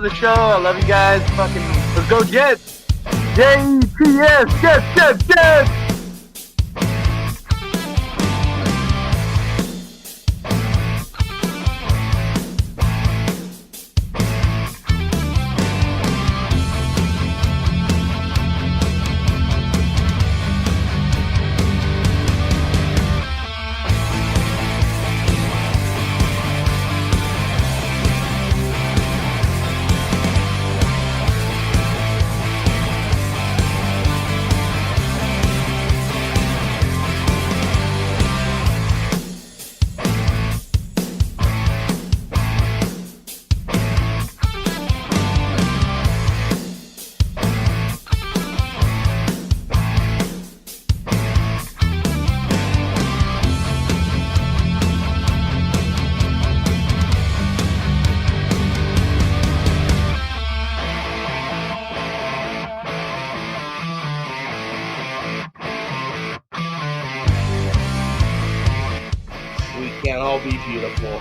love the show. I love you guys. Fucking, let's go Jets. Jets, Jets. Can't all be beautiful.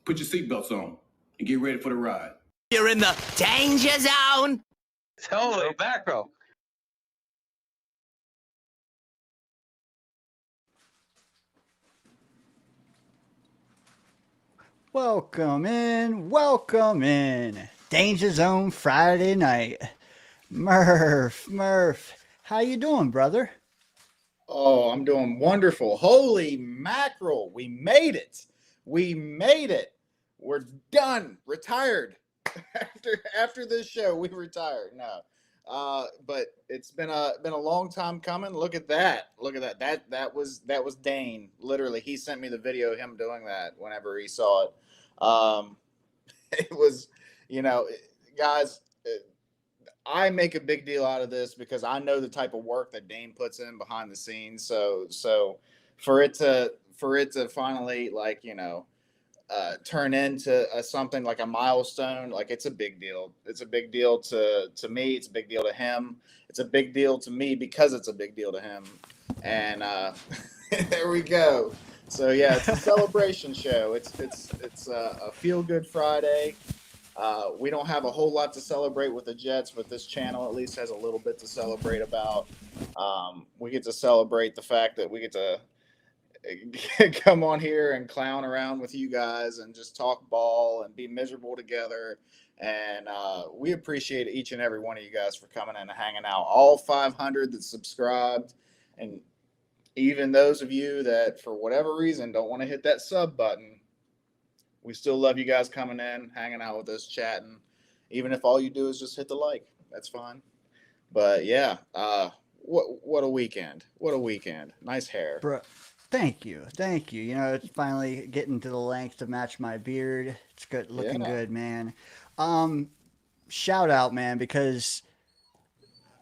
Put your seatbelts on and get ready for the ride. You're in the danger zone. Holy mackerel. Welcome in. Danger Zone Friday night. Murph, how you doing, brother? Oh, I'm doing wonderful. Holy mackerel. We made it. We're done. Retired. After this show, we retired. No. But it's been a long time coming. Look at that. That was Dane. Literally, he sent me the video of him doing that whenever he saw it. It was, guys, I make a big deal out of this because I know the type of work that Dane puts in behind the scenes. So for it to finally, turn into something like a milestone, like it's a big deal. It's a big deal to me. It's a big deal to him. It's a big deal to me because it's a big deal to him. And there we go. So yeah, it's a celebration show. It's a feel good Friday. We don't have a whole lot to celebrate with the Jets, but this channel at least has a little bit to celebrate about. We get to celebrate the fact that we get to come on here and clown around with you guys and just talk ball and be miserable together. And we appreciate each and every one of you guys for coming in and hanging out. All 500 that subscribed, and even those of you that for whatever reason don't want to hit that sub button. We still love you guys coming in, hanging out with us, chatting. Even if all you do is just hit the like, that's fine. But yeah, what a weekend! What a weekend! Nice hair, Bro, thank you. It's finally getting to the length to match my beard. It's good, looking good, man. Shout out, man, because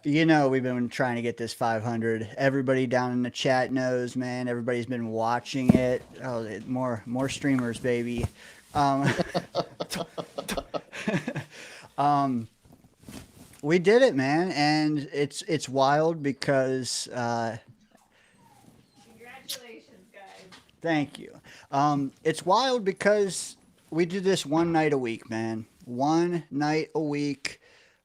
we've been trying to get this 500. Everybody down in the chat knows, man. Everybody's been watching it. Oh, more streamers, baby. We did it, man, and it's wild because congratulations, guys. Thank you. It's wild because we do this one night a week, man. One night a week.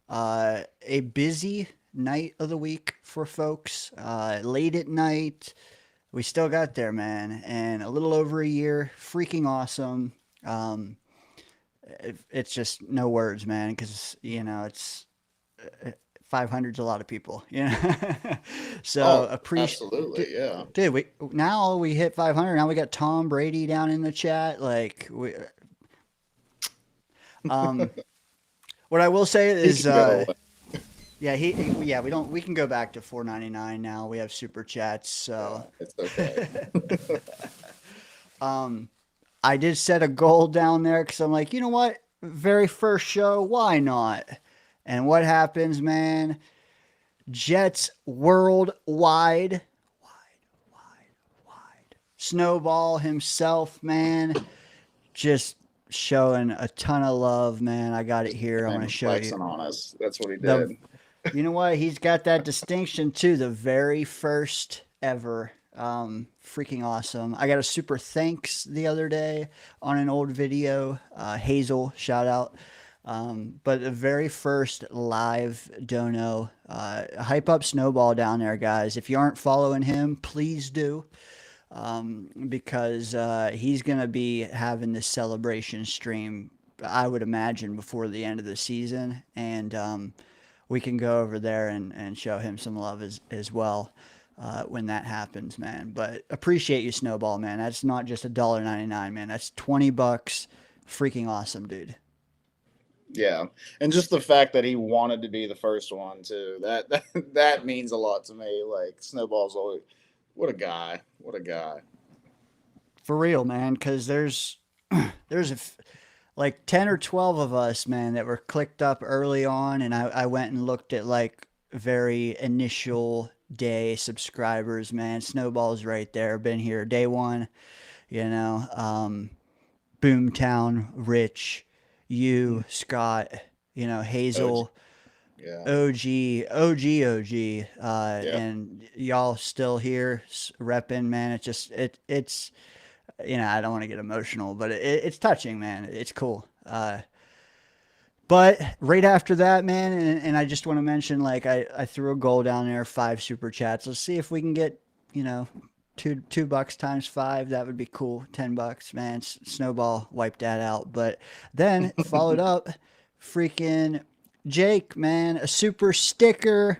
A busy night of the week for folks. Late at night. We still got there, man. And a little over a year. Freaking awesome. It's just no words, man, because, it's 500's a lot of people, So absolutely, yeah. Dude, we hit 500. Now we got Tom Brady down in the chat. Like what I will say is Yeah, yeah, we can go back to 4.99 now. We have super chats, so It's okay. I did set a goal down there because I'm like, you know what? Very first show, why not? And what happens, man? Jets worldwide, Snowball himself, man, just showing a ton of love, man. I got it here. I'm And gonna show you. flexing on us. That's what he The did. You know what? He's got that distinction too. The very first ever. Freaking awesome. I got a super thanks the other day on an old video. Hazel, shout out. But the very first live dono. Hype up Snowball down there, guys. If you aren't following him, please do. Because he's going to be having this celebration stream, I would imagine, before the end of the season. And we can go over there and show him some love as well when that happens, man. But appreciate you, Snowball, man. That's not just $1.99, man. That's $20. Freaking awesome, dude. Yeah, and just the fact that he wanted to be the first one too. That means a lot to me. Like Snowball's always, what a guy. What a guy. For real, man. Because there's like 10 or 12 of us, man, that were clicked up early on, and I went and looked at like very initial day subscribers, man. Snowball's right there, been here day one, you know. Boomtown, Rich, you, Scott, you know, Hazel, Yeah. OG, and y'all still here repping, man. It's you know, I don't want to get emotional, but it's touching, man. It's cool. But right after that, man, and I just want to mention, like, I threw a goal down there, 5 super chats. Let's see if we can get, you know, $2 times 5. That would be cool. $10, man. Snowball wiped that out. But then followed up, freaking Jake, man, a super sticker.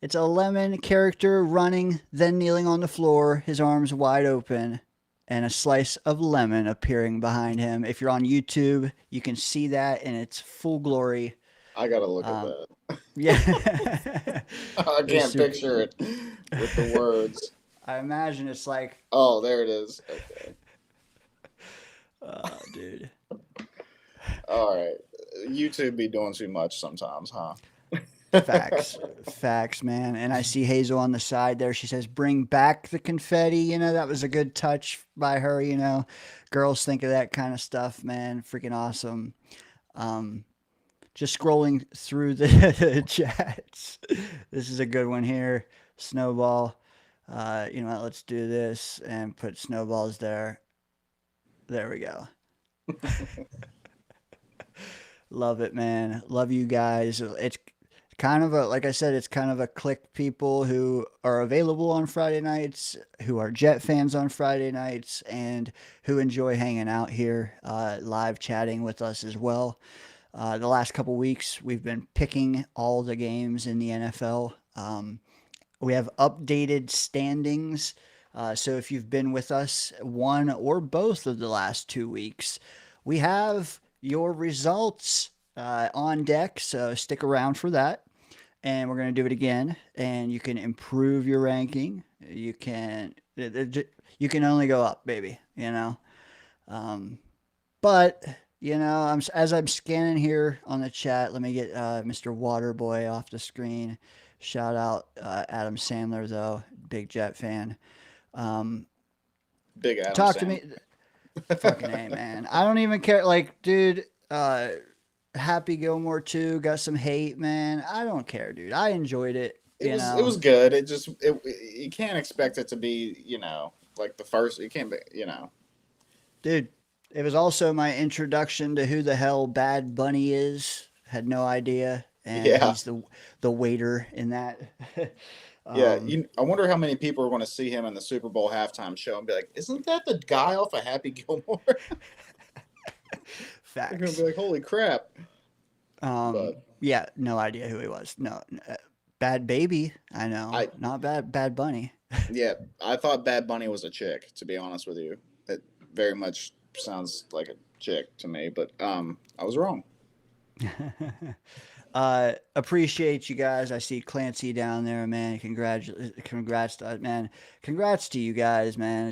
It's a lemon character running, then kneeling on the floor, his arms wide open, and a slice of lemon appearing behind him. If you're on YouTube, you can see that in its full glory. I gotta look at that. Yeah. I can't picture it with the words. I imagine it's like, Oh, there it is. Okay. oh, dude. All right. YouTube be doing too much sometimes, huh? Facts, man. And I see Hazel on the side there. She says, bring back the confetti. You know, that was a good touch by her. You know, girls think of that kind of stuff, man. Freaking awesome. Just scrolling through the chats. This is a good one here. Snowball. You know what? Let's do this and put snowballs there. There we go. Love it, man. Love you guys. It's kind of like I said, it's kind of a clique people who are available on Friday nights, who are Jet fans on Friday nights, and who enjoy hanging out here, live chatting with us as well. The last couple weeks, we've been picking all the games in the NFL. We have updated standings. So if you've been with us one or both of the last 2 weeks, we have your results on deck. So stick around for that. And we're going to do it again. And you can improve your ranking. You can only go up, baby, you know. But, you know, as I'm scanning here on the chat, let me get Mr. Waterboy off the screen. Shout out Adam Sandler, though. Big Jet fan. Big Adam Talk Sandler. to me. Fucking A, man. I don't even care. Like, dude, Happy Gilmore 2 got some hate, man. I don't care, dude. I enjoyed it. It was good. You can't expect it to be, you know, like the first. You can't be, you know. Dude, it was also my introduction to who the hell Bad Bunny is. Had no idea. And he's the waiter in that. Yeah, I wonder how many people are going to see him in the Super Bowl halftime show and be like, "Isn't that the guy off of Happy Gilmore?" Facts. They're going to be like, "Holy crap!" Yeah, no idea who he was. No, Bad Baby. I know. Not Bad Bunny. Yeah, I thought Bad Bunny was a chick. To be honest with you, it very much sounds like a chick to me, but I was wrong. Appreciate you guys. I see Clancy down there, man. Congrats, man. Congrats to you guys, man.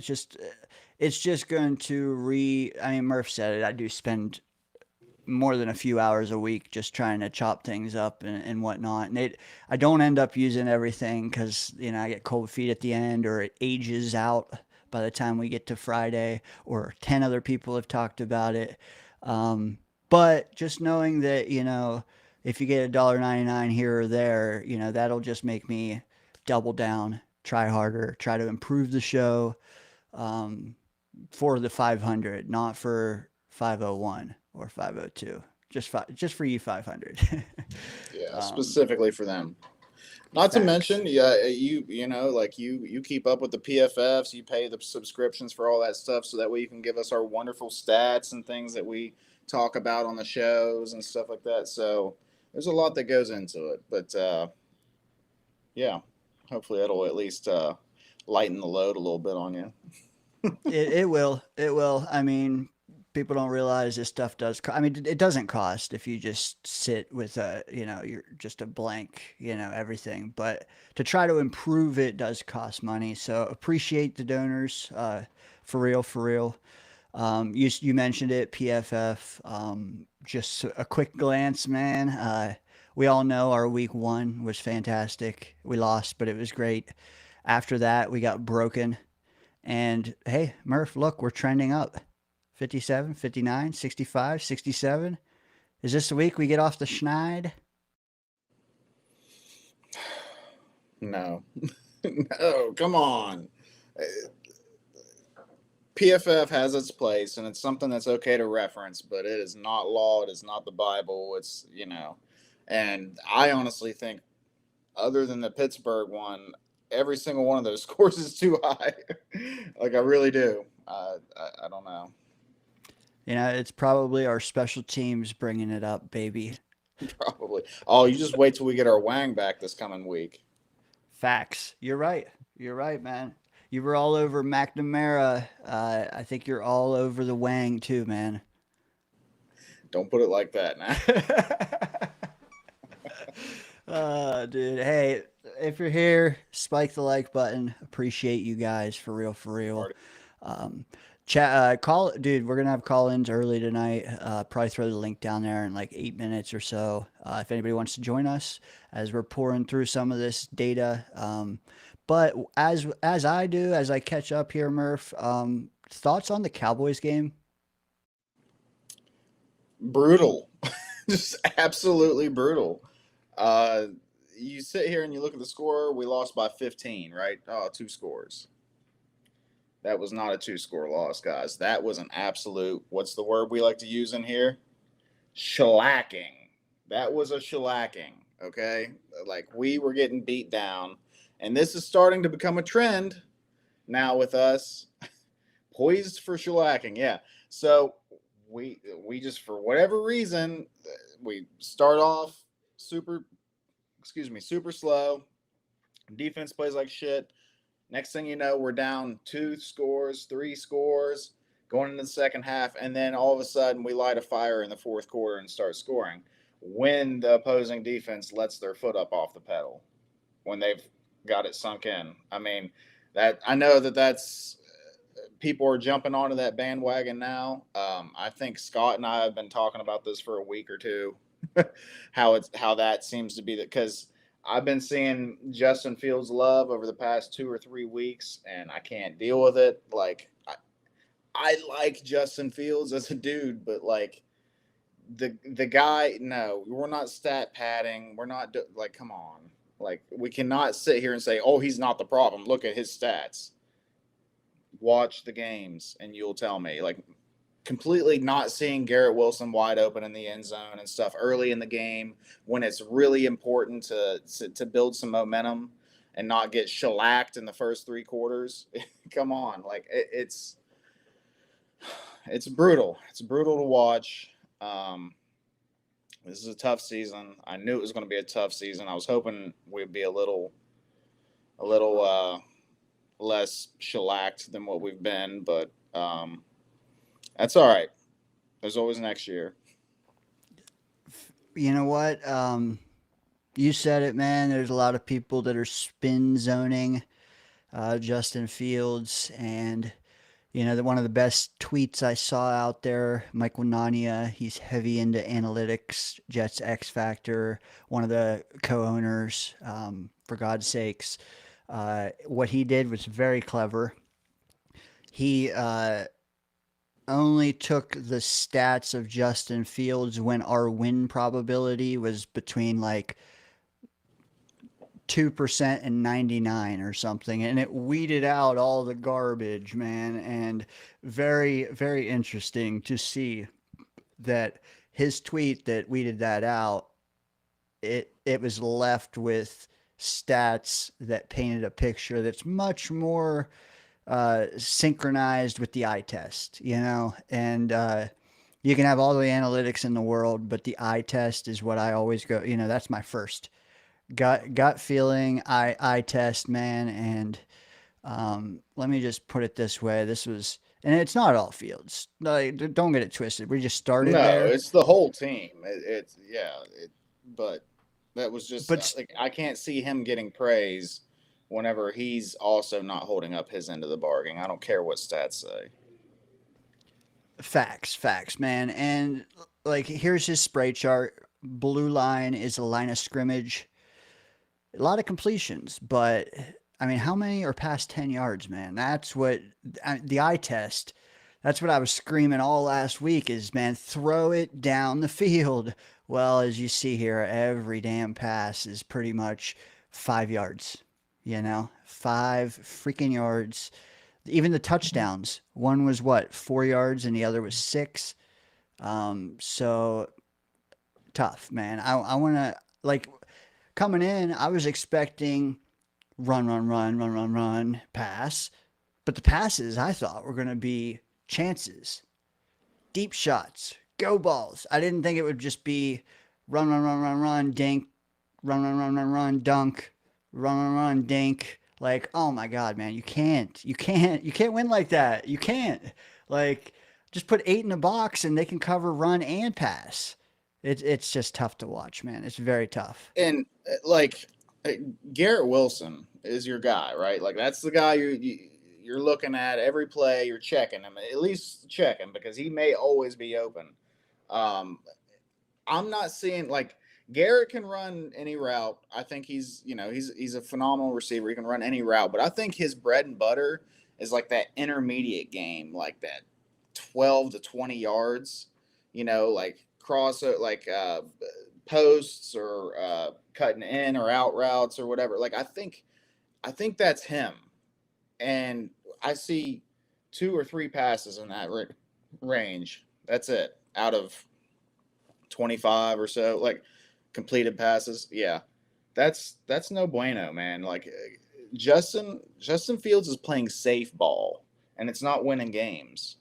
It's just going to I mean, Murph said it. I do spend more than a few hours a week just trying to chop things up and whatnot. And I don't end up using everything because, I get cold feet at the end or it ages out by the time we get to Friday or 10 other people have talked about it. But just knowing that, if you get $1.99 here or there, that'll just make me double down, try harder, try to improve the show for the 500, not for 501 or 502. Just for you 500. Yeah, specifically for them. Not to mention, you keep up with the PFFs, you pay the subscriptions for all that stuff, so that way you can give us our wonderful stats and things that we talk about on the shows and stuff like that. So there's a lot that goes into it, but yeah, hopefully it'll at least lighten the load a little bit on you. It will. It will. I mean, people don't realize this stuff does. I mean, it doesn't cost if you just sit with you're just a blank, everything. But to try to improve it does cost money. So appreciate the donors, for real, for real. You mentioned it, PFF. Just a quick glance, man. We all know our week 1 was fantastic. We lost, but it was great. After that, we got broken. And hey, Murph, look, we're trending up. 57, 59, 65, 67. Is this the week we get off the schneid? No. No, come on. PFF has its place, and it's something that's okay to reference, but it is not law. It is not the Bible. It's, and I honestly think, other than the Pittsburgh one, every single one of those scores is too high. Like, I really do. I don't know. It's probably our special teams bringing it up, baby. Probably. Oh, you just wait till we get our Wang back this coming week. Facts. You're right. You're right, man. You were all over McNamara. I think you're all over the Wang too, man. Don't put it like that, man. Dude. Hey, if you're here, spike the like button. Appreciate you guys, for real, for real. Chat, dude, we're gonna have call-ins early tonight. Probably throw the link down there in like 8 minutes or so. If anybody wants to join us as we're pouring through some of this data. But as I catch up here, Murph, thoughts on the Cowboys game? Brutal. Just absolutely brutal. You sit here and you look at the score. We lost by 15, right? Oh, 2 scores. That was not a 2-score loss, guys. That was an absolute, what's the word we like to use in here? Shellacking. That was a shellacking, okay? Like, we were getting beat down. And this is starting to become a trend now with us. Poised for shellacking, yeah. So we just, for whatever reason, we start off super slow. Defense plays like shit. Next thing you know, we're down 2 scores, 3 scores, going into the second half, and then all of a sudden we light a fire in the fourth quarter and start scoring when the opposing defense lets their foot up off the pedal, when they've got it sunk in. I mean, that I know that's people are jumping onto that bandwagon now. I think Scott and I have been talking about this for a week or two, how that seems to be that, because I've been seeing Justin Fields love over the past 2 or 3 weeks, and I can't deal with it. Like, I like Justin Fields as a dude, but like the guy, no, we're not stat padding. We're not like, come on. Like, we cannot sit here and say, oh, he's not the problem. Look at his stats. Watch the games and you'll tell me. Like, completely not seeing Garrett Wilson wide open in the end zone and stuff early in the game when it's really important to build some momentum and not get shellacked in the first 3 quarters. Come on. Like, it's brutal. It's brutal to watch. This is a tough season. I knew it was going to be a tough season. I was hoping we'd be a little less shellacked than what we've been, but that's all right. There's always next year. You know what? You said it, man. There's a lot of people that are spin zoning Justin Fields, and one of the best tweets I saw out there, Mike Winania, he's heavy into analytics, Jets X Factor, one of the co-owners, for God's sakes. What he did was very clever. He only took the stats of Justin Fields when our win probability was between like 2% and 99 or something, and it weeded out all the garbage, man. And very, very interesting to see that his tweet that weeded that out, it was left with stats that painted a picture that's much more synchronized with the eye test, and you can have all the analytics in the world, but the eye test is what I always go, that's my first gut feeling, eye test, man. And let me just put it this way. And it's not all Fields. Like, don't get it twisted. We just started there. It's the whole team. But that was just like, I can't see him getting praise whenever he's also not holding up his end of the bargain. I don't care what stats say. Facts, man. And like, here's his spray chart. Blue line is a line of scrimmage. A lot of completions, but I mean, how many are past 10 yards, man? That's what the eye test. That's what I was screaming all last week is, man, throw it down the field. Well, as you see here, every damn pass is pretty much 5 yards, 5 freaking yards. Even the touchdowns, one was 4 yards and the other was 6. So tough, man. I want to, like, coming in, I was expecting run, pass. But the passes I thought were going to be chances, deep shots, go balls. I didn't think it would just be run, dink, run, dunk, run, dink. Like, oh my God, man, you can't win like that. You can't. Like, just put 8 in the box and they can cover run and pass. It's just tough to watch, man. It's very tough. And like, Garrett Wilson is your guy, right? Like, that's the guy you're looking at every play. You're checking him, at least check him, because he may always be open. I'm not seeing, like, Garrett can run any route. I think he's a phenomenal receiver. He can run any route, but I think his bread and butter is like that intermediate game, like that 12 to 20 yards, like cross, like posts or cutting in or out routes or whatever. Like, I think that's him. And I see 2 or 3 passes in that range. That's it, out of 25 or so, like, completed passes. Yeah, that's no bueno, man. Like, Justin Fields is playing safe ball, and it's not winning games.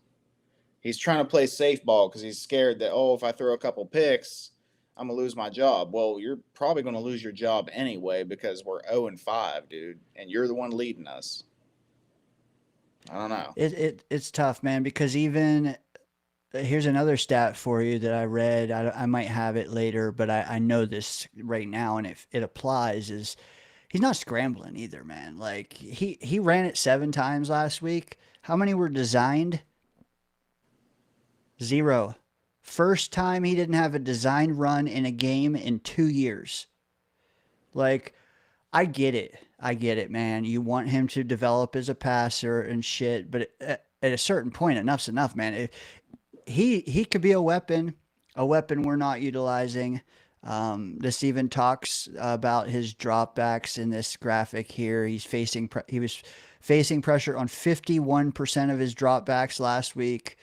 He's trying to play safe ball because he's scared that, if I throw a couple picks, I'm going to lose my job. Well, you're probably going to lose your job anyway because we're 0-5, dude, and you're the one leading us. I don't know. It's tough, man, because even here's another stat for you that I read. I might have it later, but I know this right now, and it applies, is he's not scrambling either, man. Like, he ran it 7 times last week. How many were designed? 0. First time he didn't have a designed run in a game in 2 years. Like, I get it, man. You want him to develop as a passer and shit, but at a certain point, enough's enough, man. He could be a weapon we're not utilizing. This even talks about his dropbacks in this graphic here. He was facing pressure on 51% of his dropbacks last week.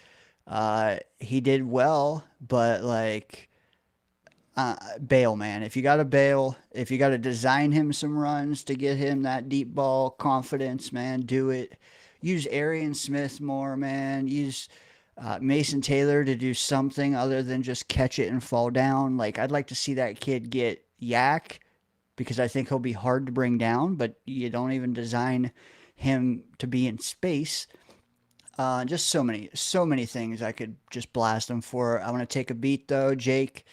He did well, but like, bail, man. If you got to bail, if you got to design him some runs to get him that deep ball confidence, man, do it. Use Arian Smith more, man. Use Mason Taylor to do something other than just catch it and fall down. Like, I'd like to see that kid get yak, because I think he'll be hard to bring down, but you don't even design him to be in space. Just so many things I could just blast him for. I want to take a beat though, Jake.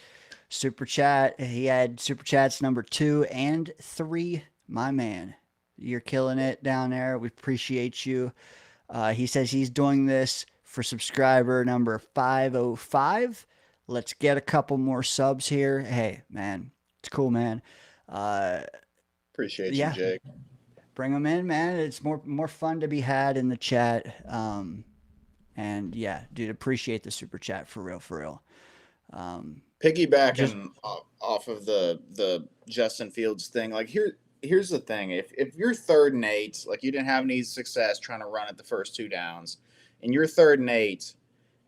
Super chat. He had super chats number 2 and 3. My man, you're killing it down there. We appreciate you. He says he's doing this for subscriber number 505. Let's get a couple more subs here. Hey, man, it's cool, man. Appreciate you, Yeah, Jake. bring them in, man. It's more fun to be had in the chat. And yeah, dude, appreciate the super chat for real, for real. Piggybacking off of the Justin Fields thing, like here's the thing: if you're 3rd and 8, like you didn't have any success trying to run at the first 2 downs, and you're 3rd and 8,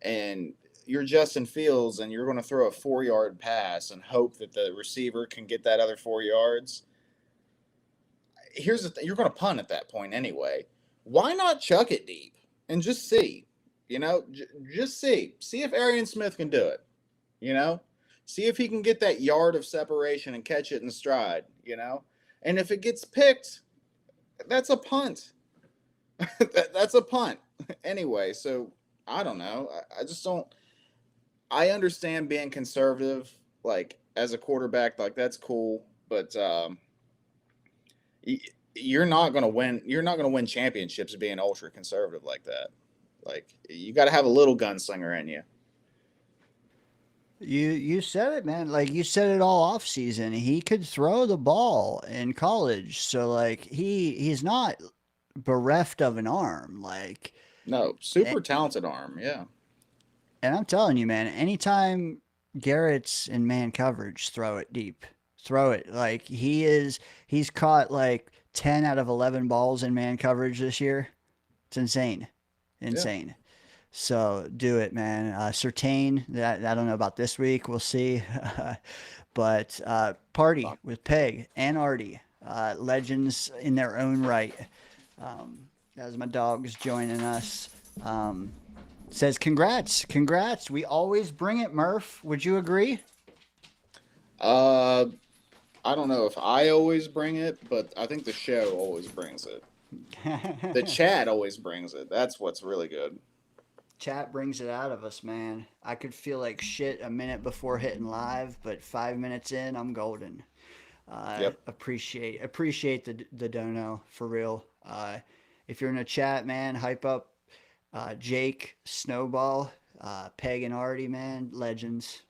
and you're Justin Fields, and you're going to throw a 4-yard pass and hope that the receiver can get that other 4 yards. Here's the thing: you're going to punt at that point anyway. Why not chuck it deep and just see? You know, just see if Arian Smith can do it. You know, see if he can get that yard of separation and catch it in stride. You know, and if it gets picked, that's a punt. That's a punt anyway. So I don't know. I just don't. I understand being conservative, like as a quarterback, like that's cool, but you're not going to win. You're not going to win championships being ultra conservative like that. Like you got to have a little gunslinger in you. You said it, man. Like you said it all off season. He could throw the ball in college, so like he's not bereft of an arm. Like No, super talented arm. Yeah. And I'm telling you, man, anytime Garrett's in man coverage, throw it deep. Throw it. Like he's caught like 10 out of 11 balls in man coverage this year. It's insane. Insane. Yeah. So do it, man. Certain that I don't know about this week. We'll see. But party with Peg and Artie, legends in their own right. As my dog's joining us. Says congrats. We always bring it, Murph. Would you agree? I don't know if I always bring it, but I think the show always brings it. The chat always brings it. That's what's really good. Chat brings it out of us, man. I could feel like shit a minute before hitting live, but 5 minutes in, I'm golden. Yep. Appreciate the dono for real. If you're in a chat, man, hype up Jake, Snowball, Peg and Artie, man, legends.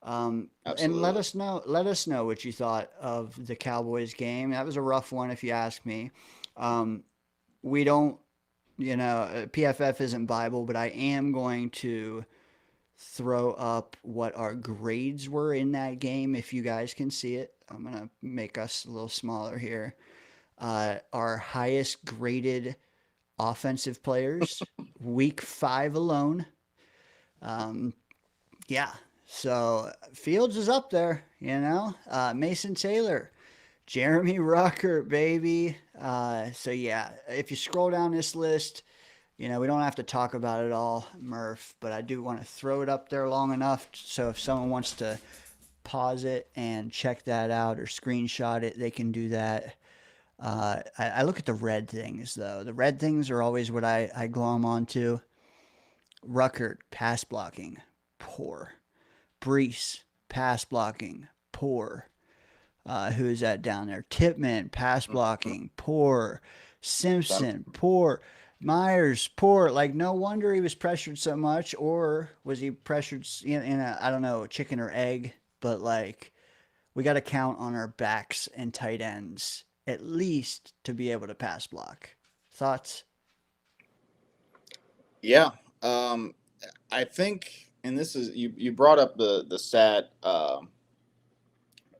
And let us know what you thought of the Cowboys game. That was a rough one, if you ask me. We don't, PFF isn't Bible, but I am going to throw up what our grades were in that game, if you guys can see it. I'm gonna make us a little smaller here. Our highest graded offensive players, week 5 alone. Yeah. So Fields is up there, Mason Taylor, Jeremy Rucker, baby. So yeah, if you scroll down this list, we don't have to talk about it all, Murph, but I do want to throw it up there long enough so if someone wants to pause it and check that out or screenshot it, they can do that. I look at the red things, though. The red things are always what I glom onto. Ruckert, pass blocking, poor. Brees, pass blocking, poor. Who is that down there? Tipman, pass blocking, poor. Simpson, poor. Myers, poor. Like, no wonder he was pressured so much. Or was he pressured in a, I don't know, chicken or egg? But, like, we got to count on our backs and tight ends at least to be able to pass block. Thoughts? Yeah. I think, and this is, you brought up the stat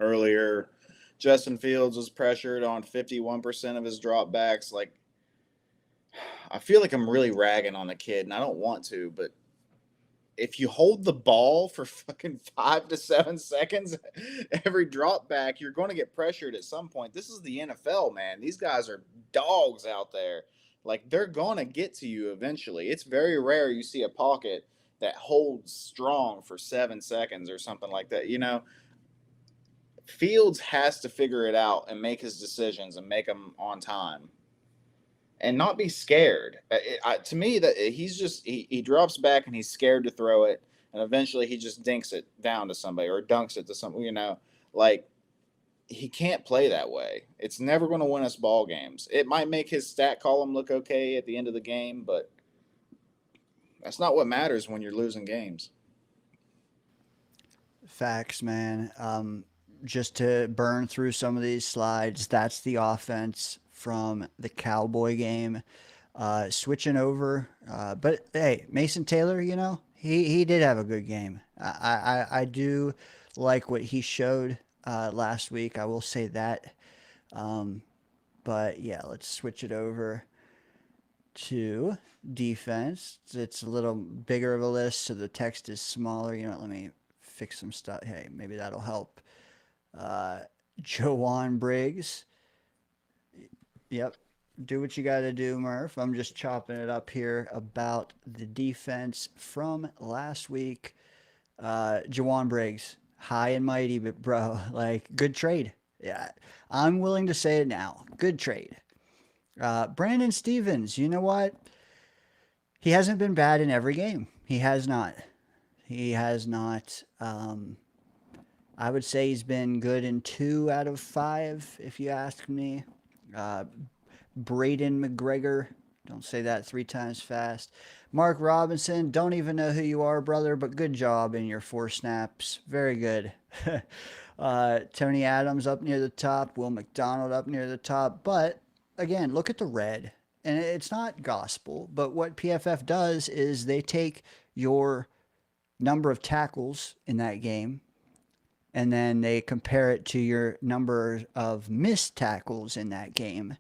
earlier. Justin Fields was pressured on 51% of his dropbacks. Like, I feel like I'm really ragging on the kid, and I don't want to, but if you hold the ball for fucking 5 to 7 seconds every drop back, you're going to get pressured at some point. This is the NFL, man. These guys are dogs out there. Like, they're going to get to you eventually. It's very rare you see a pocket that holds strong for 7 seconds or something like that. Fields has to figure it out and make his decisions and make them on time. And not be scared. To me, that he drops back and he's scared to throw it. and eventually he just dinks it down to somebody or dunks it to somebody. You know, like he can't play that way. It's never going to win us ball games. It might make his stat column look okay at the end of the game, but that's not what matters when you're losing games. Facts, man. Just to burn through some of these slides, that's the offense from the Cowboy game. Switching over, but hey, Mason Taylor, you know, he did have a good game. I do like what he showed last week. I will say that. But yeah, let's switch it over to defense. It's a little bigger of a list, so the text is smaller. You know, let me fix some stuff. Hey, maybe that'll help. Joanne Briggs. Yep. Do what you got to do, Murph. I'm just chopping it up here about the defense from last week. Jawan Briggs, high and mighty, but bro, like, good trade. Yeah, I'm willing to say it now. Good trade. Brandon Stevens, you know what? He hasn't been bad in every game. He has not. He has not. I would say he's been good in 2 out of 5, if you ask me. Braden McGregor, don't say that 3 times fast. Mark Robinson, don't even know who you are, brother, but good job in your 4 snaps. Very good. Tony Adams up near the top. Will McDonald up near the top. But, again, look at the red. And it's not gospel, but what PFF does is they take your number of tackles in that game, and then they compare it to your number of missed tackles in that game.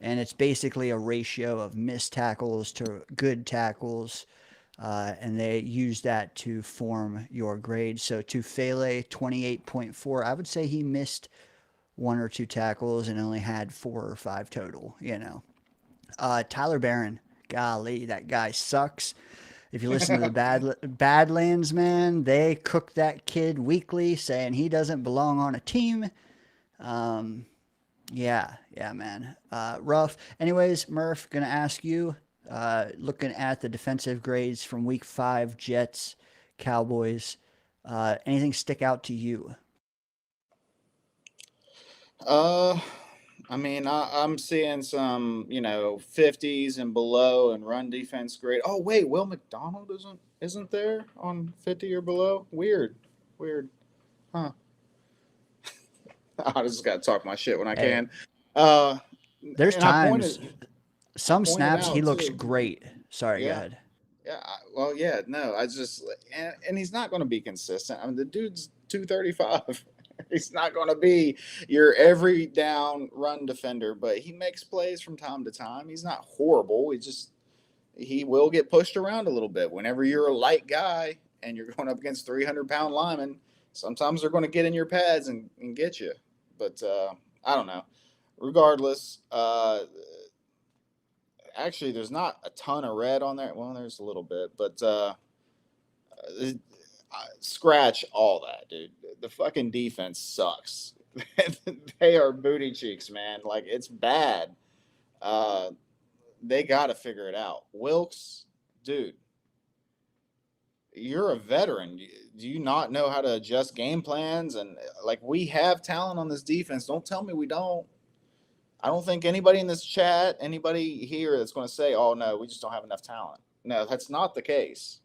And it's basically a ratio of missed tackles to good tackles. And they use that to form your grade. So Tufele, 28.4. I would say he missed 1 or 2 tackles and only had 4 or 5 total, you know. Tyler Barron, golly, that guy sucks. If you listen to the Badlands, man, they cook that kid weekly saying he doesn't belong on a team. Yeah, man. Rough. Anyways, Murph, going to ask you, looking at the defensive grades from week 5, Jets, Cowboys, anything stick out to you? I mean, I'm seeing some, 50s and below and run defense grade. Oh, wait, Will McDonald isn't there on 50 or below? Weird. Huh. I just got to talk my shit when I can. There's times, some snaps, he looks too. great. Sorry, Yeah. go ahead. Yeah, no, and he's not going to be consistent. I mean, the dude's 235. He's not going to be your every down run defender, but he makes plays from time to time. He's not horrible. He will get pushed around a little bit. Whenever you're a light guy and you're going up against 300-pound linemen, sometimes they're going to get in your pads and get you. But I don't know. Regardless, actually, there's not a ton of red on there. Well, there's a little bit, but scratch all that, dude. The fucking defense sucks. They are booty cheeks, man. Like, it's bad. They got to figure it out. Wilkes, dude, you're a veteran. Do you not know how to adjust game plans? And, like, we have talent on this defense. Don't tell me we don't. I don't think anybody in this chat, anybody here that's going to say, oh, no, we just don't have enough talent. No, that's not the case.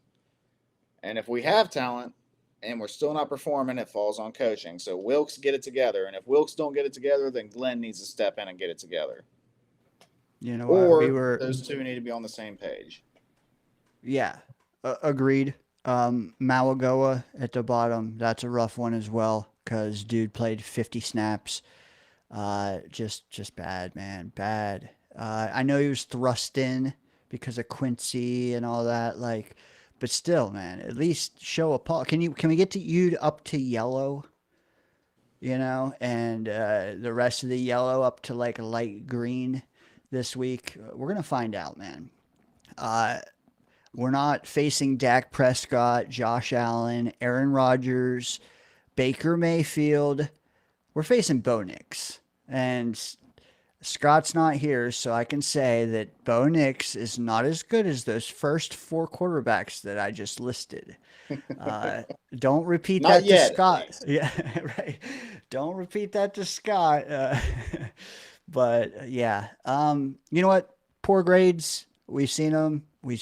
And if we have talent and we're still not performing, it falls on coaching. So Wilkes, get it together. And if Wilkes don't get it together, then Glenn needs to step in and get it together. You know, or those two need to be on the same page. Yeah, agreed. Malagoa at the bottom, that's a rough one as well because dude played 50 snaps. Just bad, man, bad. I know he was thrust in because of Quincy and all that, like, but still, man, at least show a paw. Can we get to you up to yellow, you know, and the rest of the yellow up to like a light green this week? We're gonna find out, man. We're not facing Dak Prescott, Josh Allen, Aaron Rodgers, Baker Mayfield. We're facing Bo Nix. And Scott's not here, so I can say that Bo Nix is not as good as those first four quarterbacks that I just listed. Uh, don't repeat Not that to yet, at Scott. least. Yeah, right. Don't repeat that to Scott. But yeah, you know what? Poor grades. We've seen them. We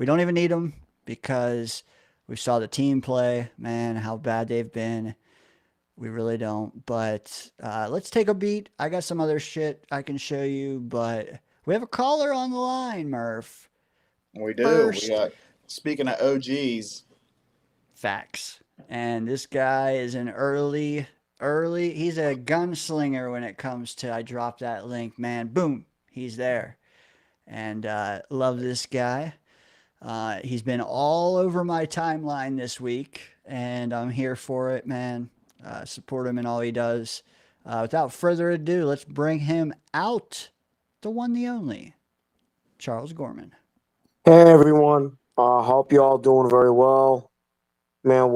don't even need them because we saw the team play. Man, how bad they've been. We really don't. But let's take a beat. I got some other shit I can show you, but we have a caller on the line, Murph. We do. We First got. Speaking of OGs, facts. And this guy is an early, he's a gunslinger when it comes to I drop that link, man. Boom, he's there. And love this guy. He's been all over my timeline this week, and I'm here for it, man. Support him in all he does. Without further ado, let's bring him out. The one, the only, Charles Gorman. Hey everyone, hope you all doing very well. Man,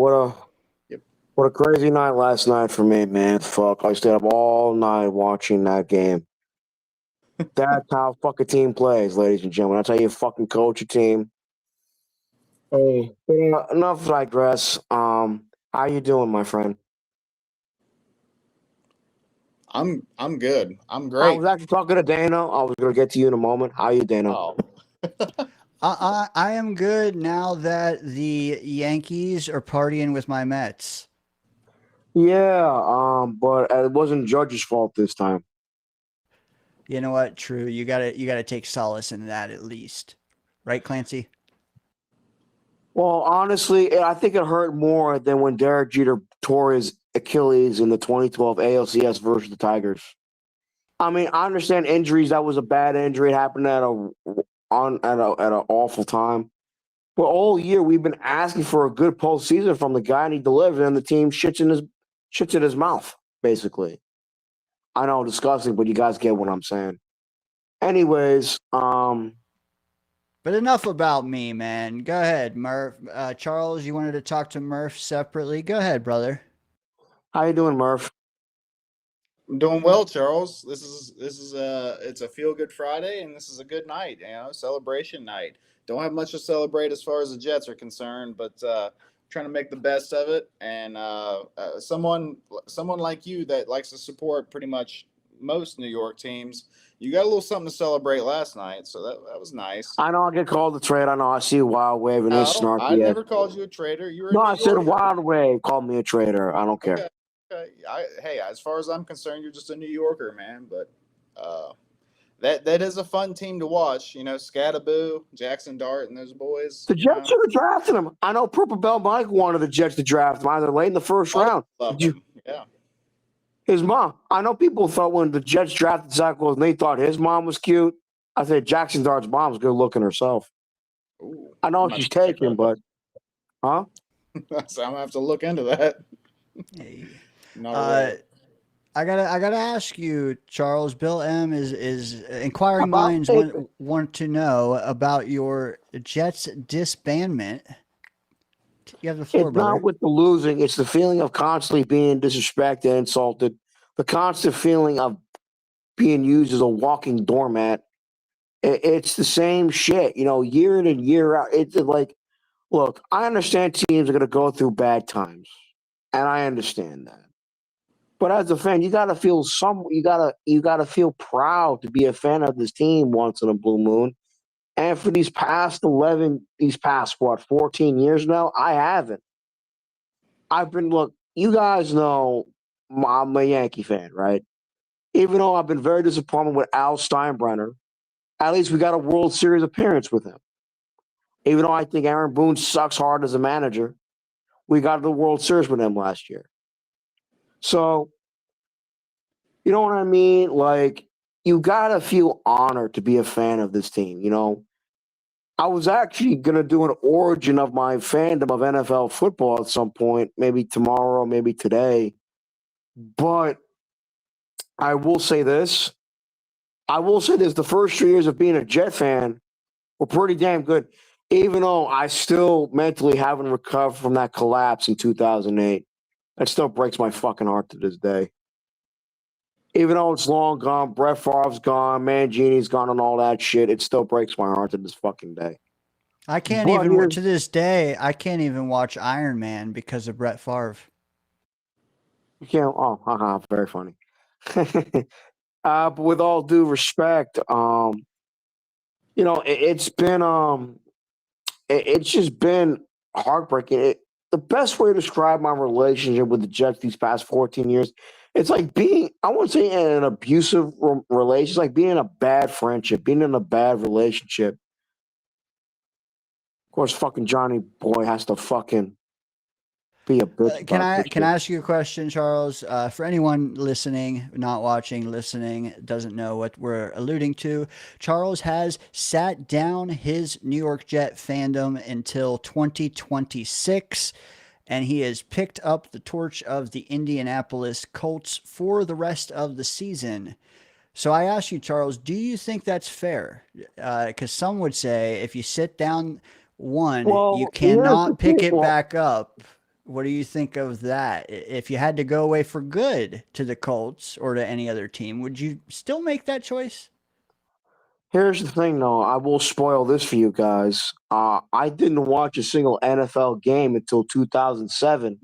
Yep. what a crazy night last night for me, man. Fuck, I stayed up all night watching that game. That's how fuck a team plays, ladies and gentlemen. That's how you fucking coach a team. Hey, enough digress. How you doing, my friend? I'm good. I'm I great. was actually talking to Dana. I was gonna get to you in a moment. How you, Dana? Oh, I am good now that the Yankees are partying with my Mets. Yeah, but it wasn't Judge's fault this time. You know what? True. You gotta take solace in that at least, right, Clancy? Well, honestly, I think it hurt more than when Derek Jeter tore his Achilles in the 2012 ALCS versus the Tigers. I mean, I understand injuries. That was a bad injury. It happened at an awful time. But all year we've been asking for a good postseason from the guy, and he delivered, and the team shits in his mouth, basically. I know, disgusting, but you guys get what I'm saying. Anyways, But enough about me, man. Go ahead, Murph. Charles, you wanted to talk to Murph separately. Go ahead, brother. how you doing, Murph? I'm doing well, Charles. This is it's a feel good Friday, and this is a good night. Celebration night. Don't have much to celebrate as far as the Jets are concerned, but trying to make the best of it. And someone like you that likes to support pretty much most New York teams, you got a little something to celebrate last night, so that was nice. I know I get called a trade. I know I see Wild Wave and his No, I snarky ass. never called you a traitor. You were a No, New I said Yorker. Wild Wave called me a traitor. I don't care. Okay. Okay. Hey, as far as I'm concerned, you're just a New Yorker, man. But that is a fun team to watch. Scattaboo, Jackson Dart, and those boys. The Jets should have drafted him. I know Purple Bell Mike wanted the Jets to draft him either late in the first round. Love Did you? them. Yeah. His mom. I know people thought when the Jets drafted Zach Wilson, they thought his mom was cute. I said Jackson Dart's mom's good looking herself. Ooh, I know I'm she's gonna check taken, that but out. So I'm gonna have to look into that. Hey. Not really. I gotta ask you, Charles. Bill M is inquiring About minds want to know about your Jets disbandment. You have the floor, it's brother. not with the losing. It's the feeling of constantly being disrespected, insulted, the constant feeling of being used as a walking doormat. It's the same shit, year in and year out. It's like, look, I understand teams are going to go through bad times, and I understand that. But as a fan, you gotta feel proud to be a fan of this team once in a blue moon. And for these past 14 years now, I haven't. Look, you guys know I'm a Yankee fan, right? Even though I've been very disappointed with Al Steinbrenner, at least we got a World Series appearance with him. Even though I think Aaron Boone sucks hard as a manager, we got the World Series with him last year. So, you know what I mean? Like, you gotta feel honored to be a fan of this team, I was actually gonna do an origin of my fandom of NFL football at some point, maybe tomorrow, maybe today. But I will say this. The first 3 years of being a Jet fan were pretty damn good, even though I still mentally haven't recovered from that collapse in 2008. That still breaks my fucking heart to this day. Even though it's long gone, Brett Favre's gone, Mangini's gone, and all that shit, it still breaks my heart to this fucking day. I can't But even here's- to this day. I can't even watch Iron Man because of Brett Favre. You can't. Oh, haha, very funny. But with all due respect, it's been it's just been heartbreaking. The best way to describe my relationship with the Jets these past 14 years, it's like being, I wouldn't say in an abusive relation, it's like being in a bad friendship, being in a bad relationship. Of course, fucking Johnny Boy has to fucking be a bitch. Can about I this can shit. I ask you a question, Charles? For anyone listening, not watching, listening, doesn't know what we're alluding to, Charles has sat down his New York Jet fandom until 2026, and he has picked up the torch of the Indianapolis Colts for the rest of the season. So I ask you, Charles, do you think that's fair? Because some would say if you sit down one, you Well, here's the cannot pick thing. it back up. What do you think of that? If you had to go away for good to the Colts or to any other team, would you still make that choice? Here's the thing, though. I will spoil this for you guys. I didn't watch a single NFL game until 2007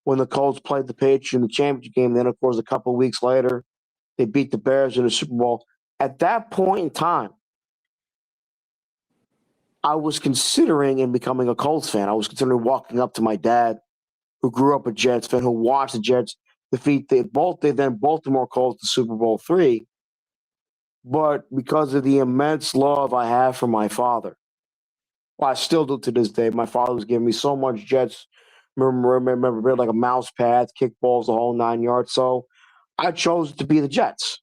when the Colts played the Patriots in the championship game. Then, of course, a couple of weeks later, they beat the Bears in the Super Bowl. At that point in time, I was considering in becoming a Colts fan. I was considering walking up to my dad, who grew up a Jets fan, who watched the Jets defeat the then Baltimore Colts to Super Bowl III. But because of the immense love I have for my father, well, I still do to this day. My father was giving me so much Jets. Remember like a mouse pad, kickballs, the whole 9 yards. So I chose to be the Jets.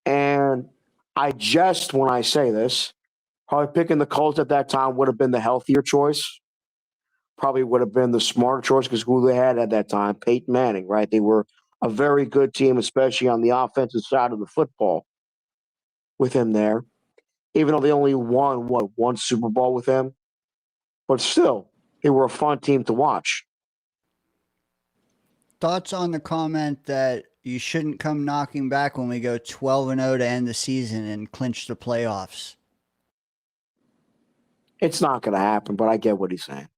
And when I say this, probably picking the Colts at that time would have been the healthier choice. Probably would have been the smarter choice because who they had at that time, Peyton Manning, right? They were a very good team, especially on the offensive side of the football with him there. Even though they only won, one Super Bowl with him. But still, they were a fun team to watch. Thoughts on the comment that you shouldn't come knocking back when we go 12-0 to end the season and clinch the playoffs? It's not going to happen, but I get what he's saying.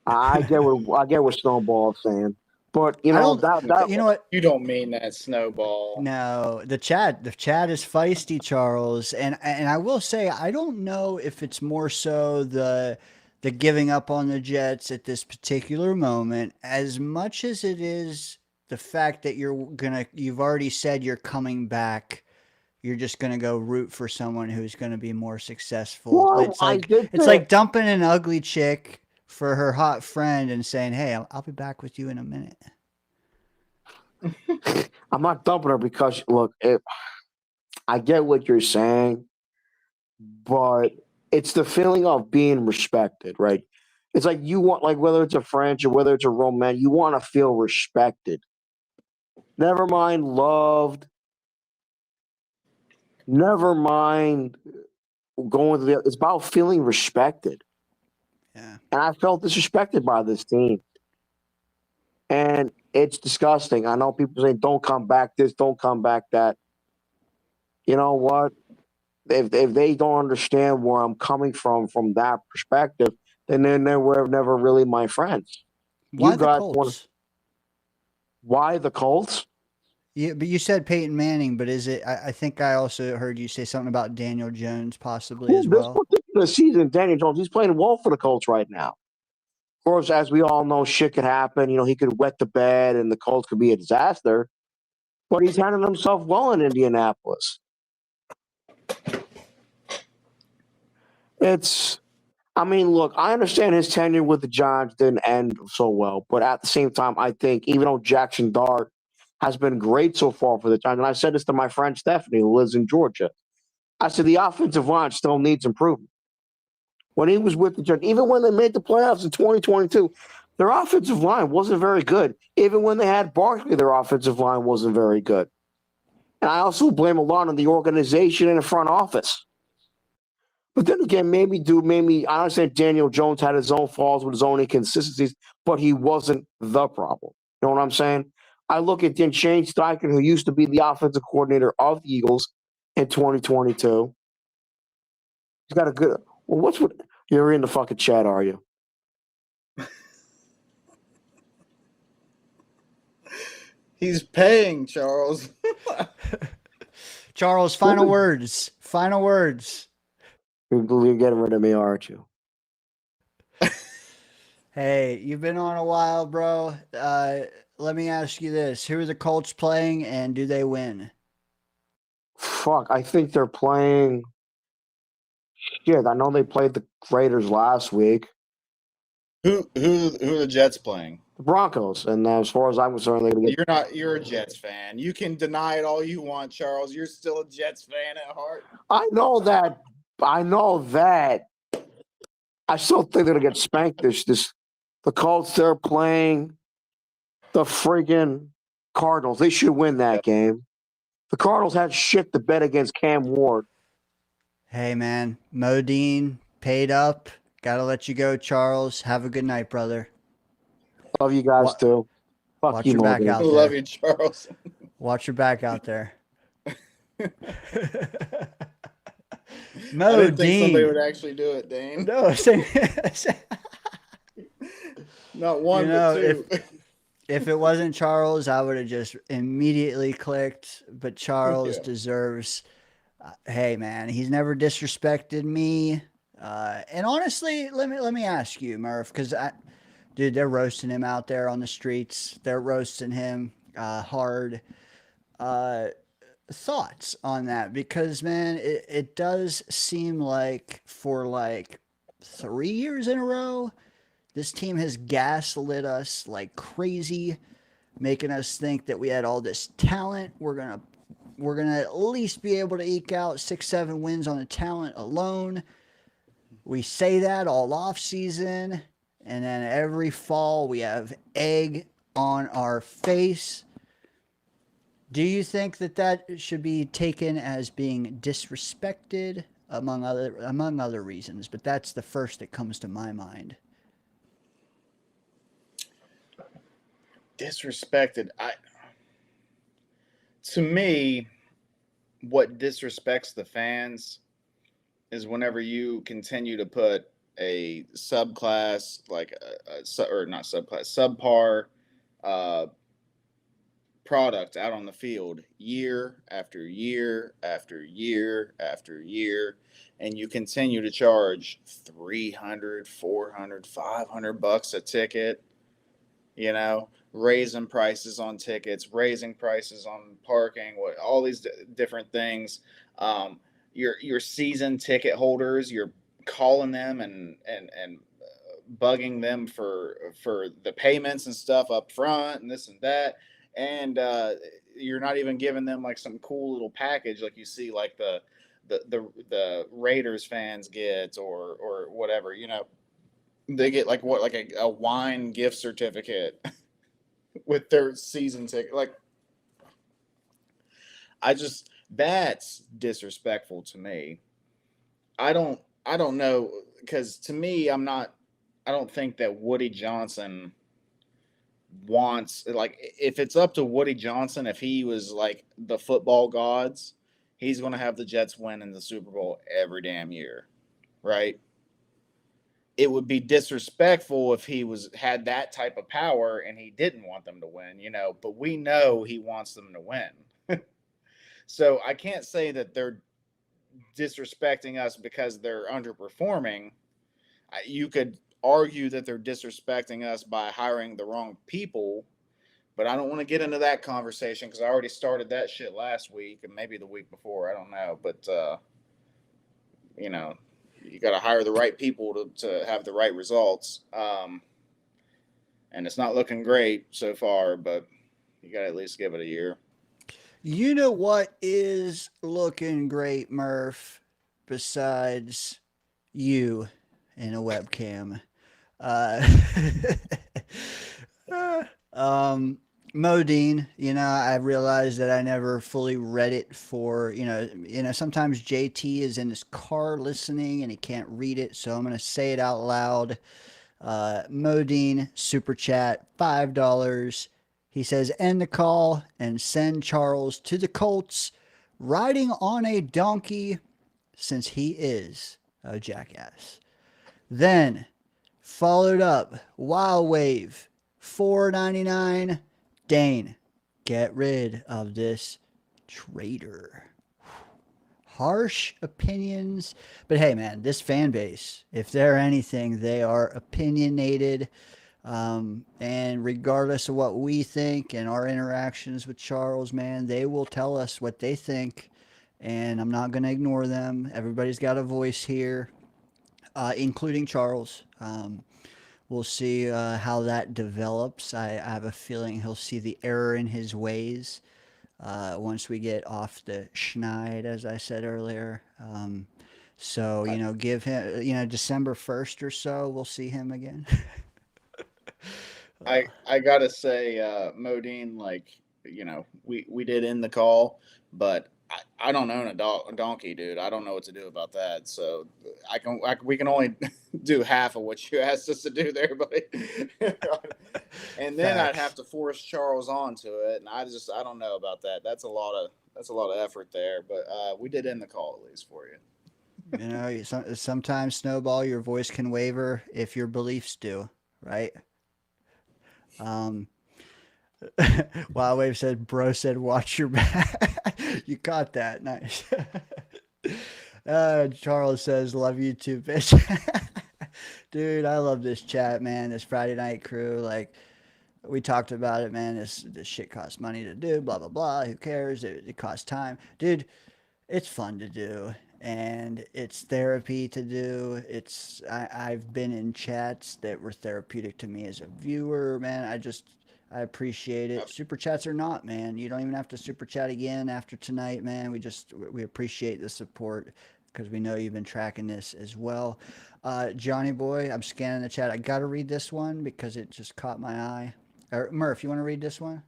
I get what Snowball's saying. But you know you know what? You don't mean that, Snowball. No, the chat is feisty, Charles, and I will say I don't know if it's more so the giving up on the Jets at this particular moment as much as it is the fact that you've already said you're coming back. You're just gonna go root for someone who's gonna be more successful. Well, It's like dumping an ugly chick for her hot friend and saying, "Hey, I'll be back with you in a minute." I'm not dumping her because look, I get what you're saying, but it's the feeling of being respected, right? It's like you want, like whether it's a friendship, whether it's a romance, you want to feel respected. Never mind loved. Never mind going to the. It's about feeling respected. Yeah. And I felt disrespected by this team. And it's disgusting. I know people say, don't come back this, don't come back that. You know what? If they don't understand where I'm coming from that perspective, then they were never really my friends. Why You the guys Colts? Why the Colts? Yeah, but you said Peyton Manning, but is it? I think I also heard you say something about Daniel Jones possibly as This well. particular season, Daniel Jones, he's playing well for the Colts right now. Of course, as we all know, shit could happen. You know, he could wet the bed and the Colts could be a disaster. But he's handled himself well in Indianapolis. I mean, look, I understand his tenure with the Giants didn't end so well. But at the same time, I think even though Jackson Dart has been great so far for the Giants, and I said this to my friend Stephanie, who lives in Georgia, I said the offensive line still needs improvement. When he was with the Giants, even when they made the playoffs in 2022, their offensive line wasn't very good. Even when they had Barkley, their offensive line wasn't very good. And I also blame a lot on the organization and the front office. But then again, I understand Daniel Jones had his own flaws with his own inconsistencies, but he wasn't the problem. You know what I'm saying? I look at Shane Steichen, who used to be the offensive coordinator of the Eagles in 2022. He's got a good. Well, what's what? You're in the fucking chat, are you? He's paying, Charles. Charles, final words. Final words. You're getting rid of me, aren't you? Hey, you've been on a while, bro. Let me ask you this: who are the Colts playing, and do they win? Fuck, I think they're playing. Shit, I know they played the Raiders last week. Who are the Jets playing? The Broncos, and as far as I'm concerned, they're gonna get. You're a Jets fan. You can deny it all you want, Charles. You're still a Jets fan at heart. I know that. I know that. I still think they're gonna get spanked. The Colts. They're playing the friggin' Cardinals. They should win that game. The Cardinals had shit to bet against Cam Ward. Hey, man, Modine paid up. Gotta let you go, Charles. Have a good night, brother. Love you guys too. Fuck Watch you, your back Modine. out I there. love you, Charles. Watch your back out there. I didn't think somebody would Modine. actually do it, Dane. No, same. Not one, You know, but two. If it wasn't Charles, I would have just immediately clicked. But Charles Yeah. deserves. Hey, man, he's never disrespected me. And honestly, let me ask you, Murph, because dude, they're roasting him out there on the streets. They're roasting him hard. Thoughts on that? Because man, it does seem like for like 3 years in a row, this team has gaslit us like crazy, making us think that we had all this talent. We're gonna at least be able to eke out 6-7 wins on the talent alone. We say that all off season, and then every fall we have egg on our face. Do you think that should be taken as being disrespected among other reasons? But that's the first that comes to my mind. Disrespected. To me, what disrespects the fans is whenever you continue to put a subclass, like or not subclass, subpar product out on the field year after year after year after year, and you continue to charge $300, $400, $500 a ticket, raising prices on tickets, raising prices on parking, all these different things. Your season ticket holders, you're calling them and bugging them for the payments and stuff up front and this and that, and you're not even giving them like some cool little package like you see like the Raiders fans get or whatever. They get like a wine gift certificate with their season ticket. Like, that's disrespectful to me. I don't know, because to me, I don't think that Woody Johnson wants, like, if it's up to Woody Johnson, if he was like the football gods, he's going to have the Jets win in the Super Bowl every damn year, right? It would be disrespectful if he had that type of power and he didn't want them to win, but we know he wants them to win. So I can't say that they're disrespecting us because they're underperforming. You could argue that they're disrespecting us by hiring the wrong people, but I don't want to get into that conversation because I already started that shit last week and maybe the week before. I don't know, but you got to hire the right people to have the right results. And it's not looking great so far, but you got to at least give it a year. You know what is looking great, Murph, besides you in a webcam? Modine, I realized that I never fully read it for, sometimes JT is in his car listening and he can't read it, so I'm going to say it out loud. Modine, super chat, $5. He says, end the call and send Charles to the Colts riding on a donkey since he is a jackass. Then followed up, Wild Wave, $4.99. Dane, get rid of this traitor. Harsh opinions. But hey, man, this fan base, if they're anything, they are opinionated. And regardless of what we think and our interactions with Charles, man, they will tell us what they think. And I'm not going to ignore them. Everybody's got a voice here, including Charles. We'll see how that develops. I have a feeling he'll see the error in his ways once we get off the schneid, as I said earlier. So, give him, December 1st or so, we'll see him again. I gotta say, Modine, like, we did end the call, but I don't own a donkey, dude. I don't know what to do about that. So we can only do half of what you asked us to do there, buddy. And then I'd have to force Charles onto it, and I don't know about that. That's a lot of effort there. But we did end the call at least for you. Sometimes, Snowball, your voice can waver if your beliefs do, right? Wild Wave said, bro said, watch your back. You caught that. Nice. Charles says, love you too, bitch. Dude, I love this chat, man. This Friday night crew. Like, we talked about it, man. This shit costs money to do, blah, blah, blah. Who cares? It costs time. Dude, it's fun to do. And it's therapy to do. I've been in chats that were therapeutic to me as a viewer, man. I appreciate it. Super chats or not, man. You don't even have to super chat again after tonight, man. We appreciate the support because we know you've been tracking this as well. Johnny Boy, I'm scanning the chat. I got to read this one because it just caught my eye. Murph, you want to read this one?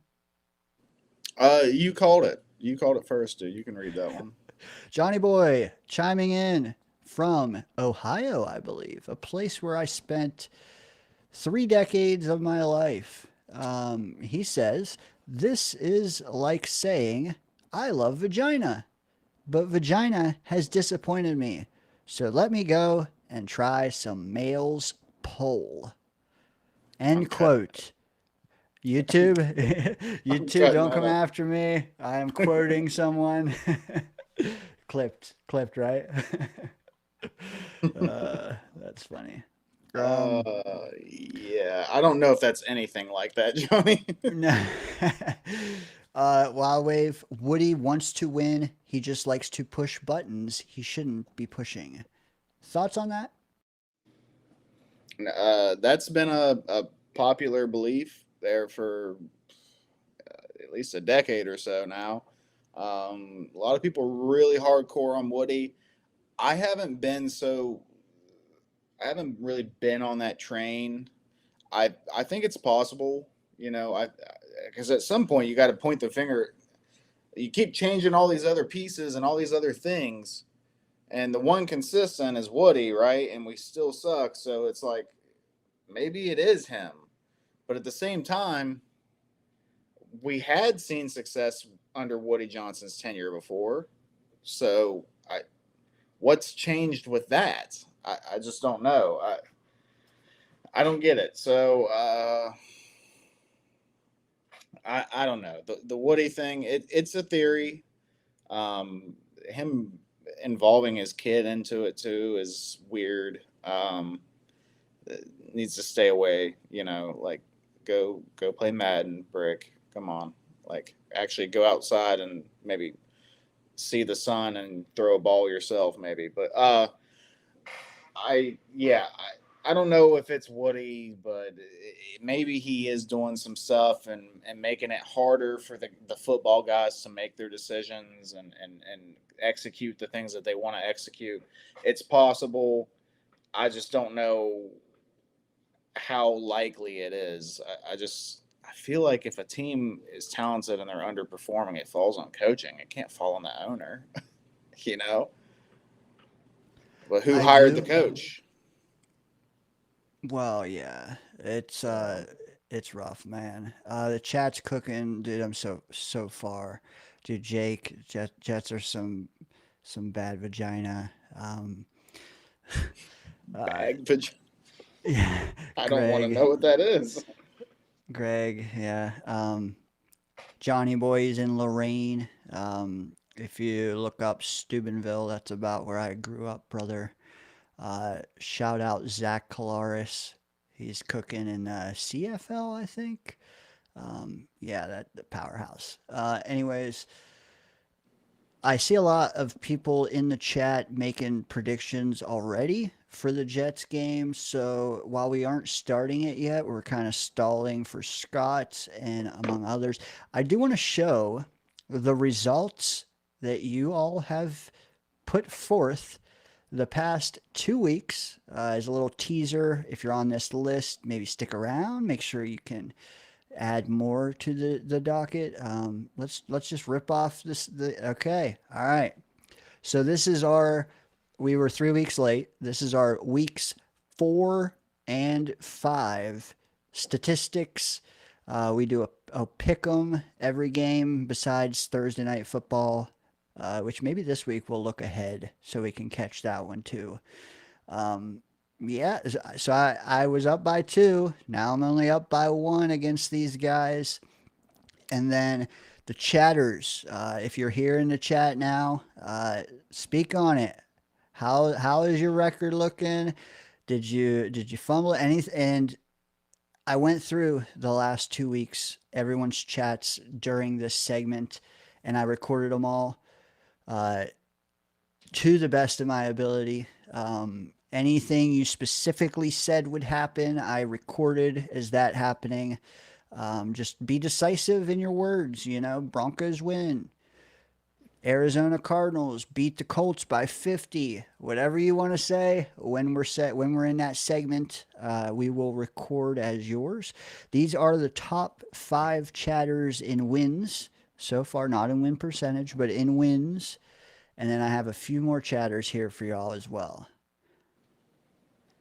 You called it. You called it first, dude. You can read that one. Johnny Boy chiming in from Ohio, I believe, a place where I spent 3 decades of my life. He says, this is like saying, I love vagina, but vagina has disappointed me. So let me go and try some male's pole. End quote. YouTube, YouTube, don't come after me. I am quoting someone. Clipped, right? That's funny. Yeah, I don't know if that's anything like that, Johnny. No. Wild Wave, Woody wants to win. He just likes to push buttons he shouldn't be pushing. Thoughts on that? That's been a popular belief there for at least a decade or so now. A lot of people really hardcore on Woody. I haven't really been on that train. I think it's possible, because at some point you got to point the finger. You keep changing all these other pieces and all these other things, and the one consistent is Woody, right? And we still suck, so it's like maybe it is him. But at the same time, we had seen success under Woody Johnson's tenure before, so what's changed with that? I just don't know. I don't get it. So I don't know. The Woody thing, it's a theory. Him involving his kid into it too is weird. Needs to stay away, like go play Madden, Brick. Come on. Like actually go outside and maybe see the sun and throw a ball yourself maybe. But I don't know if it's Woody, but maybe he is doing some stuff and making it harder for the football guys to make their decisions and execute the things that they want to execute. It's possible. I just don't know how likely it is. I feel like if a team is talented and they're underperforming, it falls on coaching. It can't fall on the owner, But who hired the coach? Well, yeah, it's It's rough, man. The chat's cooking, dude. I'm so far, dude. Jake, Jets are some bad vagina. Uh, Bag vag- yeah, I don't want to Greg, know what that is. yeah. Johnny Boy's in Lorraine. If you look up Steubenville, that's about where I grew up, brother. Shout out Zach Colaris. He's cooking in CFL, I think. Yeah, that the powerhouse. Anyways, I see a lot of people in the chat making predictions already for the Jets game. So while we aren't starting it yet, we're kind of stalling for Scott and among others. I do want to show the results that you all have put forth the past 2 weeks as a little teaser. If you're on this list, maybe stick around. Make sure you can add more to the docket. Let's just rip off this. Okay, all right. So this is our. We were 3 weeks late. This is our weeks 4 and 5 statistics. We do a pick 'em every game besides Thursday night football, which maybe this week we'll look ahead so we can catch that one too. Um, yeah, so I was up by 2. Now I'm only up by 1 against these guys. And then the chatters, if you're here in the chat now, speak on it. How is your record looking? Did you fumble anything? And I went through the last 2 weeks, everyone's chats during this segment, and I recorded them all. Uh, to the best of my ability. Anything you specifically said would happen, I recorded as that happening. Just be decisive in your words. Broncos win. Arizona Cardinals beat the Colts by 50. Whatever you want to say, when we're in that segment, we will record as yours. These are the top 5 chatters in wins so far, not in win percentage, but in wins. And then I have a few more chatters here for y'all as well.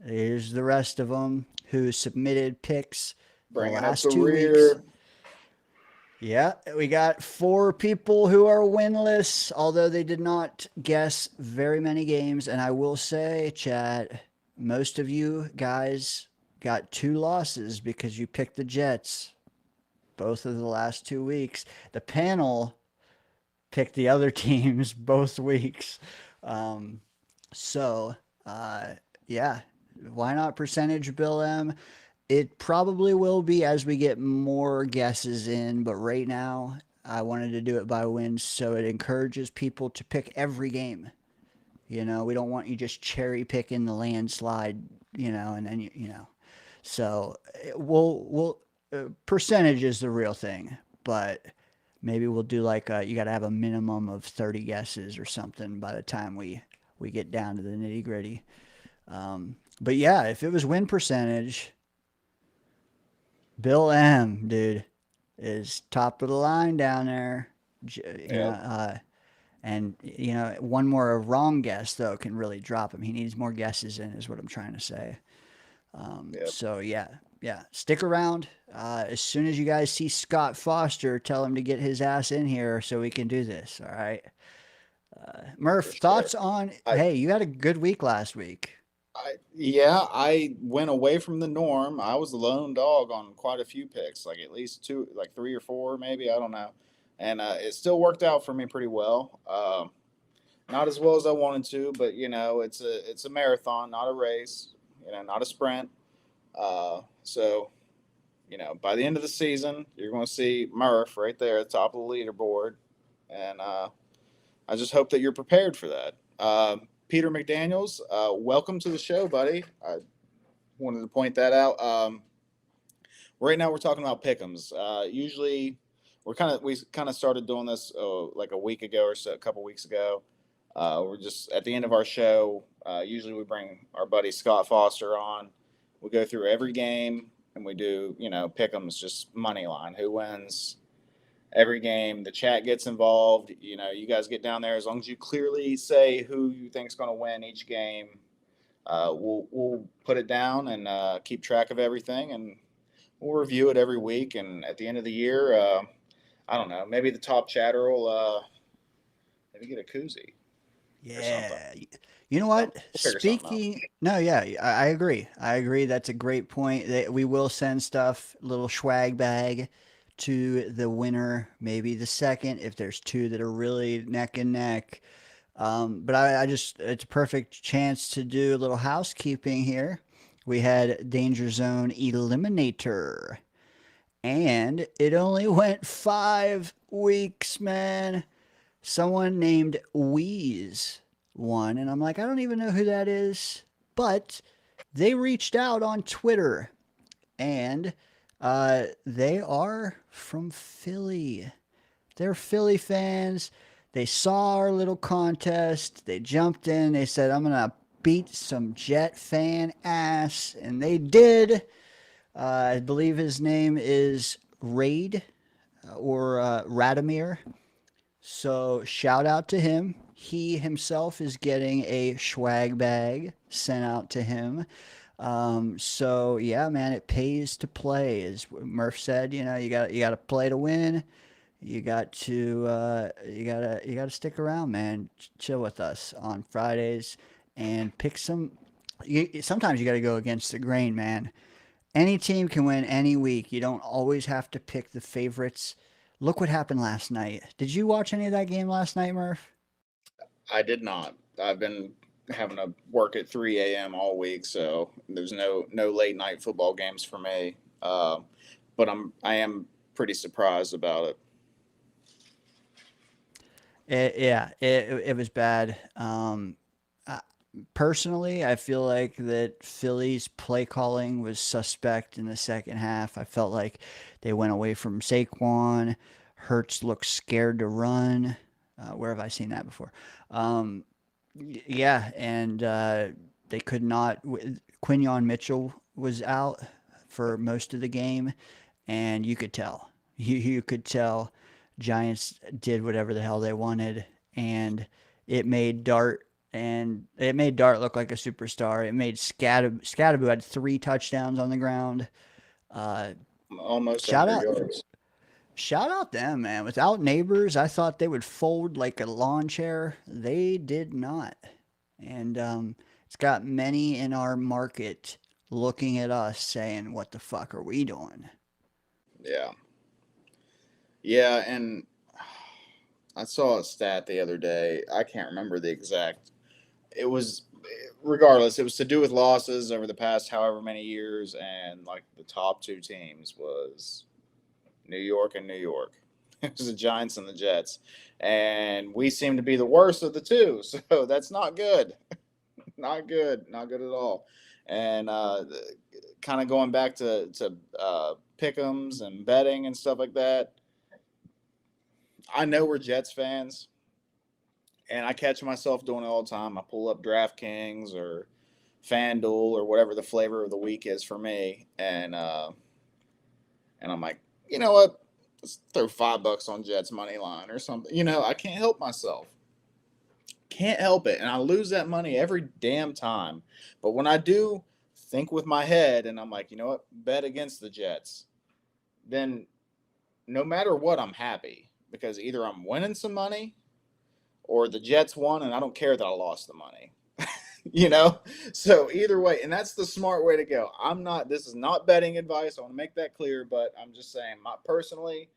Here's the rest of them who submitted picks the Bringing up last the 2 weeks. rear. Yeah, we got 4 people who are winless, although they did not guess very many games. And I will say, chat, most of you guys got 2 losses because you picked the Jets both of the last 2 weeks. The panel picked the other teams both weeks. So, yeah, why not percentage Bill M? It probably will be as we get more guesses in, but right now I wanted to do it by wins so it encourages people to pick every game. We don't want you just cherry picking the landslide, and then So we'll percentage is the real thing, but maybe we'll do like you got to have a minimum of 30 guesses or something by the time we get down to the nitty gritty. But yeah, if it was win percentage, Bill M, dude, is top of the line down there. And one more wrong guess though can really drop him. He needs more guesses in, is what I'm trying to say. So yeah, stick around. As soon as you guys see Scott Foster, tell him to get his ass in here so we can do this. All right. Murph, thoughts on? Hey, you had a good week last week. I went away from the norm. I was the lone dog on quite a few picks, like at least 2, like 3 or 4, maybe, I don't know. And it still worked out for me pretty well. Not as well as I wanted to, but it's a marathon, not a race. Not a sprint. So by the end of the season, you're going to see Murph right there at the top of the leaderboard, and I just hope that you're prepared for that. Peter McDaniels, welcome to the show, buddy. I wanted to point that out. Right now, we're talking about pick'ems. Usually, we kind of started doing this like a week ago or so, a couple weeks ago. We're just at the end of our show. Usually, we bring our buddy Scott Foster on. We go through every game and we do pick'ems, just money line, who wins every game. The chat gets involved. You guys get down there. As long as you clearly say who you think is going to win each game, we'll put it down and keep track of everything. And we'll review it every week, and at the end of the year, I don't know, maybe the top chatter will maybe get a koozie or something. Yeah. You know what? We'll figure something out. Speaking, no, yeah, I agree. I agree. That's a great point. We will send stuff, little swag bag to the winner, maybe the second, if there's two that are really neck and neck. But I just, it's a perfect chance to do a little housekeeping here. We had Danger Zone Eliminator, and it only went 5 weeks, man. Someone named Wheeze won, and I'm like, I don't even know who that is, but they reached out on Twitter, and they are from Philly. They're Philly fans. They saw our little contest. They jumped in. They said, I'm going to beat some Jet fan ass. And they did. I believe his name is Raid or Radomir. So shout out to him. He himself is getting a swag bag sent out to him. So yeah, man, it pays to play, as Murph said. You know, you got to play to win. You got to you gotta stick around, man. Chill with us on Fridays and pick some. Sometimes you got to go against the grain, man. Any team can win any week. You don't always have to pick the favorites. Look what happened last night. Did you watch any of that game last night, Murph? I did not. I've been having to work at 3 a.m. all week, so there's no late night football games for me. But I am pretty surprised about it. It was bad. Personally, I feel like that Philly's play calling was suspect in the second half. I felt like they went away from Saquon. Hurts looked scared to run. Where have I seen that before? Yeah, and they could not. Quinyon Mitchell was out for most of the game, and you could tell. You could tell Giants did whatever the hell they wanted, and it made Dart look like a superstar. It made Scatterbu had 3 touchdowns on the ground. Almost Shout 100 out, yards. shout out them, man. Without Neighbors, I thought they would fold like a lawn chair. They did not, and it's got many in our market looking at us saying, "What the fuck are we doing?" Yeah. Yeah, and I saw a stat the other day. I can't remember the exact. It was, regardless, it was to do with losses over the past however many years, and like the top 2 teams was New York and New York. It was the Giants and the Jets, and we seem to be the worst of the 2. So that's not good. Not good. Not good at all. And kind of going back to pick'ems and betting and stuff like that. I know we're Jets fans, and I catch myself doing it all the time. I pull up DraftKings or FanDuel or whatever the flavor of the week is for me, and I'm like, you know what? Let's throw $5 on Jets money line or something. You know, I can't help myself. Can't help it, and I lose that money every damn time. But when I do think with my head, and I'm like, you know what? Bet against the Jets. Then, no matter what, I'm happy. Because either I'm winning some money or the Jets won and I don't care that I lost the money. You know? So either way, and that's the smart way to go. This is not betting advice. I want to make that clear, but I'm just saying, personally,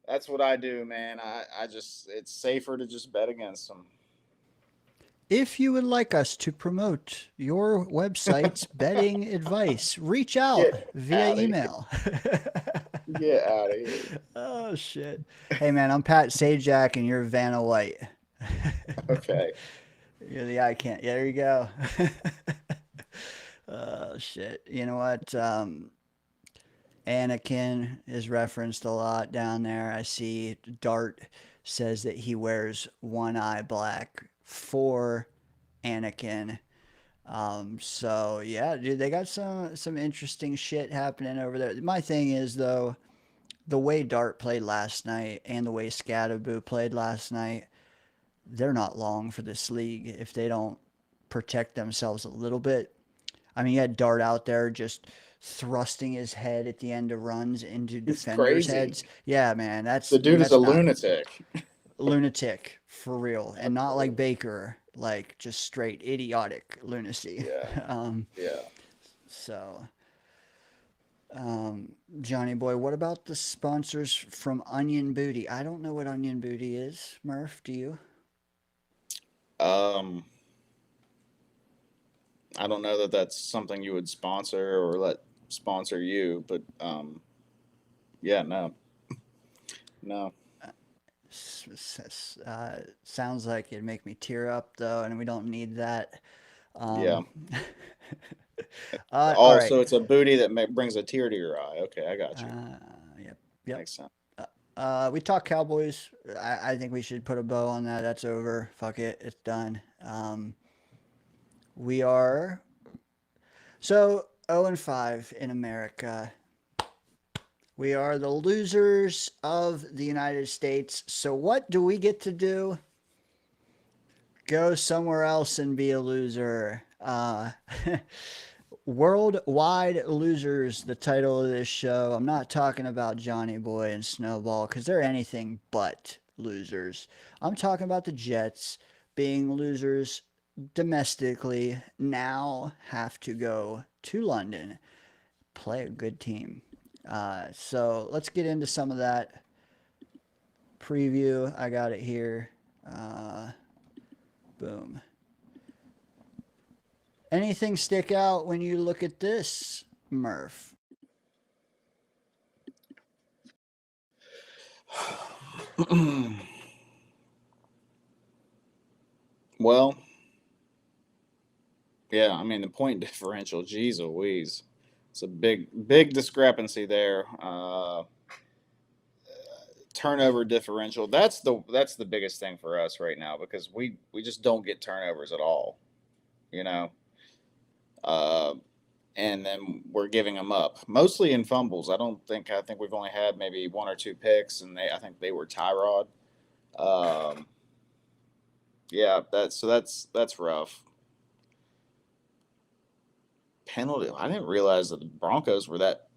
that's what I do, man. I just, it's safer to just bet against them. If you would like us to promote your website's betting advice, reach out via email. Get out of here. Oh, shit. Hey, man, I'm Pat Sajak, and you're Vanna White. Okay. You're the eye can't. Yeah, there you go. Oh, shit. You know what? Anakin is referenced a lot down there. I see Dart says that he wears one eye black for Anakin. So yeah, dude, they got some interesting shit happening over there. My thing is though, the way Dart played last night and the way Scatterbu played last night, they're not long for this league if they don't protect themselves a little bit. I mean, you had Dart out there just thrusting his head at the end of runs into It's defenders' crazy. heads. Yeah, man, The dude is that's a not lunatic. lunatic for real, and not like Baker, like just straight idiotic lunacy. Yeah. Yeah. So, Johnny boy, what about the sponsors from Onion Booty? I don't know what Onion Booty is. Murph, do you? Um, I don't know that that's something you would sponsor or let sponsor you, but yeah, no. Sounds like it'd make me tear up though, and we don't need that. Yeah. All right. Also, it's a booty that brings a tear to your eye. Okay, I got you. Yep. Makes sense. We talked Cowboys. I think we should put a bow on that. That's over. Fuck it. It's done. We are so 0-5 in America. We are the losers of the United States. So what do we get to do? Go somewhere else and be a loser. Worldwide Losers, the title of this show. I'm not talking about Johnny Boy and Snowball because they're anything but losers. I'm talking about the Jets being losers domestically, now have to go to London, play a good team. So let's get into some of that preview. I got it here. Boom. Anything stick out when you look at this, Murph? Well, yeah, I mean the point differential, geez Louise. It's a big discrepancy there. Turnover differential. That's the biggest thing for us right now because we just don't get turnovers at all. You know. And then we're giving them up mostly in fumbles. I think we've only had maybe one or two picks, and I think they were Tyrod. Yeah, that's rough. Penalty. I didn't realize that the Broncos were that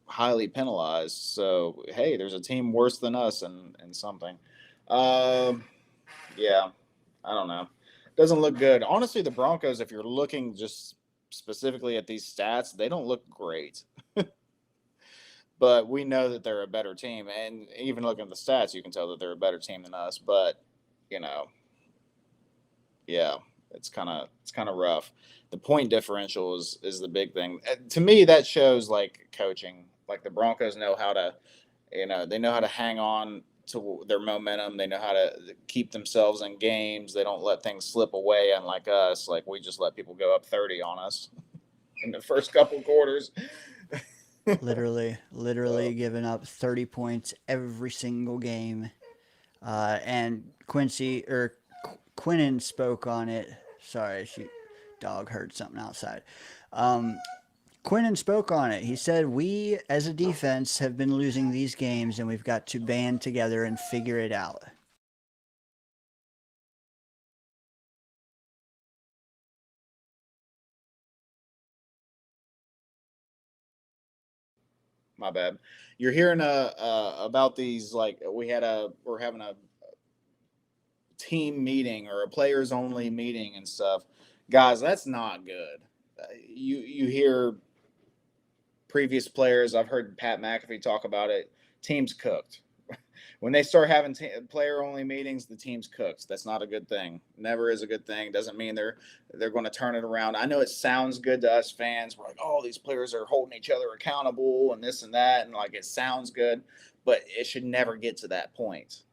highly penalized. So hey, there's a team worse than us in something. Yeah, I don't know. Doesn't look good. Honestly, the Broncos, if you're looking just specifically at these stats, they don't look great. But we know that they're a better team, and even looking at the stats, you can tell that they're a better team than us. But you know, yeah, it's kind of rough. The point differential is the big thing. To me, that shows like coaching. Like the Broncos know how to, they know how to hang on to their momentum. They know how to keep themselves in games. They don't let things slip away. Unlike us, like we just let people go up 30 on us in the first couple quarters. Literally giving up 30 points every single game. And Quinnen spoke on it. Sorry, dog heard something outside. Quinnen spoke on it. He said, "We as a defense have been losing these games, and we've got to band together and figure it out." My bad. You're hearing about these like we're having a team meeting or a players only meeting and stuff. Guys, that's not good. You hear previous players. I've heard Pat McAfee talk about it. Teams cooked. When they start having player only meetings, the team's cooked. That's not a good thing. Never is a good thing. Doesn't mean they're going to turn it around. I know it sounds good to us fans. We're like, oh, these players are holding each other accountable and this and that, and like it sounds good, but it should never get to that point.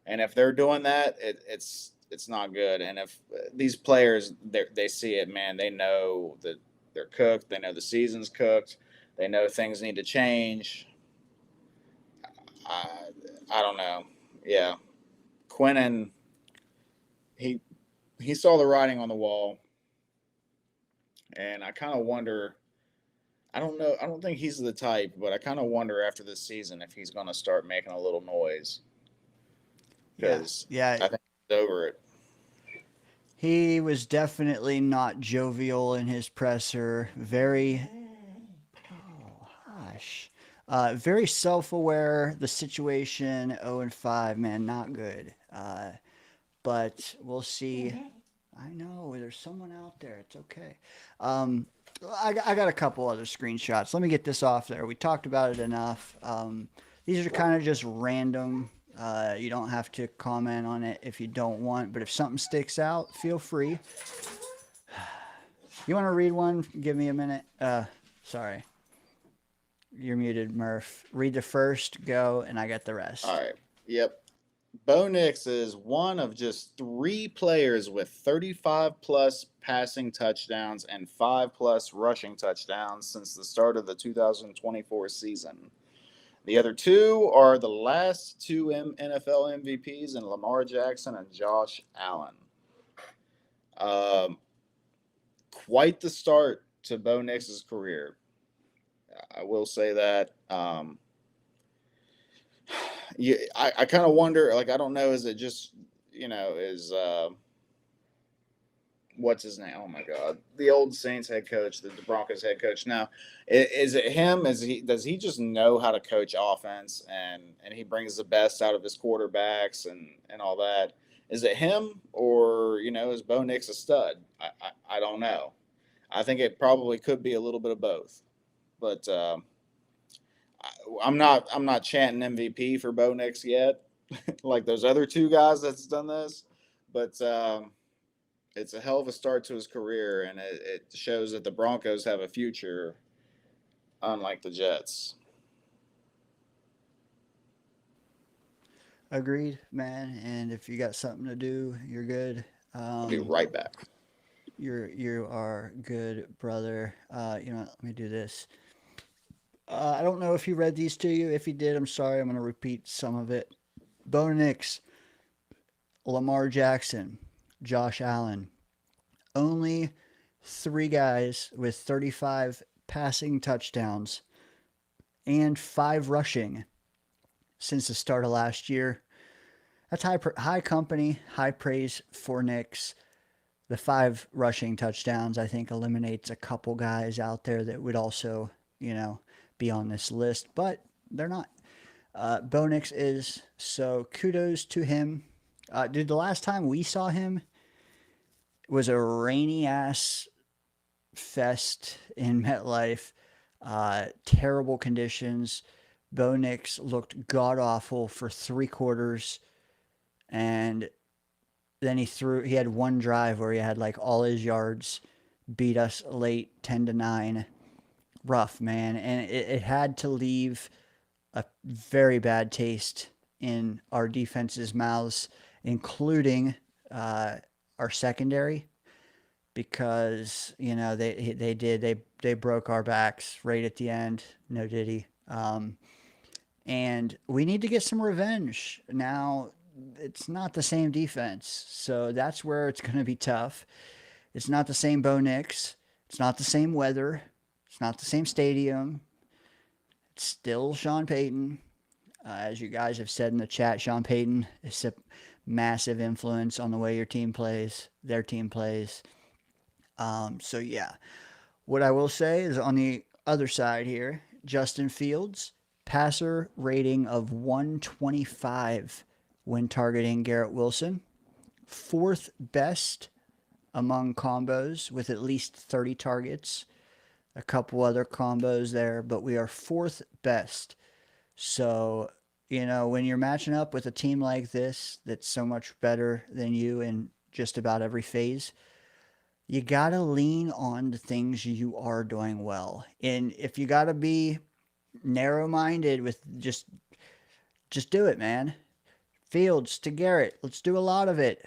And if they're doing that, it's not good. And if these players they see it, man, they know that they're cooked. They know the season's cooked. They know things need to change. I don't know. Yeah, Quinnen, he saw the writing on the wall, and I kind of wonder. I don't know. I don't think he's the type, but I kind of wonder after this season if he's going to start making a little noise because Yeah. I think he's over it. He was definitely not jovial in his presser. Very Very self-aware. The situation 0-5, man, not good. But we'll see. I know there's someone out there. It's okay. Um, I got a couple other screenshots. Let me get this off there. We talked about it enough. These are kind of just random. You don't have to comment on it if you don't want, but if something sticks out, feel free. You want to read one? Give me a minute. Sorry. You're muted, Murph. Read the first, go, and I got the rest. All right. Yep. Bo Nix is one of just 3 players with 35 plus passing touchdowns and 5 plus rushing touchdowns since the start of the 2024 season. The other 2 are the last 2 NFL MVPs in Lamar Jackson and Josh Allen. Quite the start to Bo Nix's career. I will say that. Yeah, I kind of wonder, like, I don't know, is it just, is what's his name? Oh my God, the old Saints head coach, the Broncos head coach. Now, is it him? Does he just know how to coach offense and he brings the best out of his quarterbacks and all that? Is it him, or is Bo Nix a stud? I don't know. I think it probably could be a little bit of both, but. I'm not chanting MVP for Bo Nix yet, like those other 2 guys that's done this, but it's a hell of a start to his career, and it shows that the Broncos have a future, unlike the Jets. Agreed, man. And if you got something to do, you're good. I'll be right back. You are good, brother. Let me do this. I don't know if he read these to you. If he did, I'm sorry. I'm going to repeat some of it. Bo Nix, Lamar Jackson, Josh Allen. Only 3 guys with 35 passing touchdowns and 5 rushing since the start of last year. That's high company, high praise for Nix. The 5 rushing touchdowns, I think, eliminates a couple guys out there that would also, be on this list, but they're not. Bo Nix is, so kudos to him. Dude, the last time we saw him was a rainy ass fest in MetLife. Terrible conditions. Bo Nix looked god awful for 3 quarters, and then he had one drive where he had like all his yards, beat us late 10-9. Rough, man, and it had to leave a very bad taste in our defense's mouths, including our secondary, because they broke our backs right at the end. No diddy. And we need to get some revenge. Now, it's not the same defense, so that's where it's going to be tough. It's not the same Bo Nix. It's not the same weather. It's not the same stadium. It's still Sean Payton. As you guys have said in the chat, Sean Payton is a massive influence on the way your team plays, their team plays. So, yeah. What I will say is on the other side here, Justin Fields, passer rating of 125 when targeting Garrett Wilson. 4th best among combos with at least 30 targets. A couple other combos there, but we are 4th best. So, when you're matching up with a team like this that's so much better than you in just about every phase, you got to lean on the things you are doing well. And if you got to be narrow-minded with just do it, man. Fields to Garrett. Let's do a lot of it.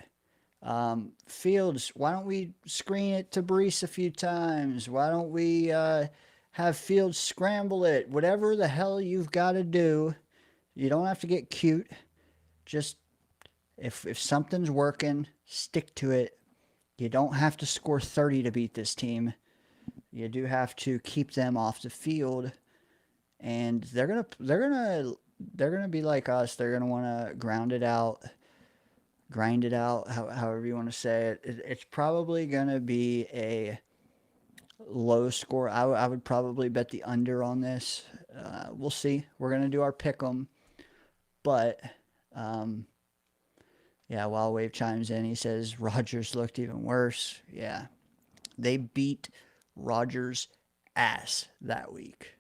Fields, why don't we screen it to Brees a few times? Why don't we have Fields scramble it? Whatever the hell you've got to do. You don't have to get cute. Just if something's working, stick to it. You don't have to score 30 to beat this team. You do have to keep them off the field, and they're gonna be like us. They're gonna want to grind it out, however you want to say it. It's probably gonna be a low score. I would probably bet the under on this. we'll see. We're gonna do our pick 'em, but yeah. While Wave chimes in, he says Rogers looked even worse. Yeah, they beat Rogers' ass that week.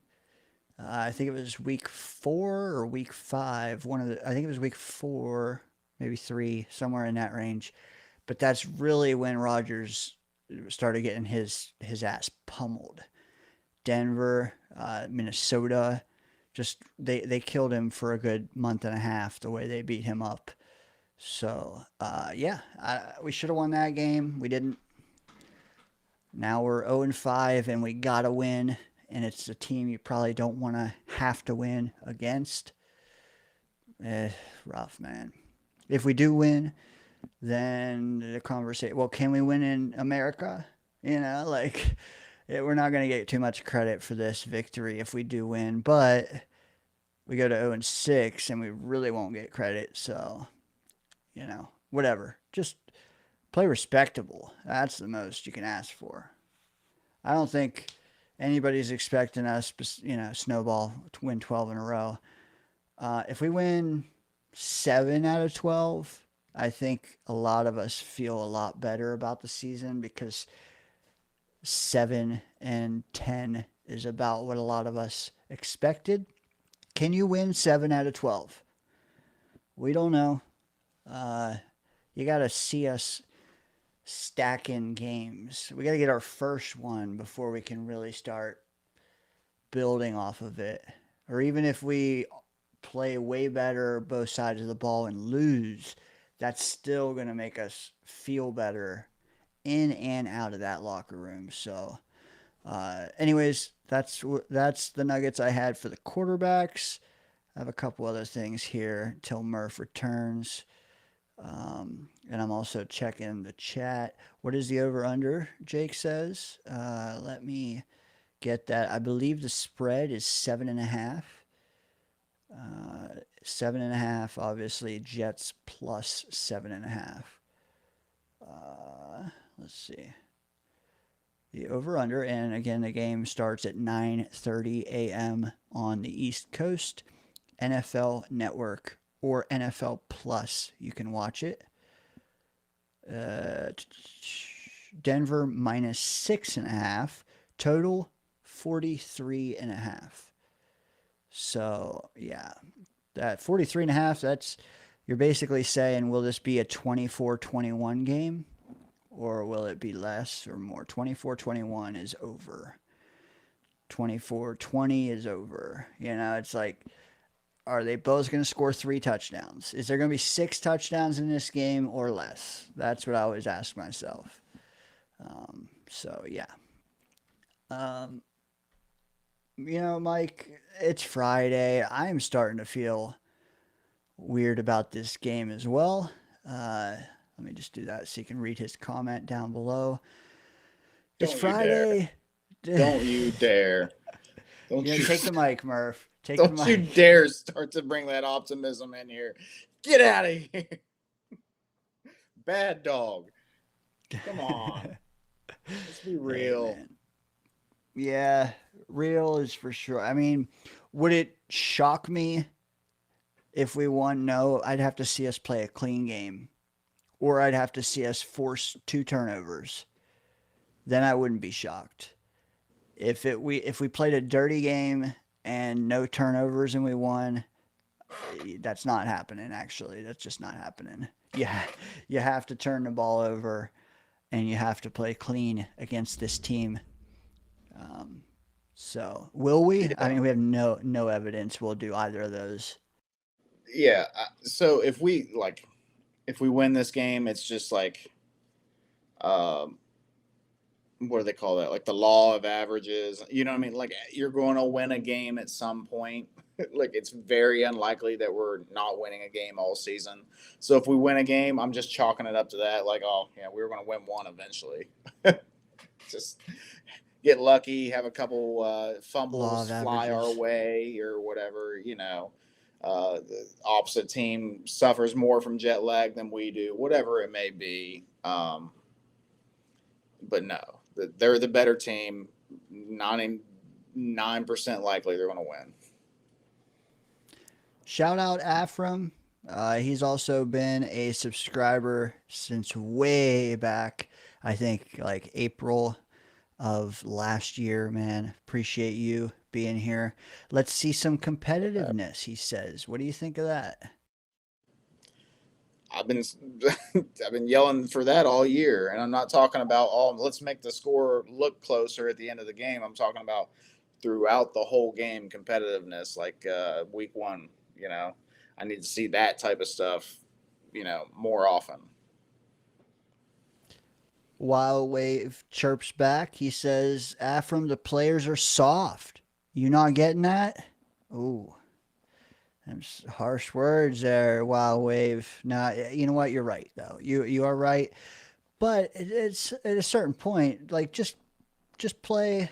I think it was week 4 or week 5. I think it was week 4, maybe 3, somewhere in that range. But that's really when Rogers started getting his ass pummeled. Denver, Minnesota, just they killed him for a good month and a half the way they beat him up. So yeah, we should have won that game. We didn't. Now we're 0-5 and we gotta win. And it's a team you probably don't want to have to win against. Rough, man. If we do win, then the conversation, well, can we win in America? You know, like, we're not going to get too much credit for this victory if we do win, but we go to 0-6 and we really won't get credit. So, you know, whatever. Just play respectable. That's the most you can ask for. I don't think anybody's expecting us, you know, snowball to win 12 in a row. If we win 7 out of 12, I think a lot of us feel a lot better about the season because 7 and 10 is about what a lot of us expected. Can you win 7 out of 12? We don't know. You got to see us stacking games. We got to get our first one before we can really start building off of it. Or even if we play way better both sides of the ball and lose, that's still going to make us feel better in and out of that locker room. So anyways, that's the nuggets I had for the quarterbacks. I have a couple other things here until Murph returns. And I'm also checking the chat. What is the over-under, Jake says? Let me get that. I believe the spread is 7.5. 7.5, obviously. Jets plus 7.5. Let's see. The over-under, and again, the game starts at 9:30 a.m. on the East Coast. NFL Network or NFL Plus. You can watch it. Denver minus 6.5. Total 43.5. So yeah, that 43.5. That's, you're basically saying, will this be a 24-21 game, or will it be less or more? 24-21 is over. 24-20 is over. You know, it's like, are they both going to score 3 touchdowns? Is there going to be 6 touchdowns in this game or less? That's what I always ask myself. So, yeah. You know, Mike, it's Friday. I'm starting to feel weird about this game as well. Let me just do that so you can read his comment down below. It's Friday. Don't you dare. Don't you take the mic, Murph. Don't you dare start to bring that optimism in here. Get out of here. Bad dog. Come on. Let's be real. Hey, yeah, real is for sure. I mean, would it shock me if we won? No, I'd have to see us play a clean game, or I'd have to see us force 2 turnovers. Then I wouldn't be shocked. If we played a dirty game and no turnovers and we won, that's not happening, actually. That's just not happening. Yeah, you have to turn the ball over and you have to play clean against this team. So will we? I mean, we have no evidence we'll do either of those. Yeah. So if we win this game, it's just like, what do they call that? Like the law of averages. You know what I mean? Like, you're going to win a game at some point. Like, it's very unlikely that we're not winning a game all season. So if we win a game, I'm just chalking it up to that. Like, oh yeah, we were going to win one eventually. Just get lucky, have a couple fumbles fly our way or whatever. You know, the opposite team suffers more from jet lag than we do. Whatever it may be. But no. They're the better team. 99% likely they're going to win. Shout out Afram. He's also been a subscriber since way back. I think like April of last year, man. Appreciate you being here. Let's see some competitiveness, he says. What do you think of that? I've been I've been yelling for that all year, and I'm not talking about let's make the score look closer at the end of the game. I'm talking about throughout the whole game competitiveness, like week one. You know, I need to see that type of stuff. You know, more often. Wild Wave chirps back. He says, Afram, the players are soft. You not getting that? Ooh. Them harsh words there, Wild Wave. Nah, you know what? You're right, though. You are right. But it's at a certain point, like just play.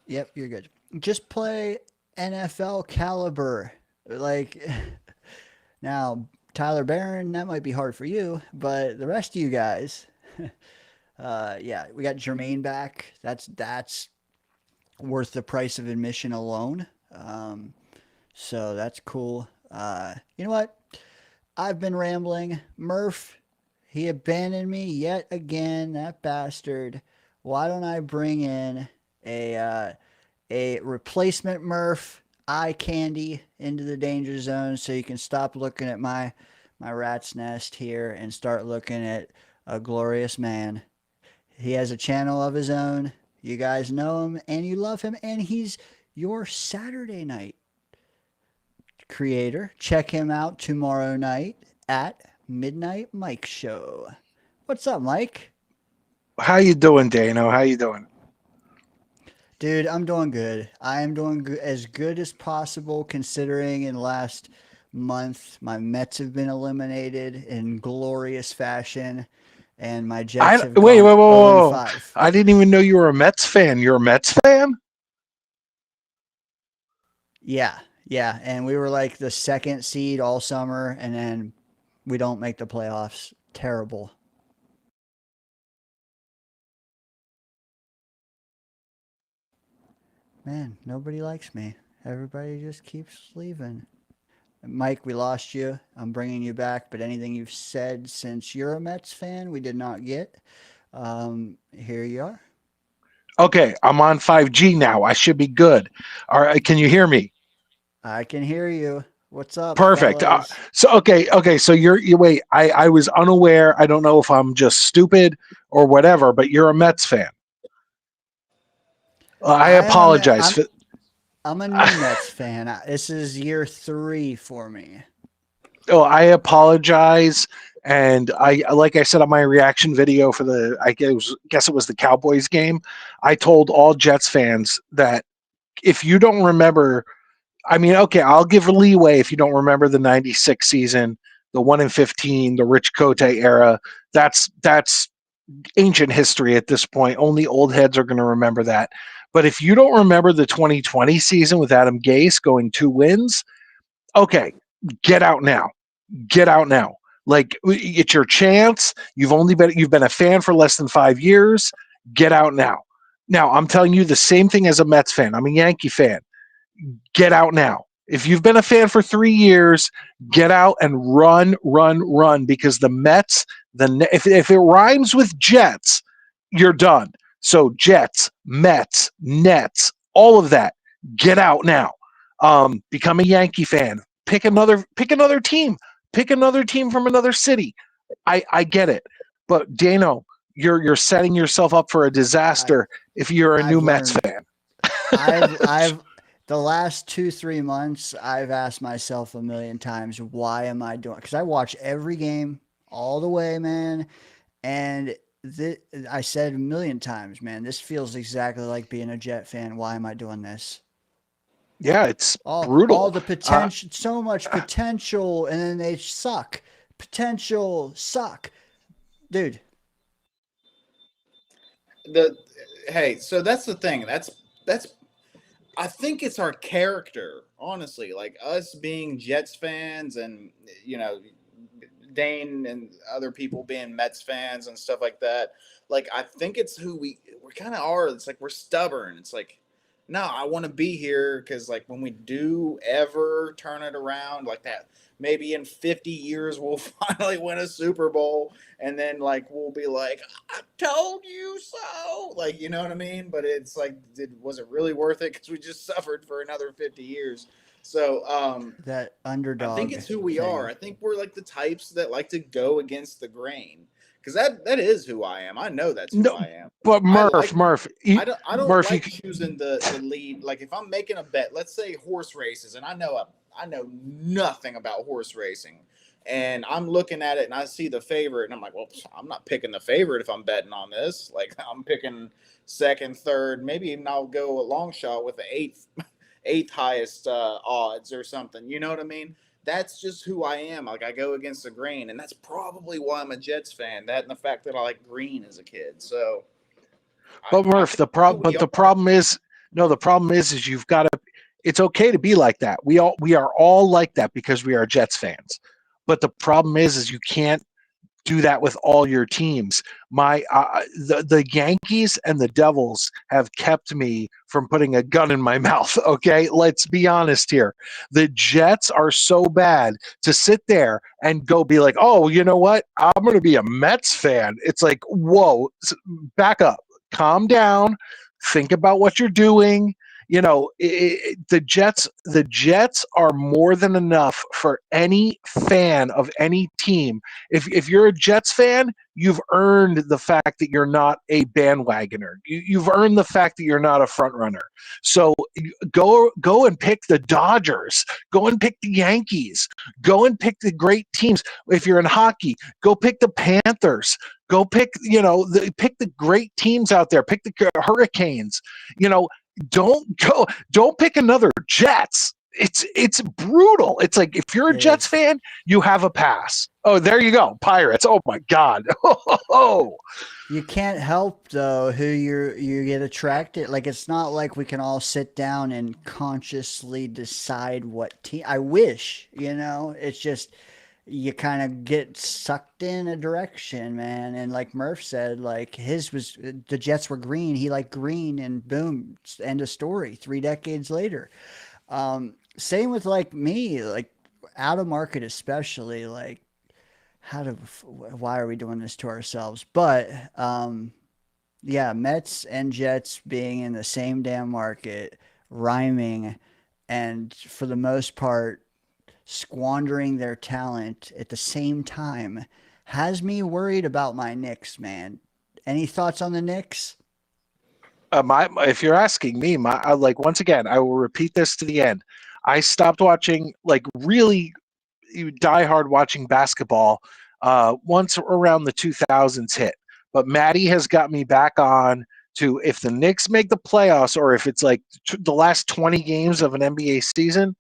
Yep, you're good. Just play NFL caliber. Like now, Tyler Barron, that might be hard for you, but the rest of you guys, yeah, we got Jermaine back. That's worth the price of admission alone. So that's cool. You know what? I've been rambling. Murph, he abandoned me yet again. That bastard. Why don't I bring in a replacement Murph eye candy into the danger zone so you can stop looking at my rat's nest here and start looking at a glorious man. He has a channel of his own. You guys know him and you love him, and he's your Saturday night creator. Check him out tomorrow night at Midnight Mike Show. What's up, Mike? How you doing, Dano? How you doing? Dude, I'm doing good. I am doing as good as possible considering in the last month my Mets have been eliminated in glorious fashion and my Jets have Wait, gone whoa, whoa, 0 and whoa! 5. I didn't even know you were a Mets fan. You're a Mets fan? Yeah, yeah, and we were like the second seed all summer and then we don't make the playoffs. Terrible. Man, nobody likes me. Everybody just keeps leaving. Mike, we lost you. I'm bringing you back, but anything you've said since you're a Mets fan, we did not get. Here you are. Okay, I'm on 5G now. I should be good. All right, can you hear me? I can hear you. What's up, Perfect. fellas? So okay. So you wait. I was unaware. I don't know if I'm just stupid or whatever, but you're a Mets fan. I I am a Met, apologize. I'm a new Mets fan. This is year 3 for me. Oh, I apologize. And I, like I said on my reaction video for guess it was the Cowboys game. I told all Jets fans that if you don't remember, I mean, okay, I'll give leeway if you don't remember the '96 season, the 1-15, the Rich Cote era. That's ancient history at this point. Only old heads are going to remember that. But if you don't remember the 2020 season with Adam Gase going 2 wins, okay, get out now. Get out now. Like it's your chance. You've been a fan for less than 5 years. Get out now. Now I'm telling you the same thing as a Mets fan. I'm a Yankee fan. Get out now. If you've been a fan for 3 years, get out and run because the Mets, if it rhymes with Jets, you're done. So Jets, Mets, Nets, all of that, get out now. Become a Yankee fan. Pick another team. Pick another team from another city. I get it, but Dano, you're setting yourself up for a I, disaster if you're a I've new Mets learned. fan. I've the last 2-3 months I've asked myself a million times, why am I doing? Because I watch every game all the way, man, and I said a million times, man, this feels exactly like being a Jet fan. Why am I doing this? Yeah, it's All brutal. the potential, so much potential, and then they suck. Potential suck, dude. The Hey, so that's the thing. That's I think it's our character, honestly. Like us being Jets fans, and you know, Dane and other people being Mets fans and stuff like that. Like I think it's who we kind of are. It's like we're stubborn. It's like no, I want to be here because, like, when we do ever turn it around, like that, maybe in 50 years we'll finally win a Super Bowl, and then like we'll be like, "I told you so," like, you know what I mean? But it's like, was it really worth it? Because we just suffered for another 50 years. So, That I think underdog it's who we are. thing. I think we're like the types that like to go against the grain. Because that is who I am. I know that's who No, I am. but I Murph, like Murph, you, I don't Murph, you, like choosing the lead. Like if I'm making a bet, let's say horse races, and I know nothing about horse racing, and I'm looking at it and I see the favorite, and I'm like, well, I'm not picking the favorite if I'm betting on this. Like I'm picking second, third, maybe even I'll go a long shot with the eighth highest odds or something. You know what I mean? That's just who I am. Like I go against the grain, and that's probably why I'm a Jets fan. That and the fact that I like green as a kid. So but I Murph, think who we the are. problem is, no, the problem is you've got to. It's okay to be like that. We are all like that because we are Jets fans. But the problem is you can't do that with all your teams. The Yankees and the Devils have kept me from putting a gun in my mouth. Okay, let's be honest here. The Jets are so bad to sit there and go be like, oh, you know what? I'm going to be a Mets fan. It's like, whoa, back up, calm down, think about what you're doing. You know, the Jets are more than enough for any fan of any team. If you're a Jets fan, you've earned the fact that you're not a bandwagoner. You've earned the fact that you're not a front runner. So go and pick the Dodgers. Go and pick the Yankees. Go and pick the great teams. If you're in hockey, go pick the Panthers. Go pick pick the great teams out there. Pick the Hurricanes. You know, don't pick another Jets. It's brutal. It's like if you're a It Jets is. fan, you have a pass. Oh, there you go. Pirates. Oh my God. Oh. You can't help though who you get attracted. Like it's not like we can all sit down and consciously decide what team. I wish, it's just you kind of get sucked in a direction, man. And like Murph said, like his was the Jets were green. He liked green, and boom, end of story. 3 decades later. Same with like me, like out of market, especially like why are we doing this to ourselves? But yeah, Mets and Jets being in the same damn market, rhyming, and for the most part, squandering their talent at the same time has me worried about my Knicks, man. Any thoughts on the Knicks? If you're asking me, like once again, I will repeat this to the end. I stopped watching, like really diehard watching basketball once around the 2000s hit. But Maddie has got me back on to if the Knicks make the playoffs or if it's like the last 20 games of an NBA season,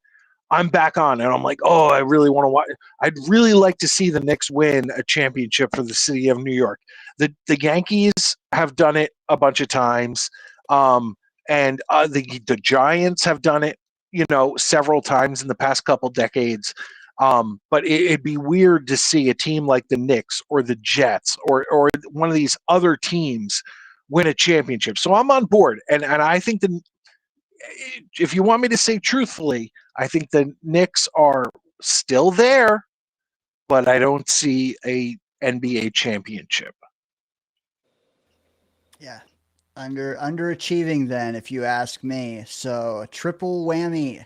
I'm back on and I'm like, oh, I really want to watch. I'd really like to see the Knicks win a championship for the city of New York. The Yankees have done it a bunch of times, and the Giants have done it, several times in the past couple decades. But it'd be weird to see a team like the Knicks or the Jets or one of these other teams win a championship. So I'm on board, and I think if you want me to say truthfully, I think the Knicks are still there, but I don't see a NBA championship. Yeah. Underachieving then, if you ask me. So a triple whammy.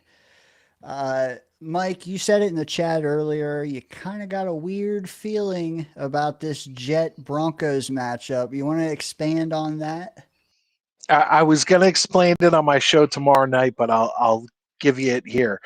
Mike, you said it in the chat earlier. You kind of got a weird feeling about this Jet Broncos matchup. You want to expand on that? I was going to explain it on my show tomorrow night, but I'll give you it here.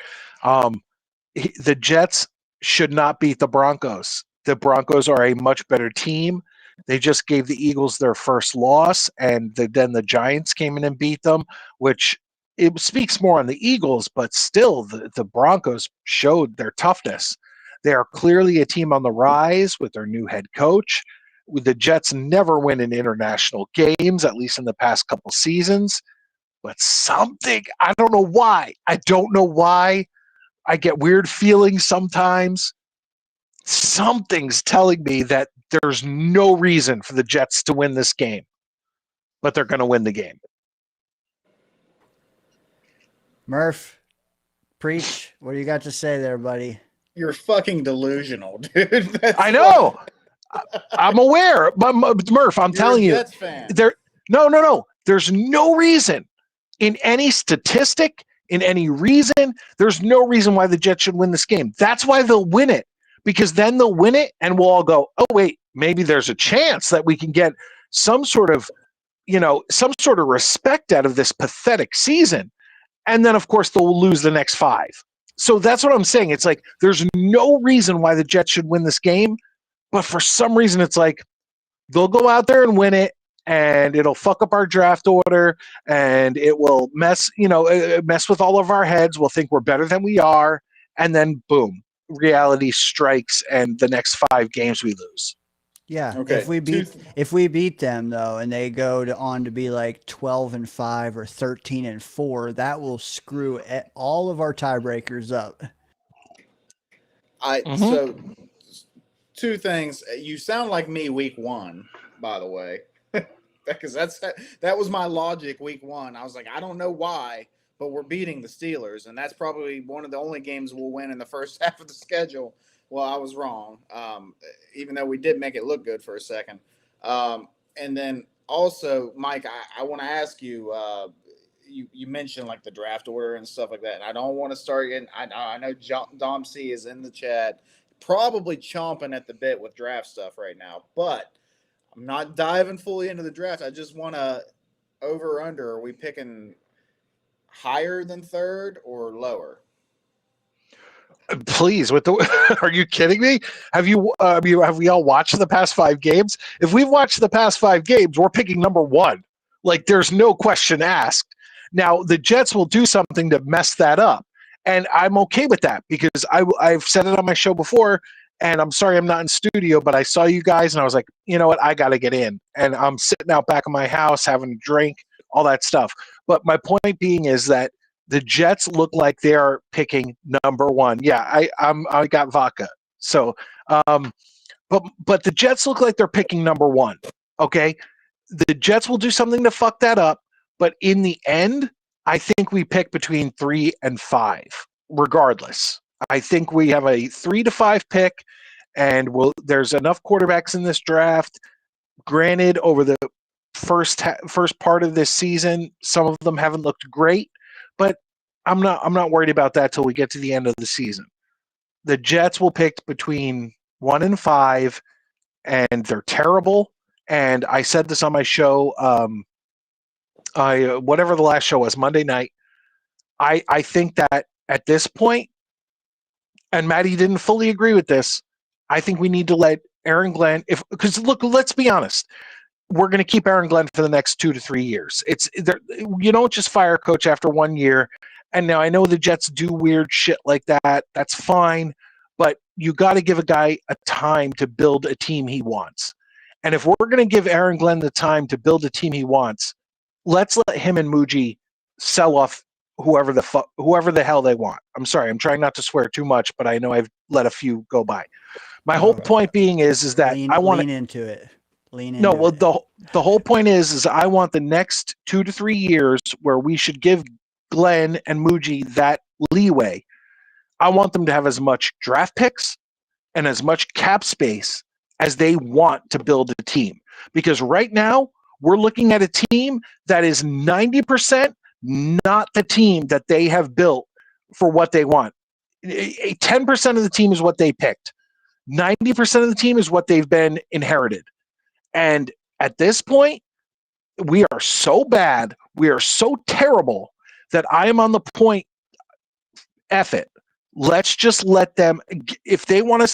The Jets should not beat the Broncos. The Broncos are a much better team. They just gave the Eagles their first loss, and then the Giants came in and beat them, which it speaks more on the Eagles, but still the Broncos showed their toughness. They are clearly a team on the rise with their new head coach. The Jets never win in international games, at least in the past couple seasons. But something, I don't know why. I don't know why. I get weird feelings sometimes. Something's telling me that there's no reason for the Jets to win this game, but they're going to win the game. Murph, preach. What do you got to say there, buddy? You're fucking delusional, dude. That's I know. I'm aware, but Murph, I'm You're telling a you, Jets fan. no. There's no reason in any statistic, in any reason, there's no reason why the Jets should win this game. That's why they'll win it, because then they'll win it and we'll all go, oh, wait, maybe there's a chance that we can get some sort of respect out of this pathetic season. And then, of course, they'll lose the next 5. So that's what I'm saying. It's like there's no reason why the Jets should win this game. But for some reason, it's like they'll go out there and win it, and it'll fuck up our draft order, and it will mess with all of our heads. We'll think we're better than we are, and then boom, reality strikes, and the next 5 games we lose. Yeah. Okay. If we beat them though, and they go on to be like 12-5 or 13-4, that will screw all of our tiebreakers up. So 2 things. You sound like me week 1, by the way, because that was my logic week 1. I was like, I don't know why, but we're beating the Steelers, and that's probably one of the only games we'll win in the first half of the schedule. Well, I was wrong, even though we did make it look good for a second. And then also, Mike, I want to ask you, you mentioned like the draft order and stuff like that, and I don't want to start getting. I know Dom C is in the chat, probably chomping at the bit with draft stuff right now, but I'm not diving fully into the draft. I just want to over or under. Are we picking higher than 3rd or lower? Please, are you kidding me? Have we all watched the past 5 games? If we've watched the past 5 games, we're picking number 1. Like, there's no question asked. Now, the Jets will do something to mess that up, and I'm okay with that because I've said it on my show before, and I'm sorry I'm not in studio, but I saw you guys, and I was like, you know what? I got to get in. And I'm sitting out back of my house having a drink, all that stuff. But my point being is that the Jets look like they are picking number 1. Yeah, I got vodka. So, but the Jets look like they're picking number 1. Okay, the Jets will do something to fuck that up, but in the end, I think we pick between 3 and 5. Regardless, I think we have a 3 to 5 pick, and there's enough quarterbacks in this draft. Granted, over the first part of this season, some of them haven't looked great. But I'm not worried about that till we get to the end of the season. The Jets will pick between 1 and 5, and they're terrible. And I said this on my show, whatever the last show was, Monday night. I think that at this point, and Maddie didn't fully agree with this, I think we need to let Aaron Glenn, because look, let's be honest. We're going to keep Aaron Glenn for the next 2 to 3 years. You don't just fire a coach after 1 year. And now I know the Jets do weird shit like that. That's fine. But you got to give a guy a time to build a team he wants. And if we're going to give Aaron Glenn the time to build a team he wants, let's let him and Muji sell off whoever the hell they want. I'm sorry. I'm trying not to swear too much, but I know I've let a few go by. My whole point being is that I want to lean into it. The whole point is I want the next 2 to 3 years where we should give Glenn and Muji that leeway. I want them to have as much draft picks and as much cap space as they want to build a team. Because right now, we're looking at a team that is 90% not the team that they have built for what they want. 10% of the team is what they picked. 90% of the team is what they've been inherited. And at this point, we are so bad, we are so terrible that I am on the point, F it. Let's just let them, if they want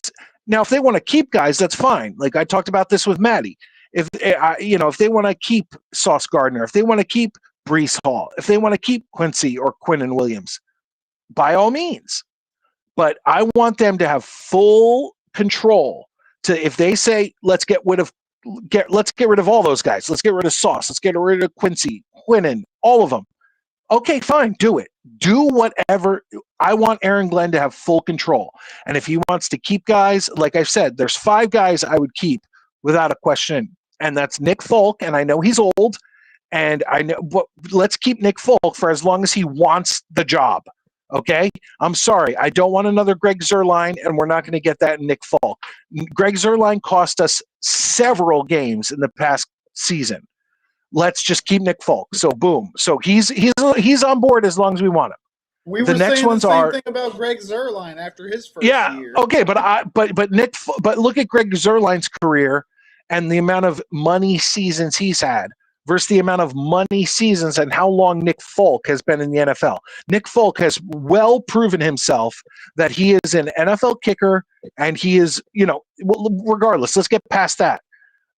to keep guys, that's fine. Like I talked about this with Maddie. If they want to keep Sauce Gardner, if they want to keep Breece Hall, if they want to keep Quincy or Quinnen Williams, by all means. But I want them to have full control to, if they say, let's get rid of all those guys. Let's get rid of Sauce. Let's get rid of Quincy, Quinnen, all of them. Okay, fine, do it. Do whatever. I want Aaron Glenn to have full control. And if he wants to keep guys, like I've said, there's 5 guys I would keep without a question. And that's Nick Folk, and I know he's old, And I know, but let's keep Nick Folk for as long as he wants the job. Okay, I'm sorry, I don't want another Greg Zuerlein, and we're not going to get that in Nick Folk. Greg Zuerlein cost us several games in the past season. Let's just keep Nick Folk. So boom. So he's on board as long as we want him. We The were next saying ones the same are thing about Greg Zuerlein after his first yeah. year. Okay, but look at Greg Zuerlein's career and the amount of money seasons he's had versus the amount of money seasons and how long Nick Folk has been in the NFL. Nick Folk has well proven himself that he is an NFL kicker, and he is, regardless, let's get past that.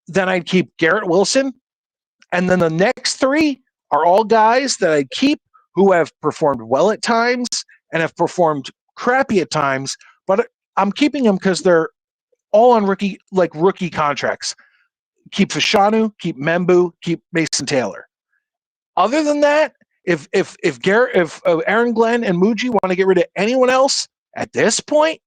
Then I'd keep Garrett Wilson, and then the next three are all guys that I'd keep who have performed well at times and have performed crappy at times, but I'm keeping them because they're all on rookie contracts. Keep Fashanu, keep Membu, keep Mason Taylor. Other than that, if Aaron Glenn and Muji want to get rid of anyone else at this point,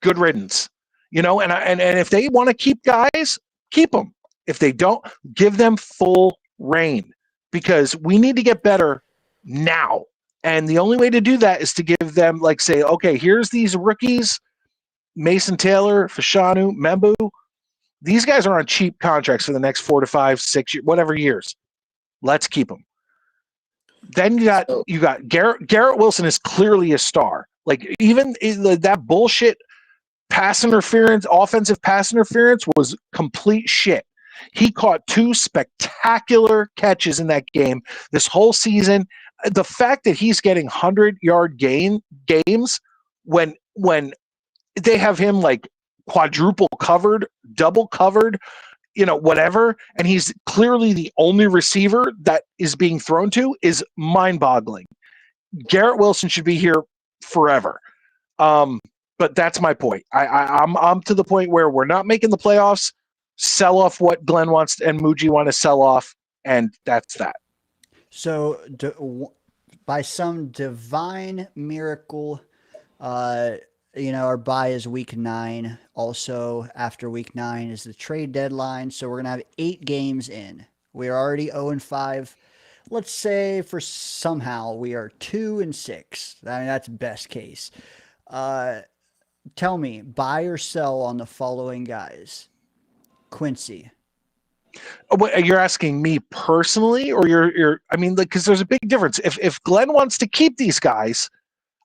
good riddance. And if they want to keep guys, keep them. If they don't, give them full reign, because we need to get better now. And the only way to do that is to give them, say, okay, here's these rookies, Mason Taylor, Fashanu, Membu. These guys are on cheap contracts for the next 4 to 5, 6 years, whatever years. Let's keep them. Then you got Garrett Wilson is clearly a star. Even that bullshit pass interference, offensive pass interference was complete shit. He caught 2 spectacular catches in that game this whole season. The fact that he's getting 100-yard games when they have him quadruple covered, double covered, whatever, and he's clearly the only receiver that is being thrown to is mind-boggling. Garrett Wilson should be here forever. But that's my point. I'm to the point where we're not making the playoffs. Sell off what Glenn wants and Muji want to sell off, and that's that. So, by some divine miracle, our bye is week 9. Also, after week 9 is the trade deadline. So we're going to have 8 games in. We are already 0-5. Let's say for somehow we are 2-6. I mean, that's best case. Tell me, buy or sell on the following guys. Quincy. You're asking me personally, or you're I mean, because there's a big difference. If Glenn wants to keep these guys,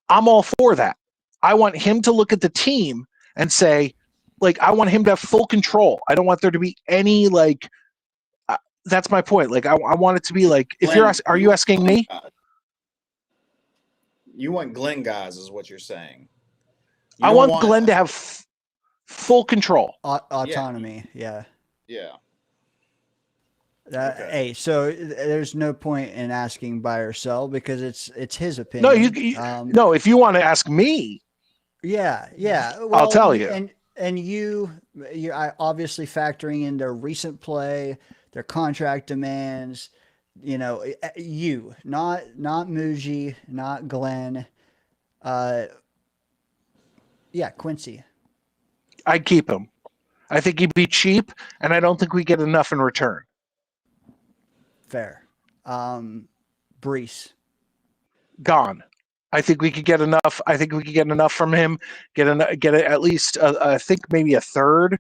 I'm all for that. I want him to look at the team and say, I want him to have full control. I don't want there to be any that's my point. I want it to be if Glenn, you're are you asking me? You want Glenn guys, is what you're saying. I want Glenn to have full control, autonomy. Yeah. Okay. Hey, so there's no point in asking buy or sell because it's his opinion. No, no. If you want to ask me, yeah. Well, I'll tell you. And you're obviously factoring into recent play, their contract demands. You, not Muji, not Glenn. Quincy. I'd keep him. I think he'd be cheap, and I don't think we get enough in return. Fair. Brees. Gone. I think we could get enough. I think we could get enough from him. Get at least, I think maybe a third.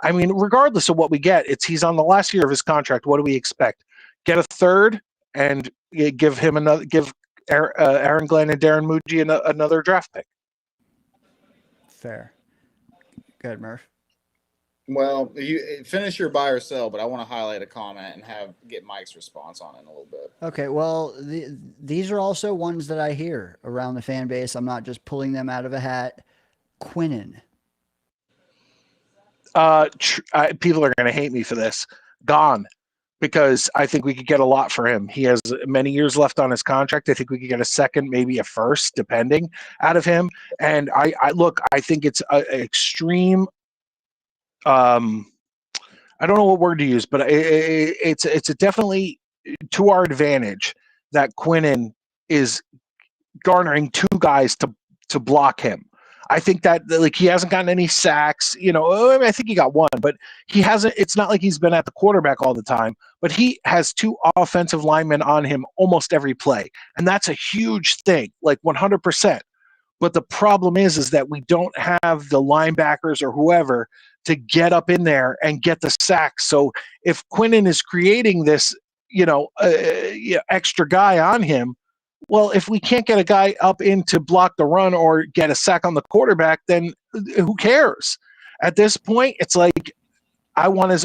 I mean, regardless of what we get, he's on the last year of his contract. What do we expect? Get a third and give him another. Give Aaron Glenn and Darren Muji another draft pick. Fair. Go ahead, Murph. Well, you finish your buy or sell, but I want to highlight a comment and get Mike's response on it in a little bit. Okay, well, these are also ones that I hear around the fan base. I'm not just pulling them out of a hat. Quinnen. People are going to hate me for this. Gone, because I think we could get a lot for him. He has many years left on his contract. I think we could get a second, maybe a first, depending, out of him. And I think it's an extreme. I don't know what word to use, but it's definitely to our advantage that Quinnen is garnering 2 guys to block him. I think that like he hasn't gotten any sacks. You know, I think he got one, but he hasn't. It's not like he's been at the quarterback all the time. But he has 2 offensive linemen on him almost every play, and that's a huge thing, like 100%. But the problem is that we don't have the linebackers or whoever to get up in there and get the sacks. So if Quinnen is creating this, extra guy on him, well, if we can't get a guy up in to block the run or get a sack on the quarterback, then who cares? At this point, it's like I want.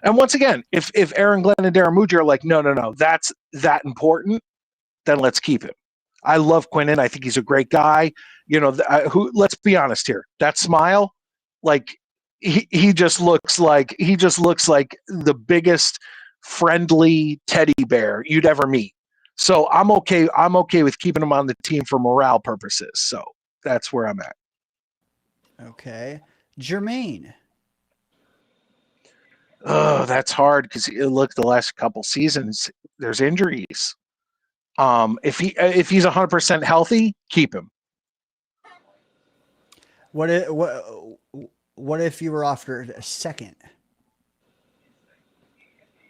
And once again, if Aaron Glenn and Darren Muji are like, no, that's that important, then let's keep him. I love Quinnen. I think he's a great guy. Let's be honest here. That smile, like he just looks like the biggest friendly teddy bear you'd ever meet. So I'm okay with keeping him on the team for morale purposes. So that's where I'm at. Okay. Jermaine. Oh, that's hard because look, the last couple seasons, there's injuries. If he's 100% healthy, keep him. What if you were offered a second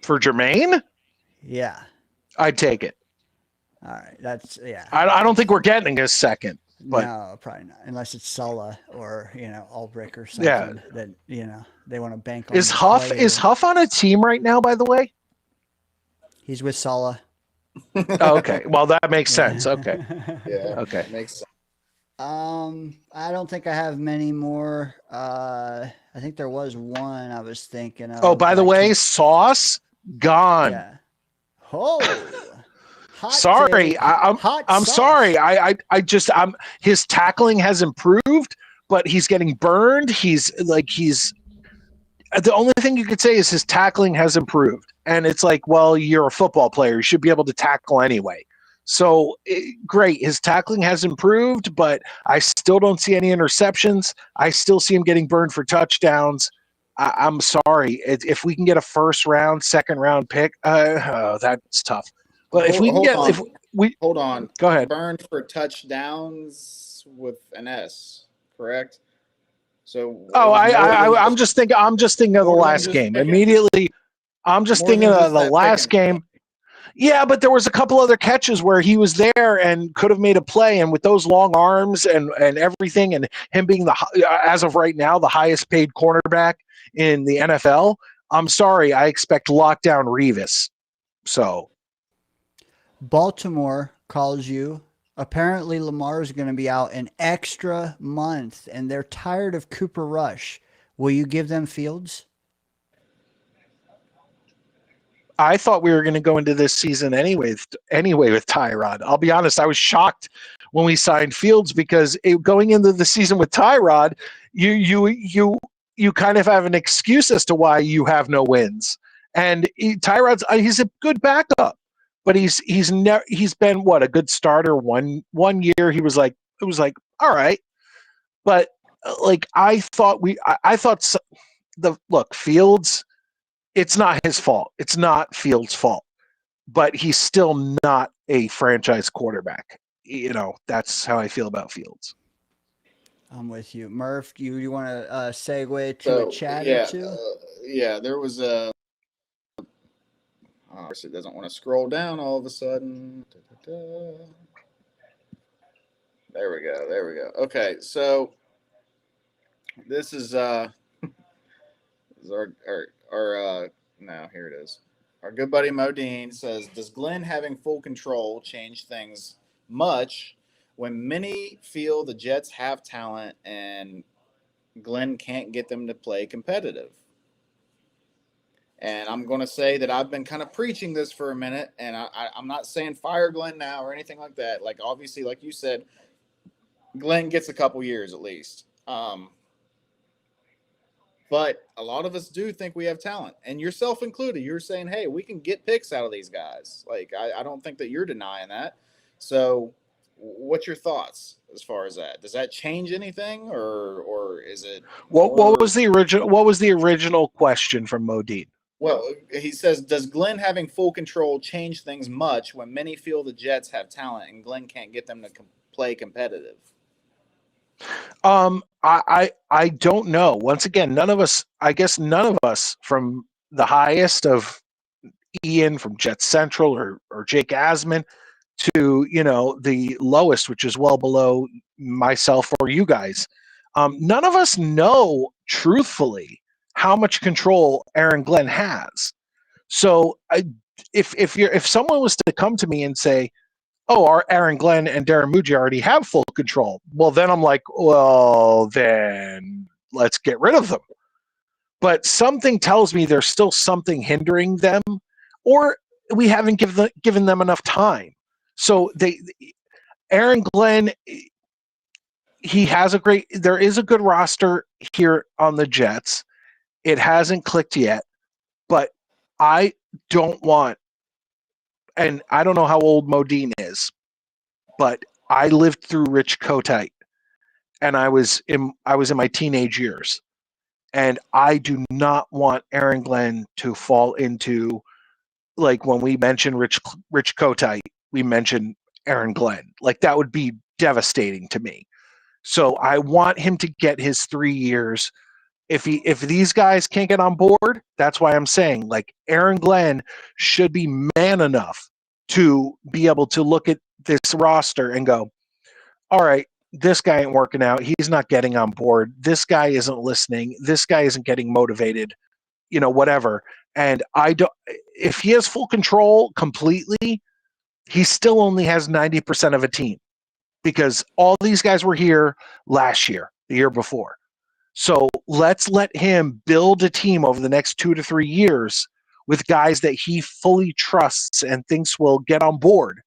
For Jermaine? Yeah, I'd take it. all right. That's yeah. I don't think we're getting a second, but No, probably not, unless it's Sulla or Ulbrich or something. Yeah. That they want to bank on. is the Huff player. is Huff on a team right now? By the way. He's with Sulla. Oh, okay. Well, that makes sense. Okay. Yeah. Okay. Makes sense. I don't think I have many more. I think there was one I was thinking of. Oh, by the but I way, can't- Sauce gone. yeah. Oh, hot Sorry, take. I'm Hot sauce. sorry. His tackling has improved, but he's getting burned. He's the only thing you could say is his tackling has improved. And it's like, well, you're a football player. You should be able to tackle anyway. So great. His tackling has improved, but I still don't see any interceptions. I still see him getting burned for touchdowns. I'm sorry. If we can get a first round, second round pick, that's tough. But if we can get, if we Hold on. go ahead. Burned for touchdowns with an S, correct? So. Oh, it was more than I'm just thinking of the more than last just game. picking- Immediately, I'm just more thinking than of just the that last picking. game. Yeah, but there was a couple other catches where he was there and could have made a play, and with those long arms and everything, and him being as of right now the highest paid cornerback in the NFL. I'm sorry, I expect lockdown Revis. So Baltimore calls you. Apparently, Lamar is going to be out an extra month, and they're tired of Cooper Rush. Will you give them Fields? I thought we were going to go into this season anyway with Tyrod. I'll be honest, I was shocked when we signed Fields because going into the season with Tyrod, you kind of have an excuse as to why you have no wins. And he's a good backup, but he's been what, a good starter one year. It was like all right, but Fields. It's not his fault. It's not Fields' fault, but he's still not a franchise quarterback. That's how I feel about Fields. I'm with you. Murph, you want to segue to a chat or two? Yeah, there was a. It doesn't want to scroll down all of a sudden. There we go. Okay, so this is our no, here it is. Our good buddy Modine says, does Glenn having full control change things much when many feel the Jets have talent and Glenn can't get them to play competitive? And I'm going to say that I've been kind of preaching this for a minute, and I'm not saying fire Glenn now or anything like that. Like, obviously, like you said, Glenn gets a couple years at least. But a lot of us do think we have talent, and yourself included. You're saying, hey, we can get picks out of these guys. Like, I don't think that you're denying that. So what's your thoughts as far as that? Does that change anything, or is it? What was the original question from Modine? Well, he says, does Glenn having full control change things much when many feel the Jets have talent and Glenn can't get them to play competitive? I don't know. Once again, none of us, I guess none of us from the highest of Ian from Jet Central or Jake Asman to, the lowest, which is well below myself or you guys. None of us know truthfully how much control Aaron Glenn has. So if someone was to come to me and say, "Oh, our Aaron Glenn and Darren Muji already have full control," well, then I'm like, well, then let's get rid of them. But something tells me there's still something hindering them, or we haven't given them enough time. So Aaron Glenn, there is a good roster here on the Jets. It hasn't clicked yet, but I don't want, and I don't know how old Modine is, but I lived through Rich Kotite, and I was in my teenage years, and I do not want Aaron Glenn to fall into, like, when we mention Rich Kotite, we mention Aaron Glenn. Like, that would be devastating to me. So I want him to get his 3 years. If these guys can't get on board, that's why I'm saying, like, Aaron Glenn should be man enough to be able to look at this roster and go, all right, this guy ain't working out. He's not getting on board. This guy isn't listening. This guy isn't getting motivated, whatever. And if he has full control completely, he still only has 90% of a team, because all these guys were here last year, the year before. So let's let him build a team over the next 2 to 3 years with guys that he fully trusts and thinks will get on board.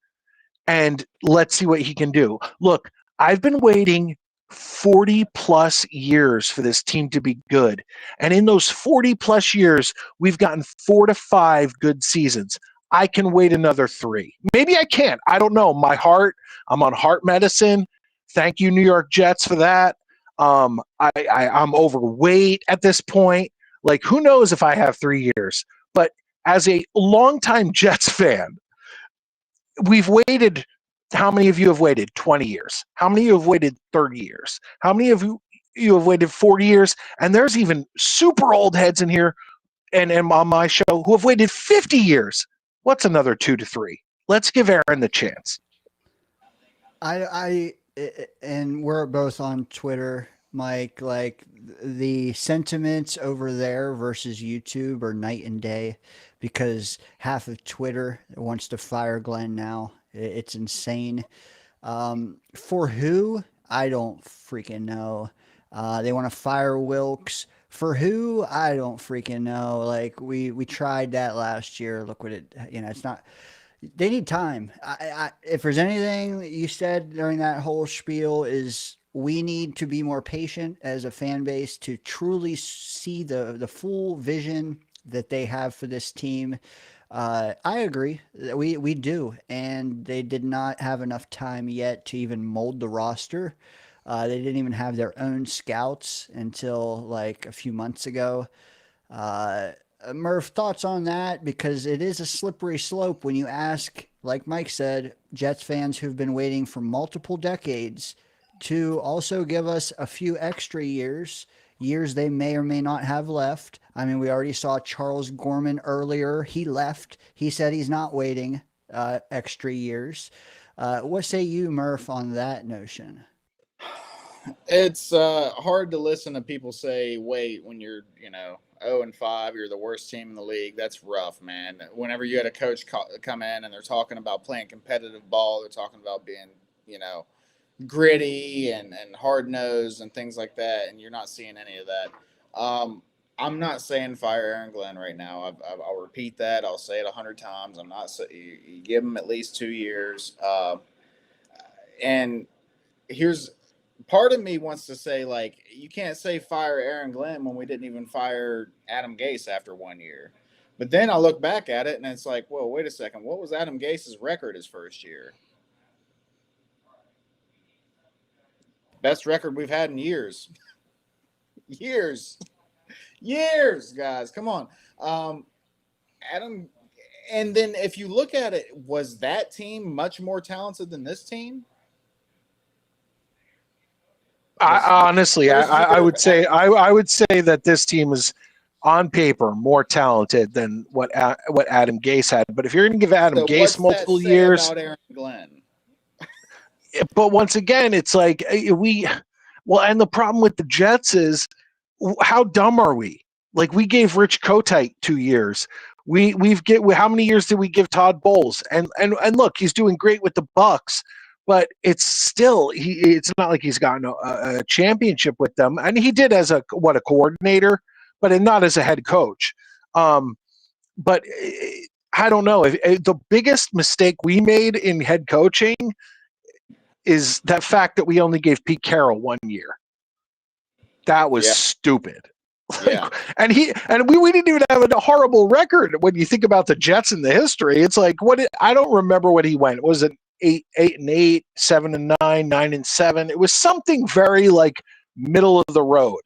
And let's see what he can do. Look, I've been waiting 40 plus years for this team to be good. And in those 40 plus years, we've gotten 4 to 5 good seasons. I can wait another 3. Maybe I can't. I don't know. I'm on heart medicine. Thank you, New York Jets, for that. I'm overweight at this point. Like, who knows if I have 3 years? But as a longtime Jets fan, we've waited. How many of you have waited 20 years? How many of you have waited 30 years? How many of you have waited 40 years? And there's even super old heads in here and on my show who have waited 50 years. What's another 2 to 3? Let's give Aaron the chance. And we're both on Twitter, Mike. Like, the sentiments over there versus YouTube are night and day, because half of Twitter wants to fire Glenn now. It's insane. For who? I don't freaking know. They want to fire Wilkes. For who? I don't freaking know. Like, we tried that last year. Look what it's not. They need time. If there's anything that you said during that whole spiel, is we need to be more patient as a fan base to truly see the full vision that they have for this team. I agree. We do, and they did not have enough time yet to even mold the roster. They didn't even have their own scouts until like a few months ago. Murph, thoughts on that? Because it is a slippery slope when you ask, like Mike said, Jets fans who've been waiting for multiple decades to also give us a few extra years they may or may not have left. I mean, we already saw Charles Gorman earlier. He left. He said he's not waiting extra years. What say you, Murph, on that notion? It's hard to listen to people say, wait, when you're, 0-5, you're the worst team in the league. That's rough, man. Whenever you had a coach come in and they're talking about playing competitive ball, they're talking about being, gritty and hard-nosed and things like that, and you're not seeing any of that. I'm not saying fire Aaron Glenn right now. I'll repeat that. I'll say it 100 times. I'm not saying you give him at least 2 years. And here's part of me wants to say, like, you can't say fire Aaron Glenn when we didn't even fire Adam Gase after 1 year. But then I look back at it and it's like, whoa, wait a second. What was Adam Gase's record his first year? Best record we've had in years. years, guys. Come on. Adam. And then if you look at it, was that team much more talented than this team? Honestly, First I year, would say I would say that this team is on paper more talented than what Adam Gase had. But if you're going to give Adam so Gase what's that multiple say years, about Aaron Glenn? but once again, it's like and the problem with the Jets is how dumb are we? Like we gave Rich Kotite 2 years. How many years did we give Todd Bowles? And look, he's doing great with the Bucks, but it's still it's not like he's gotten a championship with them, and he did as a coordinator, but not as a head coach. But I don't know if the biggest mistake we made in head coaching is that fact that we only gave Pete Carroll 1 year. That was Yeah. stupid. Yeah. And we didn't even have a horrible record when you think about the Jets in the history. It's like I don't remember what he went. Was it 8-8, 7-9, 9-7? It was something very like middle of the road.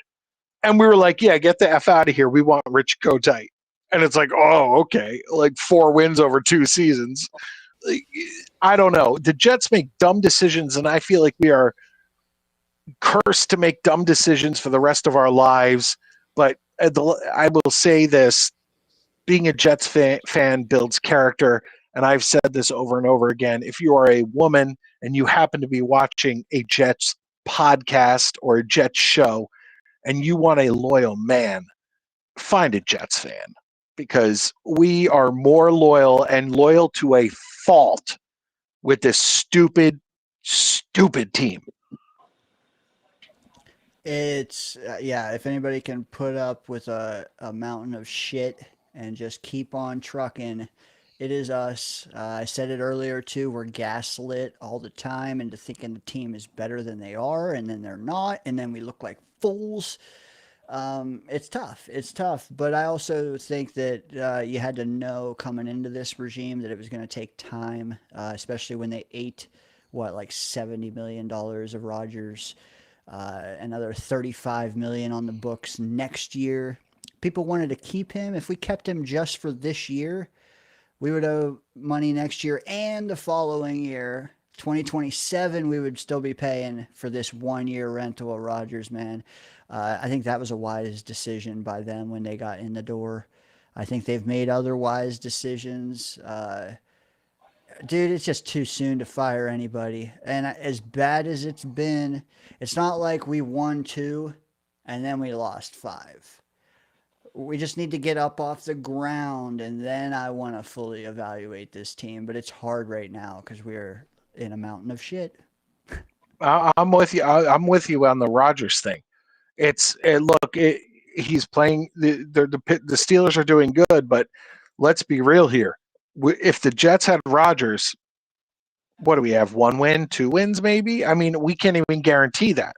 And we were like, yeah, get the F out of here. We want Rich Kotite. And it's like, oh, okay. Like 4 wins over 2 seasons. I don't know. The Jets make dumb decisions, and I feel like we are cursed to make dumb decisions for the rest of our lives. But I will say this, being a Jets fan builds character, and I've said this over and over again. If you are a woman and you happen to be watching a Jets podcast or a Jets show and you want a loyal man, find a Jets fan, because we are more loyal and loyal to a fault with this stupid team. It's if anybody can put up with a mountain of shit and just keep on trucking, it is us. I said it earlier too. We're gaslit all the time into thinking the team is better than they are, and then they're not, and then we look like fools. It's tough. It's tough. But I also think that you had to know coming into this regime that it was going to take time, especially when they ate like $70 million of Rodgers, another 35 million on the books next year. People wanted to keep him. If we kept him just for this year, we would owe money next year and the following year. 2027, we would still be paying for this 1 year rental of Rodgers, man. I think that was a wise decision by them when they got in the door. I think they've made other wise decisions. Dude, it's just too soon to fire anybody. And as bad as it's been, it's not like we won 2 and then we lost 5. We just need to get up off the ground, and then I want to fully evaluate this team. But it's hard right now because we're in a mountain of shit. I'm with you. I'm with you on the Rodgers thing. He's playing. The Steelers are doing good, but let's be real here. If the Jets had Rodgers, what do we have? 1 win, 2 wins, maybe? I mean, we can't even guarantee that.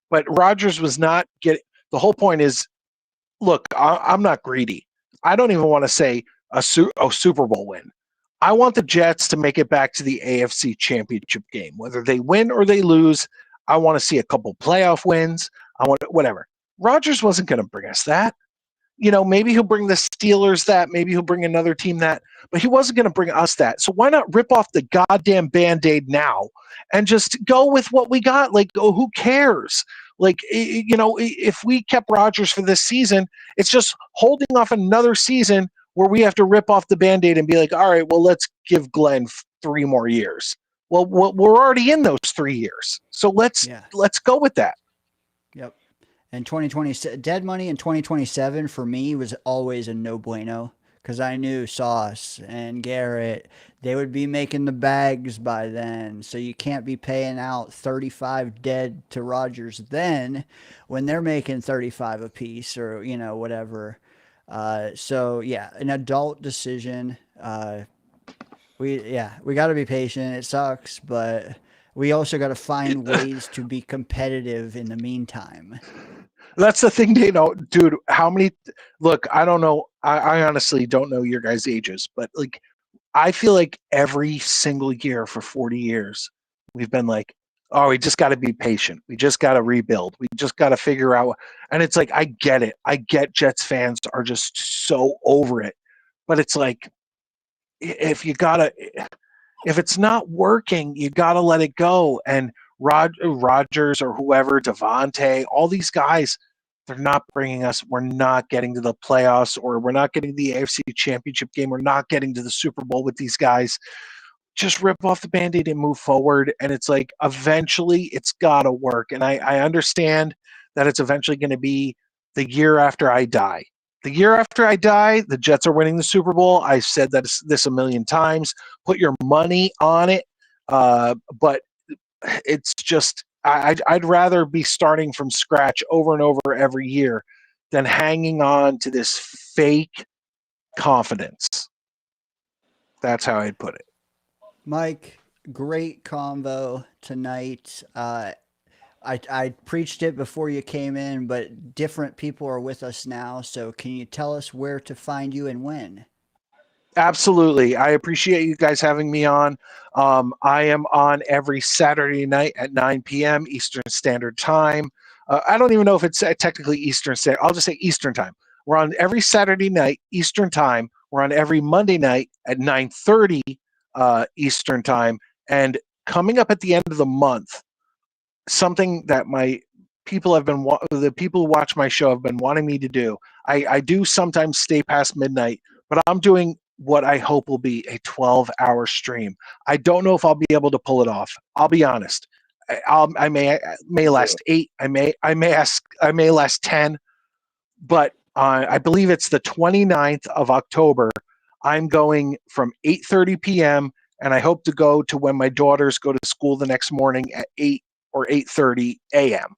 But Rodgers was not getting. The whole point is, look, I'm not greedy. I don't even want to say a Super Bowl win. I want the Jets to make it back to the AFC Championship game. Whether they win or they lose, I want to see a couple playoff wins. I want whatever. Rodgers wasn't going to bring us that. Maybe he'll bring the Steelers that. Maybe he'll bring another team that. But he wasn't going to bring us that. So why not rip off the goddamn Band-Aid now and just go with what we got? Like, who cares? Like, if we kept Rodgers for this season, it's just holding off another season where we have to rip off the Band-Aid and be like, all right, well, let's give Glenn 3 more years. Well, we're already in those 3 years. So let's go with that. Yep. And 2020 dead money in 2027 for me was always a no bueno, because I knew Sauce and Garrett, they would be making the bags by then. So you can't be paying out 35 dead to Rodgers then when they're making 35 apiece or, whatever. So yeah, an adult decision. We got to be patient. It sucks, but we also got to find ways to be competitive in the meantime. That's the thing, dude. Look, I don't know. I honestly don't know your guys' ages, but like, I feel like every single year for 40 years, we've been like, oh, we just got to be patient. We just got to rebuild. We just got to figure out. And it's like, I get it. I get Jets fans are just so over it, but it's like, if it's not working, you got to let it go. And Rodgers or whoever, Devontae, all these guys, they're not bringing us. We're not getting to the playoffs, or we're not getting to the AFC Championship game. We're not getting to the Super Bowl with these guys. Just rip off the Band-Aid and move forward. And it's like, eventually it's got to work. And I understand that it's eventually going to be the year after I die. The year after I die, the Jets are winning the Super Bowl. I've said this a million times. Put your money on it. But it's just, I'd rather be starting from scratch over and over every year than hanging on to this fake confidence. That's how I'd put it. Mike, great convo tonight. I preached it before you came in, but different people are with us now. So can you tell us where to find you and when? Absolutely. I appreciate you guys having me on. I am on every Saturday night at 9 p.m. Eastern Standard Time. I don't even know if it's technically Eastern Standard. I'll just say Eastern Time. We're on every Saturday night Eastern Time. We're on every Monday night at 9:30 Eastern Time. And coming up at the end of the month, something that my people have been the people who watch my show have been wanting me to do. I do sometimes stay past midnight, but I'm doing what I hope will be a 12-hour stream. I don't know if I'll be able to pull it off. I'll be honest. I may last 8. I may last 10, but I believe it's the 29th of October. I'm going from 8:30 p.m. and I hope to go to when my daughters go to school the next morning at 8 or 8:30 a.m.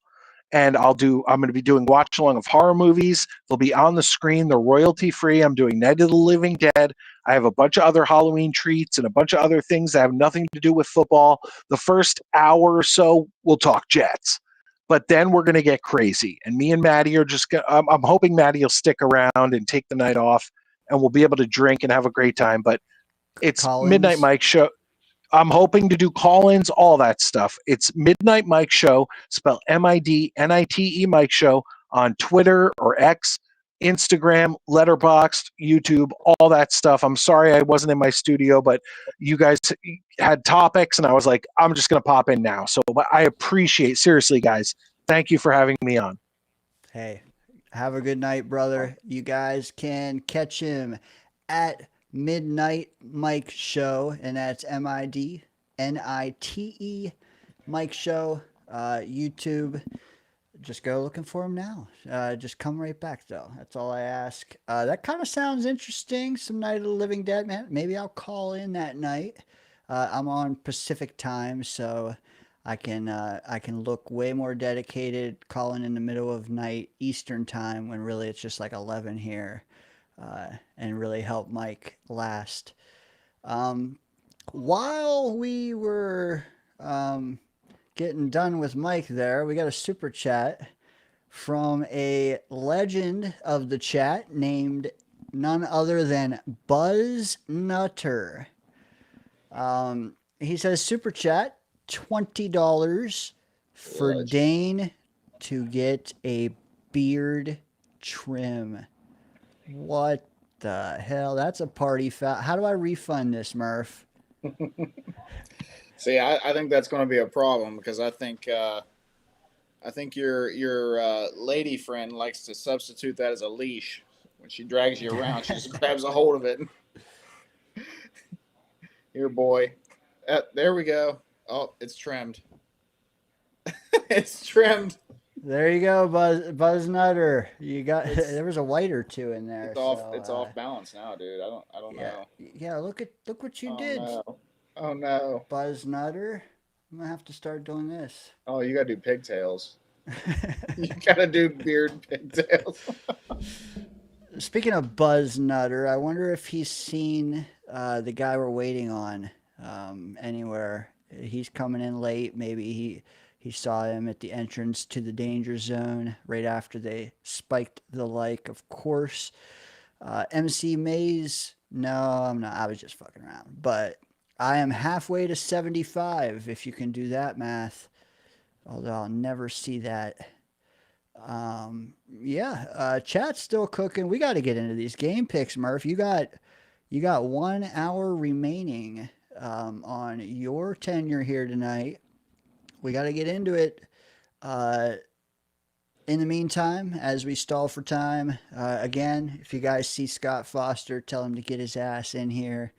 And I'm going to be doing watch along of horror movies. They'll be on the screen. They're royalty free. I'm doing Night of the Living Dead. I have a bunch of other Halloween treats and a bunch of other things that have nothing to do with football. The first hour or so, we'll talk Jets. But then we're going to get crazy. And me and Maddie are just I'm hoping Maddie will stick around and take the night off, and we'll be able to drink and have a great time. But it's Collins? Midnight Mike Show. I'm hoping to do call-ins, all that stuff. It's Midnight Mike Show, spelled MIDNITE Mike Show, on Twitter or X, Instagram, Letterboxd, YouTube, all that stuff. I'm sorry I wasn't in my studio, but you guys had topics, and I was like, I'm just going to pop in now. So I appreciate, seriously, guys, thank you for having me on. Hey, have a good night, brother. You guys can catch him at Midnight Mike Show, and that's MIDNITE Mike Show, YouTube. Just go looking for him now. Just come right back, though. That's all I ask. That kind of sounds interesting. Some Night of the Living Dead, man. Maybe I'll call in that night. I'm on Pacific time, so I can look way more dedicated calling in the middle of night Eastern time when really it's just like 11 here. And really help Mike last. While we were getting done with Mike there, we got a super chat from a legend of the chat named none other than Buzz Nutter. He says, super chat, $20 for Dane to get a beard trim. What the hell? That's a party foul. How do I refund this, Murph? See, I think that's going to be a problem because I think your lady friend likes to substitute that as a leash. When she drags you around, she just grabs a hold of it. Here, boy. There we go. Oh, it's trimmed. It's trimmed. There you go, Buzz Nutter. You got there was a white or two in there. It's off balance now, dude. I don't know. Yeah, look what you did. No. Oh no. Buzz Nutter. I'm gonna have to start doing this. Oh, you gotta do pigtails. You gotta do beard pigtails. Speaking of Buzz Nutter, I wonder if he's seen the guy we're waiting on anywhere. He's coming in late. Maybe he saw him at the entrance to the Danger Zone right after they spiked the like, of course. MC Mays, no, I'm not. I was just fucking around. But I am halfway to 75, if you can do that math. Although I'll never see that. Chat's still cooking. We got to get into these game picks, Murph. You got 1 hour remaining on your tenure here tonight. we got to get into it. In the meantime, as we stall for time, again, if you guys see Scott Foster, tell him to get his ass in here.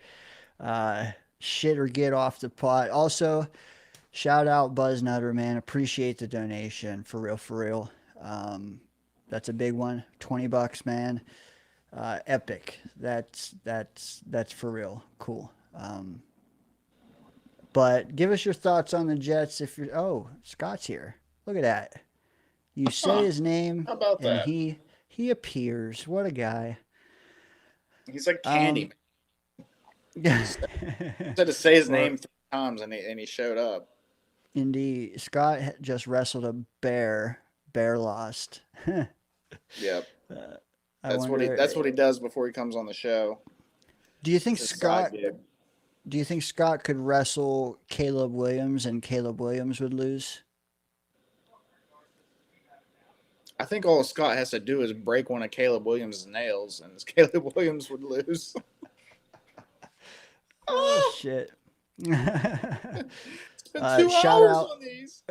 Shit or get off the pot. Also, shout out Buzz Nutter, man. Appreciate the donation. For real, for real. That's a big one. $20, man. Epic. That's for real. Cool. But give us your thoughts on the Jets if you're. Oh, Scott's here. Look at that. You say his name, How about and that? he appears. What a guy! He's like Candy. Yeah. Said to say his name 3 times, and he showed up. Indeed, Scott just wrestled a bear. Bear lost. Yep. That's That's what he does before he comes on the show. Do you think It's his Scott? side gig. Do you think Scott could wrestle Caleb Williams and Caleb Williams would lose? I think all Scott has to do is break one of Caleb Williams' nails, and Caleb Williams would lose. Oh shit! Spent 2 shout hours out. on these.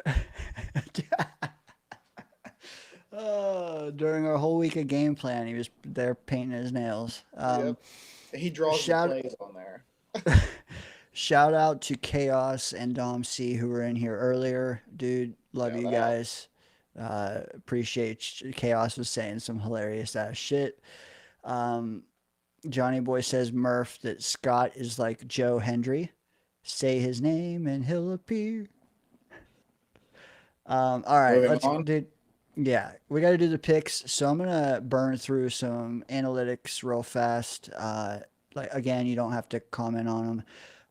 During our whole week of game plan, he was there painting his nails. Yep. He draws shout- the plays on there. Shout out to Chaos and Dom C who were in here earlier. Dude, love Shout you out. guys. Appreciate Chaos was saying some hilarious ass shit. Johnny Boy says Murph that Scott is like Joe Hendry. Say his name and he'll appear. All right, Moving let's on. do. Yeah, we got to do the picks. So I'm gonna burn through some analytics real fast. Like again, you don't have to comment on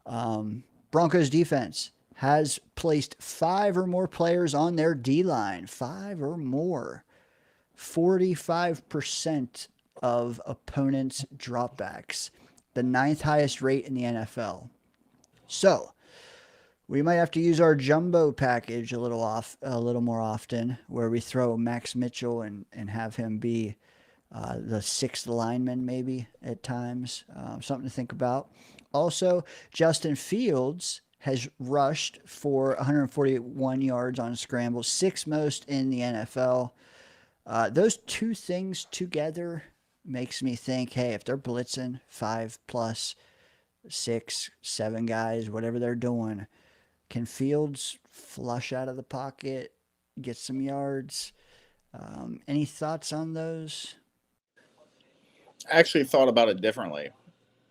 them. Broncos defense has placed 5 or more players on their D line. 5 or more. 45% of opponents' dropbacks, the 9th highest rate in the NFL. So we might have to use our jumbo package a little more often, where we throw Max Mitchell and have him be the 6th lineman maybe at times. Something to think about. Also, Justin Fields has rushed for 141 yards on scrambles, 6th most in the NFL. Those 2 things together makes me think, hey, if they're blitzing 5+, 6, 7 guys, whatever they're doing, can Fields flush out of the pocket, get some yards? Any thoughts on those? I actually thought about it differently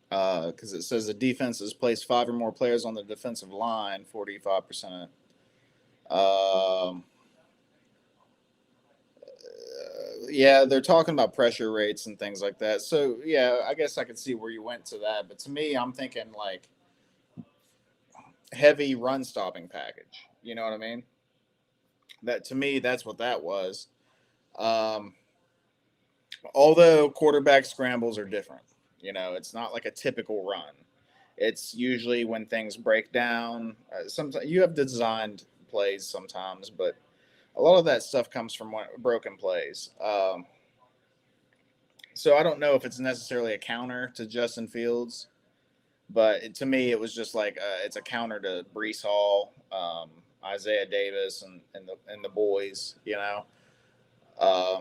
because it says the defense has placed 5 or more players on the defensive line, 45%. Yeah, they're talking about pressure rates and things like that. So, yeah, I guess I could see where you went to that. But to me, I'm thinking like heavy run stopping package. You know what I mean? That to me, that's what that was. Although quarterback scrambles are different. You know, it's not like a typical run. It's usually when things break down. Sometimes you have designed plays sometimes, but a lot of that stuff comes from broken plays. So I don't know if it's necessarily a counter to Justin Fields, but to me, it was just like it's a counter to Breece Hall, Isaiah Davis, and the boys. You know, I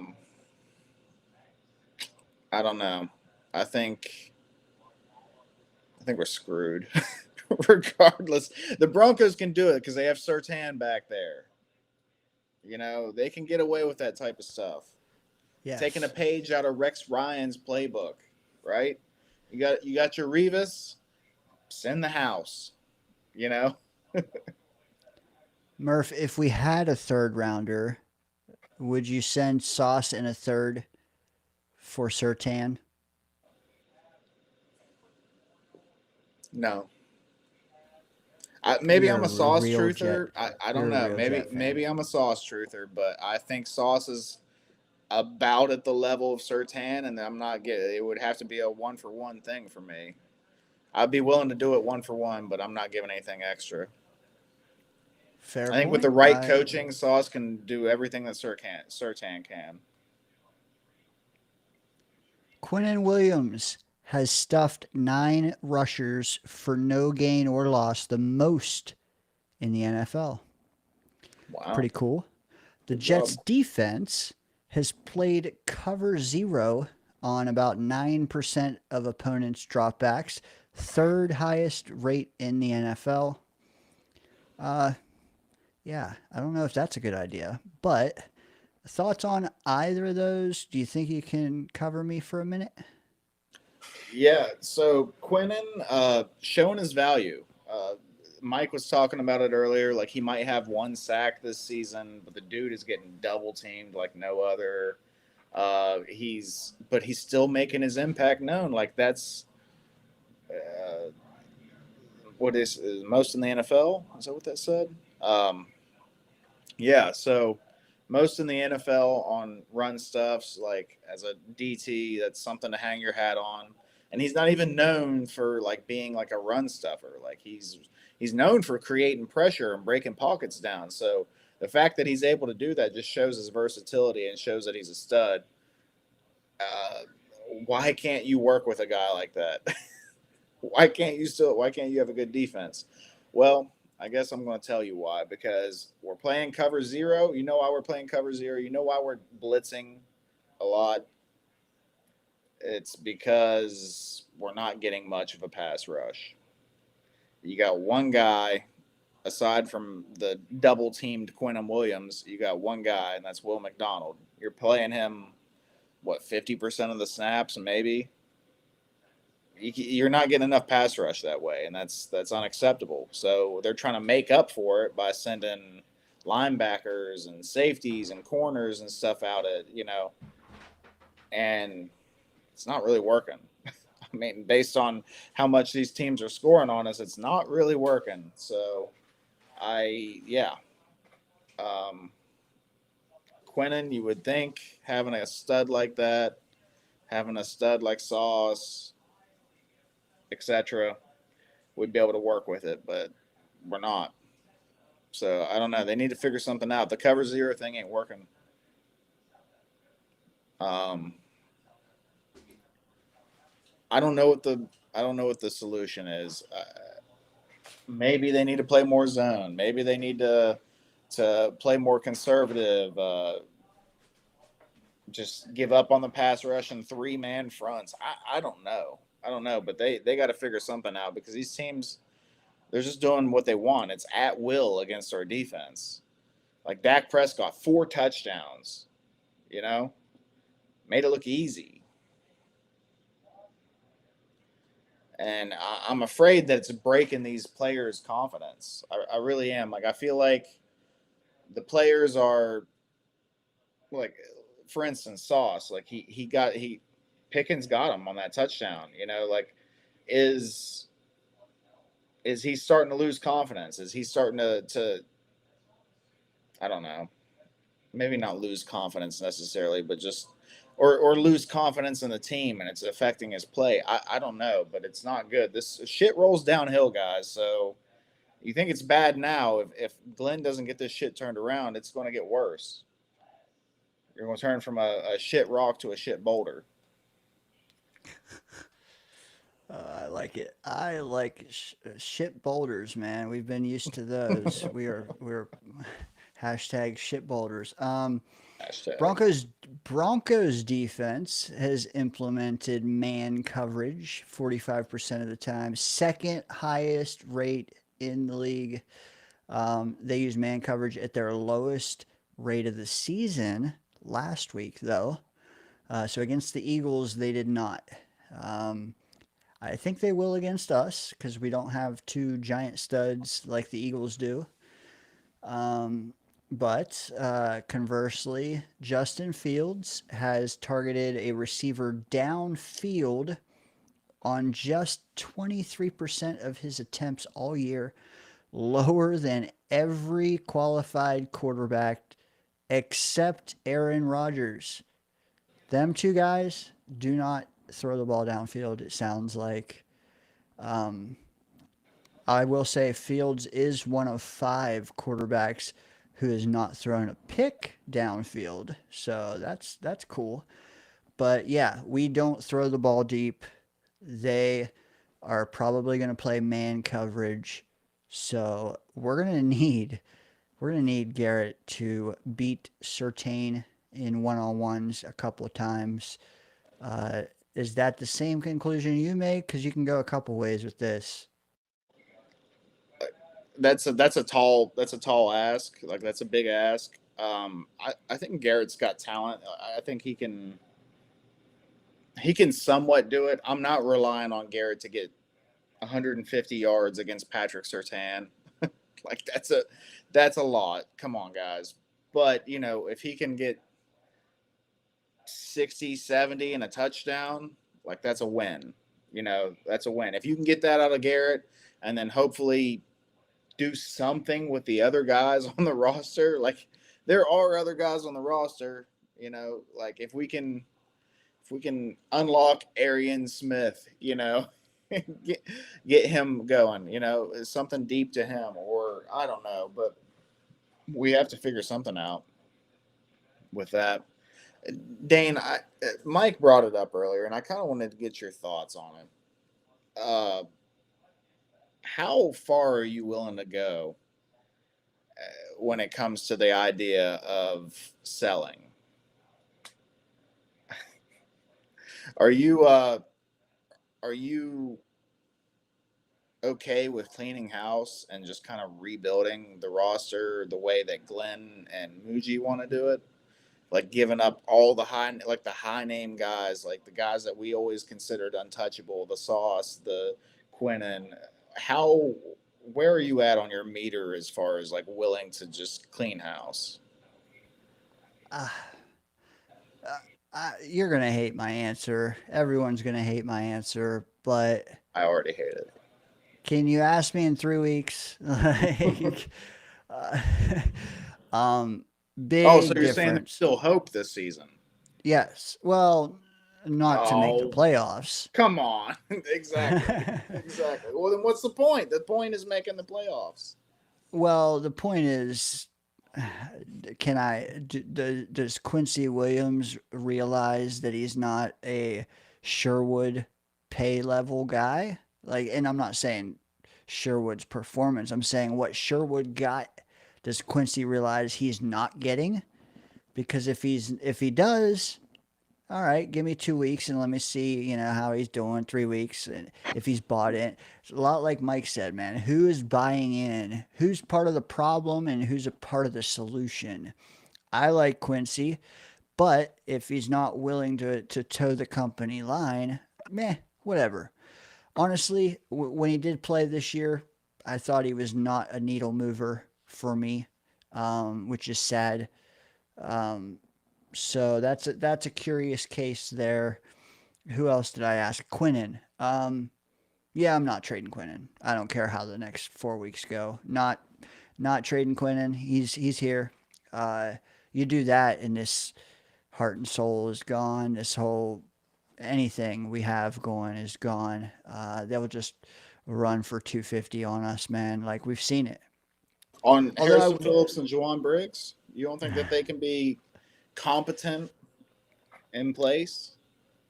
don't know. I think we're screwed. Regardless, the Broncos can do it because they have Surtain back there. You know, they can get away with that type of stuff. Yes. Taking a page out of Rex Ryan's playbook, right? You got your Revis, send the house. You know? Murph, if we had a 3rd rounder, would you send Sauce in a 3rd for Surtain? No. Maybe You're I'm a Sauce real truther. I don't You're a know. real Maybe Jet fan. maybe I'm a Sauce truther, but I think Sauce is about at the level of Surtain, and I'm not getting. It would have to be a 1-for-1 thing for me. I'd be willing to do it 1-for-1, but I'm not giving anything extra. Fair I think with point. the right coaching, Sauce can do everything that Surtain can. Quinnen Williams has stuffed 9 rushers for no gain or loss, the most in the NFL. Wow. Pretty cool. The Good Jets job. defense has played cover 0 on about 9% of opponents' dropbacks, third highest rate in the NFL. Yeah, I don't know if that's a good idea, but thoughts on either of those? Do you think you can cover me for a minute? Yeah, so Quinnen showing his value. Mike was talking about it earlier. Like he might have one sack this season, but the dude is getting double teamed like no other. But he's still making his impact known. Like that's uh, what is most in the NFL. Is that what that said? Um, yeah, so most in the NFL on run stuffs, like as a DT, that's something to hang your hat on. And he's not even known for like being like a run stuffer. Like he's known for creating pressure and breaking pockets down. So the fact that he's able to do that just shows his versatility and shows that he's a stud. Uh, why can't you work with a guy like that? Why can't you have a good defense? Well, I guess I'm going to tell you why. Because we're playing cover 0. You know why we're playing cover 0? You know why we're blitzing a lot? It's because we're not getting much of a pass rush. You got one guy, aside from the double teamed Quinnen Williams, you got one guy, and that's Will McDonald. You're playing him, what, 50% of the snaps, maybe? You're not getting enough pass rush that way, and that's unacceptable. So they're trying to make up for it by sending linebackers and safeties and corners and stuff out and it's not really working. I mean, based on how much these teams are scoring on us, it's not really working. So um, Quinnen, you would think having a stud like that, having a stud like Sauce, etc., we'd be able to work with it, but we're not. So I don't know. They need to figure something out. The cover 0 thing ain't working. I don't know what the solution is. Maybe they need to play more zone. Maybe they need to play more conservative. Just give up on the pass rush and 3-man fronts. I don't know. I don't know, but they got to figure something out because these teams, they're just doing what they want. It's at will against our defense. Like Dak Prescott, 4 touchdowns, made it look easy. And I'm afraid that it's breaking these players' confidence. I really am. Like, I feel like the players are, like, for instance, Sauce. Like, Pickens got him on that touchdown. Like, is he starting to lose confidence? Is he starting to I don't know, maybe not lose confidence necessarily, but just or lose confidence in the team and it's affecting his play. I don't know, but it's not good. This shit rolls downhill, guys. So you think it's bad now. If Glenn doesn't get this shit turned around, it's going to get worse. You're going to turn from a shit rock to a shit boulder. I like it. I like shit boulders, man. We've been used to those. we're hashtag shit boulders. Hashtag. Broncos defense has implemented man coverage 45% of the time, second highest rate in the league. They use man coverage at their lowest rate of the season last week, though. So against the Eagles, they did not. I think they will against us because we don't have 2 giant studs like the Eagles do. But conversely, Justin Fields has targeted a receiver downfield on just 23% of his attempts all year, lower than every qualified quarterback except Aaron Rodgers. Them 2 guys do not throw the ball downfield, it sounds like. I will say Fields is one of 5 quarterbacks who has not thrown a pick downfield. So that's cool. But yeah, we don't throw the ball deep. They are probably going to play man coverage. So we're going to need we're gonna need Garrett to beat Surtain in one-on-ones a couple of times. Is that the same conclusion you make? Because you can go a couple ways with this. That's a tall ask. Like that's a big ask. I think Garrett's got talent. I think he can somewhat do it. I'm not relying on Garrett to get 150 yards against Patrick Surtain. Like that's a lot. Come on, guys. But, you know, if he can get 60, 70 and a touchdown, like that's a win. You know, that's a win. If you can get that out of Garrett and then hopefully do something with the other guys on the roster, like there are other guys on the roster, you know, like if we can unlock Arian Smith, you know, get him going, you know, something deep to him, or I don't know, but we have to figure something out with that. Dane, Mike brought it up earlier, and I kind of wanted to get your thoughts on it. How far are you willing to go when it comes to the idea of selling? Are you okay with cleaning house and just kind of rebuilding the roster the way that Glenn and Muji want to do it? Like giving up all the high name guys, like the guys that we always considered untouchable, the Sauce, the Quinnen. Where are you at on your meter as far as like willing to just clean house? You're gonna hate my answer. Everyone's gonna hate my answer, but I already hate it. can you ask me in 3 weeks? Like, uh, big Oh, so you're saying there's difference. still hope this season? Yes. Well, not to make the Oh. playoffs. Come on. Exactly. Exactly. Well, then what's the point? The point is making the playoffs. Well, the point is, does Quincy Williams realize that he's not a Sherwood pay level guy? Like, and I'm not saying Sherwood's performance. I'm saying what Sherwood got. Does Quincy realize he's not getting? Because if he does, all right, give me 2 weeks and let me see, you know, how he's doing. 3 weeks, and if he's bought in. It's a lot like Mike said, man. Who is buying in? Who's part of the problem and who's a part of the solution? I like Quincy, but if he's not willing to toe the company line, meh, whatever. Honestly, when he did play this year, I thought he was not a needle mover for me, which is sad. Um, so that's a curious case there. Who else did I ask? Quinnen. Yeah, I'm not trading Quinnen. I don't care how the next 4 weeks go. Not trading Quinnen. He's here. You do that, and this heart and soul is gone. This whole anything we have going is gone. They'll just run for 250 on us, man. Like we've seen it. On Although Harrison Phillips and Juwan Briggs, you don't think that they can be competent in place?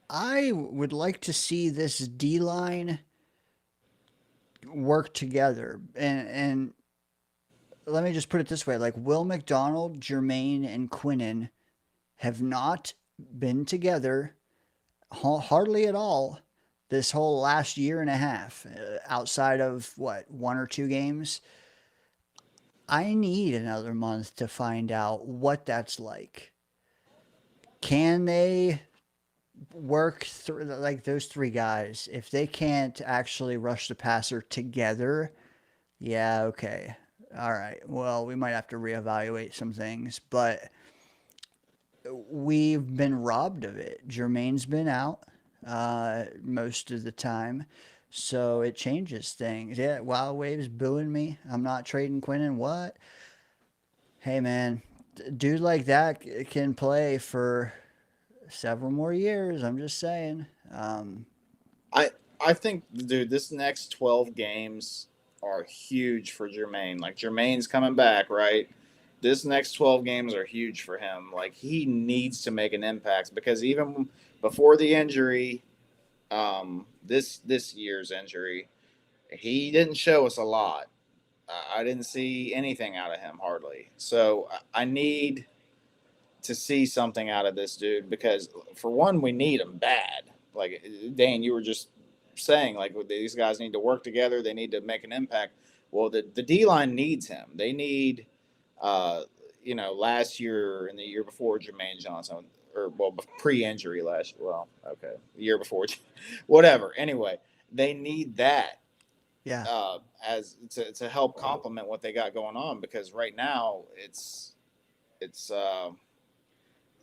I would like to see this D line work together. And let me just put it this way: like Will McDonald, Jermaine, and Quinnen have not been together hardly at all this whole last year and a half, outside of what, 1 or 2 games. I need another month to find out what that's like. Can they work through, like, those three guys? If they can't actually rush the passer together, yeah, okay. All right. Well, we might have to reevaluate some things, but we've been robbed of it. Jermaine's been out most of the time, so it changes things. Yeah, Wild Wave's booing me. I'm not trading Quinnen. What? Hey, man, dude like that can play for several more years. I'm just saying. I think, dude, this next 12 games are huge for Jermaine. Like Jermaine's coming back, right? This next 12 games are huge for him. Like he needs to make an impact because even before the injury, this year's injury, he didn't show us a lot. I didn't see anything out of him hardly. So I need to see something out of this dude because, for one, we need him bad. Like Dane, you were just saying, like these guys need to work together. They need to make an impact. Well, the D line needs him. They need, last year and the year before Jermaine Johnson, or well, pre-injury last. Well, okay, the year before, whatever. Anyway, they need that Yeah. as to help complement what they got going on because right now it's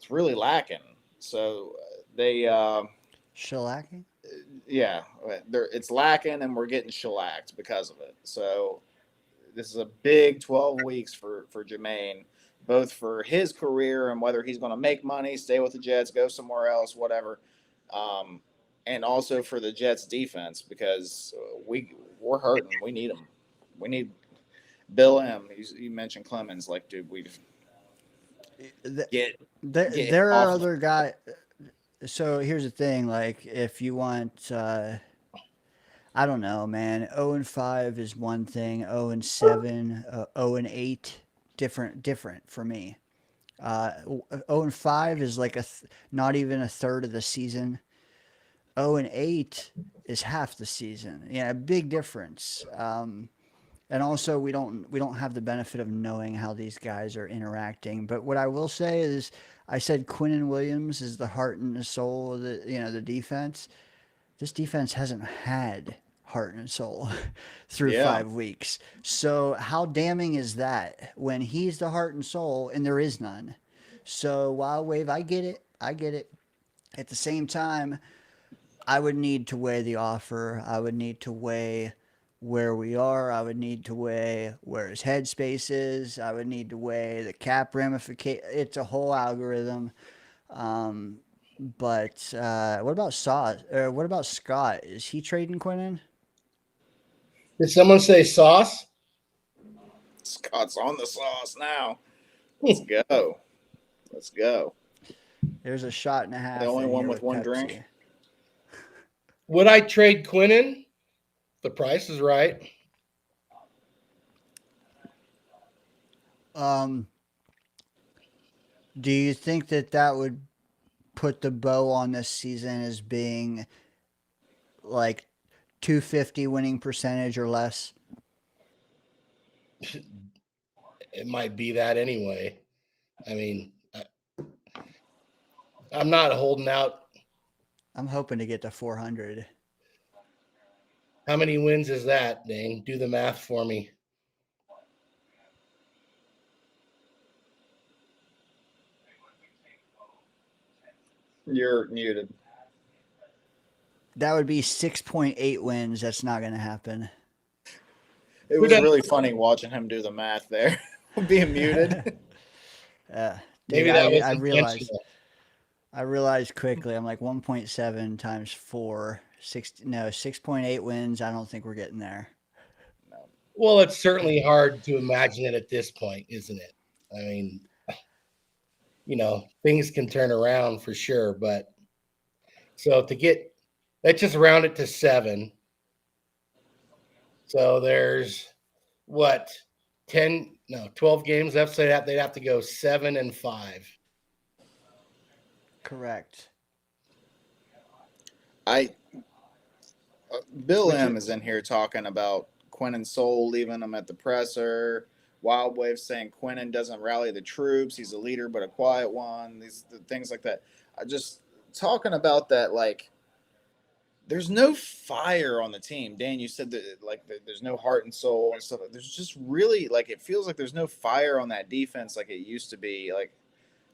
really lacking. So they Shellacking? yeah, it's lacking and we're getting shellacked because of it. So this is a big 12 weeks for Jermaine, both for his career and whether he's going to make money, stay with the Jets, go somewhere else, whatever. And also for the Jets defense because we're hurting. We need them. We need Bill M. You mentioned Clemens, like, dude, get There are off other guys. So here's the thing, like if you want, I don't know, man. 0-5 is one thing. 0-7, 0-8, different for me. 0-5 is like not even a third of the season. 0-8 is half the season. Yeah, big difference. And also we don't have the benefit of knowing how these guys are interacting. But what I will say is, I said Quinnen Williams is the heart and the soul of the defense. This defense hasn't had heart and soul through 5 weeks. So how damning is that when he's the heart and soul and there is none? So Wild Wave, I get it. At the same time, I would need to weigh the offer. I would need to weigh where we are. I would need to weigh where his headspace is. I would need to weigh the cap ramification. It's a whole algorithm. But what about what about Scott? Is he trading Quinnen? Did someone say sauce? Scott's on the sauce now. Let's go. Let's go. There's a shot and a half. The only in one here with one Pepsi. drink. Would I trade Quinnen? The price is right. Do you think that would put the bow on this season as being like 250 winning percentage or less? It might be that anyway. I mean, I'm not holding out. I'm hoping to get to 400. How many wins is that, Dane? Do the math for me. You're muted. That would be 6.8 wins. That's not going to happen. It was really funny watching him do the math there, being muted. Maybe that was I realized. intentional. I realized quickly. I'm like 1.7 times 4, 6.8 wins. I don't think we're getting there. Well, it's certainly hard to imagine it at this point, isn't it? I mean, things can turn around for sure, but so let's just round it to 7. So there's 12 games left. So they'd have to go 7-5. Correct. Bill M is in here talking about Quinnen Soul leaving him at the presser. Wild Wave saying Quinnen doesn't rally the troops. He's a leader, but a quiet one. Things like that. Just talking about that, like, there's no fire on the team. Dan, you said that there's no heart and soul and stuff. There's just really it feels like there's no fire on that defense like it used to be. Like,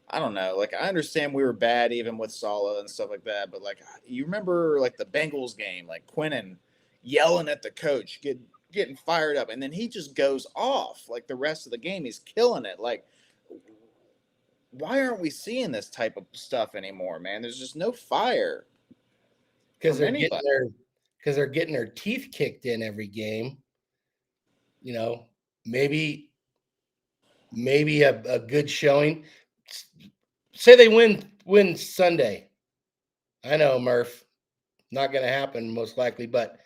I don't know. Like, I understand we were bad even with Saleh and stuff like that, but you remember the Bengals game, Quinnen yelling at the coach, getting fired up, and then he just goes off. Like, the rest of the game, he's killing it. Like, why aren't we seeing this type of stuff anymore, man? There's just no fire. Because they're getting their teeth kicked in every game. Maybe a good showing. Say they win Sunday. I know, Murph, not going to happen most likely, but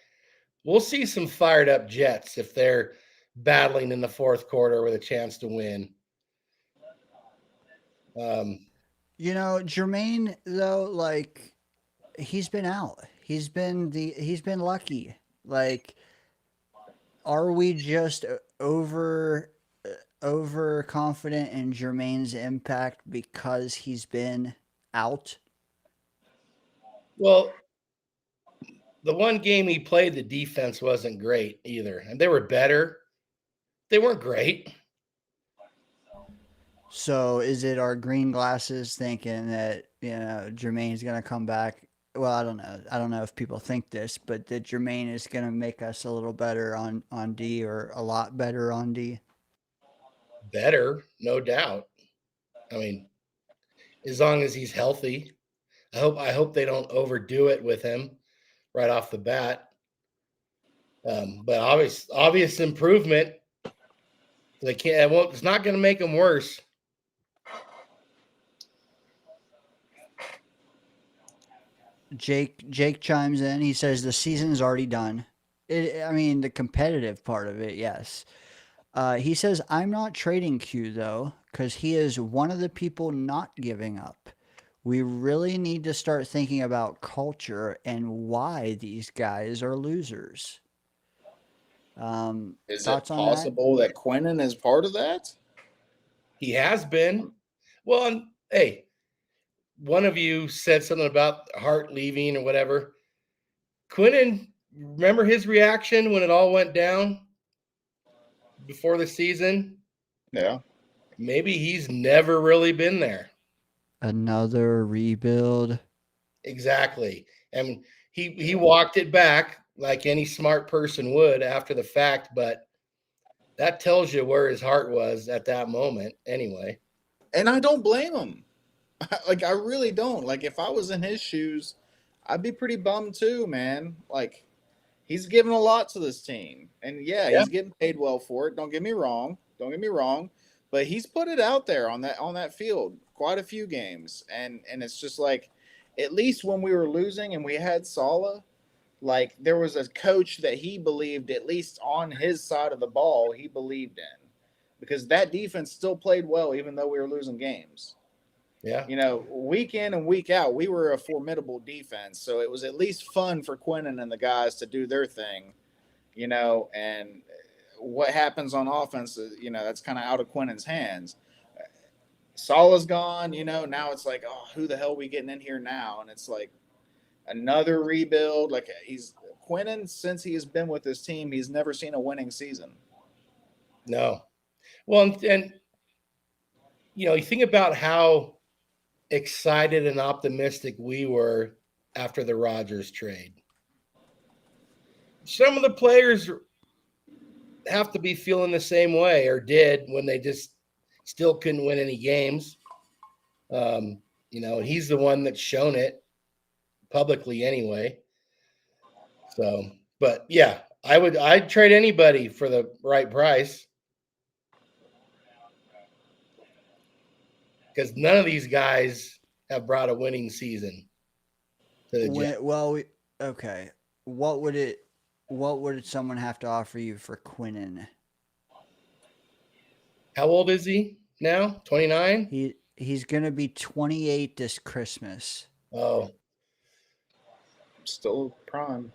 we'll see some fired up Jets if they're battling in the fourth quarter with a chance to win. You know, Jermaine though, like he's been out. He's been lucky. Like, are we just overconfident in Jermaine's impact because he's been out? Well, the one game he played, the defense wasn't great either, and they were better. They weren't great. So is it our green glasses thinking that, you know, Jermaine's gonna come back? Well, I don't know. I don't know if people think this, but that Jermaine is gonna make us a little better on D, or a lot better on D. Better, no doubt. I mean, as long as he's healthy. I hope they don't overdo it with him right off the bat. But obvious improvement. They can't. It's not going to make them worse. Jake chimes in. He says the season's already done. I mean, the competitive part of it, yes. He says, I'm not trading Q, though, because he is one of the people not giving up. We really need to start thinking about culture and why these guys are losers. Is it Thoughts on that? possible that Quinnen is part of that? He has been. Well, and, hey, one of you said something about Hart leaving or whatever. Quinnen, remember his reaction when it all went down before the season? Yeah. Maybe he's never really been there. Another rebuild. Exactly. And he walked it back like any smart person would after the fact, but that tells you where his heart was at that moment anyway. And I don't blame him. Like, I really don't. Like, if I was in his shoes, I'd be pretty bummed too, man. Like, he's given a lot to this team. And yeah, he's getting paid well for it. Don't get me wrong. But he's put it out there on that field quite a few games. And it's just like, at least when we were losing and we had Saleh, like, there was a coach that he believed, at least on his side of the ball, he believed in. Because that defense still played well even though we were losing games. Yeah. You know, week in and week out, we were a formidable defense. So it was at least fun for Quinnen and the guys to do their thing, you know, and what happens on offense, you know, that's kind of out of Quinnen's hands. Saleh's gone, you know, now it's like, oh, who the hell are we getting in here now? And it's like another rebuild. Like, Quinnen, since he has been with this team, he's never seen a winning season. No. Well, and you know, you think about how excited and optimistic we were after the Rodgers trade. Some of the players have to be feeling the same way, or did, when they just still couldn't win any games. You know, he's the one that's shown it publicly anyway. So, but yeah, I'd trade anybody for the right price. Because none of these guys have brought a winning season to the Jets. Well, okay. What would someone have to offer you for Quinnen? How old is he now? 29? He's gonna be 28 this Christmas. Oh, Still prime.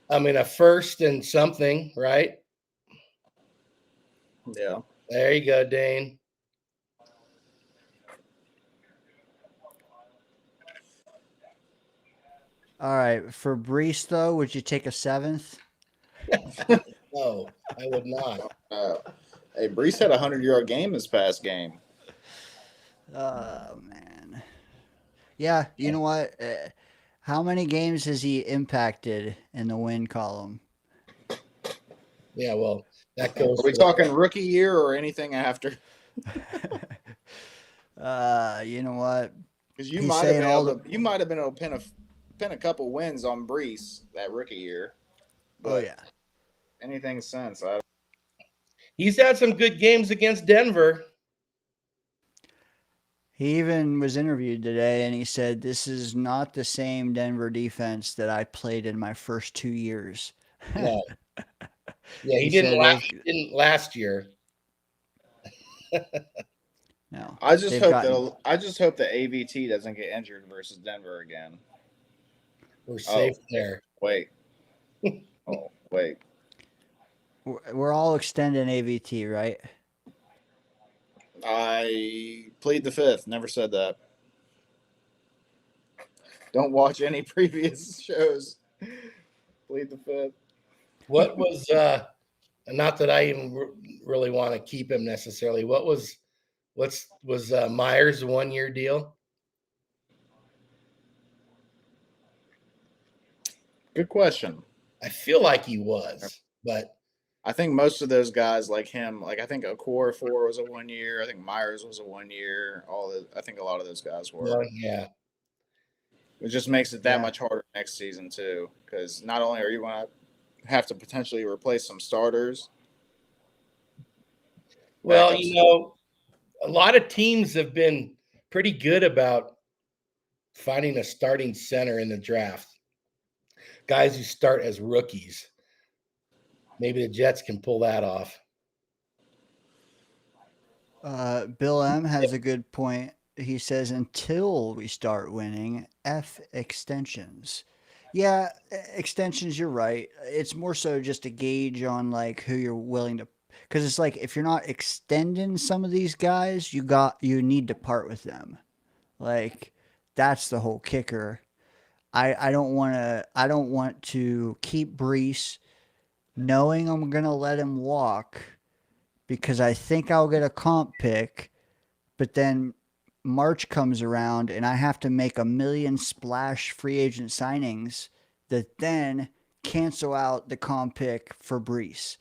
I mean, a first and something, right? Yeah. There you go, Dane. All right, for Brees though, would you take a 7th? No, I would not. Hey, Brees had a 100-yard game this past game. Oh man. Yeah, you know what? How many games has he impacted in the win column? Yeah, well, that goes. Are we talking rookie year or anything after? You know what? Because you might have been able to pin a couple wins on Brees that rookie year. Oh yeah. Anything since? He's had some good games against Denver. He even was interviewed today, and he said, "This is not the same Denver defense that I played in my first 2 years." No. Yeah, he said didn't last year. no. I just They've hope gotten- that AVT doesn't get injured versus Denver again. We're safe Oh. there. Wait. Oh, wait. we're all extending AVT, right? I plead the fifth. Never said that. Don't watch any previous shows. Plead the fifth. What was not that I even really want to keep him necessarily. Was Myers a 1-year deal? Good question. I feel like he was, but I think most of those guys like him, like I think Okorafor was a 1 year. I think Myers was a 1 year. I think a lot of those guys were. yeah. It just makes it that Yeah. much harder next season too, because not only are you going to have to potentially replace some starters. Well, backups. a lot of teams have been pretty good about finding a starting center in the draft. Guys who start as rookies. Maybe the Jets can pull that off. Bill M has a good point. He says, until we start winning, F extensions. Yeah, extensions, you're right. It's more so just a gauge on like who you're willing to, because it's like if you're not extending some of these guys, you need to part with them. Like that's the whole kicker. I don't want to keep Brees knowing I'm gonna let him walk because I think I'll get a comp pick, but then March comes around and I have to make a million splash free agent signings that then cancel out the comp pick for Brees.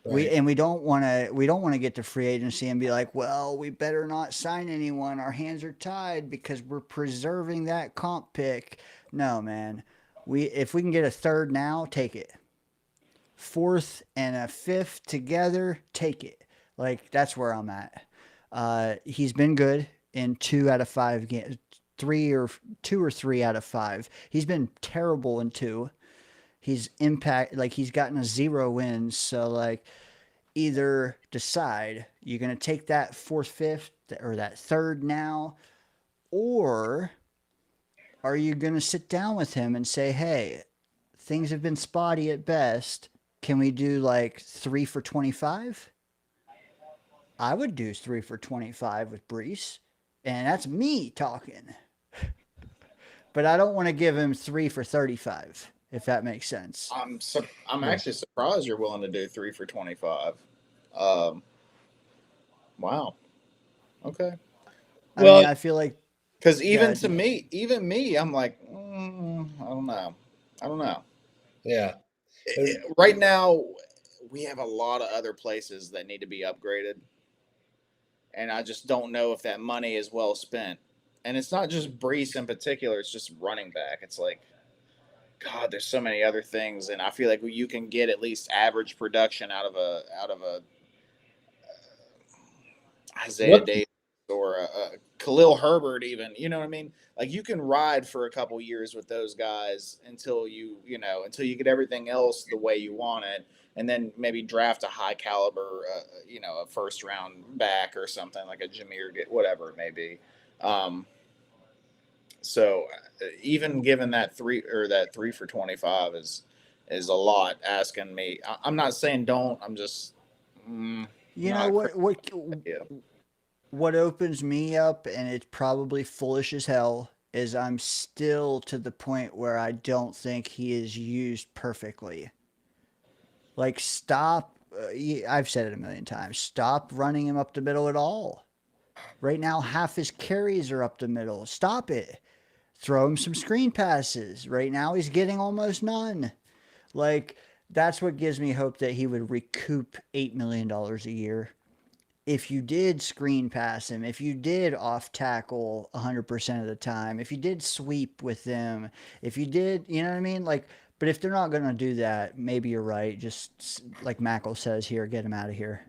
Right. We don't want to get to free agency and be like, well, we better not sign anyone. Our hands are tied because we're preserving that comp pick. No, man. If we can get a third now, take it. Fourth and a fifth together, take it. Like that's where I'm at. He's been good in 2 out of 5 games, 2 or 3 out of 5. He's been terrible in 2. He's gotten a 0 wins. So like, either decide you're going to take that fourth, fifth, or that third now, or are you going to sit down with him and say, hey, things have been spotty at best. Can we do like 3 for 25? I would do 3 for 25 with Brees, and that's me talking. But I don't want to give him 3 for 35, if that makes sense. I'm actually surprised you're willing to do 3 for 25. Wow. Okay. Well, I feel like because even me, I'm like, I don't know. Yeah. Right now, we have a lot of other places that need to be upgraded, and I just don't know if that money is well spent. And it's not just Brees in particular; it's just running back. It's like, God, there's so many other things, and I feel like you can get at least average production out of a Isaiah Davis or a Khalil Herbert, even. You know what I mean? Like you can ride for a couple years with those guys until you get everything else the way you want it, and then maybe draft a high caliber, a first round back or something like a Jameer, whatever it may be. So even given that 3 for 25 is a lot asking me. I'm not saying don't. I'm just what opens me up, and it's probably foolish as hell, is I'm still to the point where I don't think he is used perfectly. Like stop. I've said it a million times. Stop running him up the middle at all. Right now, half his carries are up the middle. Stop it. Throw him some screen passes. Right now, he's getting almost none. Like, that's what gives me hope that he would recoup $8 million a year. If you did screen pass him, if you did off tackle 100% of the time, if you did sweep with them, if you did, you know what I mean? Like, but if they're not going to do that, maybe you're right. Just like Mackle says here, get him out of here.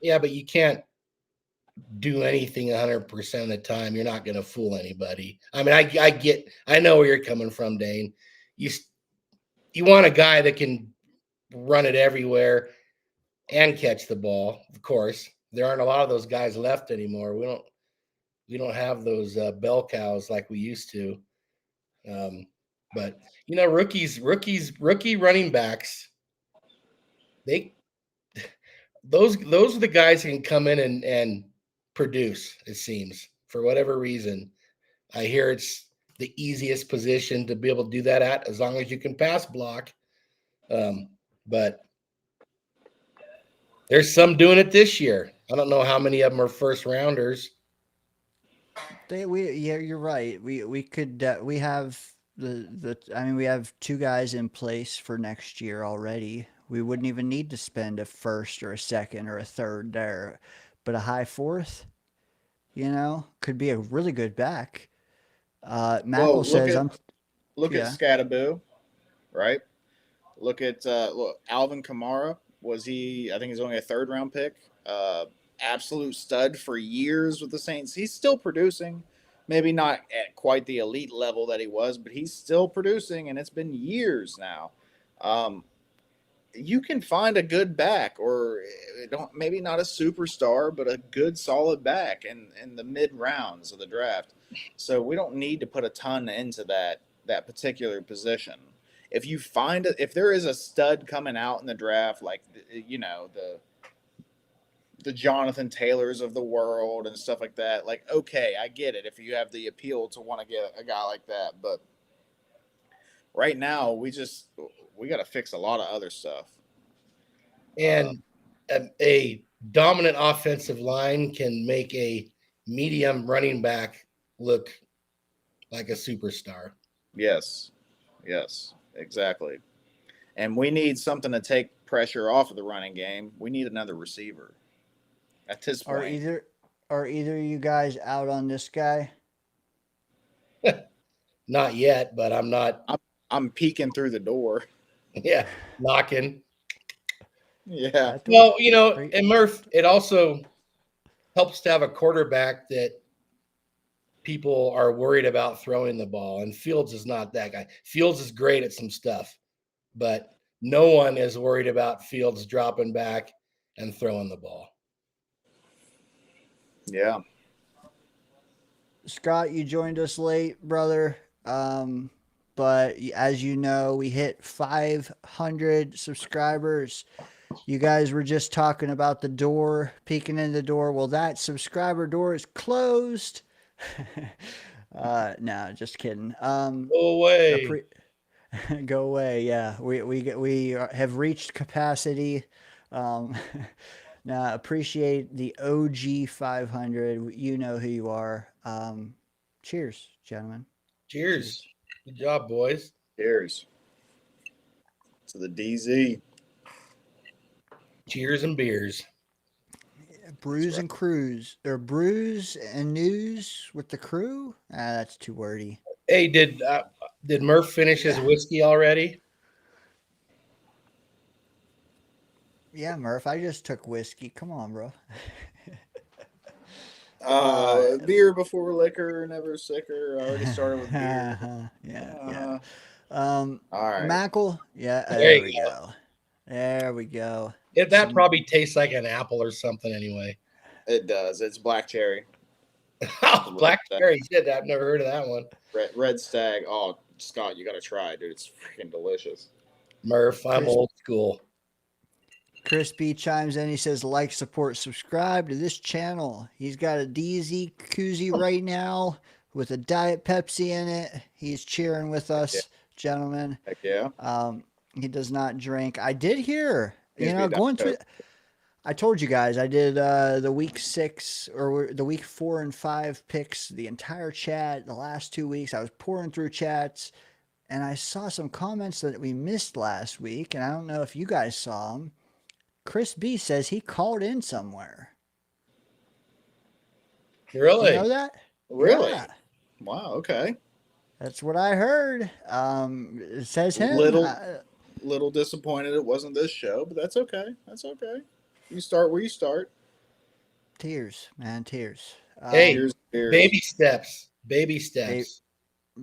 Yeah, but you can't do anything 100% of the time. You're not going to fool anybody. I mean, I know where you're coming from, Dane. You want a guy that can run it everywhere and catch the ball. Of course, there aren't a lot of those guys left anymore. We don't have those bell cows like we used to. But you know, rookie running backs, those are the guys who can come in and produce. It seems for whatever reason. I hear it's the easiest position to be able to do that at, as long as you can pass block. But there's some doing it this year. I don't know how many of them are first rounders. Yeah, you're right. We could we have we have two guys in place for next year already. We wouldn't even need to spend a first or a second or a third there, but a high fourth, could be a really good back. Mackle Well, says look at yeah. Scadaboo, right? Look at Alvin Kamara. Was he? I think he's only a third round pick. Absolute stud for years with the Saints. He's still producing. Maybe not at quite the elite level that he was, but he's still producing, and it's been years now. You can find a good back, or maybe not a superstar, but a good solid back in the mid rounds of the draft. So we don't need to put a ton into that particular position. If there is a stud coming out in the draft, like the Jonathan Taylors of the world and stuff like that, like, okay, I get it if you have the appeal to want to get a guy like that, but right now we got to fix a lot of other stuff. And a dominant offensive line can make a medium running back look like a superstar. Yes, exactly. And we need something to take pressure off of the running game. We need another receiver at this point. Are either you guys out on this guy? Not yet, but I'm not. I'm peeking through the door. Yeah, knocking. Yeah. Well, and Murph, it also helps to have a quarterback that people are worried about throwing the ball. And Fields is not that guy. Fields is great at some stuff, but no one is worried about Fields dropping back and throwing the ball. Yeah. Scott, you joined us late, brother. But as you know, we hit 500 subscribers. You guys were just talking about the door, peeking in the door. Well, that subscriber door is closed. No, just kidding. Go away. Go away. Yeah, we have reached capacity. Now, appreciate the OG 500. You know who you are. Cheers, gentlemen. Cheers. Good job, boys. Cheers to the DZ. Cheers and beers. Brews and crews, or brews and news with the crew. That's too wordy. Hey, did Murph finish his whiskey already? Yeah, Murph. I just took whiskey. Come on, bro. Beer before liquor, never sicker. I already started with beer. Yeah. All right. Mackle. Yeah, there we go. There we go. That probably tastes like an apple or something anyway. It does. It's black cherry. Oh, black cherry. Shit, I've never heard of that one. Red Stag. Oh, Scott, you got to try it, dude. It's freaking delicious. Murph, I'm old school. Chris B chimes in. He says, like, support, subscribe to this channel. He's got a DZ koozie right now with a Diet Pepsi in it. He's cheering with us, gentlemen. Heck yeah. He does not drink. I did hear, going through. I told you guys I did the week 6 or the week 4 and 5 picks, the entire chat. The last 2 weeks, I was pouring through chats, and I saw some comments that we missed last week, and I don't know if you guys saw them. Chris B says he called in somewhere. Really? You know that? Really? Yeah. Wow. Okay. That's what I heard. It says him. Little disappointed it wasn't this show, but that's okay. That's okay. You start where you start. Tears, man, tears. Hey, tears. Baby steps. Baby steps.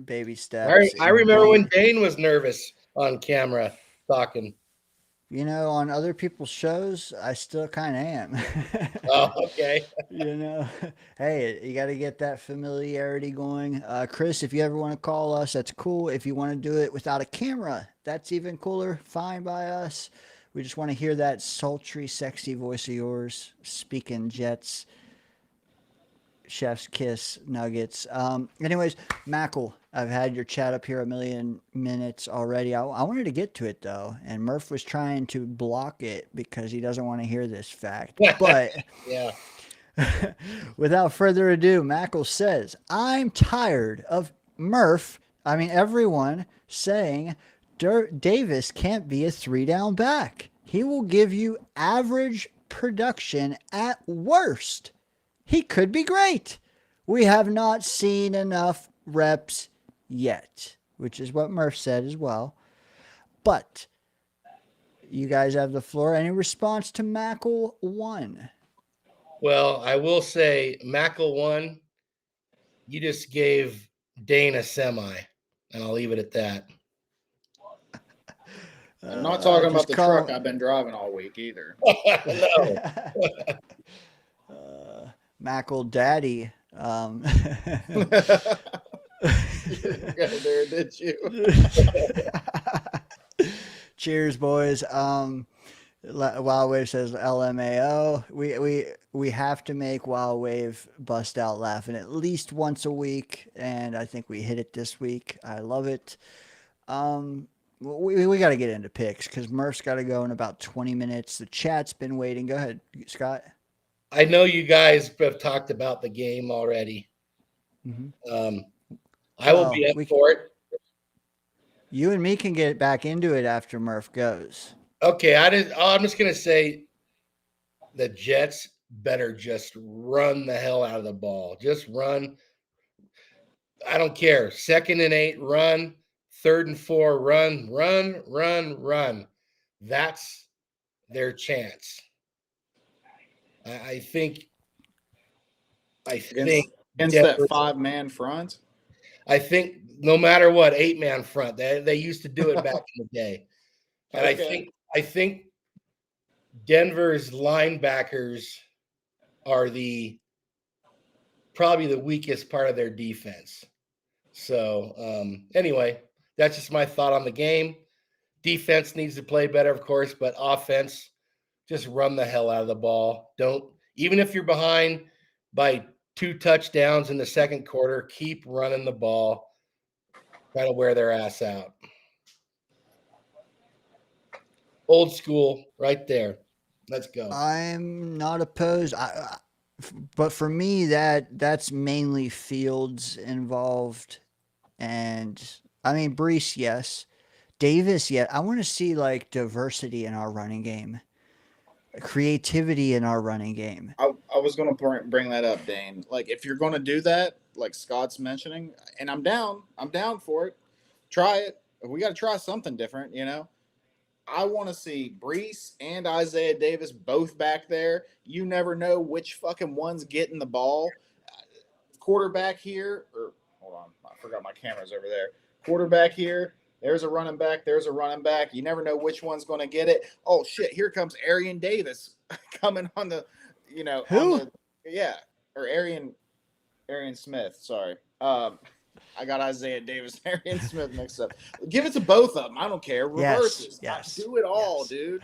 Baby steps. I remember when Dane was nervous on camera talking. You know, on other people's shows, I still kind of am. Oh, okay. You know, hey, you got to get that familiarity going. Chris, if you ever want to call us, that's cool. If you want to do it without a camera, that's even cooler. Fine by us. We just want to hear that sultry, sexy voice of yours speaking Jets, chef's kiss, nuggets. Anyways, Mackle, I've had your chat up here a million minutes already. I wanted to get to it though, and Murph was trying to block it because he doesn't want to hear this fact. But Yeah. without further ado, Mackle says, I'm tired of everyone saying Davis can't be a 3-down back. He will give you average production at worst. He could be great. We have not seen enough reps yet, which is what Murph said as well. But you guys have the floor. Any response to Mackle 1? Well, I will say, Mackle 1, you just gave Dane a semi, and I'll leave it at that. I'm not talking about just the call- truck I've been driving all week either. No. Mackle Daddy. You didn't go there, did you? Cheers, boys. Wild Wave says LMAO. We have to make Wild Wave bust out laughing at least once a week, and I think we hit it this week. I love it. We got to get into picks because Murph's got to go in about 20 minutes. The chat's been waiting. Go ahead, Scott. I know you guys have talked about the game already. Mm-hmm. I will be up for it. You and me can get back into it after Murph goes. Okay, I'm just gonna say the Jets better just run the hell out of the ball. Just run. I don't care. 2nd and 8, run. 3rd and 4, run. That's their chance. I think Against Denver- that 5-man front. I think no matter what, 8-man front. They used to do it back in the day. And Okay. I think Denver's linebackers are probably the weakest part of their defense. So anyway, that's just my thought on the game. Defense needs to play better, of course, but offense, just run the hell out of the ball. Even if you're behind by 2 touchdowns in the second quarter, keep running the ball. Try to wear their ass out. Old school right there. Let's go. I'm not opposed. But for me, that's mainly Fields involved. And I mean, Brees, yes. Davis, yet. I want to see like diversity in our running game, creativity in our running game. I was going to bring that up, Dane. Like, if you're going to do that, like Scott's mentioning, and I'm down for it. Try it. We got to try something different, you know. I want to see Brees and Isaiah Davis both back there. You never know which fucking one's getting the ball. Quarterback here, or hold on, I forgot my camera's over there. Quarterback here. There's a running back. There's a running back. You never know which one's going to get it. Oh shit! Here comes Arian Davis coming on the, you know, Who? Or Arian Smith. Sorry. I got Isaiah Davis, Arian Smith mixed up. Give it to both of them. I don't care. Reverses. Yes. Do it all, Yes. dude.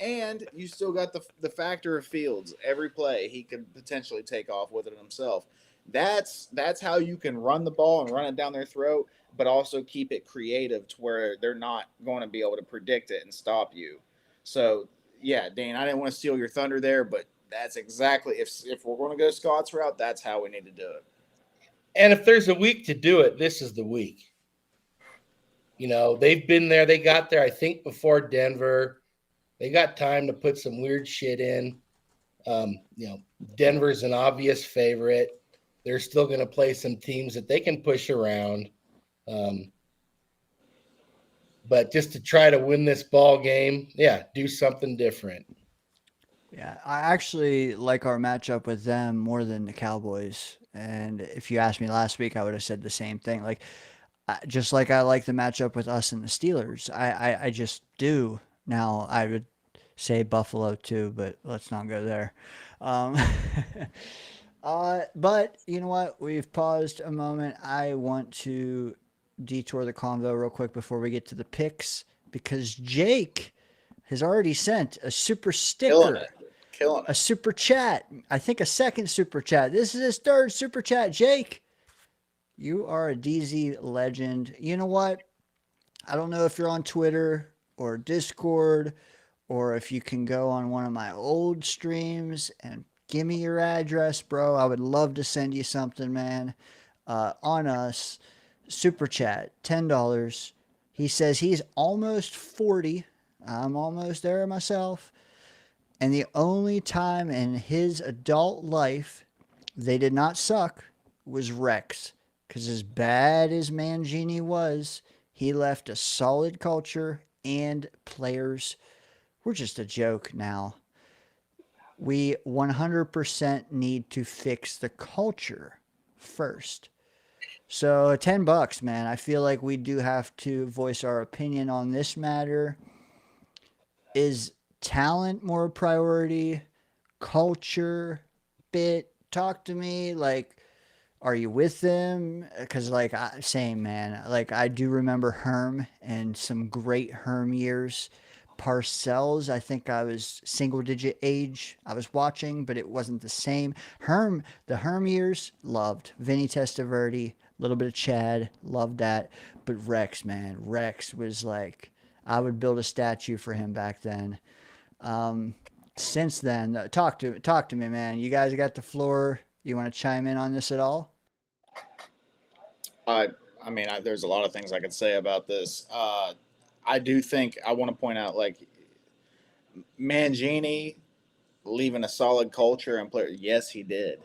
And you still got the factor of Fields. Every play he could potentially take off with it himself. That's how you can run the ball and run it down their throat, but also keep it creative to where they're not going to be able to predict it and stop you. So, yeah, Dane, I didn't want to steal your thunder there, but that's exactly if we're going to go Scott's route, that's how we need to do it. And if there's a week to do it, this is the week. You know, they've been there. They got there, I think, before Denver. They got time to put some weird shit in. You know, Denver's an obvious favorite. They're still going to play some teams that they can push around. But just to try to win this ball game, yeah, do something different. Yeah, I actually like our matchup with them more than the Cowboys. And if you asked me last week, I would have said the same thing. Like, just like I like the matchup with us and the Steelers, I just do Now, I would say Buffalo too, but let's not go there. Um, but you know what? We've paused a moment. I want to detour the convo real quick before we get to the picks because Jake has already sent a super Killing sticker, it. Killing a it. super chat. I think a second super chat. This is his third super chat. Jake, you are a DZ legend. You know what? I don't know if you're on Twitter or Discord or if you can go on one of my old streams and give me your address, bro. I would love to send you something, man. On us, super chat, $10. He says he's almost 40. I'm almost there myself. And the only time in his adult life they did not suck was Rex. Because as bad as Mangini was, he left a solid culture and players. We're just a joke now. We 100% need to fix the culture first. So $10, man. I feel like we do have to voice our opinion on this matter. Is talent more a priority? Culture? Bit? Talk to me. Like, are you with them? Because, like, same, man. Like, I do remember Herm and some great Herm years. Parcells, I think I was single digit age. I was watching, but it wasn't the same. The Herm years, loved. Vinny Testaverde, a little bit of Chad, loved that. But Rex, man, Rex was like, I would build a statue for him back then. Since then, talk to me, man. You guys got the floor. You want to chime in on this at all? I mean, there's a lot of things I could say about this. I do think I want to point out, like, Mangini leaving a solid culture and player. Yes, he did.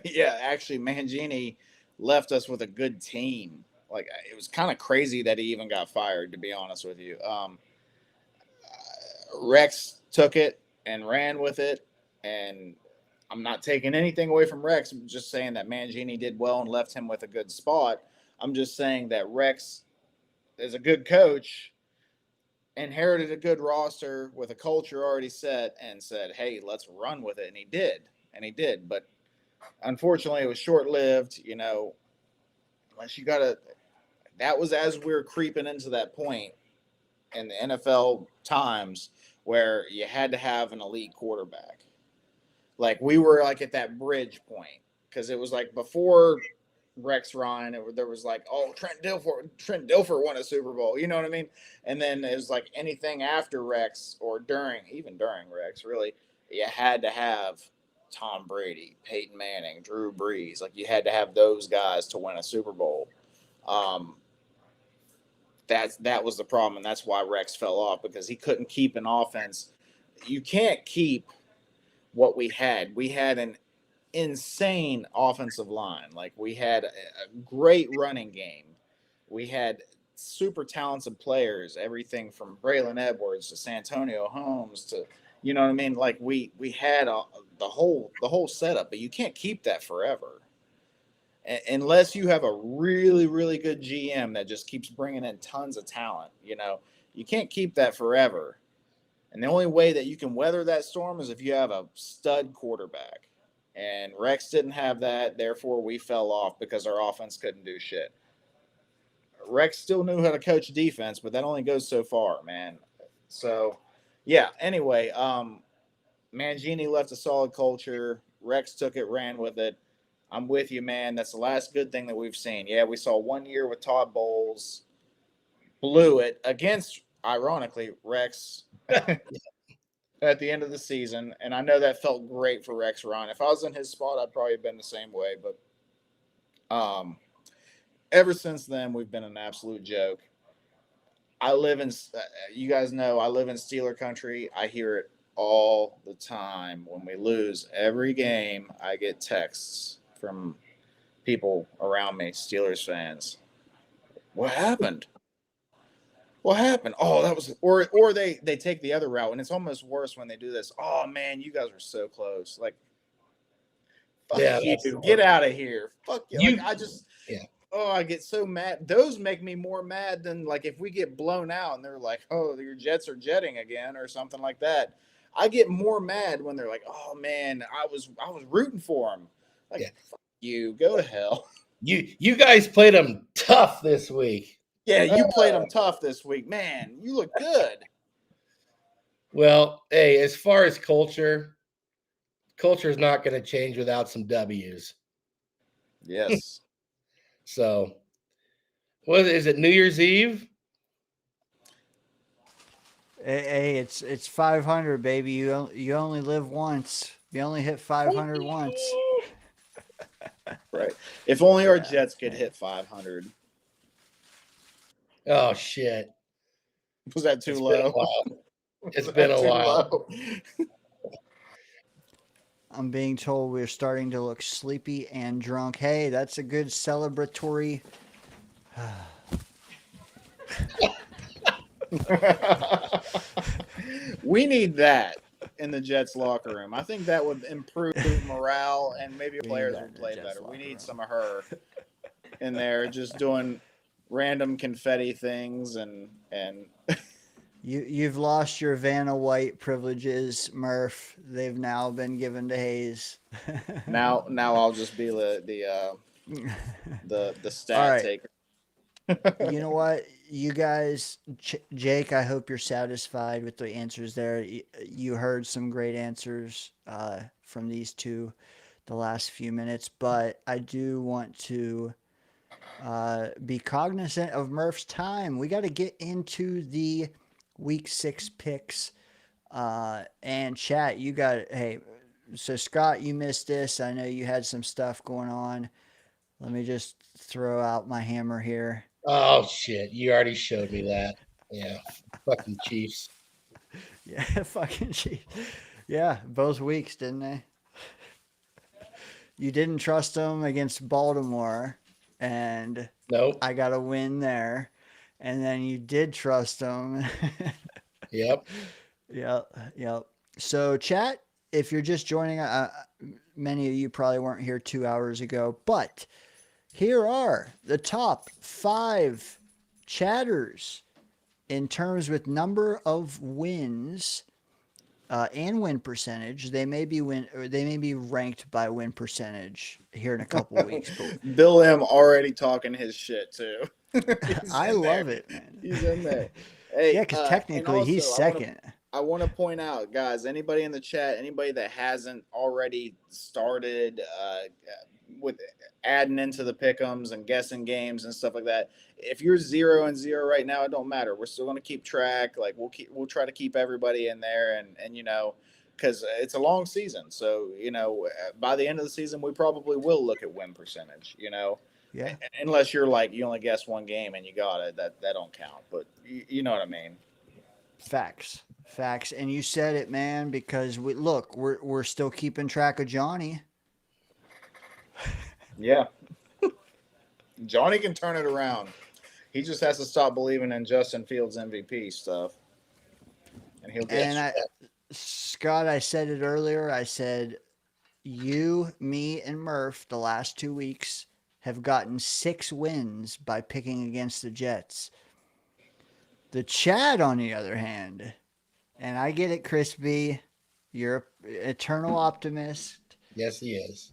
Yeah, actually, Mangini left us with a good team. Like, it was kind of crazy that he even got fired, to be honest with you. Rex took it and ran with it, and I'm not taking anything away from Rex. I'm just saying that Mangini did well and left him with a good spot. I'm just saying that Rex is a good coach, inherited a good roster with a culture already set, and said, "Hey, let's run with it." And he did, But unfortunately, it was short lived. You know, unless you got to. That was as we were creeping into that point in the NFL times where you had to have an elite quarterback. Like, we were like at that bridge point because it was like before Rex Ryan, there was like, oh, Trent Dilfer won a Super Bowl. You know what I mean? And then it was like anything after Rex or even during Rex, really, you had to have Tom Brady, Peyton Manning, Drew Brees. Like, you had to have those guys to win a Super Bowl. That was the problem, and that's why Rex fell off, because he couldn't keep an offense. You can't keep what we had. We had an insane offensive line. Like, we had a great running game. We had super talented players, everything from Braylon Edwards to Santonio Holmes to, you know what I mean? Like, we had the whole setup, but you can't keep that forever. Unless you have a really, really good GM that just keeps bringing in tons of talent, you can't keep that forever. And the only way that you can weather that storm is if you have a stud quarterback. And Rex didn't have that, therefore we fell off because our offense couldn't do shit. Rex still knew how to coach defense, but that only goes so far, man. So, yeah, anyway, Mangini left a solid culture. Rex took it, ran with it. I'm with you, man. That's the last good thing that we've seen. Yeah, we saw 1 year with Todd Bowles. Blew it against, ironically, Rex at the end of the season. And I know that felt great for Rex Ryan. If I was in his spot, I'd probably have been the same way. But ever since then, we've been an absolute joke. I live in, you guys know, I live in Steeler country. I hear it all the time. When we lose every game, I get texts from people around me, Steelers fans. What happened? What happened? Oh, that was, or they take the other route, and it's almost worse when they do this. Oh man, you guys are so close. Like, fuck you, get out of here. Fuck you. Like, oh, I get so mad. Those make me more mad than like if we get blown out and they're like, oh, your Jets are jetting again or something like that. I get more mad when they're like, oh man, I was rooting for them. Like, Yeah. fuck you, go to hell. You guys played them tough this week. Yeah, you played them tough this week, man. You look good. Well, hey, as far as culture is not going to change without some W's. Yes. So, what is it? New Year's Eve? Hey, it's 500, baby. You only live once. You only hit 500 once. Right. If only our Jets could hit 500. Oh shit! Was that too It's low? been a while. It's Was been that a too while. low? I'm being told we're starting to look sleepy and drunk. Hey, that's a good celebratory. We need that in the Jets locker room. I think that would improve morale and maybe players would play better. We need some of her in there just doing random confetti things and You've lost your Vanna White privileges, Murph. They've now been given to Hayes. now I'll just be the stat All right. taker. You know what, you guys, Jake, I hope you're satisfied with the answers there. You heard some great answers from these two the last few minutes, but I do want to be cognizant of Murph's time. We got to get into the week 6 picks. And chat, you got, hey, so Scott, you missed this. I know you had some stuff going on. Let me just throw out my hammer here. Oh shit! You already showed me that. Yeah, fucking Chiefs. Yeah, fucking Chiefs. Yeah, both weeks, didn't they? You didn't trust them against Baltimore, and Nope. I got a win there. And then you did trust them. Yep. Yep. So, chat, if you're just joining, many of you probably weren't here 2 hours ago, but here are the top 5 chatters in terms with number of wins and win percentage. They may be ranked by win percentage here in a couple weeks. But Bill M already talking his shit too. I love it, man. He's in there. Hey, Yeah, because technically he's second. I want to point out, guys, anybody in the chat, anybody that hasn't already started with adding into the pick'ems and guessing games and stuff like that, if you're 0-0 right now, it don't matter. We're still going to keep track. Like we'll try to keep everybody in there, and you know, because it's a long season. So you know, by the end of the season, we probably will look at win percentage. You know. Yeah. Unless you're like you only guess one game and you got it, that don't count. But you know what I mean. Facts, and you said it, man. Because we're still keeping track of Johnny. Yeah, Johnny can turn it around. He just has to stop believing in Justin Fields MVP stuff, and he'll get. Scott, I said it earlier. I said you, me, and Murph the last 2 weeks have gotten 6 wins by picking against the Jets. The Chad, on the other hand, and I get it, Chris B, you're an eternal optimist. Yes, he is.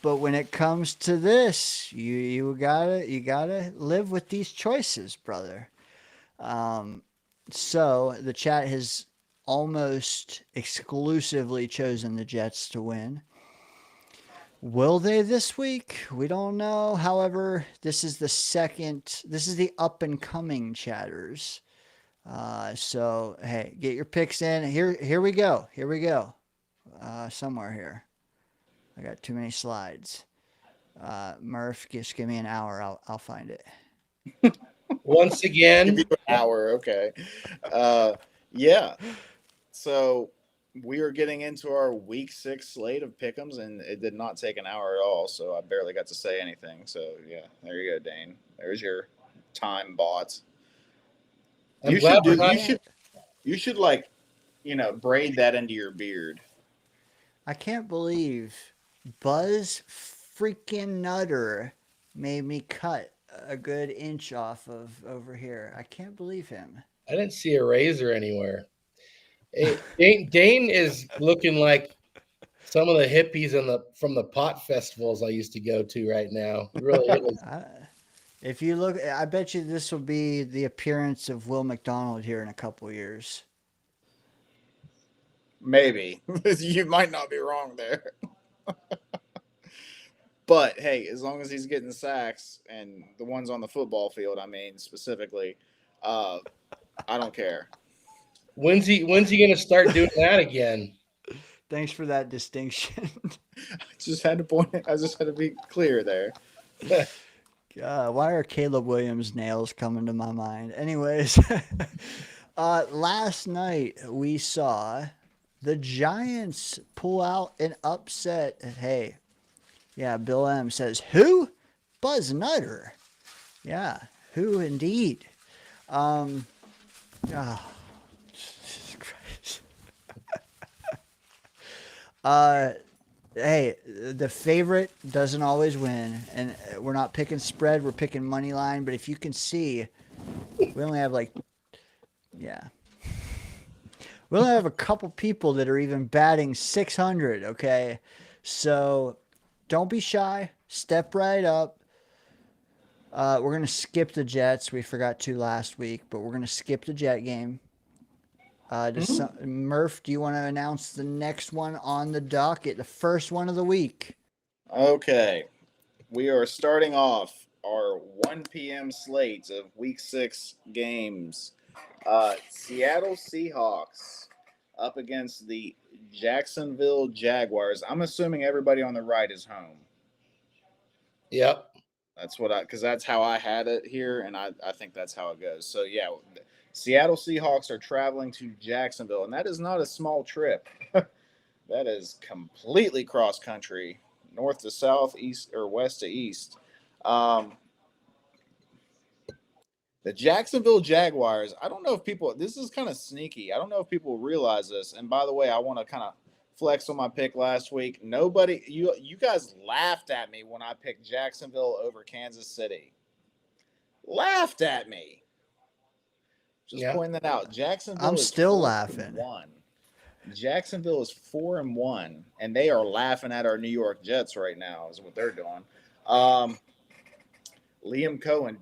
But when it comes to this, you gotta live with these choices, brother. So the chat has almost exclusively chosen the Jets to win. Will they this week? We don't know. However, this is the up and coming chatters. So hey, get your picks in. Here we go. Somewhere here. I got too many slides. Murph, just give me an hour. I'll find it. Once again, Give you an hour, okay. Yeah. So we are getting into our week 6 slate of pick'ems, and it did not take an hour at all. So I barely got to say anything. So yeah, there you go, Dane. There's your time bot. You should like, braid that into your beard. I can't believe Buzz freaking Nutter made me cut a good inch off of over here. I can't believe him. I didn't see a razor anywhere. Dane is looking like some of the hippies from the pot festivals I used to go to right now. He really is. If you look, I bet you this will be the appearance of Will McDonald here in a couple years. Maybe. You might not be wrong there. But hey, as long as he's getting sacks and the ones on the football field, I mean specifically, I don't care. When's he gonna start doing that again? Thanks for that distinction. I just had to be clear there. Why are Caleb Williams nails coming to my mind? Anyways, last night we saw the Giants pull out an upset. Hey, yeah, Bill M says, who? Buzz Nutter. Yeah, who indeed? Oh, Jesus Christ. Hey, the favorite doesn't always win, and we're not picking spread, we're picking money line. But if you can see, we only have we only have a couple people that are even batting 600. Okay, so don't be shy, step right up. We're gonna skip the Jets. We forgot to last week, but we're gonna skip the Jet game. Murph, do you want to announce the next one on the docket, the first one of the week? Okay. We are starting off our 1 p.m. slates of week 6 games. Seattle Seahawks up against the Jacksonville Jaguars. I'm assuming everybody on the right is home. Yep. That's because that's how I had it here, and I think that's how it goes. So, yeah, Seattle Seahawks are traveling to Jacksonville, and that is not a small trip. That is completely cross country, north to south, east or west to east. The Jacksonville Jaguars, I don't know if people, this is kind of sneaky. I don't know if people realize this. And by the way, I want to kind of flex on my pick last week. You guys laughed at me when I picked Jacksonville over Kansas City. Laughed at me. Just pointing that out. Jacksonville. I'm still laughing. Jacksonville is 4-1, and they are laughing at our New York Jets right now. Is what they're doing. Liam Cohen,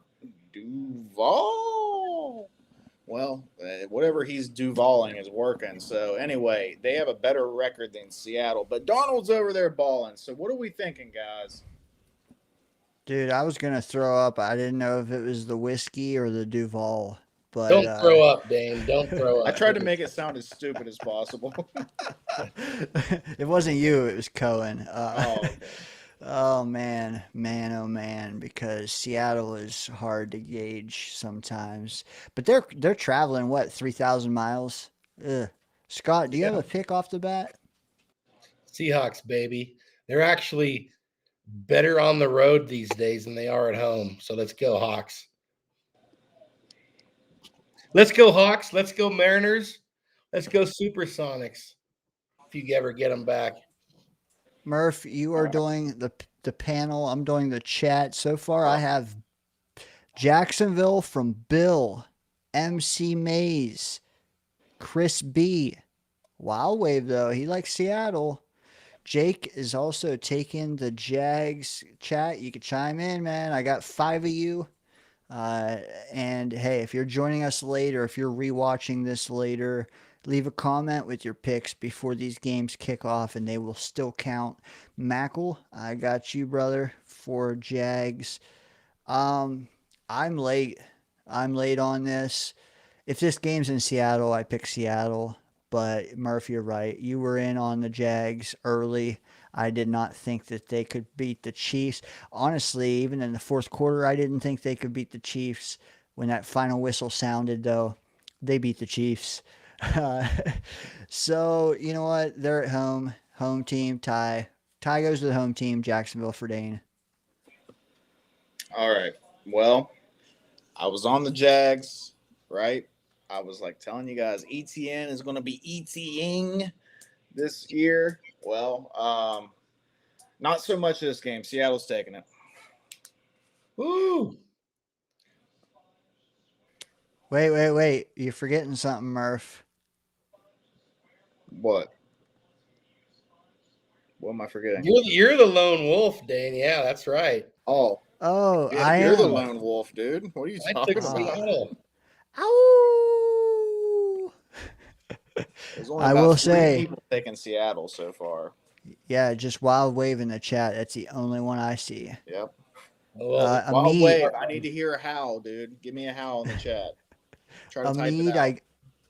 Duval. Well, whatever he's Duvaling is working. So anyway, they have a better record than Seattle, but Darnold's over there balling. So what are we thinking, guys? Dude, I was gonna throw up. I didn't know if it was the whiskey or the Duval. But don't throw up, Dane. Don't throw up. I tried to make it sound as stupid as possible. It wasn't you. It was Cohen. Okay. Oh man, oh man, because Seattle is hard to gauge sometimes. But they're traveling 3,000 miles. Ugh. Scott, do you have a pick off the bat? Seahawks, baby. They're actually better on the road these days than they are at home. So let's go, Hawks. Let's go, Hawks. Let's go, Mariners. Let's go, Supersonics. If you ever get them back. Murph, you are doing the panel. I'm doing the chat. So far, I have Jacksonville from Bill, MC Mays, Chris B. Wild Wave, though. He likes Seattle. Jake is also taking the Jags chat. You can chime in, man. I got 5 of you. And hey, if you're joining us later, if you're rewatching this later, leave a comment with your picks before these games kick off, and they will still count. Mackle, I got you, brother, for Jags. I'm late. I'm late on this. If this game's in Seattle, I pick Seattle. But Murph, you're right. You were in on the Jags early. I did not think that they could beat the Chiefs. Honestly, even in the fourth quarter, I didn't think they could beat the Chiefs. When that final whistle sounded, though, they beat the Chiefs. So, you know what? They're at home. Home team, tie. Tie goes to the home team, Jacksonville for Dane. All right. Well, I was on the Jags, right? I was telling you guys, ETN is going to be ETing this year. Well, not so much this game. Seattle's taking it. Woo! Wait. You're forgetting something, Murph. What? What am I forgetting? You're the lone wolf, Dane. Yeah, that's right. Oh, Oh, yeah, I you're the am. lone wolf, dude. What are you I talking took about? Seattle. Ow! There's only I about will 3 say, people taking Seattle so far. yeah, just wild wave in the chat. That's the only one I see. Yep. Well, Wild Amid, wave. I need to hear a howl, dude. Give me a howl in the chat. Try to type it Amid, out.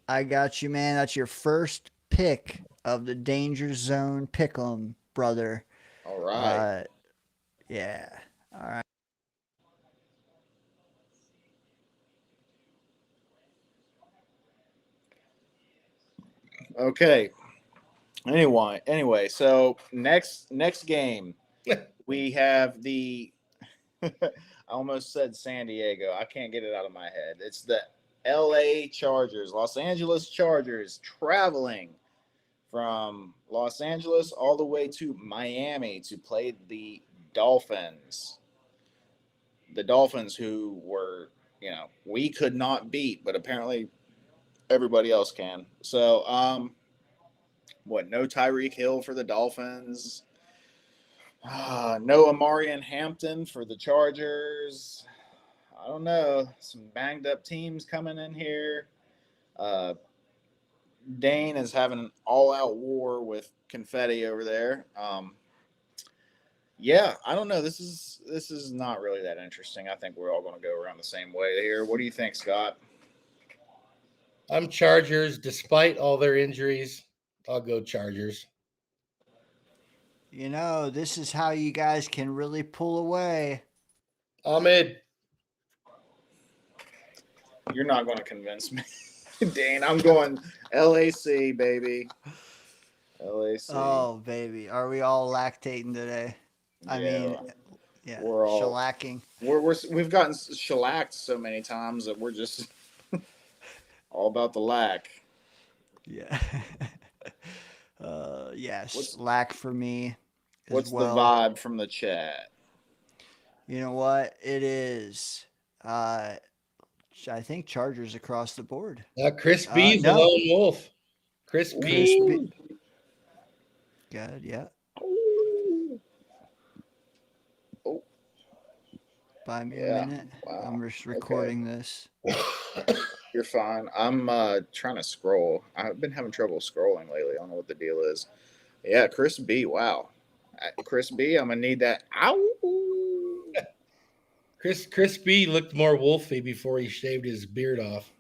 I got you, man. That's your first pick of the Danger Zone Pick'em, brother. All right. Yeah. All right. Okay. Anyway, so next game we have the I almost said San Diego. I can't get it out of my head. It's the LA Chargers, Los Angeles Chargers traveling from Los Angeles all the way to Miami to play the Dolphins. The Dolphins who were, we could not beat, but apparently everybody else can. So, no Tyreek Hill for the Dolphins. No Amarian Hampton for the Chargers. I don't know. Some banged up teams coming in here. Dane is having an all-out war with confetti over there. Yeah, I don't know. This is not really that interesting. I think we're all going to go around the same way here. What do you think, Scott? I'm Chargers, despite all their injuries. I'll go Chargers. You know, this is how you guys can really pull away. Ahmed. You're not going to convince me, Dane. I'm going LAC, baby. LAC. Oh, baby. Are we all lactating today? I mean, yeah, we're all shellacking. We've gotten shellacked so many times that we're just all about the lack. Yeah. Yes, lack for me. What's the vibe from the chat? You know what? It is. I think Chargers across the board. Chris B's the lone wolf. Chris B. Good, yeah. Oh. Buy me a minute. Wow. I'm just recording this. You're fine. I'm trying to scroll. I've been having trouble scrolling lately. I don't know what the deal is. Yeah, Chris B. Wow. Chris B, I'm going to need that. Ow! Chris B looked more wolfy before he shaved his beard off.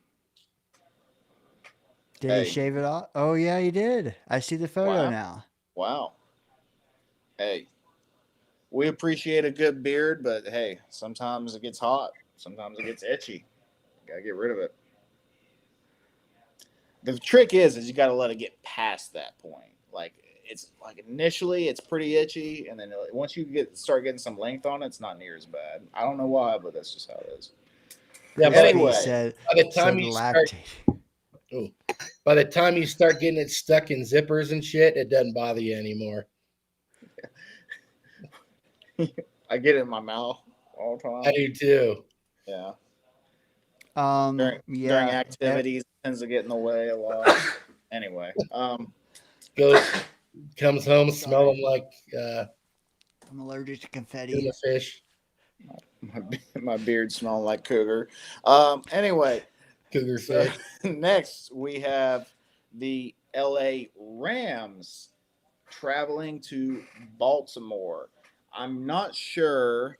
Did he shave it off? Oh, yeah, he did. I see the photo now. Wow. Hey, we appreciate a good beard, but hey, sometimes it gets hot. Sometimes it gets itchy. Got to get rid of it. The trick is you got to let it get past that point. Like, it's like initially it's pretty itchy, and then once you start getting some length on it, it's not near as bad. I don't know why, but that's just how it is. Yeah, but anyway, by the time you start getting it stuck in zippers and shit, it doesn't bother you anymore. I get it in my mouth all the time. I do too. Yeah. During activities, it tends to get in the way a lot. Anyway, comes home smelling like I'm allergic to confetti. Fish. My beard smelling like cougar. Anyway, cougar fish. Next we have the LA Rams traveling to Baltimore. I'm not sure.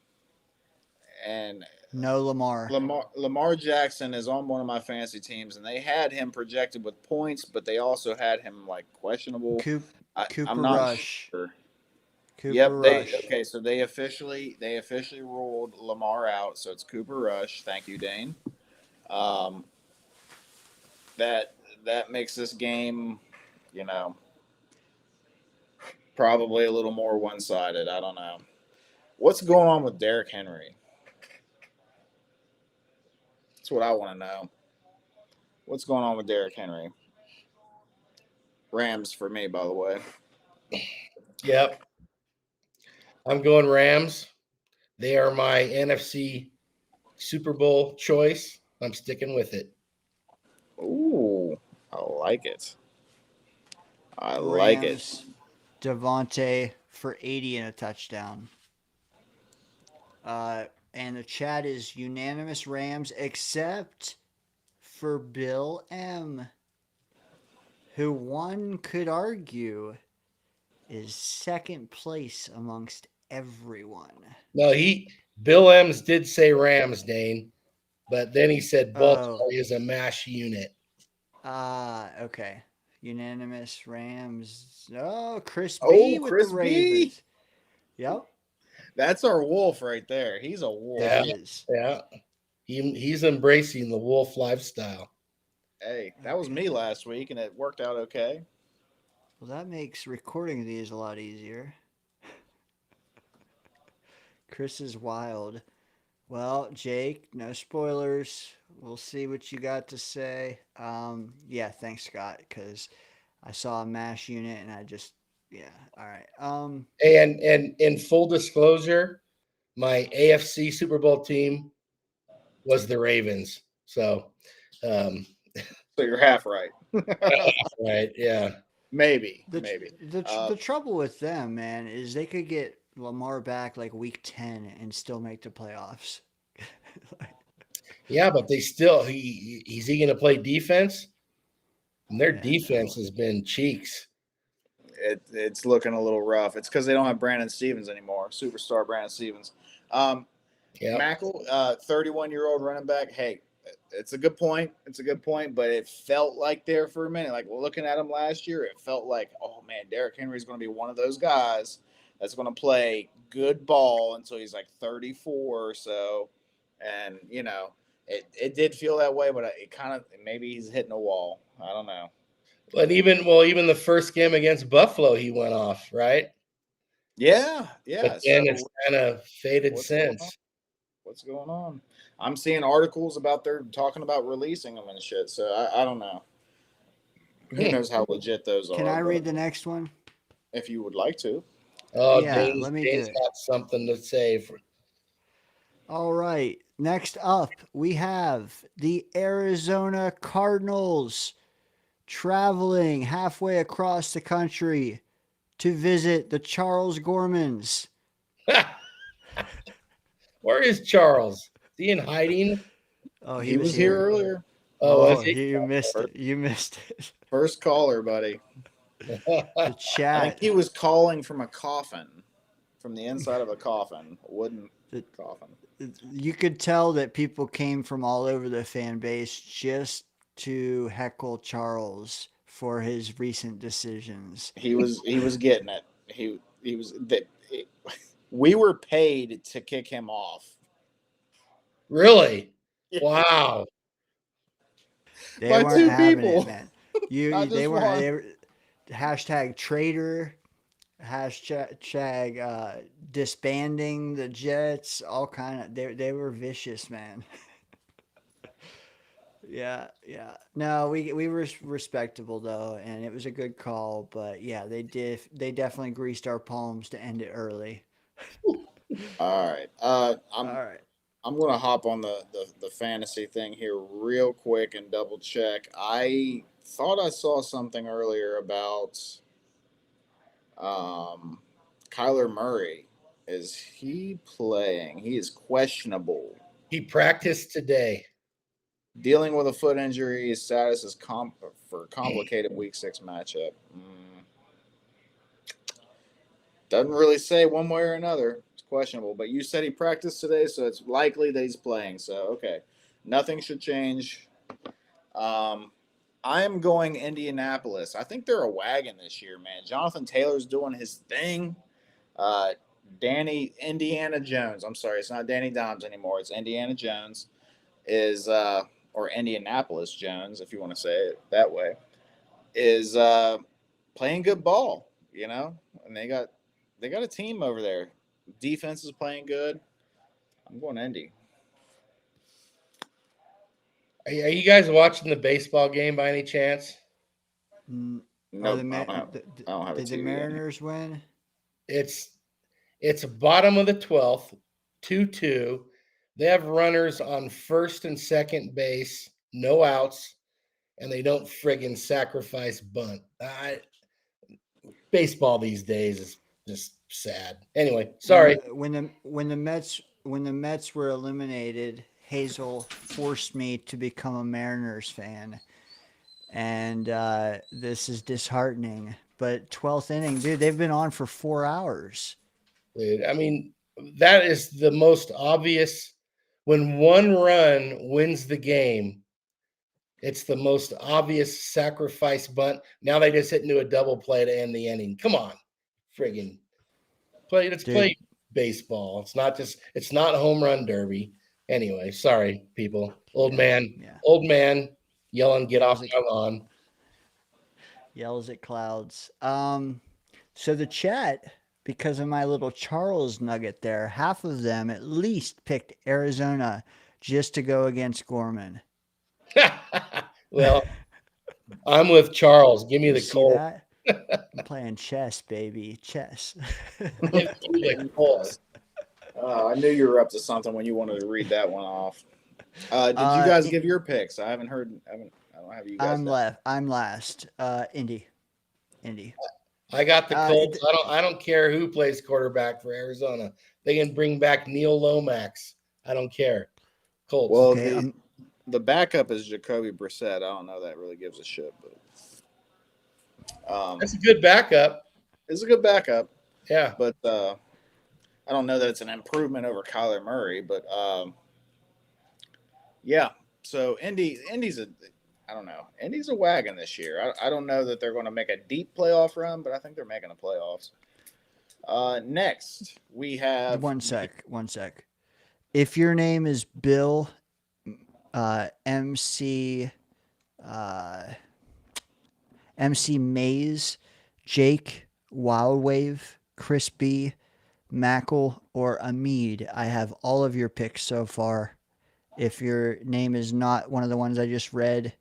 And no Lamar. Lamar Jackson is on one of my fantasy teams, and they had him projected with points, but they also had him like questionable. Cooper I'm not Rush. Sure. Cooper Rush. So they officially ruled Lamar out. So it's Cooper Rush. Thank you, Dane. That makes this game, probably a little more one-sided. I don't know. What's going on with Derrick Henry? That's what I want to know. What's going on with Derrick Henry? Rams for me, by the way. Yep. I'm going Rams. They are my NFC Super Bowl choice. I'm sticking with it. Ooh, I like it. I like it. Rams, Devontae for 80 and a touchdown. And the chat is unanimous Rams, except for Bill M, who one could argue is second place amongst everyone. No, Bill Ems did say Rams, Dane, but then he said Baltimore is a mash unit. Okay. Unanimous Rams. Oh, Chris B with Chris the Ravens. B. Yep. That's our wolf right there. He's a wolf. Yeah. That is. Yeah. He's embracing the wolf lifestyle. Hey, that was me last week, and it worked out okay. Well, that makes recording these a lot easier. Chris is wild. Well, Jake, no spoilers. We'll see what you got to say. Yeah, thanks, Scott, because I saw a MASH unit and I just, yeah, all right. And in full disclosure, my AFC Super Bowl team was the Ravens. So, so you're half right. right, yeah. Maybe. The trouble with them, man, is they could get Lamar back like week 10 and still make the playoffs. Yeah, but he's he going to play defense? And their defense has been cheeks. It's looking a little rough. It's because they don't have Brandon Stevens anymore, superstar Brandon Stevens. Mackle, 31-year-old running back. Hey, it's a good point. But it felt like there for a minute. Like looking at him last year, it felt like, oh man, Derrick Henry is going to be one of those guys that's going to play good ball until he's like 34 or so. And it did feel that way, but it kind of maybe he's hitting a wall. I don't know. But even the first game against Buffalo, he went off, right? Yeah. But then it's kind of faded since. What's going on? I'm seeing articles about they're talking about releasing them and shit. So I don't know. Who knows how legit those are? Can I read the next one? If you would like to. Oh, yeah, let me Dane's got something to say. All right. Next up, we have the Arizona Cardinals traveling halfway across the country to visit the Charles Gormans. Where is Charles? Is he in hiding? Oh, he was here earlier. Oh, was he? You missed it. You missed it. First caller, buddy. The chat. I think he was calling from a coffin, from the inside of a coffin, a wooden coffin. You could tell that people came from all over the fan base just to heckle Charles for his recent decisions. He was getting it. He was that. We were paid to kick him off. Really? Wow. They By weren't two having people. it, man. They were hashtag traitor, hashtag disbanding the Jets, all kind of they were vicious, man. Yeah. No, we were respectable though, and it was a good call. But yeah, they definitely greased our palms to end it early. All right. I'm going to hop on the fantasy thing here real quick and double check. I thought I saw something earlier about Kyler Murray. Is he playing? He is questionable. He practiced today. Dealing with a foot injury. His status is for complicated Week 6 matchup. Doesn't really say one way or another. It's questionable. But you said he practiced today, so it's likely that he's playing. So, okay. Nothing should change. I am going Indianapolis. I think they're a wagon this year, man. Jonathan Taylor's doing his thing. Indiana Jones. I'm sorry, it's not Danny Dimes anymore. It's Indiana Jones or Indianapolis Jones, if you want to say it that way, is playing good ball, and they got a team over there. Defense is playing good. I'm going Indy. Are you guys watching the baseball game by any chance? No, Did the Mariners win? It's bottom of the 12th, 2-2. They have runners on first and second base, no outs, and they don't friggin' sacrifice bunt. Baseball these days is just sad. Anyway, sorry. When the Mets were eliminated, Hazel forced me to become a Mariners fan, and this is disheartening. But 12th inning, dude, they've been on for 4 hours. Dude, I mean, that is the most obvious. When one run wins the game, it's the most obvious sacrifice bunt. Now they just hit into a double play to end the inning. Come on, friggin' play. Let's Dude. play baseball. It's not home run derby. Anyway, sorry, people. Old man yelling, get off my lawn. Yells at clouds. So the chat, because of my little Charles nugget there, half of them at least picked Arizona just to go against Gorman. Well, I'm with Charles. Give me the See Colts. that? I'm playing chess, baby. Chess. Give me the Colts. I knew you were up to something when you wanted to read that one off. Did you guys give your picks? I haven't heard. I don't have you guys. I'm last. Indy. I got the Colts. I don't care who plays quarterback for Arizona. They can bring back Neil Lomax. I don't care. Colts. Well, Okay, the backup is Jacoby Brissett. I don't know that really gives a shit, but that's a good backup. It's a good backup. Yeah, but I don't know that it's an improvement over Kyler Murray. But yeah. So Indy's a wagon this year. I don't know that they're going to make a deep playoff run, but I think they're making the playoffs. Next, we have one sec. If your name is Bill, MC Mays, Jake, Wildwave, Chris B, Mackle, or Amid, I have all of your picks so far. If your name is not one of the ones I just read,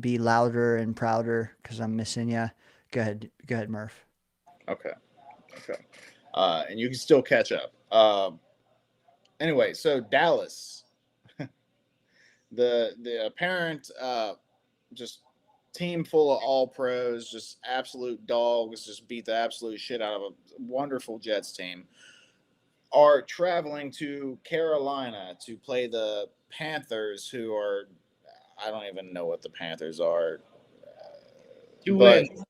be louder and prouder because I'm missing you. Go ahead, Murph. Okay. And you can still catch up. Anyway, so Dallas, the apparent just team full of all pros, just absolute dogs, just beat the absolute shit out of a wonderful Jets team, are traveling to Carolina to play the Panthers, who are, I don't even know what the Panthers are. Two wins.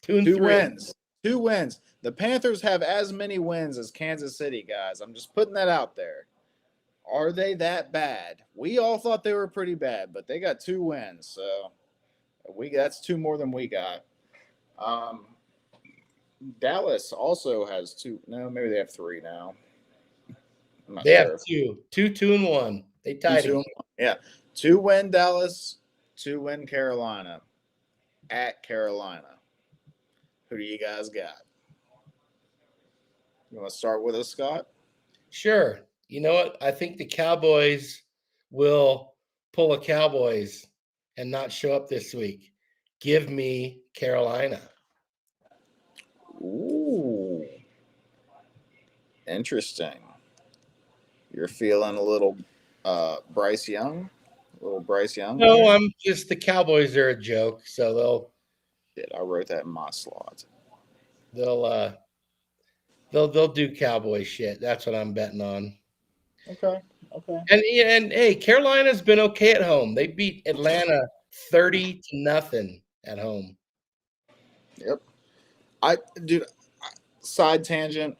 Two wins. The Panthers have as many wins as Kansas City, guys. I'm just putting that out there. Are they that bad? We all thought they were pretty bad, but they got 2 wins. So that's 2 more than we got. Dallas also has 2. No, maybe they have 3 now. They have 2, 2-2-1. They tied it. Yeah, 2 win Dallas, 2 win Carolina. At Carolina, who do you guys got? You want to start with us, Scott? Sure. You know what? I think the Cowboys will pull a Cowboys and not show up this week. Give me Carolina. Ooh. Interesting. You're feeling a little Bryce Young? No, I'm just, the Cowboys are a joke, so I wrote that in my slot. They'll do Cowboy shit. That's what I'm betting on. Okay. And hey, Carolina's been okay at home. They beat Atlanta 30-0 at home. Yep. Side tangent.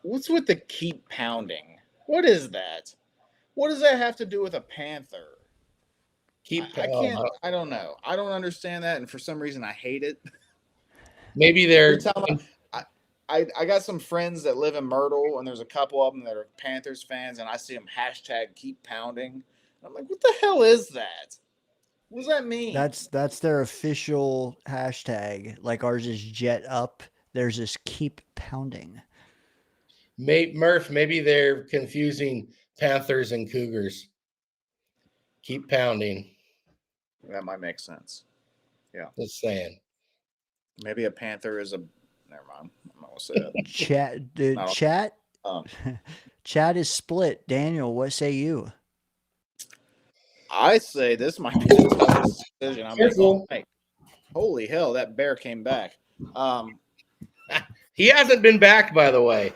What's with the keep pounding? What is that? What does that have to do with a Panther? I don't know. I don't understand that, and for some reason I hate it. Maybe they're. I got some friends that live in Myrtle, and there's a couple of them that are Panthers fans, and I see them hashtag keep pounding. I'm like, what the hell is that? What does that mean? That's their official hashtag. Like ours is jet up. Theirs is keep pounding. Murph, maybe they're confusing Panthers and Cougars. Keep pounding. That might make sense. Yeah. Just saying. Maybe a Panther is a. Never mind. I'm not gonna say that. Chat. Chad is split. Daniel, what say you? I say this might be the toughest decision I make all Careful. night. Holy hell, that bear came back. He hasn't been back, by the way.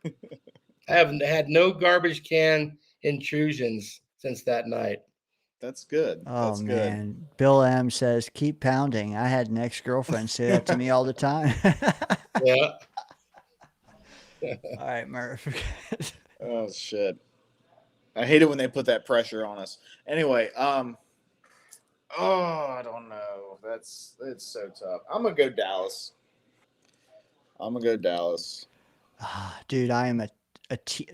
I haven't had no garbage can intrusions since that night. That's good. Oh That's man, Bill M says keep pounding. I had an ex-girlfriend say that to me all the time. Yeah. All right, Murph. good. Oh shit. I hate it when they put that pressure on us. Anyway, I don't know. It's so tough. I'm gonna go Dallas. Dude, I am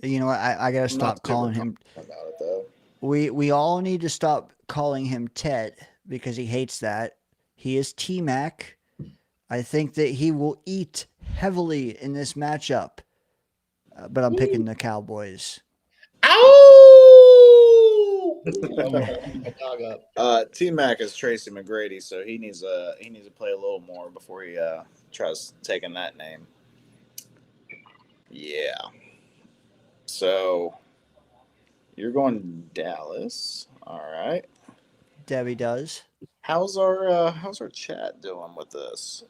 you know what? I gotta I'm not stop calling super him. confident about it though. We all need to stop calling him Tet because he hates that. He is T-Mac. I think that he will eat heavily in this matchup, but I'm picking the Cowboys. Ow! My dog up. T-Mac is Tracy McGrady, so he needs to play a little more before he tries taking that name. Yeah. So you're going Dallas. All right. Debbie does. How's our chat doing with this?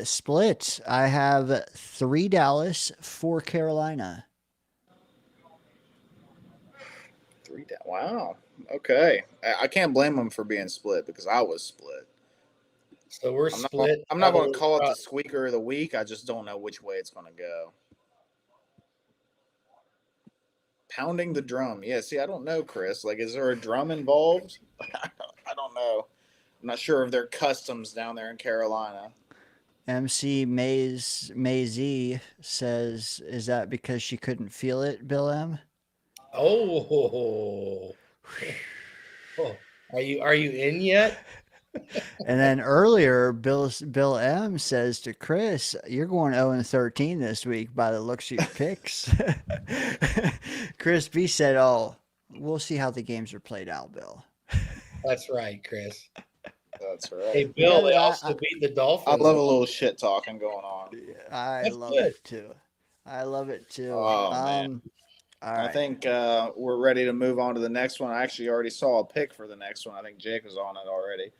Split. I have 3 Dallas, 4 Carolina. Wow. Okay. I can't blame them for being split because I was split. So we're split. I'm not going to call it the squeaker of the week. I just don't know which way it's going to go. Pounding the drum. Yeah, see, I don't know, Chris. Like, is there a drum involved? I don't know. I'm not sure if they're customs down there in Carolina. MC Mazy says, is that because she couldn't feel it, Bill M? Oh. Are you in yet? And then earlier, Bill M says to Chris, "You're going 0-13 this week by the looks of your picks." Chris B said, "Oh, we'll see how the games are played out, Bill." That's right, Chris. That's right. Hey, Bill, they Yeah, also beat the Dolphins. I love a little shit talking going on. I That's love good. it too. I love it too. Oh, man. All right. I think we're ready to move on to the next one. I actually already saw a pick for the next one. I think Jake was on it already.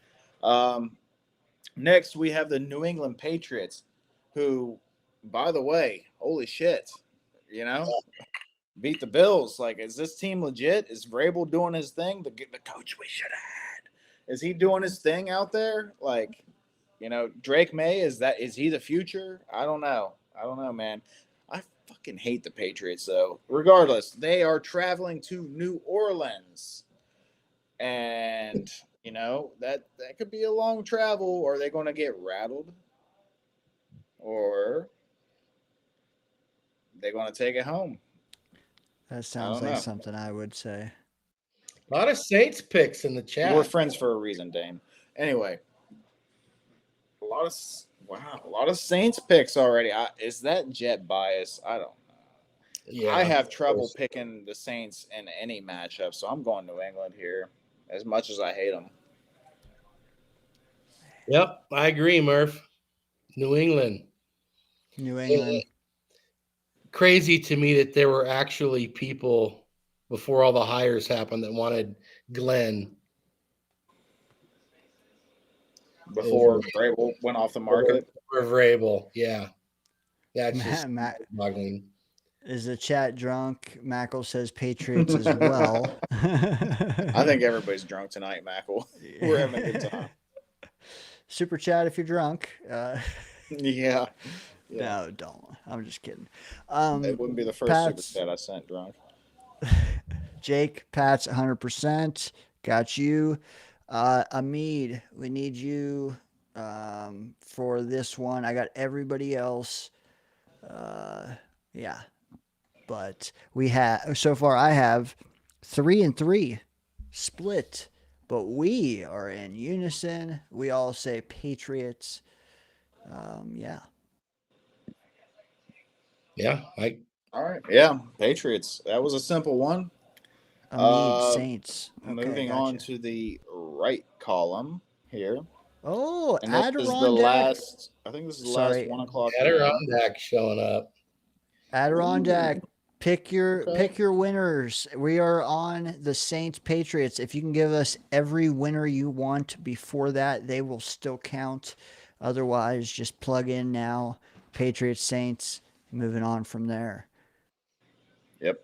Next, we have the New England Patriots, who, by the way, holy shit, beat the Bills. Like, is this team legit? Is Vrabel doing his thing? The coach we should have had. Is he doing his thing out there? Like, Drake May, is he the future? I don't know. Man. I fucking hate the Patriots, though. Regardless, they are traveling to New Orleans. And, that could be a long travel. Are they going to get rattled? Or they're going to take it home? That sounds like something I would say. A lot of Saints picks in the chat. We're friends for a reason, Dane. Anyway, a lot of Saints picks already. Is that jet bias? I don't know. Yeah, I have trouble picking the Saints in any matchup, so I'm going New England here, as much as I hate them. Yep, I agree, Murph. New England. Crazy to me that there were actually people before all the hires happened that wanted Glenn. Before Vrabel went off the market? For Vrabel, yeah. That's just muggling. Is the chat drunk? Mackle says Patriots as well. I think everybody's drunk tonight, Mackle. We're having a good time. Super chat if you're drunk. Yeah. No, don't. I'm just kidding. It wouldn't be the first super chat I sent drunk. Jake, Pat's 100%. Got you. Amid, we need you for this one. I got everybody else. Yeah. But so far I have 3-3 split, but we are in unison. We all say Patriots. Yeah. Yeah. All right. Yeah. Patriots. That was a simple one. Saints. Okay, moving on to the right column here. Oh, and this Adirondack. Is the last. I think this is the last 1 o'clock. Adirondack showing up. Adirondack Pick your winners. We are on the Saints Patriots. If you can give us every winner you want before that, they will still count. Otherwise, just plug in now. Patriots Saints. Moving on from there. Yep.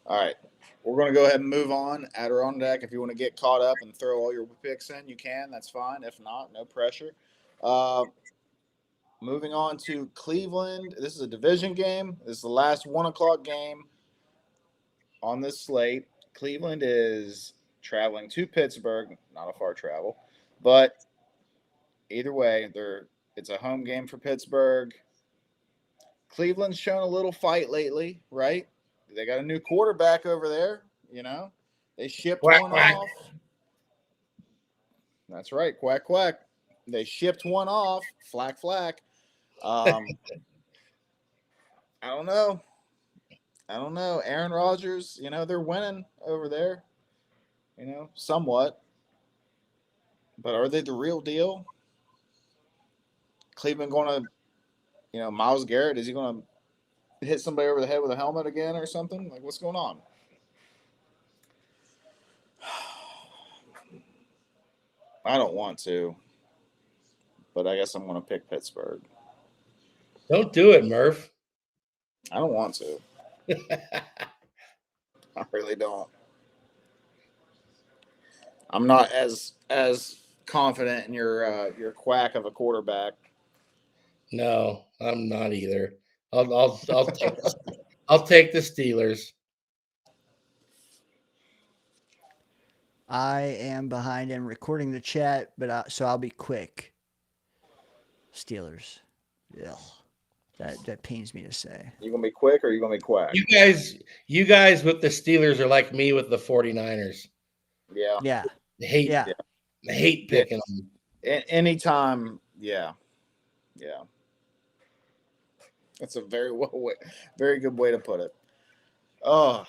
All right. We're going to go ahead and move on. Adirondack, if you want to get caught up and throw all your picks in, you can. That's fine. If not, no pressure. Moving on to Cleveland. This is a division game. This is the last 1 o'clock game on this slate. Cleveland is traveling to Pittsburgh. Not a far travel. But either way, it's a home game for Pittsburgh. Cleveland's shown a little fight lately, right? They got a new quarterback over there, They shipped Quack, one quack. off. That's right, quack, quack. They shipped one off. Flack, flack. I don't know. Aaron Rodgers, they're winning over there, somewhat. But are they the real deal? Cleveland going to, Myles Garrett, is he going to hit somebody over the head with a helmet again or something? Like, what's going on? I don't want to, but I guess I'm going to pick Pittsburgh. Don't do it, Murph. I don't want to. I really don't. I'm not as confident in your quack of a quarterback. No, I'm not either. I'll take the Steelers. I am behind and recording the chat, but so I'll be quick. Steelers. Ugh. That pains me to say. You gonna be quick or you gonna be quack? You guys with the Steelers are like me with the 49ers. Yeah. Yeah. I hate picking them. Anytime, yeah. That's a very good way to put it. Oh,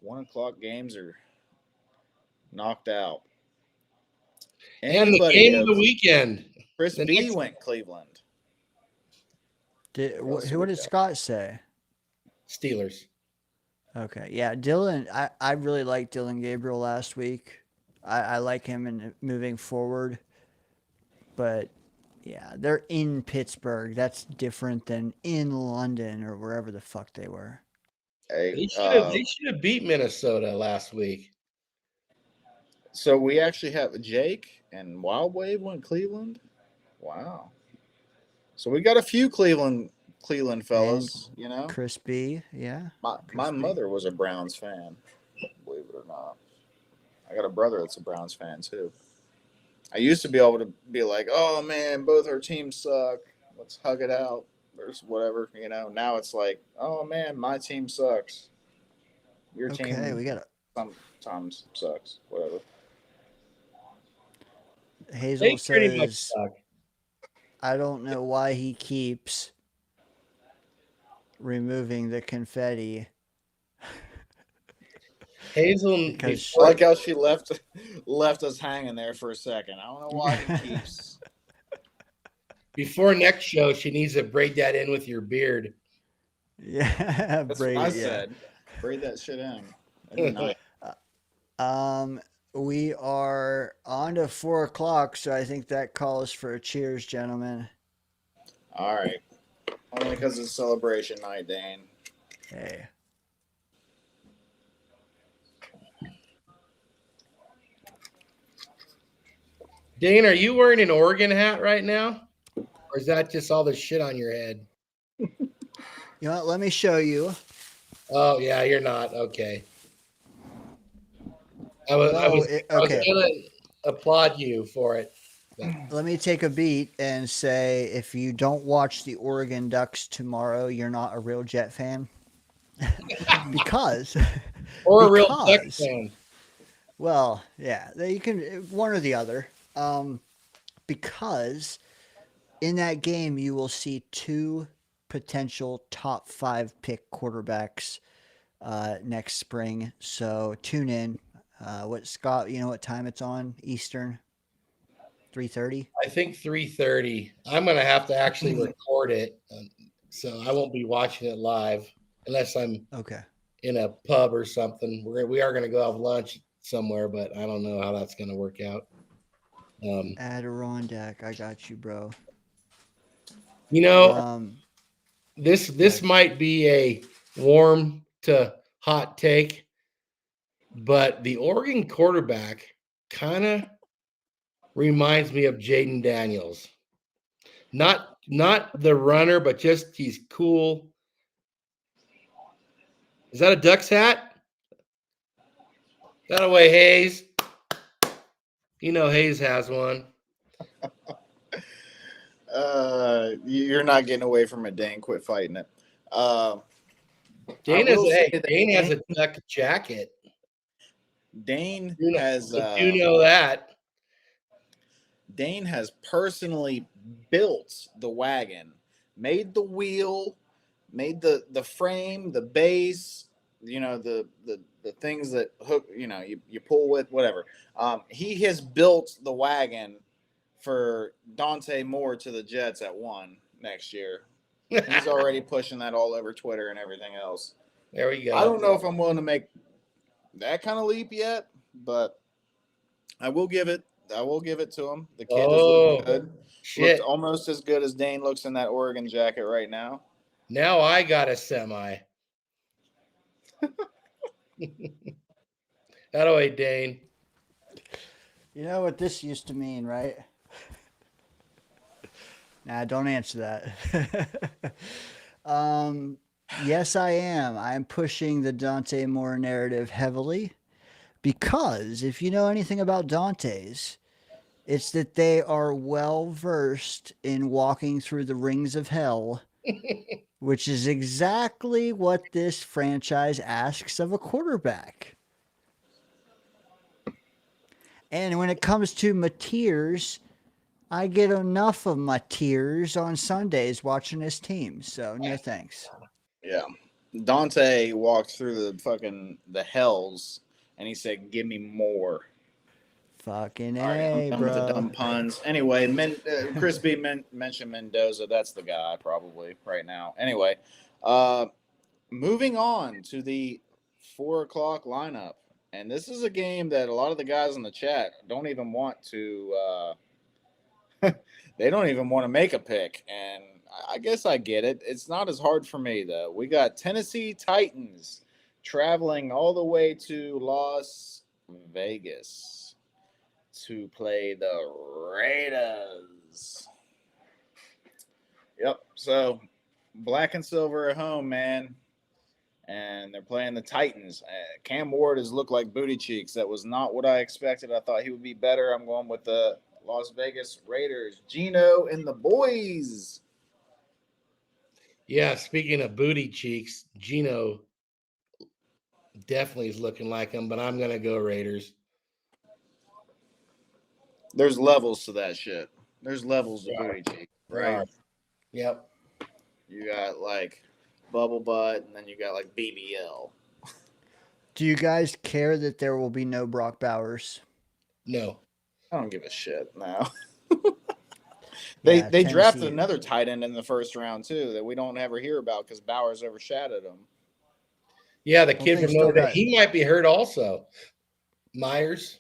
1 o'clock games are knocked out. And the game of the weekend. Chris B went Cleveland. What did Scott say? Steelers. Okay. Yeah, Dylan, I really liked Dylan Gabriel last week. I like him in moving forward. But yeah, they're in Pittsburgh. That's different than in London or wherever the fuck they were. Hey, they should have beat Minnesota last week. So we actually have Jake and Wild Wave went Cleveland. Wow. So we got a few Cleveland fellas, Chris B, yeah. My mother was a Browns fan, believe it or not. I got a brother that's a Browns fan too. I used to be able to be like, oh man, both our teams suck. Let's hug it out or whatever, Now it's like, oh man, my team sucks. Your team we got sometimes sucks, whatever. Hazel pretty much says, suck. I don't know why he keeps removing the confetti. Hazel, I like how she left us hanging there for a second. I don't know why he keeps. Before next show, she needs to braid that in with your beard. Yeah, That's what I said. Braid that shit in. That'd be nice. We are on to 4 o'clock, so I think that calls for a cheers, gentlemen. All right. Only because it's celebration night, Dane. Hey. Dane, are you wearing an Oregon hat right now? Or is that just all the shit on your head? You know what? Let me show you. Oh, yeah, you're not. Okay. I was going to applaud you for it. Let me take a beat and say, if you don't watch the Oregon Ducks tomorrow, you're not a real Jet fan. Or a real Ducks fan. Well, yeah, you can one or the other. Because in that game, you will see 2 potential top 5 pick quarterbacks next spring. So tune in. Scott? You know what time it's on Eastern? 3:30. I think 3:30. I'm going to have to actually record it, so I won't be watching it live. unless I'm Okay. in a pub or something. We are gonna go have lunch somewhere, but I don't know how that's gonna work out. Adirondack, I got you, bro. You know, Um, this might be a warm to hot take, but the Oregon quarterback kind of reminds me of Jaden Daniels. Not the runner, but just he's cool. Is that a Ducks hat? That away, Hayes. You know Hayes has one. You're not getting away from it, Dane. Quit fighting it. I Dane will say that Dane has a Duck jacket. Dane You know, has you know that. Dane has personally built the wagon, made the wheel, made the frame, the base, you know, the things that hook, you know, you pull with, whatever. He has built the wagon for Dante Moore to the Jets at 1 next year. He's already pushing that all over Twitter and everything else. There we go. I don't know if I'm willing to make that kind of leap yet, but I will give it to him. The kid is looking good. Shit. Looked almost as good as Dane looks in that Oregon jacket right now. Now I got a semi. That away, Dane. you know what this used to mean, right? Nah, don't answer that. Yes, I am. I'm pushing the Dante Moore narrative heavily because if you know anything about Dante's, it's that they are well versed in walking through the rings of hell, which is exactly what this franchise asks of a quarterback. And when it comes to my tears, I get enough of my tears on Sundays watching this team. So no thanks. Yeah. Dante walked through the hells and he said, "Give me more." Fucking All right, I'm A, done with the bro. dumb puns. Anyway, Chris B mentioned Mendoza. That's the guy probably right now. Anyway, moving on to the 4 o'clock lineup. And this is a game that a lot of the guys in the chat don't even want to they don't even want to make a pick. And I guess I get it. It's not as hard for me though. We got Tennessee Titans traveling all the way to Las Vegas to play the Raiders. Yep. So black and silver at home, man. And they're playing the Titans. Cam Ward has looked like booty cheeks. That was not what I expected. I thought he would be better. I'm going with the Las Vegas Raiders. Gino and the boys. Yeah, speaking of booty cheeks, Gino definitely is looking like him, but I'm gonna go Raiders. There's levels to that shit. There's levels to booty cheeks, right? Yep. You got like bubble butt, and then you got like BBL. Do you guys care that there will be no Brock Bowers? No. I don't give a shit now. Yeah, they drafted Tennessee- another tight end in the first round too that we don't ever hear about because Bowers overshadowed him. Yeah, the Don't kid they from still Notre Dame. got- He might be hurt also. Myers,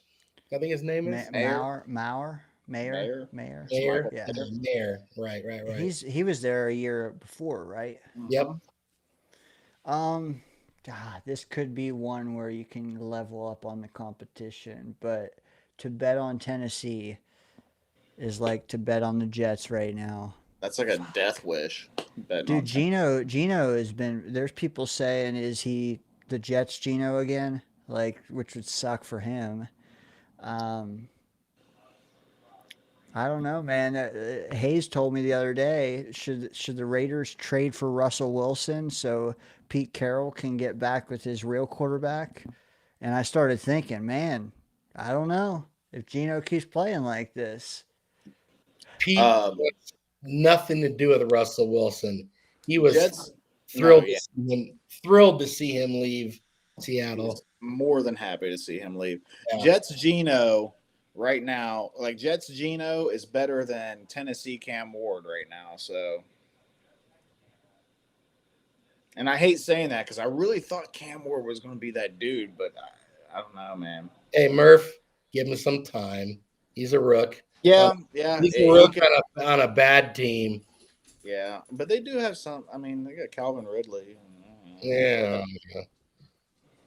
I think his name is Mayer. Mayer. Yeah. Mayer. Right. He was there a year before, right? Yep. This could be one where you can level up on the competition, but to bet on Tennessee is like to bet on the Jets right now. That's like a death wish. Dude, Gino has been. There's people saying, is he the Jets Gino again? Like, which would suck for him. I don't know, man. Hayes told me the other day, should the Raiders trade for Russell Wilson so Pete Carroll can get back with his real quarterback? And I started thinking, man, I don't know if Gino keeps playing like this. Pete wants nothing to do with Russell Wilson. He was Jets, thrilled to see him leave Seattle. He's more than happy to see him leave. Yeah. Jets Gino right now, like Jets Gino is better than Tennessee Cam Ward right now. So And I hate saying that because I really thought Cam Ward was going to be that dude, but I don't know, man. Hey, Murph, give him some time. He's a rook. Yeah, Uh, yeah, he's a he rook could, on a bad team. yeah, but they do have some. I mean, they got Calvin Ridley. Yeah.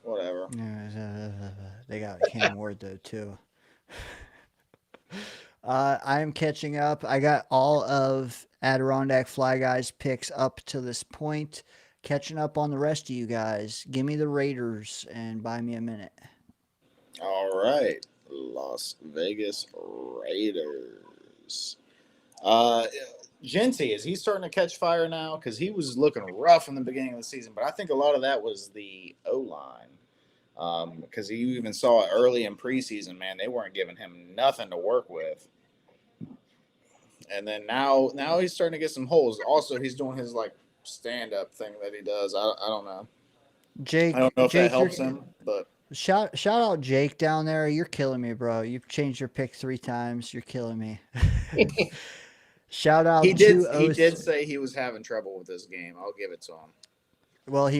Whatever. They got Cam Ward though too. I'm catching up. I got all of Adirondack Fly Guys picks up to this point. Catching up on the rest of you guys. Give me the Raiders and buy me a minute. All right, Las Vegas Raiders. Genty, is he starting to catch fire now? Because he was looking rough in the beginning of the season, but I think a lot of that was the O line. Because you even saw it early in preseason, man, they weren't giving him nothing to work with. And then now he's starting to get some holes. Also, he's doing his like stand up thing that he does. I don't know. Jake, I don't know if Jake, that helps him, but shout out Jake down there. You're killing me, bro. You've changed your pick 3 times. You're killing me. Shout out he did 203. say he was having trouble with this game. I'll give it to him. Well,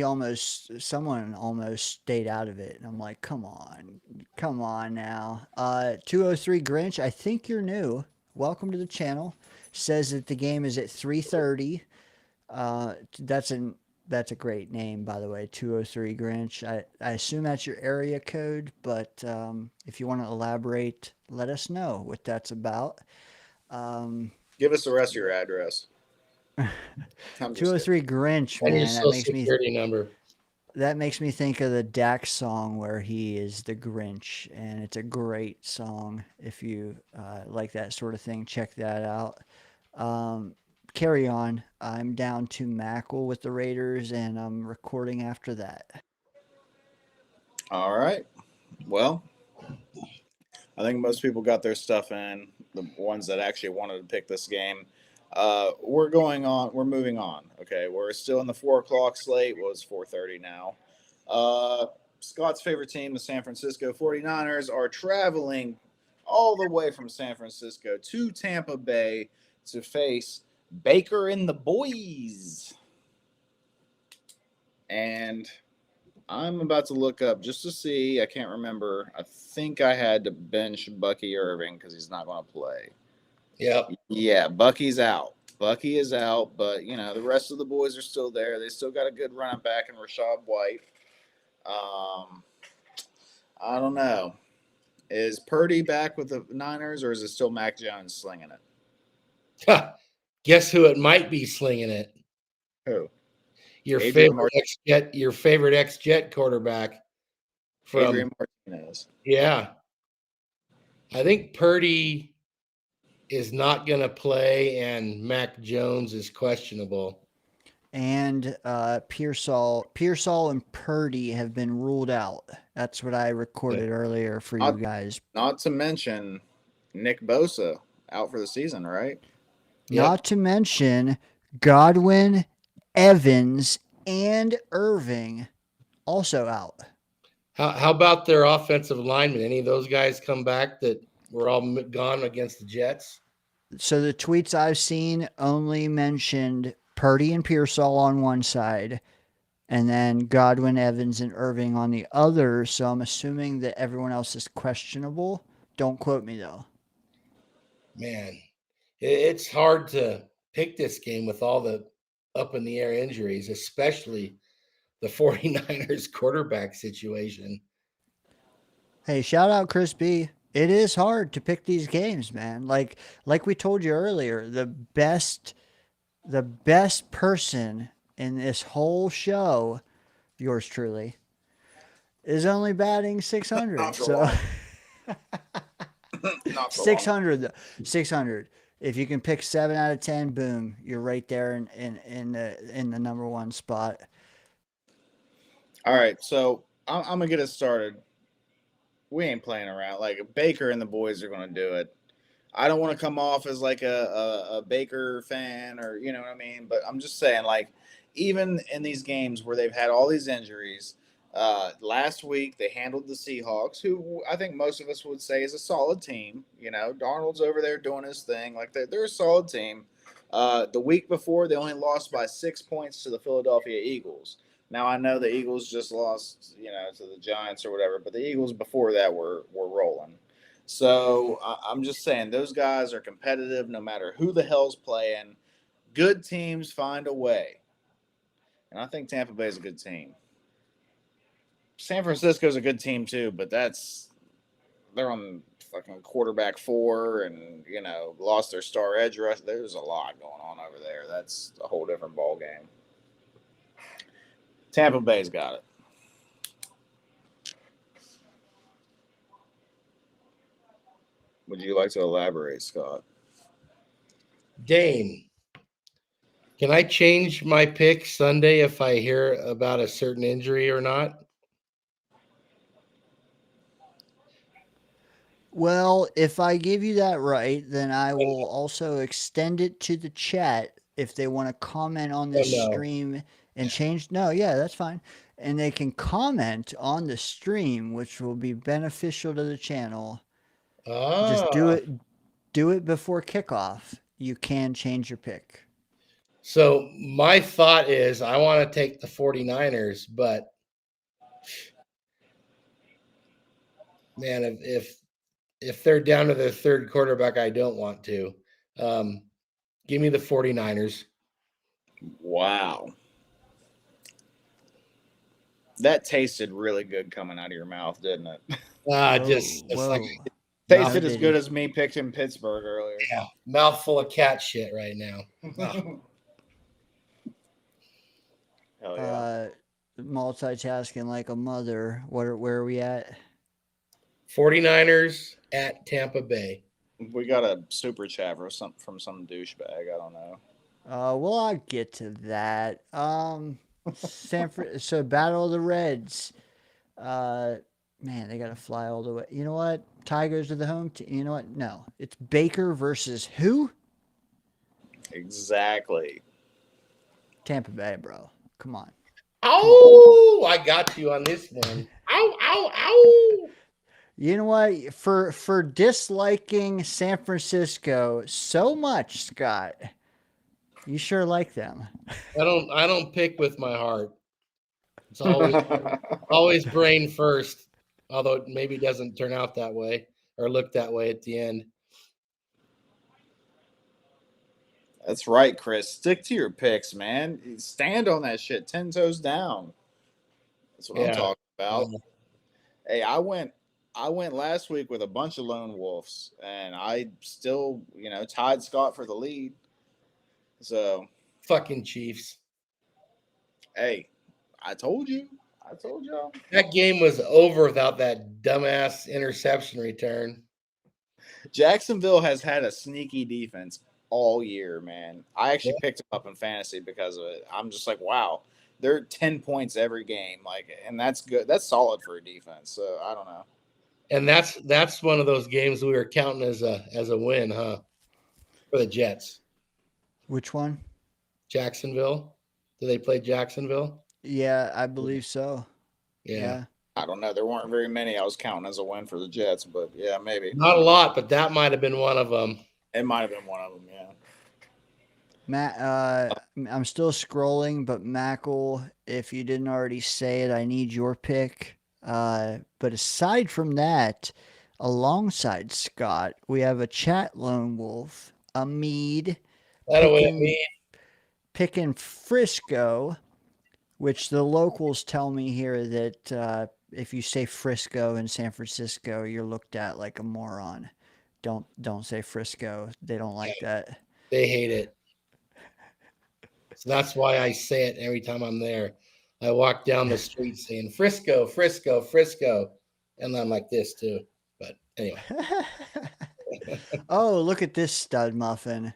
someone almost stayed out of it. And I'm like, come on now. 203 Grinch, I think you're new. Welcome to the channel. Says that the game is at 3:30. That's a great name, by the way, 203 Grinch. I assume that's your area code, but if you want to elaborate, let us know what that's about. Give us the rest of your address. 203 Grinch, And your man. social security number. That makes me think of the Dax song where he is the Grinch, and it's a great song. If you like that sort of thing, check that out. Carry on. I'm down to Mackle with the Raiders, and I'm recording after that. All right. Well, I think most people got their stuff in, the ones that actually wanted to pick this game. We're moving on. Okay. We're still in the 4 o'clock slate. Well, it's 4:30 now. Scott's favorite team, the San Francisco 49ers, are traveling all the way from San Francisco to Tampa Bay to face Baker and the boys. And I'm about to look up just to see. I can't remember. I think I had to bench Bucky Irving because he's not going to play. Yep. Yeah, Bucky's out. Bucky is out, but the rest of the boys are still there. They still got a good running back in Rashad White. I don't know. Is Purdy back with the Niners, or is it still Mac Jones slinging it? Guess who it might be slinging it? Who? Your Adrian favorite ex-Jet quarterback from Adrian Martinez. Yeah. I think Purdy is not going to play, and Mac Jones is questionable. And Pearsall and Purdy have been ruled out. That's what I recorded earlier for you guys. Not to mention Nick Bosa out for the season, right? Not to mention Godwin, Evans, and Irving also out. How about their offensive linemen? Any of those guys come back that were all gone against the Jets? So the tweets I've seen only mentioned Purdy and Pearsall on one side, and then Godwin, Evans, and Irving on the other. So I'm assuming that everyone else is questionable. Don't quote me, though. Man, it's hard to pick this game with all the up-in-the-air injuries, especially the 49ers quarterback situation. Hey, shout out Chris B. It is hard to pick these games, man. Like we told you earlier, the best person in this whole show, yours truly, is only batting 600. So 600. 600. If you can pick 7 out of 10, boom, you're right there in the number one spot. All right, so I'm gonna get us started. We ain't playing around. Like Baker and the boys are gonna do it. I don't want to come off as like a Baker fan, or you know what I mean, but I'm just saying, like, even in these games where they've had all these injuries, last week they handled the Seahawks, who I think most of us would say is a solid team. Darnold's over there doing his thing. Like they're a solid team. The week before, they only lost by 6 points to the Philadelphia Eagles. Now I know the Eagles just lost, to the Giants or whatever, but the Eagles before that were rolling. So I'm just saying those guys are competitive no matter who the hell's playing. Good teams find a way, and I think Tampa Bay is a good team. San Francisco's a good team too, but they're on fucking quarterback 4 and lost their star edge rush. There's a lot going on over there. That's a whole different ball game. Tampa Bay's got it. Would you like to elaborate, Scott? Dane, can I change my pick Sunday if I hear about a certain injury or not? Well, if I give you that right, then I will also extend it to the chat if they want to comment on this no. stream and change. No, yeah, that's fine. And they can comment on the stream, which will be beneficial to the channel. Just do it before kickoff. You can change your pick. So my thought is I want to take the 49ers, but man, if they're down to their third quarterback, I don't want to. Give me the 49ers. Wow. That tasted really good coming out of your mouth, didn't it? Tasted as good as me picking Pittsburgh earlier. Yeah, mouthful of cat shit right now. Oh. Hell yeah. Multitasking like a mother. Where are we at? 49ers at Tampa Bay. We got a super chat from some douchebag. I don't know. Well, I'll get to that. So Battle of the Reds. Man, they got to fly all the way. You know what? Tigers are the home team. You know what? No, it's Baker versus who? Exactly. Tampa Bay, bro. Come on. Oh, I got you on this one. Ow, ow, ow. You know what? For disliking San Francisco so much, Scott, you sure like them. I don't pick with my heart. It's always brain first, although it maybe doesn't turn out that way or look that way at the end. That's right, Chris. Stick to your picks, man. Stand on that shit 10 toes down. That's what I'm talking about. Hey, I went last week with a bunch of lone wolves, and I still, tied Scott for the lead. So fucking Chiefs. Hey, I told you. I told y'all. That game was over without that dumbass interception return. Jacksonville has had a sneaky defense all year, man. I actually picked them up in fantasy because of it. I'm just like, wow, they're 10 points every game, and that's good. That's solid for a defense. So I don't know. And that's one of those games we were counting as a win, huh? For the Jets. Which one? Jacksonville. Do they play Jacksonville? Yeah, I believe so. Yeah. I don't know. There weren't very many I was counting as a win for the Jets, but yeah, maybe. Not a lot, but that might have been one of them. It might have been one of them, yeah. Matt, I'm still scrolling, but Mackle, if you didn't already say it, I need your pick. But aside from that, alongside Scott, we have a chat lone wolf, a Mead, picking Frisco, which the locals tell me here that if you say Frisco in San Francisco, you're looked at like a moron. Don't say Frisco. They don't like that. They hate it. So that's why I say it every time I'm there. I walk down the street saying Frisco, Frisco, Frisco. And I'm like this too. But anyway. Oh, look at this stud muffin.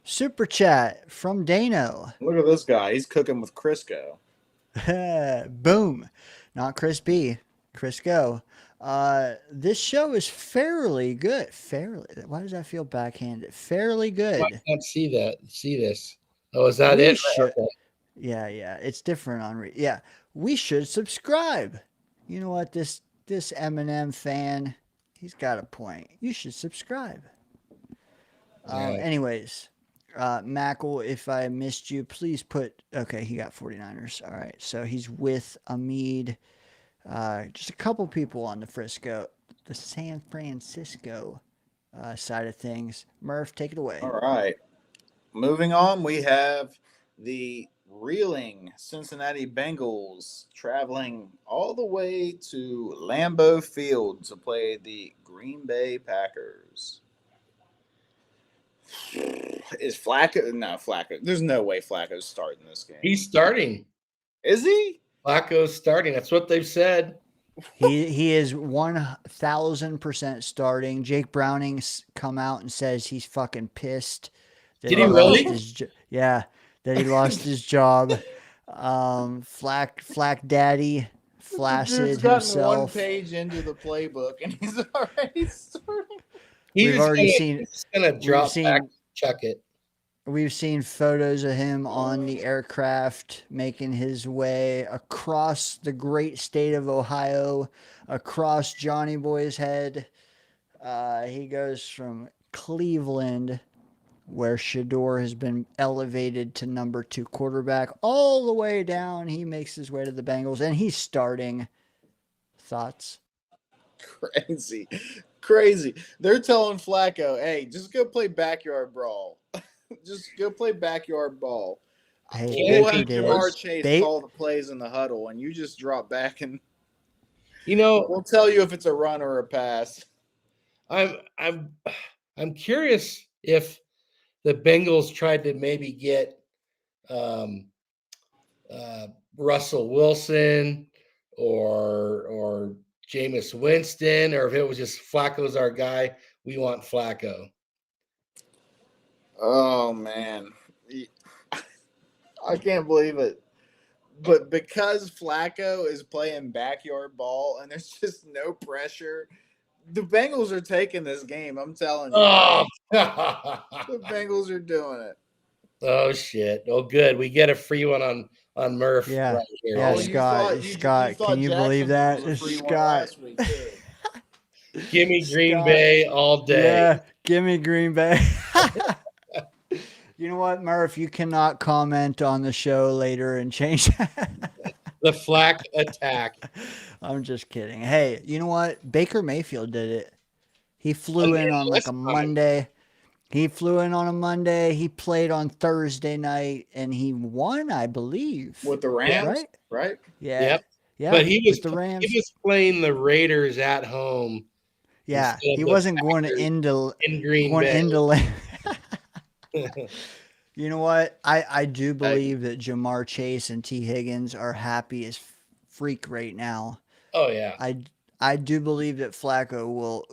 Super chat from Dano. Look at this guy. He's cooking with Crisco. Boom. Not Chris B. Crisco. This show is fairly good. Fairly. Why does that feel backhanded? Fairly good. I can't see this. Oh, is that it? Okay. Yeah. It's different on. Yeah. We should subscribe. You know what? This Eminem fan, he's got a point. You should subscribe. Anyways, Mackle, if I missed you, please put. Okay, he got 49ers. All right, so he's with Amid. Just a couple people on the San Francisco side of things. Murph, take it away. All right. Moving on, we have the reeling Cincinnati Bengals traveling all the way to Lambeau Field to play the Green Bay Packers. Is Flacco? No, Flacco. There's no way Flacco's starting this game. He's starting. Is he? Flacco's starting. That's what they've said. He is 1,000% starting. Jake Browning's come out and says he's fucking pissed. That Did he really? Yeah, that he lost his job. Flack Daddy, flaccid Dude's gotten himself. one page into the playbook and he's already starting. We've already seen. He's gonna drop back, chuck it. We've seen photos of him on the aircraft making his way across the great state of Ohio, across Johnny Boy's head. He goes from Cleveland, where Shador has been elevated to number 2 quarterback, all the way down. He makes his way to the Bengals, and he's starting. Thoughts? Crazy. They're telling Flacco, hey, just go play backyard brawl. Just go play backyard ball. Hey, we'll have Jamar Chase call the plays in the huddle, and you just drop back and we'll tell you if it's a run or a pass. I'm curious if the Bengals tried to maybe get Russell Wilson or Jameis Winston, or if it was just Flacco's our guy. We want Flacco. Oh, man. I can't believe it. But because Flacco is playing backyard ball and there's just no pressure, the Bengals are taking this game. I'm telling you. Oh. The Bengals are doing it. Oh, shit. Oh, good. We get a free one on Murph. Yeah. Right here. Yeah, Oh, Scott, can you believe that? Scott. Give me Green Bay all day. Yeah, give me Green Bay. You know what, Murph? You cannot comment on the show later and change the Flack attack. I'm just kidding. Hey, you know what? Baker Mayfield did it. He flew in on like a Monday. He flew in on a Monday. He played on Thursday night, and he won, I believe. With the Rams, right? Yeah. Yep. Yeah. But he was the Rams. He was playing the Raiders at home. Yeah, he wasn't going into Green Bay. You know what? I do believe that Jamar Chase and T. Higgins are happy as freak right now. Oh yeah. I do believe that Flacco will.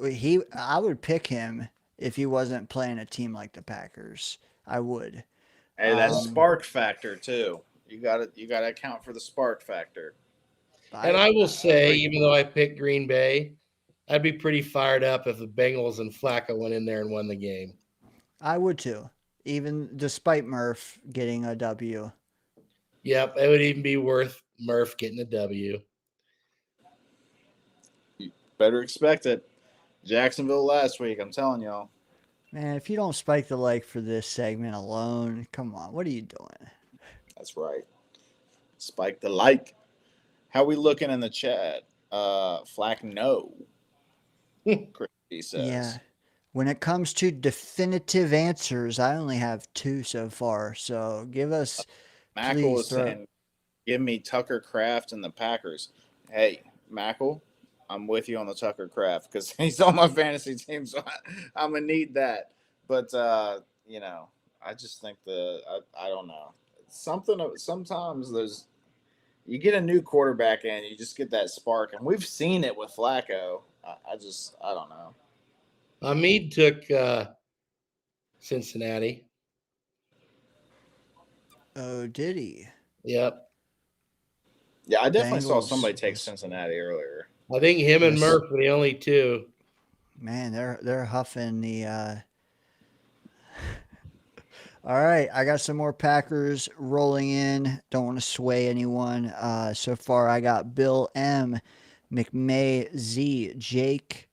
I would pick him if he wasn't playing a team like the Packers. I would. Hey, that's spark factor too. You got to account for the spark factor. And I will say, even though I picked Green Bay, I'd be pretty fired up if the Bengals and Flacco went in there and won the game. I would too, even despite Murph getting a W. Yep, it would even be worth Murph getting a W. You better expect it. Jacksonville last week, I'm telling y'all. Man, if you don't spike the like for this segment alone, come on, what are you doing? That's right. Spike the like. How we looking in the chat? Flack, no. He says. Yeah. When it comes to definitive answers, I only have 2 so far. So give us. Mackle is saying, give me Tucker Kraft and the Packers. Hey, Mackle, I'm with you on the Tucker Kraft because he's on my fantasy team, so I'm going to need that. But, I just think I don't know. Sometimes you get a new quarterback in, you just get that spark. And we've seen it with Flacco. I don't know. Hamid took Cincinnati. Oh, did he? Yep. Yeah, I definitely saw Bengals. somebody take Cincinnati earlier. I think him and Murph were the only two. Man, they're huffing the. All right, I got some more Packers rolling in. Don't want to sway anyone. So far, I got Bill M, McMay Z, Jake,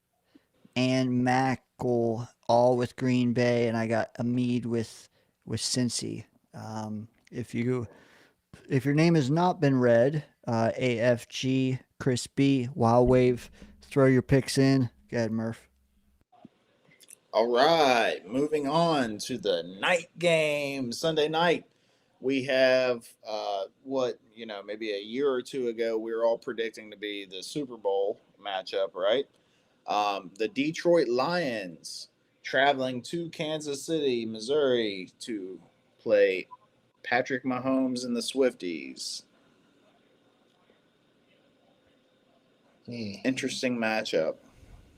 and Mackle all with Green Bay, and I got Amid with with Cincy. If your name has not been read, AFG, Chris B, Wild Wave, throw your picks in. Go ahead, Murph. All right, moving on to the night game. Sunday night, we have what, maybe a year or two ago, we were all predicting to be the Super Bowl matchup, right? The Detroit Lions traveling to Kansas City, Missouri to play Patrick Mahomes and the Swifties. Interesting matchup.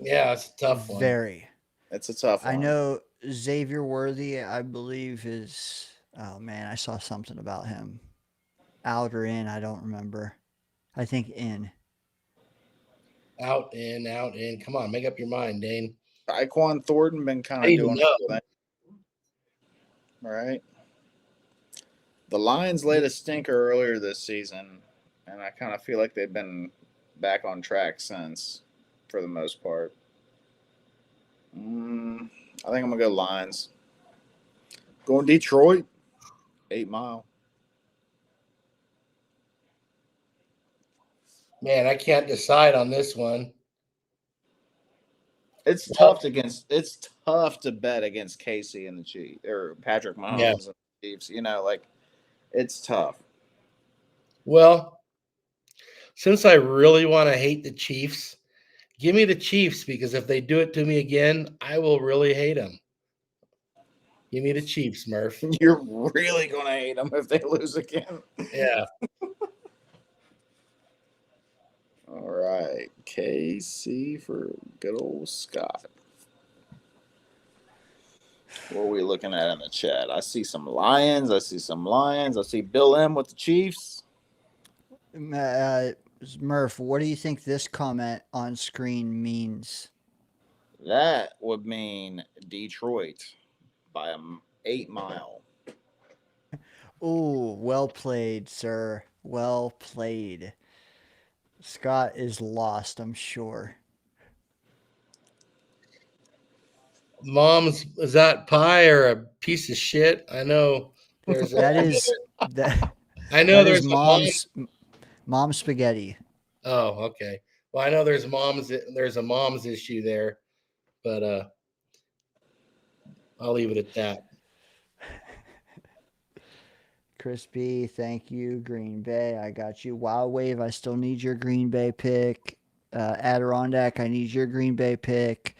Yeah, it's a tough one. Very. It's a tough one. I know Xavier Worthy, I believe, is. Oh man, I saw something about him. Out or in, I don't remember. I think in. Out, in, out, in. Come on, make up your mind, Dane. Tyquan Thornton been kind I of need doing to know. his thing. Right. The Lions laid a stinker earlier this season, and I kind of feel like they've been back on track since, for the most part. I think I'm gonna go Lions. Going Detroit, 8 Mile. Man, I can't decide on this one. It's tough to bet against Casey and the Chiefs or Patrick Mahomes and the Chiefs. It's tough. Well, since I really want to hate the Chiefs, give me the Chiefs, because if they do it to me again, I will really hate them. Give me the Chiefs, Murph. You're really gonna hate them if they lose again. Yeah. All right, KC for good old Scott. What are we looking at in the chat? I see some Lions. I see Bill M with the Chiefs. Murph, what do you think this comment on screen means? That would mean Detroit by 8 Mile. Oh, well played, sir. Well played. Scott is lost, I'm sure. Mom's, is that pie or a piece of shit? I know there's that is that. I know that is there's mom's spaghetti. Oh, okay. Well, I know there's a mom's issue there, but I'll leave it at that. Crispy, thank you. Green Bay, I got you. Wild Wave, I still need your Green Bay pick. Adirondack, I need your Green Bay pick.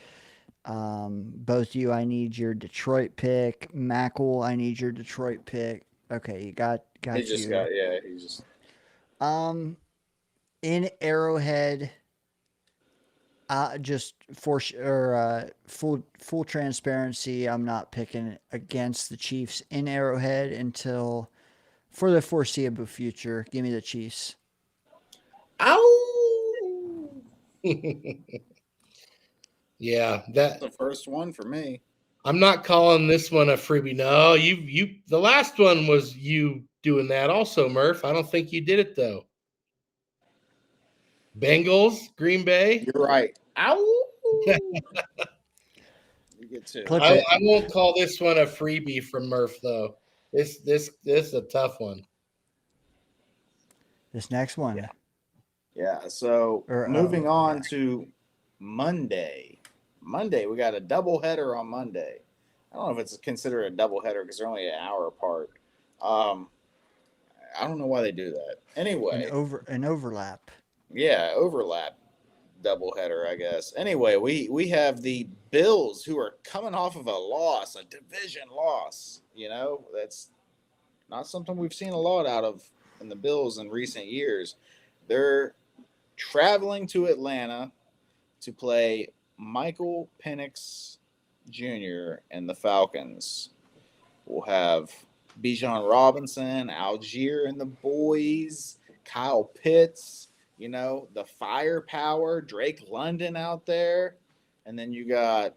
Both you, I need your Detroit pick. Mackle, I need your Detroit pick. Okay, you got He just you. got he just. In Arrowhead, just for full transparency, I'm not picking against the Chiefs in Arrowhead until for the foreseeable future. Give me the Chiefs. Ow! Yeah, That's the first one for me. I'm not calling this one a freebie. No, you the last one was you doing that also, Murph. I don't think you did it though. Bengals, Green Bay. You're right. Ow! You get two. I won't call this one a freebie from Murph though. This is a tough one. This next one. Yeah. So moving on to Monday. Monday, we got a doubleheader on Monday. I don't know if it's considered a doubleheader because they're only an hour apart. I don't know why they do that. Anyway, an overlap. Yeah, overlap doubleheader, I guess. Anyway, we have the Bills who are coming off of a division loss. That's not something we've seen a lot out of in the Bills in recent years. They're traveling to Atlanta to play Michael Penix Jr. and the Falcons. We'll have Bijan Robinson, Algier and the boys, Kyle Pitts, the firepower, Drake London out there. And then you got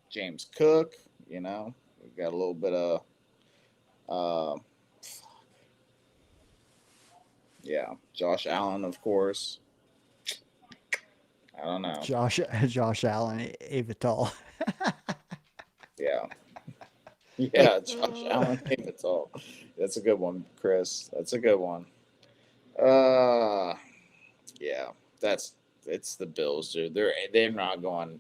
James Cook, we've got a little bit of Josh Allen, of course. I don't know. Josh Allen, Avital. Yeah. Yeah, Josh Allen gave it all. That's a good one, Chris. That's a good one. Yeah, it's the Bills, dude. They're not going.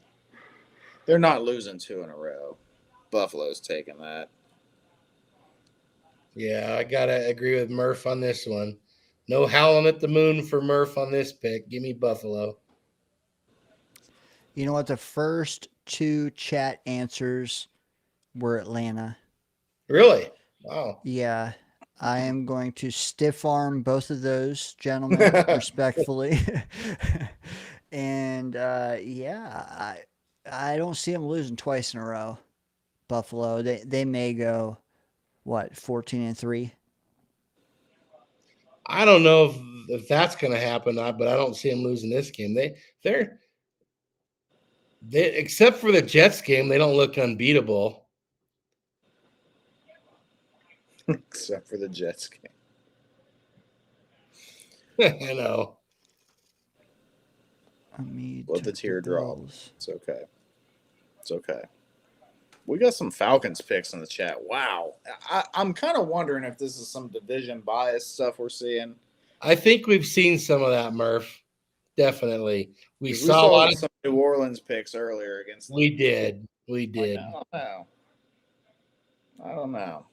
They're not losing 2 in a row. Buffalo's taking that. Yeah, I gotta agree with Murph on this one. No howling at the moon for Murph on this pick. Give me Buffalo. You know what? The first 2 chat answers were Atlanta. Really? Wow. Yeah. I am going to stiff arm both of those gentlemen respectfully. And yeah, I don't see them losing twice in a row. Buffalo. They may go what, 14-3? I don't know if that's gonna happen, but I don't see them losing this game. They're except for the Jets game, they don't look unbeatable. Except for the Jets game. I know. Let the tear drop. It's okay. It's okay. We got some Falcons picks in the chat. Wow. I'm kind of wondering if this is some division bias stuff we're seeing. I think we've seen some of that, Murph. Definitely. We 'Cause saw a lot of some New Orleans picks earlier against them. We did. We did. I don't know. I don't know.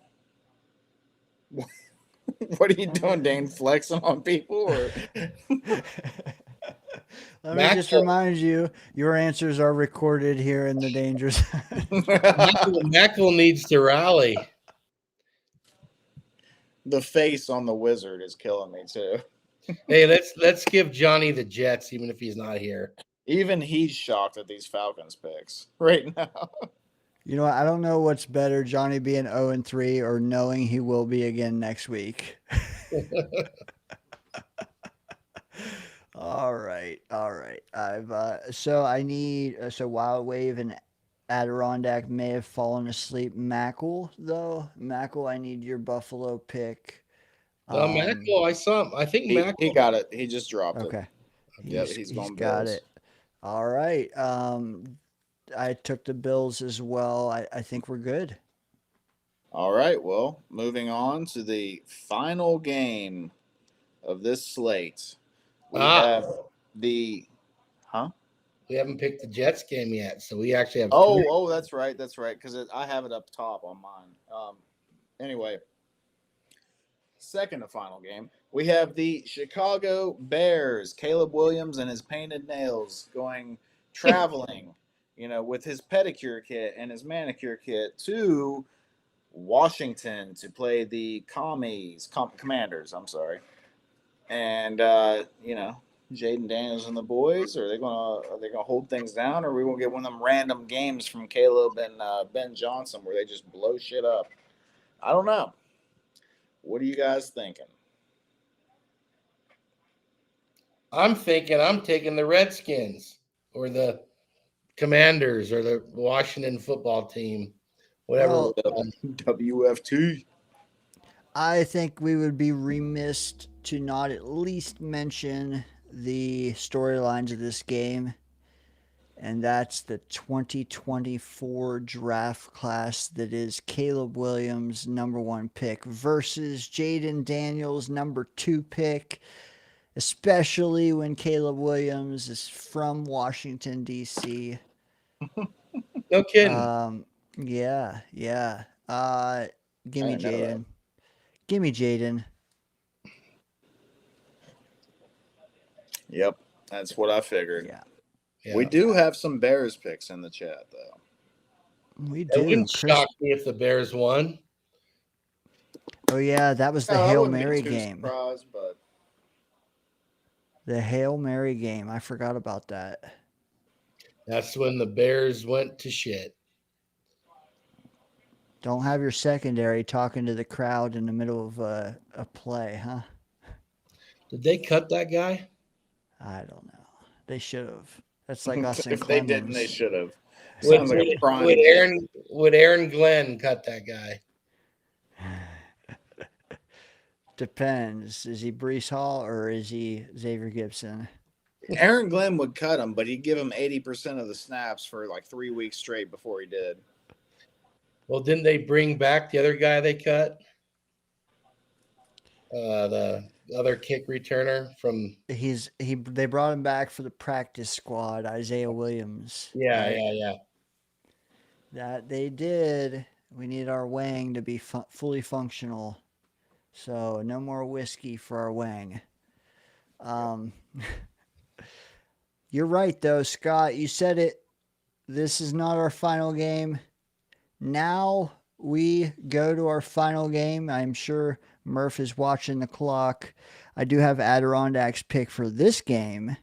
What are you doing, Dane? Flexing on people? Or? Let me just remind you, your answers are recorded here in the Danger Zone. Mackle needs to rally. The face on the wizard is killing me too. Hey, let's give Johnny the Jets, even if he's not here. Even he's shocked at these Falcons picks right now. You know what? I don't know what's better, Johnny being 0-3 or knowing he will be again next week. All right. So I need Wild Wave and Adirondack may have fallen asleep. Mackle, though. Mackle, I need your Buffalo pick. Mackle, I saw him. I think Mackle. He got it. He just dropped it. Okay. Yeah, he's going got Bills. it. All right. I took the Bills as well. I think we're good. All right. Well, moving on to the final game of this slate. We have the We haven't picked the Jets game yet, so we actually have. Oh, that's right. That's right. Because I have it up top on mine. Anyway, second to final game, we have the Chicago Bears. Caleb Williams and his painted nails going traveling, with his pedicure kit and his manicure kit to Washington to play the Commanders. I'm sorry, and Jaden Daniels and the boys, are they gonna hold things down, or are we gonna get one of them random games from Caleb and Ben Johnson where they just blow shit up? I don't know. What are you guys thinking? I'm thinking I'm taking the Redskins or the Commanders or the Washington football team, whatever. WFT. I think we would be remiss to not at least mention the storylines of this game, and that's the 2024 draft class that is Caleb Williams, #1 pick, versus Jaden Daniels, #2 pick, especially when Caleb Williams is from Washington, D.C. No kidding. Yeah. Give me Jaden. Give me Jaden. Yep, that's what I figured. Yeah. We do have some Bears picks in the chat, though. We do. It wouldn't shock me if the Bears won. Oh, yeah, that was the Hail Mary game. Surprised, but... The Hail Mary game. I forgot about that. That's when the Bears went to shit. Don't have your secondary talking to the crowd in the middle of a play, huh? Did they cut that guy? I don't know. They should have. That's like us and If they Clemens. didn't, they should have. Sounds like a prime. Would Aaron Glenn cut that guy? Depends. Is he Brees Hall or is he Xavier Gibson? Aaron Glenn would cut him, but he'd give him 80% of the snaps for like 3 weeks straight before he did. Well, didn't they bring back the other guy they cut? The other kick returner from. They brought him back for the practice squad, Isaiah Williams. Yeah, right? yeah. That they did. We need our Wang to be fully functional. So no more whiskey for our Wang. You're right though, Scott. You said it. This is not our final game. Now we go to our final game. I'm sure Murph is watching the clock. I do have Adirondacks pick for this game.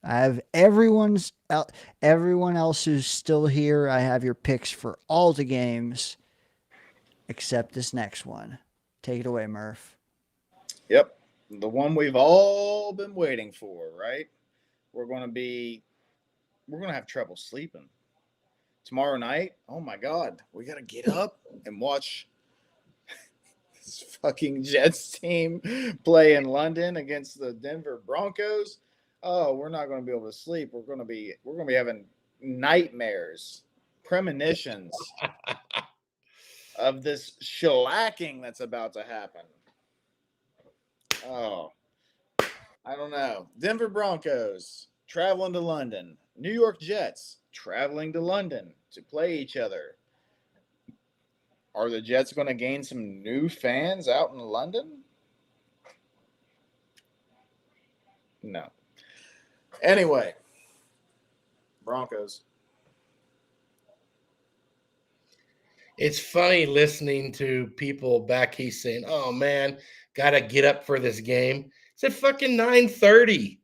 I have everyone else who's still here. I have your picks for all the games except this next one. Take it away, Murph. Yep. The one we've all been waiting for, right? We're going to have trouble sleeping. Tomorrow night, oh my God, we got to get up and watch this fucking Jets team play in London against the Denver Broncos. Oh, we're not going to be able to sleep. We're going to be having nightmares, premonitions of this shellacking that's about to happen. Oh, I don't know. Denver Broncos traveling to London. New York Jets traveling to London to play each other. Are the Jets going to gain some new fans out in London? No. Anyway, Broncos. It's funny listening to people back east saying, "Oh man, gotta get up for this game." It's at fucking 9:30.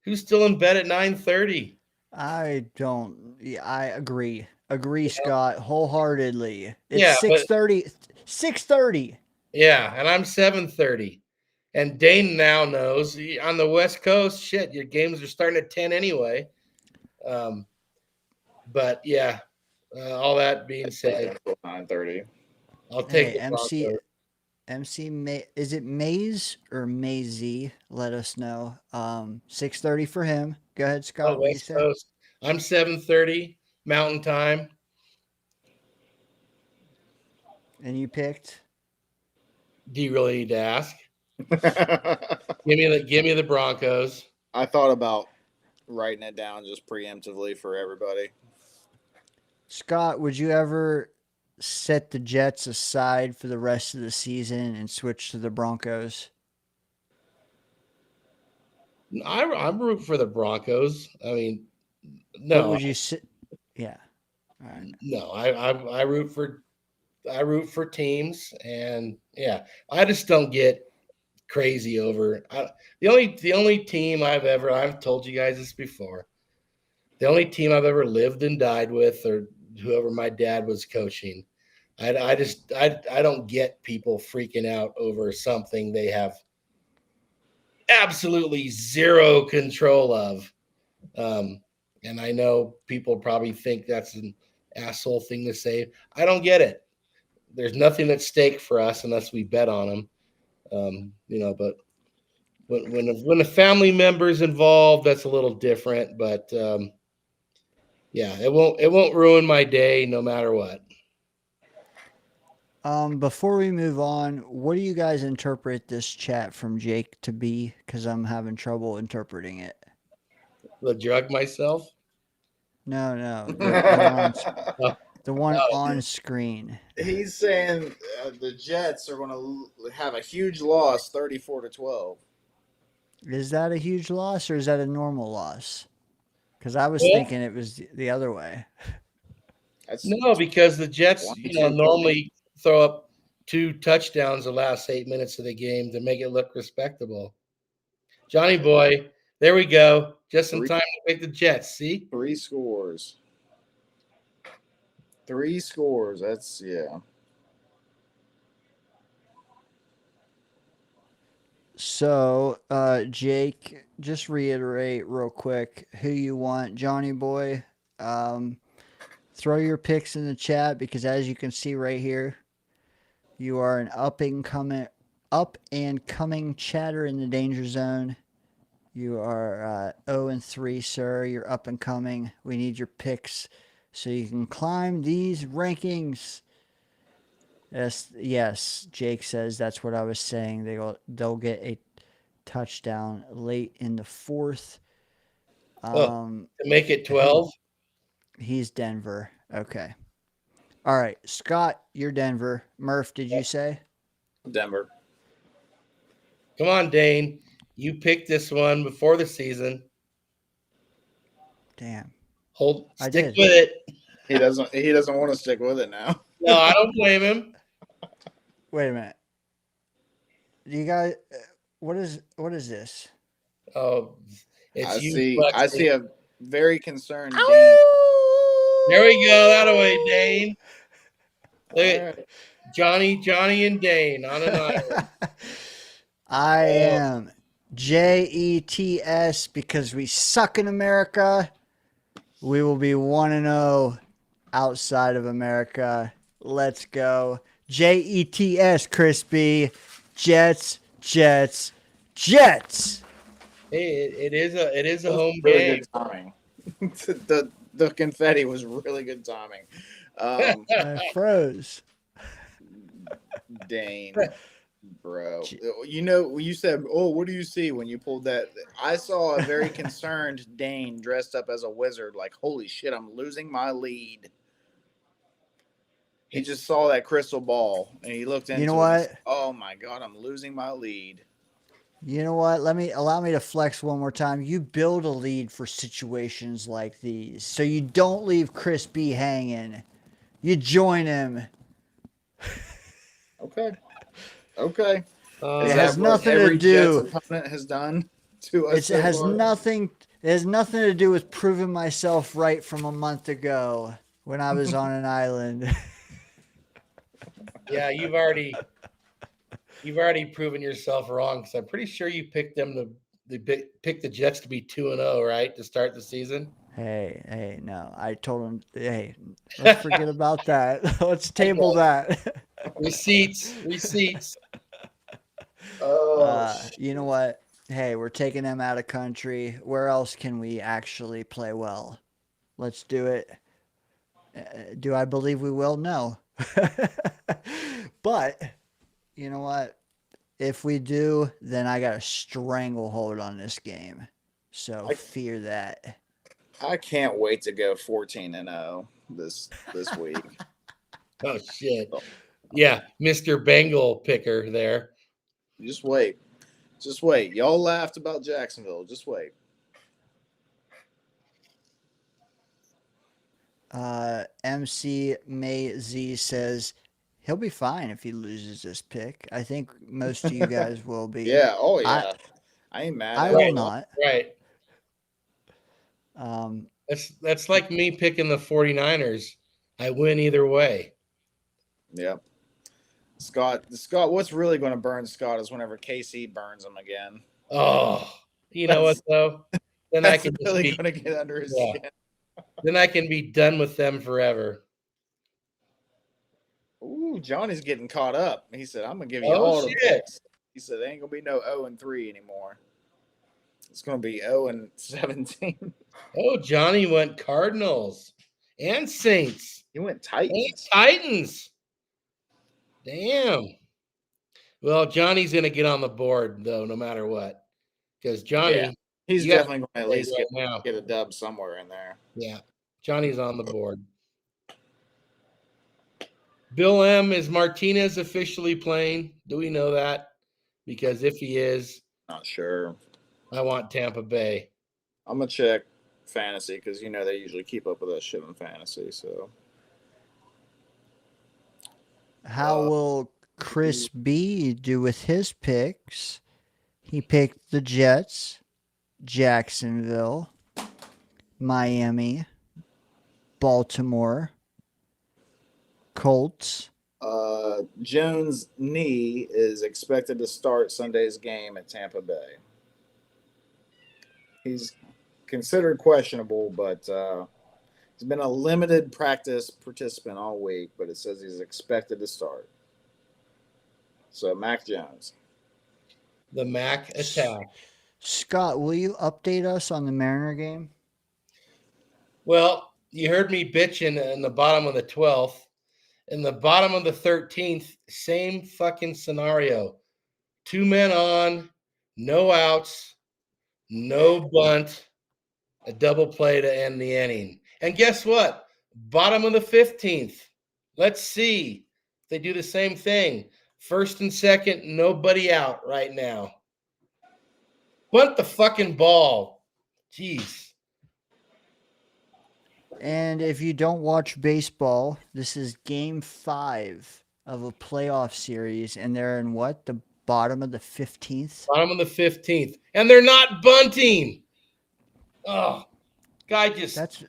Who's still in bed at 9:30? I don't. Yeah, I agree. Agree, Scott, wholeheartedly. It's Yeah, but 6:30. 6:30. yeah, and I'm 7:30. And Dane now knows on the West Coast, shit, your games are starting at 10 anyway. But yeah, all that being said, 9:30. I'll take Hey, the Broncos. Is it Maze or Mazy? Let us know. 6:30 for him. Go ahead, Scott. Oh, What do you West say? Coast. I'm 7:30 Mountain Time. And you picked? Do you really need to ask? Give me the Broncos. I thought about writing it down just preemptively for everybody. Scott, would you ever set the Jets aside for the rest of the season and switch to the Broncos? I'm rooting for the Broncos. I mean, But no, would you sit? Yeah. All right. no, I root for teams, and yeah, I just don't get crazy over the only team I've told you guys this before. The only team I've ever lived and died with, or whoever my dad was coaching. I don't get people freaking out over something they have absolutely zero control of. And I know people probably think that's an asshole thing to say. I don't get it. There's nothing at stake for us unless we bet on them. But when a family member is involved, that's a little different. But yeah, it won't ruin my day no matter what. Before we move on, what do you guys interpret this chat from Jake to be? Because I'm having trouble interpreting it. The drug myself. No, the one Oh. on screen. He's saying the Jets are going to have a huge loss, 34-12. Is that a huge loss or is that a normal loss? Because I was Well, thinking it was the other way. No, because the Jets, 22 normally throw up 2 touchdowns the last 8 minutes of the game to make it look respectable. Johnny boy, there we go. Just in time to pick the Jets. See? 3 scores. 3 scores. That's, yeah. So, Jake, just reiterate real quick who you want, Johnny boy. Throw your picks in the chat because as you can see right here, you are an up and coming chatter in the danger zone. You are 0-3, sir. You're up and coming. We need your picks so you can climb these rankings. Yes. Jake says that's what I was saying. They'll get a touchdown late in the fourth. To make it 12. He's Denver. Okay. All right, Scott, you're Denver. Murph, did you say? Denver. Come on, Dane. You picked this one before the season. Damn. I Stick did. with it. He doesn't want to stick with it now. No, I don't blame him. Wait a minute. Do you guys? What is this? Oh, it's I you. see a very concerned Dane. There we go. That away, Dane. Look All at right. Johnny, and Dane on an island. I am JETS because we suck in America. We will be 1-0 outside of America. Let's go. JETS, Crispy. Jets. Hey, it is a That was home really game. good timing. the confetti was really good timing. I froze. Dane, bro. You said, "Oh, what do you see when you pulled that?" I saw a very concerned Dane dressed up as a wizard. Like, holy shit, I'm losing my lead. He just saw that crystal ball and he looked into You know it. what? Said, oh my god, I'm losing my lead. You know what? Allow me to flex one more time. You build a lead for situations like these, so you don't leave Chris B hanging. You join him. Okay. It Is has that what nothing to every do. Jets opponent has done to us? It has nothing. It has nothing to do with proving myself right from a month ago when I was on an island. Yeah, you've already proven yourself wrong because I'm pretty sure you picked them pick the Jets to be 2-0, right, to start the season. Hey, no. I told him, hey, let's forget about that. Let's table that. Receipts. You know what? Hey, we're taking them out of country. Where else can we actually play well? Let's do it. Do I believe we will? No. But you know what? If we do, then I got a stranglehold on this game. So fear that. I can't wait to go 14-0 this week. Oh shit. Yeah, Mr. Bengal picker there. Just wait. Y'all laughed about Jacksonville. Just wait. MC May Z says he'll be fine if he loses this pick. I think most of you guys will be. Yeah. Oh yeah. I ain't mad. I at will it. not. Right. That's like me picking the 49ers. I win either way. Yeah. Scott, what's really going to burn Scott is whenever KC burns him again. Oh, you know what though? Then I can really going to get under his skin. Then I can be done with them forever. Ooh, Johnny's getting caught up. He said, "I'm gonna give you all the picks." He said, "There ain't gonna be no 0-3 anymore. It's gonna be 0-17." Oh, Johnny went Cardinals and Saints. He went Titans. And Titans. Damn. Well, Johnny's gonna get on the board though, no matter what, because Johnny, he's definitely going to at least right get a dub somewhere in there. Yeah, Johnny's on the board. Bill M, is Martinez officially playing? Do we know that? Because if he is, not sure. I want Tampa Bay. I'm gonna check fantasy because they usually keep up with that shit in fantasy. So, how will Chris B do with his picks? He picked the Jets, Jacksonville, Miami, Baltimore, Colts. Jones' knee is expected to start Sunday's game at Tampa Bay. He's considered questionable, but he's been a limited practice participant all week, but it says he's expected to start. So, Mac Jones. The Mac attack. Scott, will you update us on the Mariner game? Well, you heard me bitching in the bottom of the 12th, In the bottom of the 13th, same fucking scenario. 2 men on, no outs, no bunt, a double play to end the inning. And guess what? Bottom of the 15th. Let's see if they do the same thing. First and second, nobody out right now. Bunt the fucking ball. Jeez. And if you don't watch baseball, this is game 5 of a playoff series, and they're in what? The bottom of the 15th? Bottom of the 15th. And they're not bunting. Oh, guy just. That's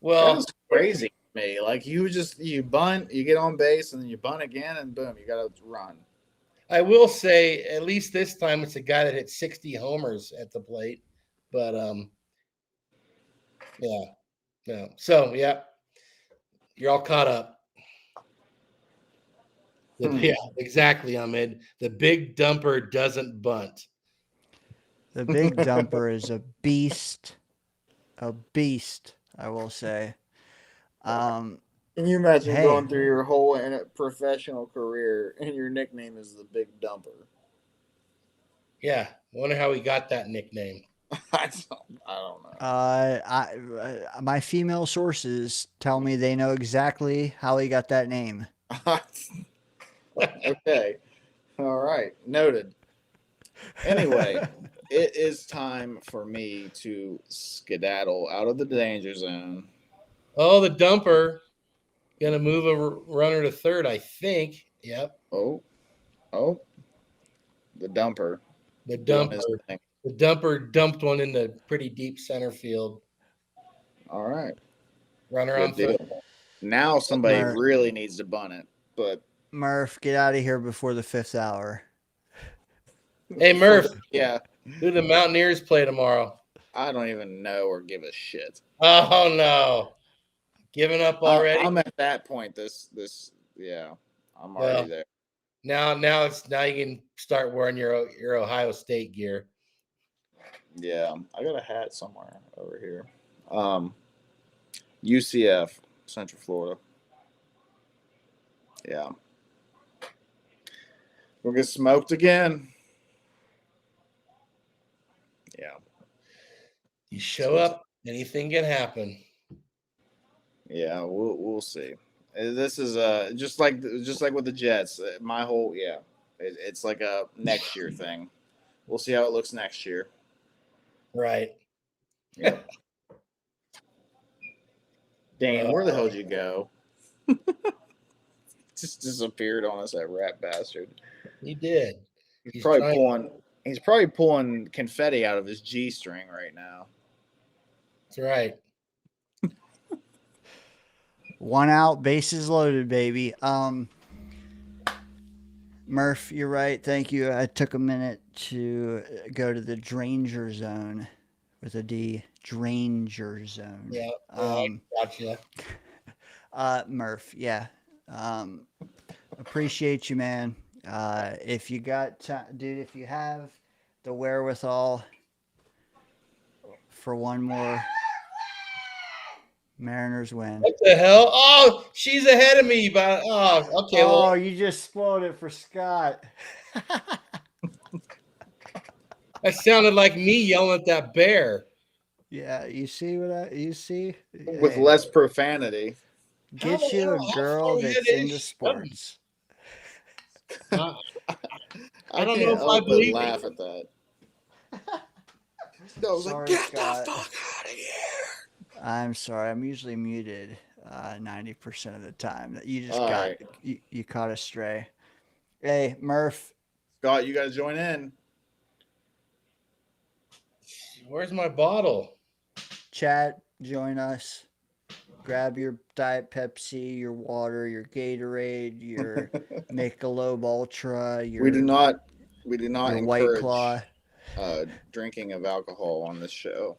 well, That's crazy to me. Like you bunt, you get on base, and then you bunt again, and boom, you got to run. I will say, at least this time, it's a guy that hit 60 homers at the plate. But yeah. So yeah, you're all caught up. Yeah, exactly, Ahmed. The big dumper doesn't bunt. the big dumper is a beast. A beast, I will say. Can you imagine Hey. going through your whole professional career and your nickname is the Big Dumper? Yeah, wonder how he got that nickname. I don't know. My female sources tell me they know exactly how he got that name. Okay. All right. Noted. Anyway, it is time for me to skedaddle out of the danger zone. Oh, the dumper gonna move a runner to third, I think. Yep. Oh, the dumper. The doing his dumper. thing. The dumper dumped one in the pretty deep center field. All right. Runner Good on third. deal. Now somebody Murph. really needs to bunt it, but Murph, get out of here before the 5th hour. Hey, Murph, yeah, who the Mountaineers play tomorrow? I don't even know or give a shit. Oh no, giving up already. I'm at that point. Yeah, I'm already there. Now you can start wearing your Ohio State gear. Yeah, I got a hat somewhere over here. UCF, Central Florida. Yeah. We'll get smoked again. Yeah. You show up, anything can happen. Yeah, we'll see. This is just like with the Jets. My whole it's like a next year thing. We'll see how it looks next year. Right. Yeah. Dane, where the hell did you go? Just disappeared on us, that rat bastard. He did. He's probably pulling confetti out of his G string right now. That's right. 1 out, bases loaded, baby. Murph, you're right. Thank you. I took a minute to go to the DayngerZone with a D. DayngerZone. Yeah. Gotcha. Murph, yeah. Appreciate you, man. If you got dude, if you have the wherewithal for one more Mariners win. What the hell? Oh, she's ahead of me, but okay. Oh, you just spoiled it for Scott. That sounded like me yelling at that bear. Yeah, you see With Hey, less profanity. get you a girl that's into sports. I I don't can't know if I help but believe laugh at that. I was Sorry, like, get Scott. the fuck out of here. I'm sorry. I'm usually muted 90% of the time. You just All got right. you caught a stray. Hey, Murph. Scott, you got to join in. Where's my bottle? Chat, join us. Grab your Diet Pepsi, your water, your Gatorade, your Michelob Ultra, your We do not your White encourage Claw. drinking of alcohol on this show.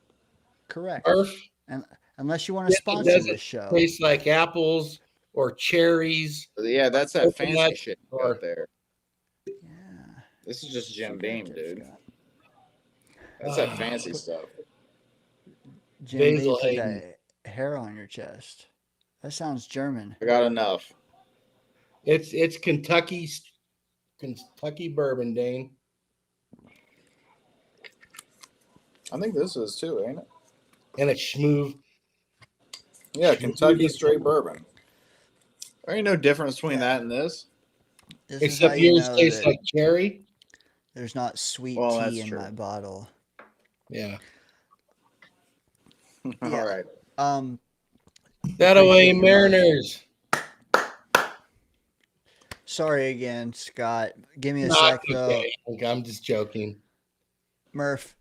Correct. Murph? And unless you want to It sponsor doesn't this show. taste like apples or cherries. Yeah, that's that fancy Coconut shit or- out there. Yeah. This is just Jim Beam, dude. Scott. That's that fancy stuff. Jim Basil Beam's with Hayden. that hair on your chest. That sounds German. I got enough. It's Kentucky bourbon, Dane. I think this is too, ain't it? And it's smooth. Yeah, Kentucky straight bourbon. There ain't no difference between that and this. This is how Except you yours know tastes that like cherry. there's not sweet Well, tea that's in true. my bottle. Yeah. All Yeah. right. That away, Appreciate you, Murph. Mariners. Sorry again, Scott. Give me a Not sec though. okay. I'm just joking. Murph,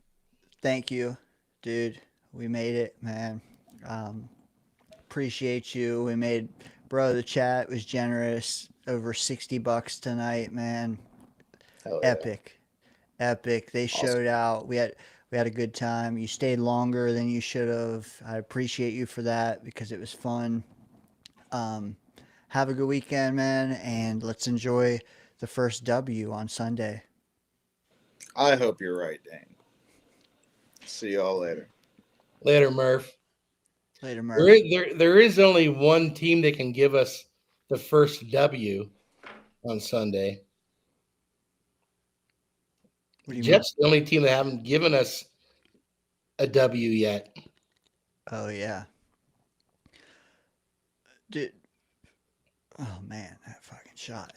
thank you, dude. We made it, man. Appreciate you. We made, bro. The chat was generous. Over $60 tonight, man. Hell yeah. Epic, epic. They showed out. We had a good time. You stayed longer than you should have. I appreciate you for that because it was fun. Have a good weekend, man, and let's enjoy the first W on Sunday. I hope you're right, Dane. See y'all later. Later, Murph. Later, Murph. There is only one team that can give us the first W on Sunday. What do you Jets the only team that haven't given us a W yet. mean? Oh yeah, dude. Oh man, that fucking shot.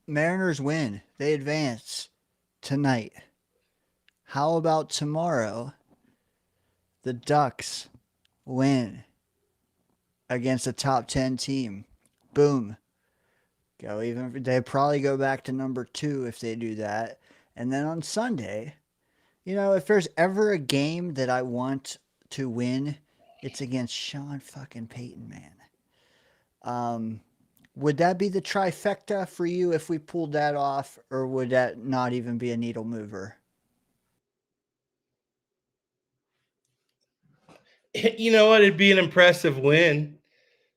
Mariners win. They advance tonight. How about tomorrow? The Ducks win against a top 10 team. Boom. Go even. They probably go back to number 2 if they do that. And then on Sunday, you know, if there's ever a game that I want to win, it's against Sean fucking Payton, man. Would that be the trifecta for you if we pulled that off, or would that not even be a needle mover? You know what? It'd be an impressive win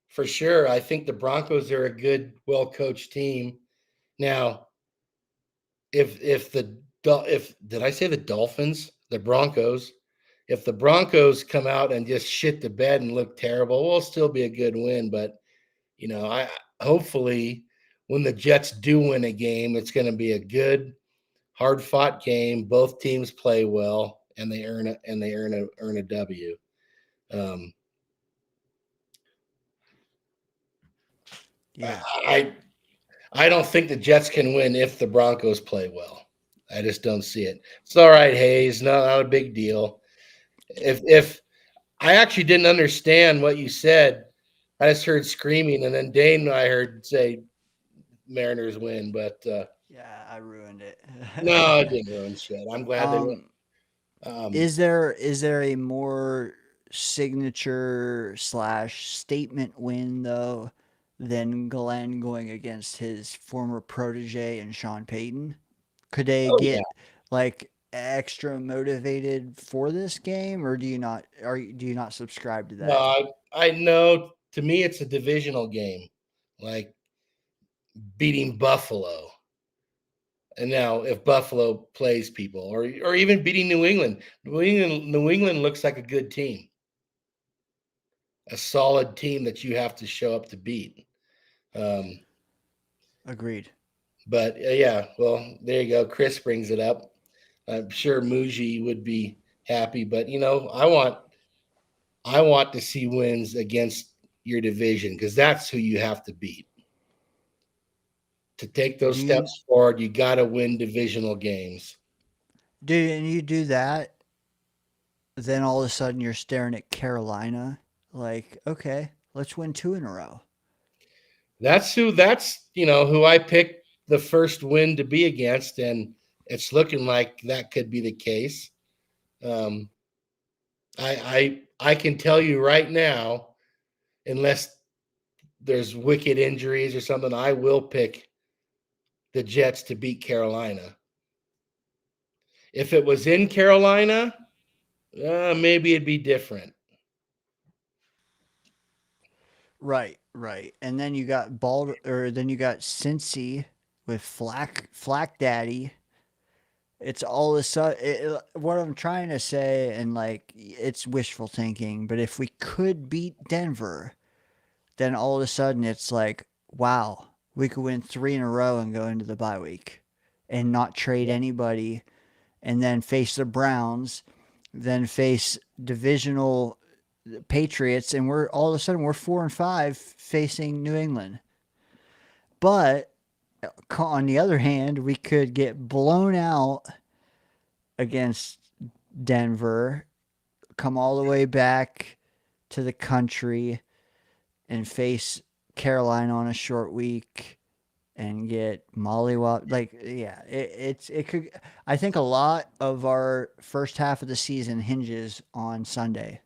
for sure. I think the Broncos are a good, well-coached team. Now, if did I say the Dolphins, the Broncos? If the Broncos come out and just shit the bed and look terrible, we'll still be a good win. But you know, I hopefully when the Jets do win a game, it's going to be a good, hard-fought game. Both teams play well, and they earn a W. Yeah. I don't think the Jets can win if the Broncos play well. I just don't see it. It's all right, Hayes. Not a big deal. If I actually didn't understand what you said, I just heard screaming, and then Dane I heard say Mariners win, but Yeah, I ruined it. no, I didn't ruin shit. I'm glad they won. Is there a more signature / statement win though than Glenn going against his former protege and Sean Payton? Could they get like extra motivated for this game, or do you not? Do you not subscribe to that? No, I know. To me, it's a divisional game, like beating Buffalo. And now, if Buffalo plays people, or even beating New England, New England looks like a good team, a solid team that you have to show up to beat. Agreed. But yeah, well, there you go. Chris brings it up. I'm sure Muji would be happy, but you know, I want to see wins against your division because that's who you have to beat. To take those steps forward, you got to win divisional games. Dude, and you do that, then all of a sudden you're staring at Carolina. Like, okay, let's win 2 in a row. That's who I picked the first win to be against, and it's looking like that could be the case. I can tell you right now, unless there's wicked injuries or something, I will pick the Jets to beat Carolina. If it was in Carolina, maybe it'd be different. Right. And then you got then you got Cincy with Flack Daddy It's all of a sudden what I'm trying to say, and like it's wishful thinking, but if we could beat Denver, then all of a sudden it's like, wow, we could win 3 in a row and go into the bye week and not trade anybody, and then face the Browns, then face divisional Patriots, and we're all of a sudden we're 4-5 facing New England. But on the other hand, we could get blown out against Denver, come all the way back to the country and face Carolina on a short week and get mollywop. Like, yeah, it could. I think a lot of our first half of the season hinges on Sunday.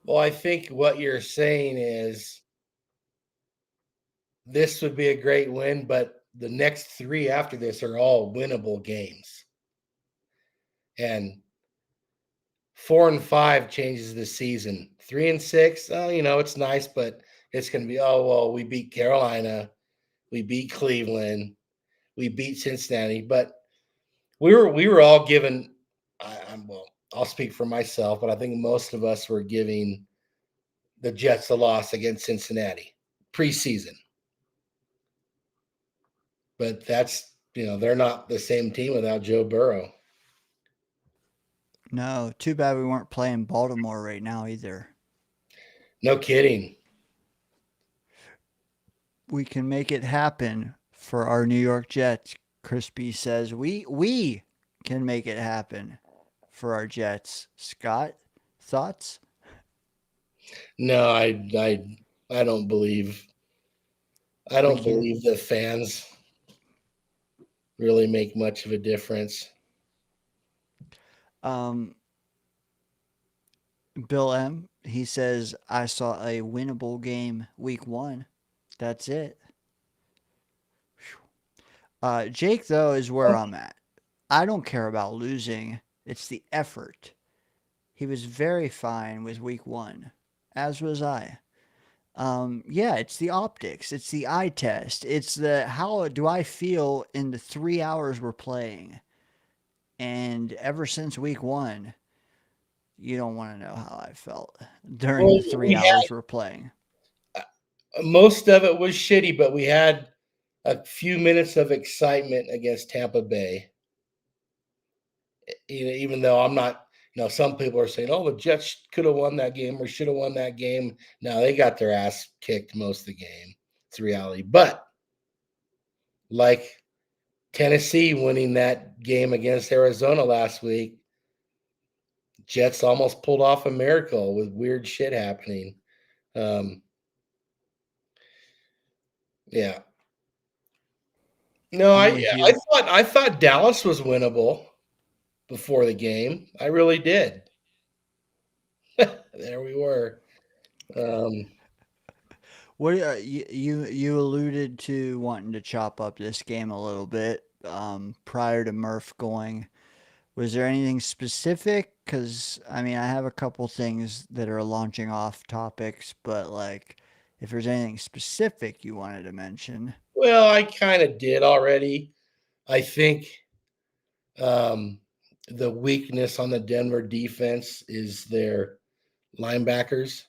Well, I think what you're saying is this would be a great win, but the next 3 after this are all winnable games. And 4-5 changes the season. 3-6, oh, it's nice, but it's going to be, oh, well, we beat Carolina, we beat Cleveland, we beat Cincinnati, but we were all given. Well, I'll speak for myself, but I think most of us were giving the Jets a loss against Cincinnati preseason. But that's, they're not the same team without Joe Burrow. No, too bad we weren't playing Baltimore right now either. No kidding. We can make it happen for our New York Jets. Crispy says we can make it happen for our Jets. Scott, thoughts? No, I don't believe. I don't believe the fans really make much of a difference. Bill M, he says, I saw a winnable game week 1. That's it. Jake, though, is where I'm at. I don't care about losing. It's the effort. He was very fine with week 1, as was I. Yeah, it's the optics. It's the eye test. It's the how do I feel in the 3 hours we're playing. And ever since week 1, you don't want to know how I felt during the 3 hours we're playing. Most of it was shitty, but we had a few minutes of excitement against Tampa Bay. Even though I'm not, some people are saying, oh, the Jets could have won that game or should have won that game. No, they got their ass kicked most of the game. It's reality. But like Tennessee winning that game against Arizona last week, Jets almost pulled off a miracle with weird shit happening. Yeah. No, I thought Dallas was winnable before the game. I really did. There we were. What you alluded to wanting to chop up this game a little bit prior to Murph going. Was there anything specific? Because I mean, I have a couple things that are launching off topics, but like, if there's anything specific you wanted to mention. Well, I kind of did already. I think the weakness on the Denver defense is their linebackers,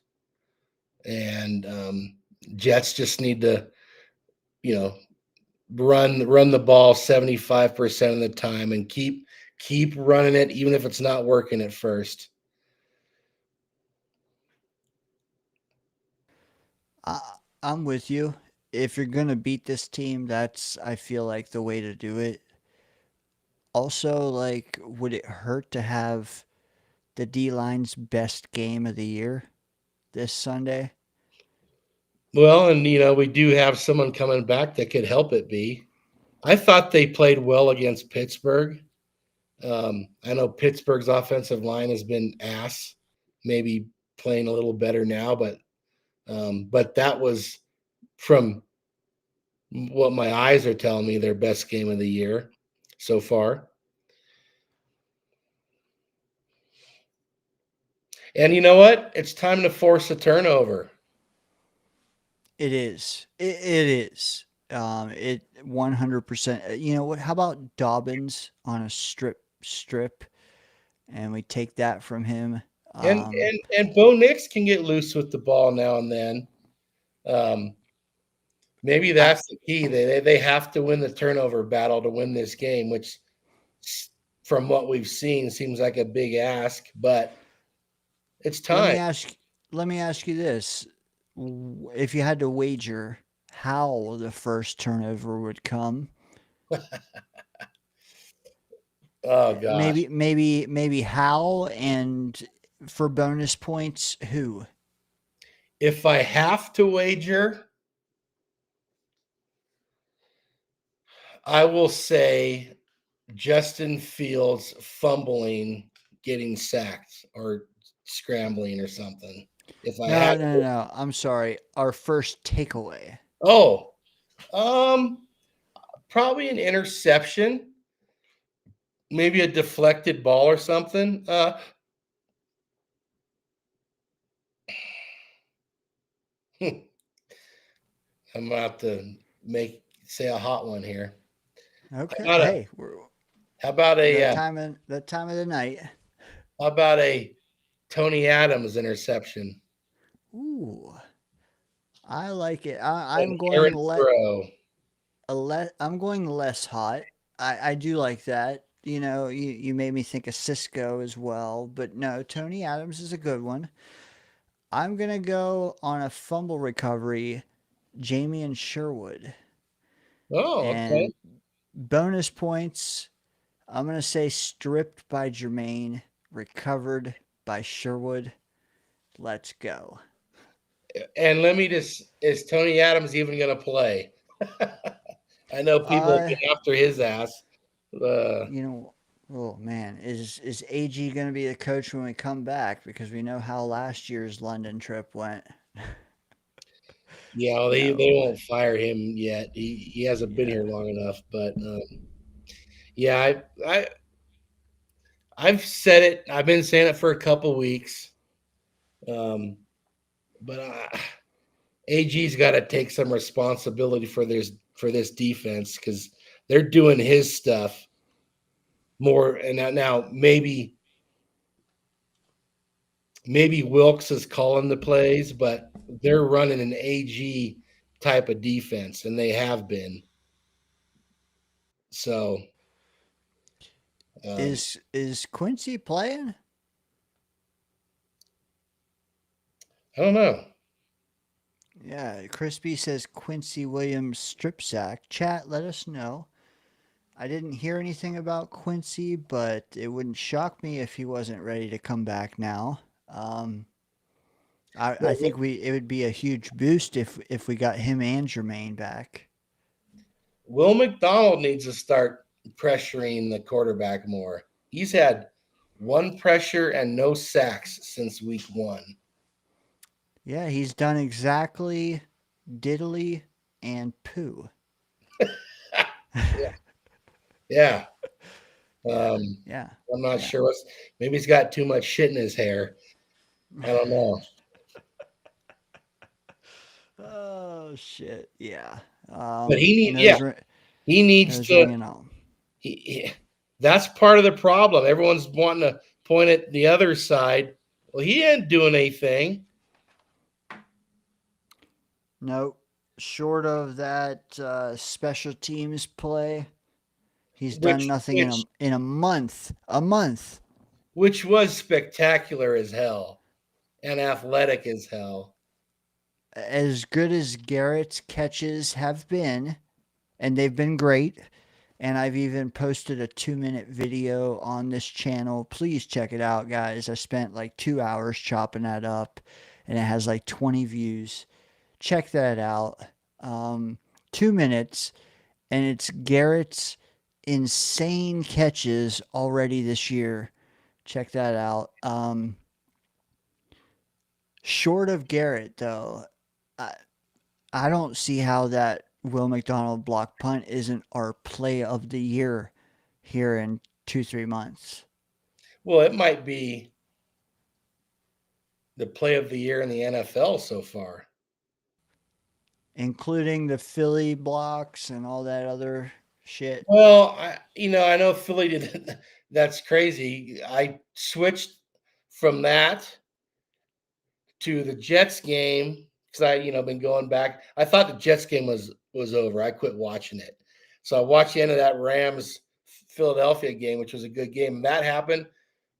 and Jets just need to, run the ball 75% of the time and keep running it, even if it's not working at first. I'm with you. If you're gonna beat this team, that's I feel like the way to do it. Also, like, would it hurt to have the D line's best game of the year this Sunday? Well, and we do have someone coming back that could help it be. I thought they played well against Pittsburgh. I know Pittsburgh's offensive line has been ass, maybe playing a little better now, but that was, from what my eyes are telling me, their best game of the year so far. And you know what? It's time to force a turnover. It is. It is. It 100%. You know what? How about Dobbins on a strip, and we take that from him. And Bo Nix can get loose with the ball now and then. Maybe that's the key. They have to win the turnover battle to win this game, which, from what we've seen, seems like a big ask, but it's time. Let me ask you this: if you had to wager how the first turnover would come, Oh gosh. maybe how, and for bonus points, who? If I have to wager, I will say Justin Fields fumbling, getting sacked, or scrambling or something. If I had No. I'm sorry. Our first takeaway. probably an interception, maybe a deflected ball or something. I'm about to say a hot one here. Okay. How about Hey, how about that time of the night. how about a Tony Adams interception? Ooh, I like it. I'm An going errant throw. I'm going less hot. I do like that. You know, you made me think of Cisco as well, but no, Tony Adams is a good one. I'm gonna go on a fumble recovery, Jamie and Sherwood, Oh, okay. and bonus points. I'm gonna say stripped by Jermaine, recovered by Sherwood. Let's go. And let me is Tony Adams even going to play? I know people have Uh, been after his ass. you know, oh man, is AG going to be the coach when we come back? Because we know how last year's London trip went. Yeah, they No, won't fire him yet. He hasn't been yeah, here long enough. But yeah, I've said it. I've been saying it for a couple weeks. But AG's got to take some responsibility for this defense, because they're doing his stuff more. And now maybe Wilkes is calling the plays, but they're running an AG type of defense, and they have been. So is Quincy playing? I don't know. Yeah, Crispy says Quincy Williams strip sack. Chat, let us know. I didn't hear anything about Quincy, but it wouldn't shock me if he wasn't ready to come back now. I think it would be a huge boost if we got him and Jermaine back. Will McDonald needs to start pressuring the quarterback more. He's had one pressure and no sacks since week 1. Yeah, he's done exactly diddly and poo. Yeah. Yeah, yeah, I'm not yeah. sure maybe he's got too much shit in his hair. I don't know. Oh shit, yeah. But Nose he needs nose to ring and all. that's part of the problem. Everyone's wanting to point at the other side. Well, he ain't doing anything. Nope. Short of that special teams play, he's done which nothing which in a month. A month. which was spectacular as hell and athletic as hell. As good as Garrett's catches have been, and they've been great. And I've even posted a 2-minute video on this channel. Please check it out, guys. I spent like 2 hours chopping that up, and it has like 20 views. Check that out. 2 minutes, and it's Garrett's insane catches already this year. Check that out. Short of Garrett, though, I don't see how that Will McDonald block punt isn't our play of the year here in 2-3 months. Well, it might be the play of the year in the NFL so far. including the Philly blocks and all that other shit. Well, I know Philly did. That's crazy. I switched from that to the Jets game because been going back. I thought the Jets game was over. I quit watching it, so I watched the end of that Rams Philadelphia game, which was a good game. And that happened.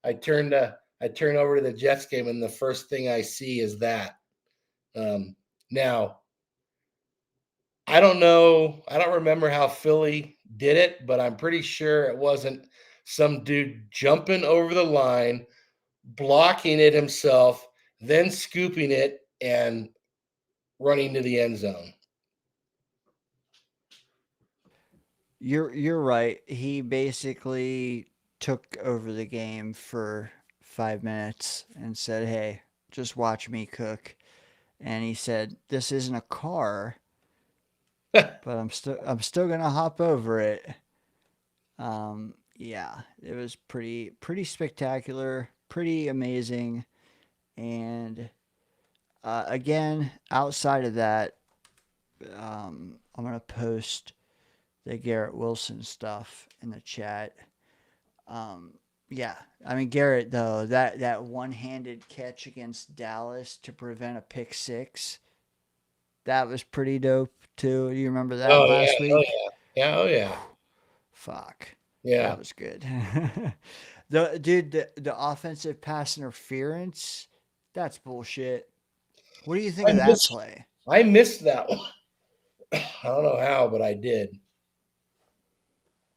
I turn over to the Jets game, and the first thing I see is that. Now, I don't know. I don't remember how Philly did it, but I'm pretty sure it wasn't some dude jumping over the line, blocking it himself, then scooping it and running to the end zone. You're right. He basically took over the game for 5 minutes and said, "Hey, just watch me cook." And he said, "This isn't a car, but I'm still gonna hop over it." Yeah, it was pretty spectacular, pretty amazing, and again, outside of that, I'm gonna post the Garrett Wilson stuff in the chat. Yeah, I mean Garrett though that one-handed catch against Dallas to prevent a pick six, that was pretty dope too. You remember that Oh last yeah, oh week? yeah, yeah, oh yeah, Fuck, yeah. that was good. The offensive pass interference, that's bullshit. What do you think I of that missed, play? I missed that one. I don't know how, but I did.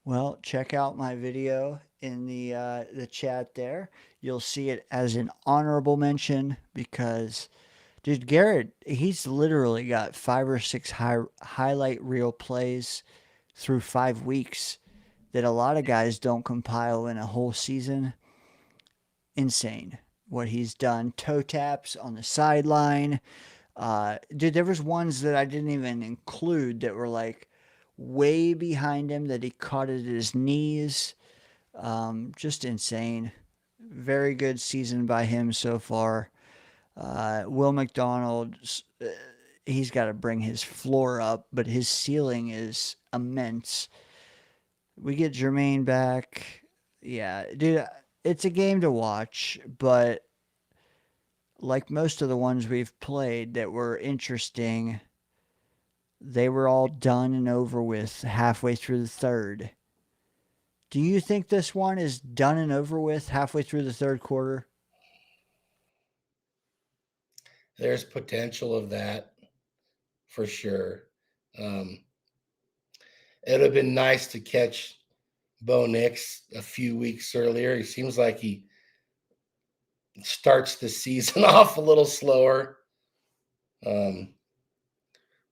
Well, check out my video in the chat there. You'll see it as an honorable mention because, dude, Garrett, he's literally got 5 or 6 highlight reel plays through 5 weeks that a lot of guys don't compile in a whole season. Insane what he's done. Toe taps on the sideline. Dude, there was ones that I didn't even include that were like way behind him that he caught at his knees. Just insane. Very good season by him so far. Will McDonald, he's got to bring his floor up, but his ceiling is immense. We get Jermaine back. Yeah, dude, it's a game to watch, but like most of the ones we've played that were interesting, they were all done and over with halfway through the third. Do you think this one is done and over with halfway through the third quarter? There's potential of that for sure. It would have been nice to catch Bo Nix a few weeks earlier. He seems like he starts the season off a little slower.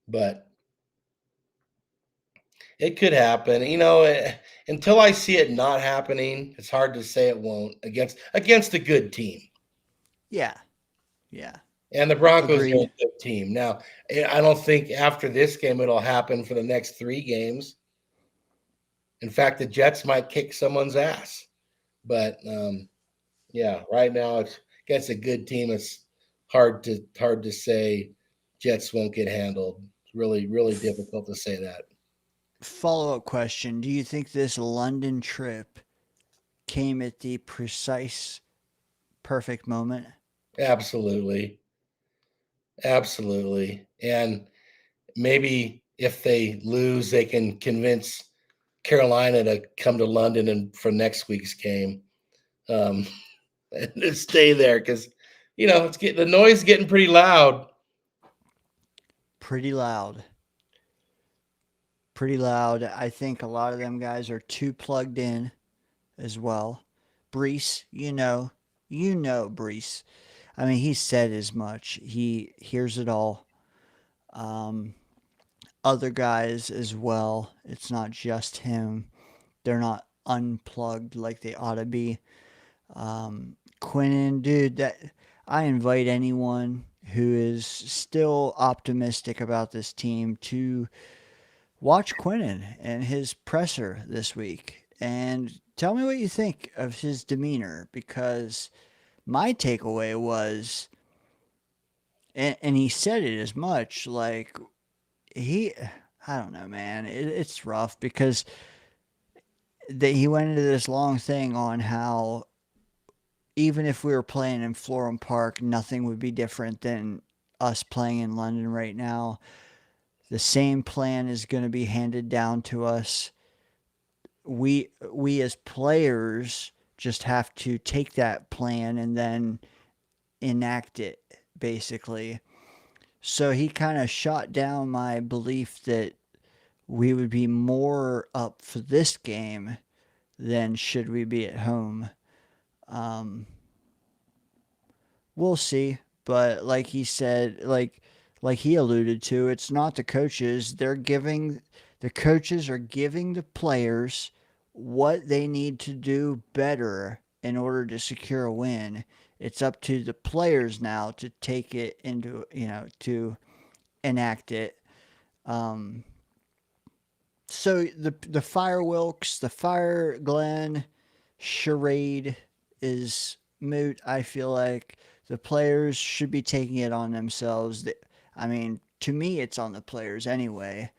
But it could happen. Until I see it not happening, it's hard to say it won't against a good team. Yeah. Yeah. And the Broncos Agreed. are a good team. Now, I don't think after this game it'll happen for the next 3 games. In fact, the Jets might kick someone's ass. But yeah, right now it's against a good team. It's hard to say Jets won't get handled. It's really, really difficult to say that. Follow-up question. Do you think this London trip came at the precise perfect moment? Absolutely. Absolutely. And maybe if they lose, they can convince Carolina to come to London and for next week's game. And to stay there because the noise is getting pretty loud. Pretty loud. Pretty loud. I think a lot of them guys are too plugged in as well. Brees, Brees. I mean, he said as much. He hears it all. Other guys as well. It's not just him. They're not unplugged like they ought to be. Quinnen, dude, that I invite anyone who is still optimistic about this team to watch Quinnen and his presser this week and tell me what you think of his demeanor, because my takeaway was, and he said it as much, like, I don't know, man. It's rough because he went into this long thing on how even if we were playing in Florham Park, nothing would be different than us playing in London right now. The same plan is going to be handed down to us. We as players just have to take that plan and then enact it, basically. So he kind of shot down my belief that we would be more up for this game than should we be at home. Um, we'll see, but like he said, like he alluded to, it's not the coaches. The coaches are giving the players what they need to do better in order to secure a win. It's up to the players now to take it into, to enact it. Um, so the Fire Wilkes, the Fire Glenn charade is moot. I feel like the players should be taking it on themselves. I mean, to me, it's on the players anyway.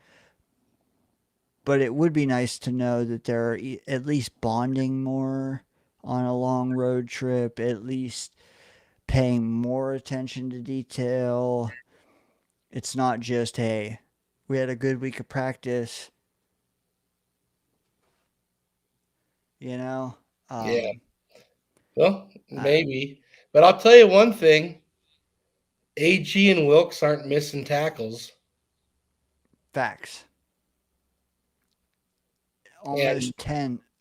But it would be nice to know that they're at least bonding more on a long road trip, at least paying more attention to detail. It's not just, hey, we had a good week of practice, you know? Yeah. Um, Well, I, maybe. But I'll tell you one thing. AG and Wilkes aren't missing tackles. Facts. And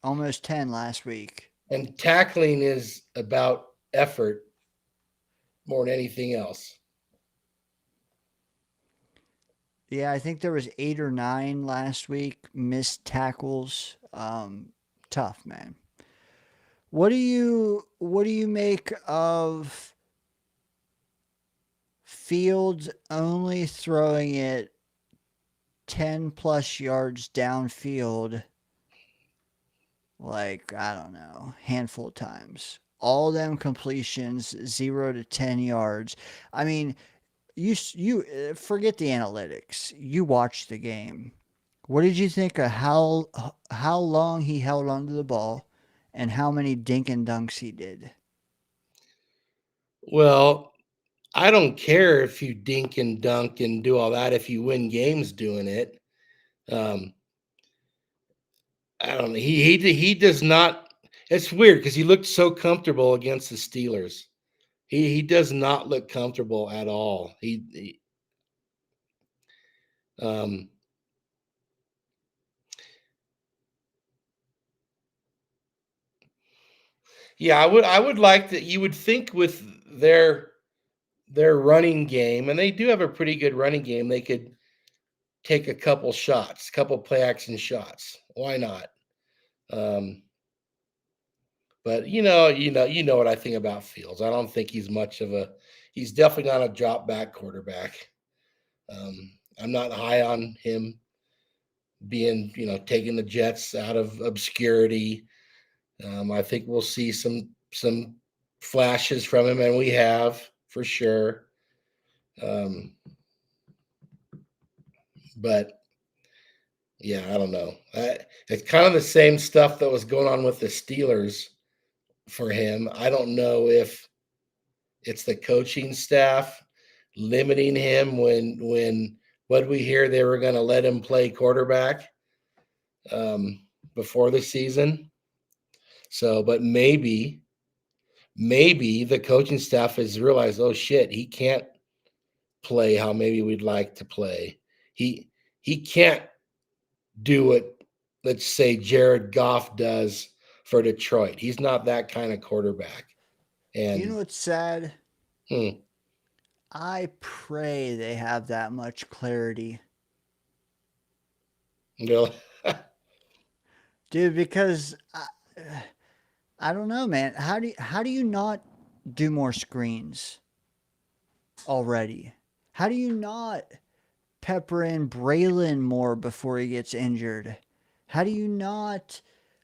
Almost 10 last week. and tackling is about effort more than anything else. Yeah, I think there was 8 or 9 last week missed tackles. Tough, man. What do you make of Fields only throwing it 10 plus yards downfield, like, I don't know, handful of times? All them completions 0 to 10 yards. I mean, you forget the analytics. You watch the game. What did you think of how long he held onto the ball and how many dink and dunks he did? Well, I don't care if you dink and dunk and do all that if you win games doing it. Um, I don't know. He does not. It's weird because he looked so comfortable against the Steelers. He does not look comfortable at all. Um, yeah, I would like that. You would think with their running game, and they do have a pretty good running game, they could take a couple shots, couple play action shots. Why not? Um, but you know what I think about Fields. I don't think he's much of a. He's definitely not a drop back quarterback. I'm not high on him being, taking the Jets out of obscurity. I think we'll see some flashes from him, and we have for sure. Um, but yeah, I don't know. It's kind of the same stuff that was going on with the Steelers for him. I don't know if it's the coaching staff limiting him when what we hear they were going to let him play quarterback before the season. So, but maybe the coaching staff has realized, oh shit, he can't play how maybe we'd like to play. He can't do what, let's say, Jared Goff does for Detroit. He's not that kind of quarterback. You know And what's sad? hmm, I pray they have that much clarity. you know, Dude, because I don't know, man. How do you not do more screens already? How do you not pepper in Braylon more before he gets injured? How do you not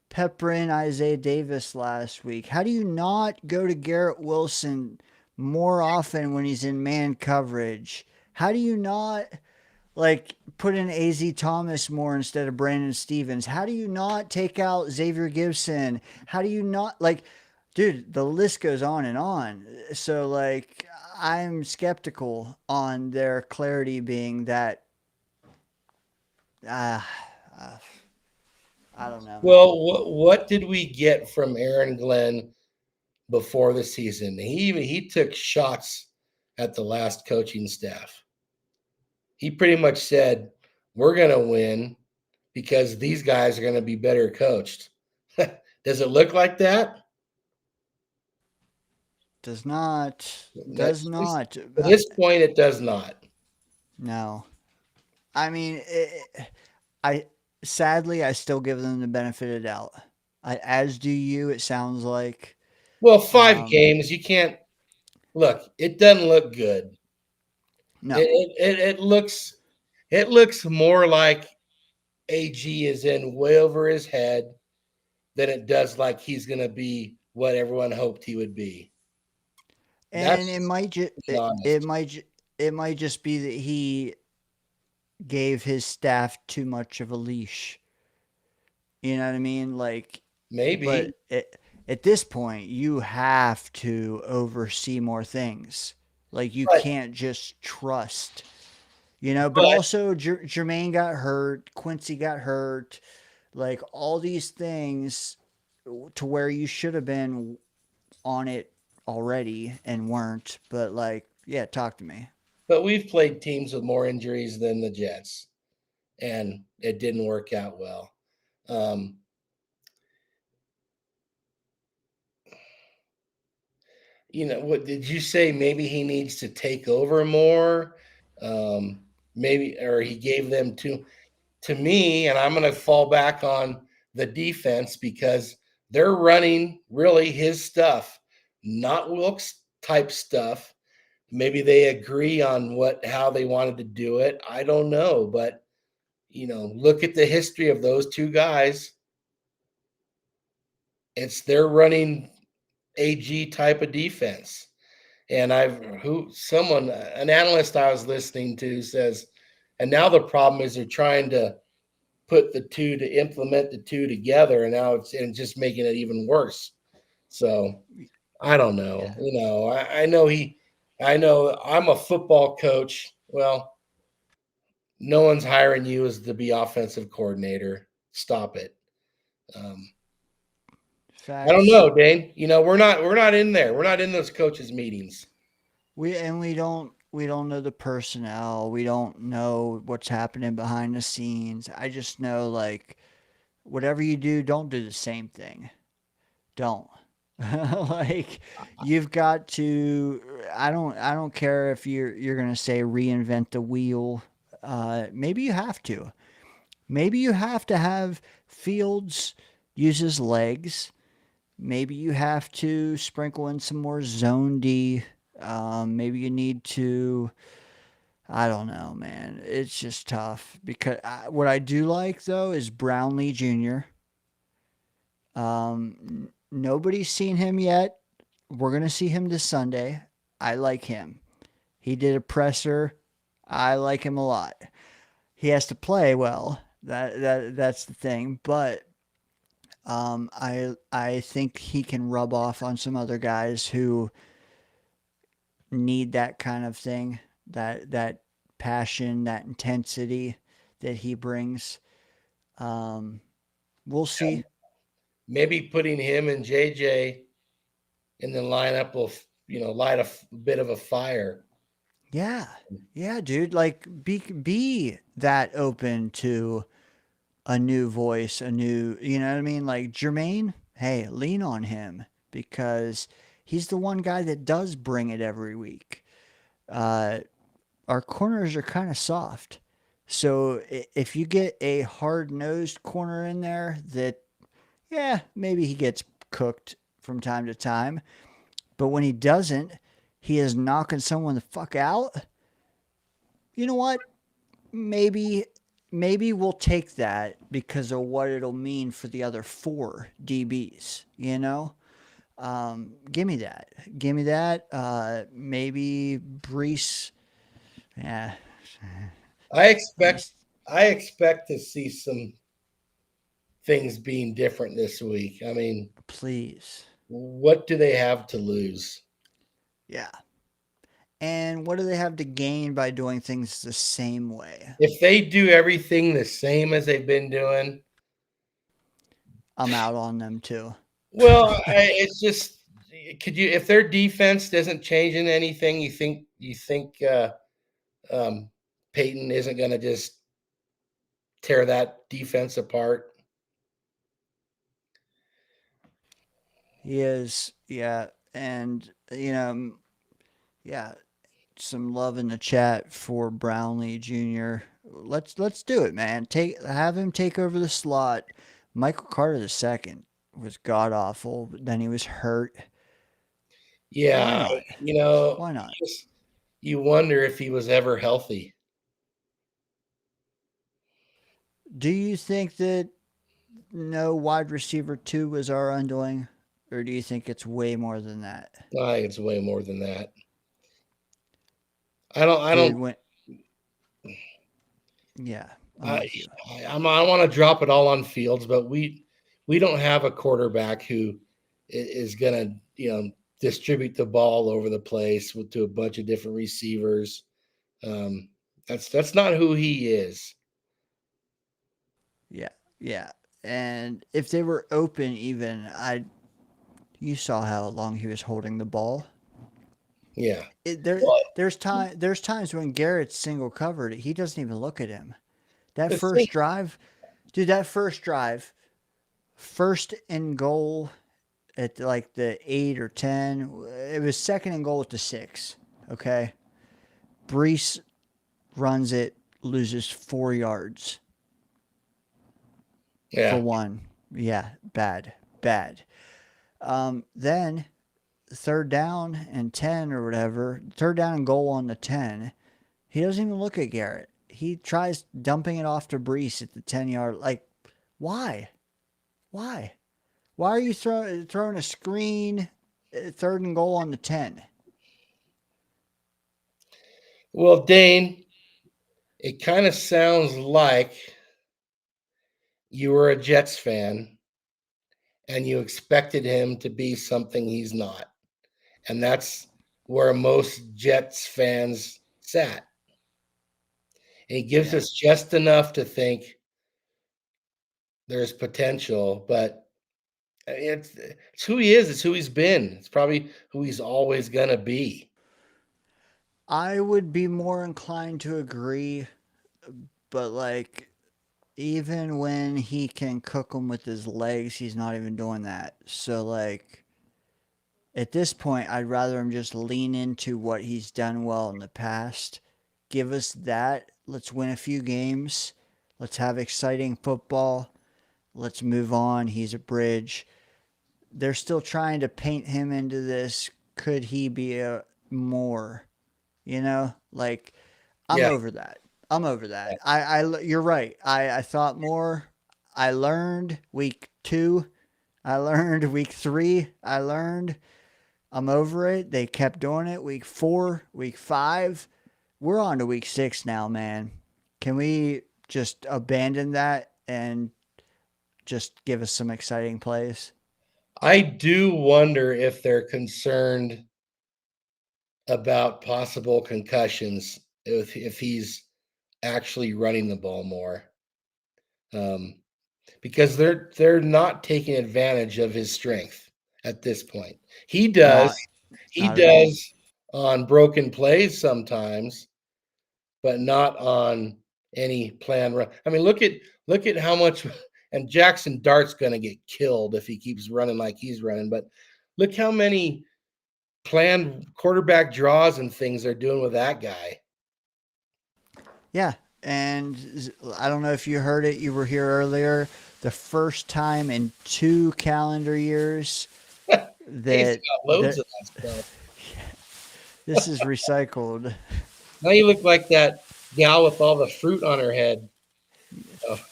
pepper in Isaiah Davis last week? How do you not go to Garrett Wilson more often when he's in man coverage? How do you not Like, put in AZ Thomas more instead of Brandon Stevens. How do you not take out Xavier Gibson? How do you not, like, dude, the list goes on and on. So, like, I'm skeptical on their clarity being that, uh, uh, I don't know, man. Well, what did we get from Aaron Glenn before the season? He took shots at the last coaching staff. He pretty much said, "We're going to win because these guys are going to be better coached." Does it look like that? Does not, At does least not. at this point, it does not. No. I mean, I sadly, I still give them the benefit of the doubt. As do you, it sounds like. Well, 5 Um, games, you can't look. It doesn't look good. no. It looks more like AG is in way over his head than it does like he's going to be what everyone hoped he would be. And it That's might just being honest. it might just be that he gave his staff too much of a leash. You know what I mean? Like, Maybe, but at this point, you have to oversee more things. Like, you but can't just trust. You know, but but also Jermaine got hurt, Quincy got hurt, like all these things to where you should have been on it already and weren't. But like, yeah, talk to me. but we've played teams with more injuries than the Jets, and it didn't work out well. Um, what did you say? Maybe he needs to take over more. Maybe, or he gave them too. To me, and I'm going to fall back on the defense because they're running really his stuff, not Wilkes type stuff. Maybe they agree on how they wanted to do it. I don't know, but look at the history of those two guys. They're running AG type of defense. And an analyst I was listening to says, and now the problem is they're trying to implement the two together, and now it's just making it even worse. So I don't know. Yeah. I know I'm a football coach. Well, no one's hiring you as to be offensive coordinator. Stop it. Um, I don't Facts. know, Dane. We're not in there. We're not in those coaches' meetings. We don't know the personnel. We don't know what's happening behind the scenes. I just know like whatever you do, don't do the same thing. Don't. Like you've got to I don't care if you're going to say reinvent the wheel. Maybe you have to. Maybe you have to have Fields use his legs. Maybe you have to sprinkle in some more zone D. Maybe you need to. I don't know, man. It's just tough because what I do like though is Brownlee Jr. Nobody's seen him yet. We're gonna see him this Sunday. I like him. He did a presser. I like him a lot. He has to play well. That's the thing. But I think he can rub off on some other guys who need that kind of thing, that passion, that intensity that he brings. Um, we'll see. Maybe putting him and JJ in the lineup will, light a bit of a fire. Yeah, yeah, dude. Like, be that open to a new voice, a new, you know what I mean? Like Jermaine, hey, lean on him because he's the one guy that does bring it every week. Uh, our corners are kind of soft. So if you get a hard nosed corner in there that, yeah, maybe he gets cooked from time to time. But when he doesn't, he is knocking someone the fuck out. You know what? Maybe we'll take that because of what it'll mean for the other four DBs, you know? Give me that. Give me that. Maybe Brees. Yeah. I expect to see some things being different this week. I mean, Please. what do they have to lose? Yeah. And what do they have to gain by doing things the same way? If they do everything the same as they've been doing, I'm out on them too. well, it's just could you if their defense doesn't change in anything, you think um, Peyton isn't going to just tear that defense apart? He is, yeah. And, yeah, some love in the chat for Brownlee Jr. Let's do it, man. Have him take over the slot. Michael Carter II was god awful, but then he was hurt. Yeah, Why not? Why not? you wonder if he was ever healthy. Do you think that no wide receiver 2 was our undoing? Or do you think it's way more than that? I think it's way more than that. I Dude, don't. Yeah, I'm I with you. I want to drop it all on Fields, but we don't have a quarterback who is going to distribute the ball over the place to a bunch of different receivers. That's not who he is. Yeah, yeah. And if they were open, you saw how long he was holding the ball. Yeah. There's times when Garrett's single covered, he doesn't even look at him. That The first thing- drive, dude, that first drive, first and goal at like the 8 or 10, it was second and goal at the 6. Okay, Brees runs it, loses 4 yards for Yeah. 1. Yeah, bad. Then third down and 10 or whatever, third down and goal on the 10, he doesn't even look at Garrett. He tries dumping it off to Brees at the 10-yard. Like, why? Why are you throwing a screen third and goal on the 10? Well, Dane, it kind of sounds like you were a Jets fan and you expected him to be something he's not. And that's where most Jets fans sat. And he gives us just enough to think there's potential, but it's who he is. It's who he's been. It's probably who he's always going to be. I would be more inclined to agree, but like, even when he can cook them with his legs, he's not even doing that. So, like, at this point, I'd rather him just lean into what he's done well in the past. Give us that. Let's win a few games. Let's have exciting football. Let's move on. He's a bridge. They're still trying to paint him into this. Could he be a more? Like, I'm Yeah. over that. You're right. I thought more. I learned week 2. I learned week 3. I'm over it. They kept doing it. Week 4, week 5. We're on to week 6 now, man. Can we just abandon that and just give us some exciting plays? I do wonder if they're concerned about possible concussions if he's actually running the ball more. Because they're not taking advantage of his strength at this point. He does. He not at all. does on broken plays sometimes, but not on any planned run. I mean, look at how much and Jackson Dart's going to get killed if he keeps running like he's running, but look how many planned quarterback draws and things they're doing with that guy. Yeah, and I don't know if you heard it. You were here earlier. The first time in 2 calendar years He's that got loads of that stuff. this is recycled. Now you look like that gal with all the fruit on her head.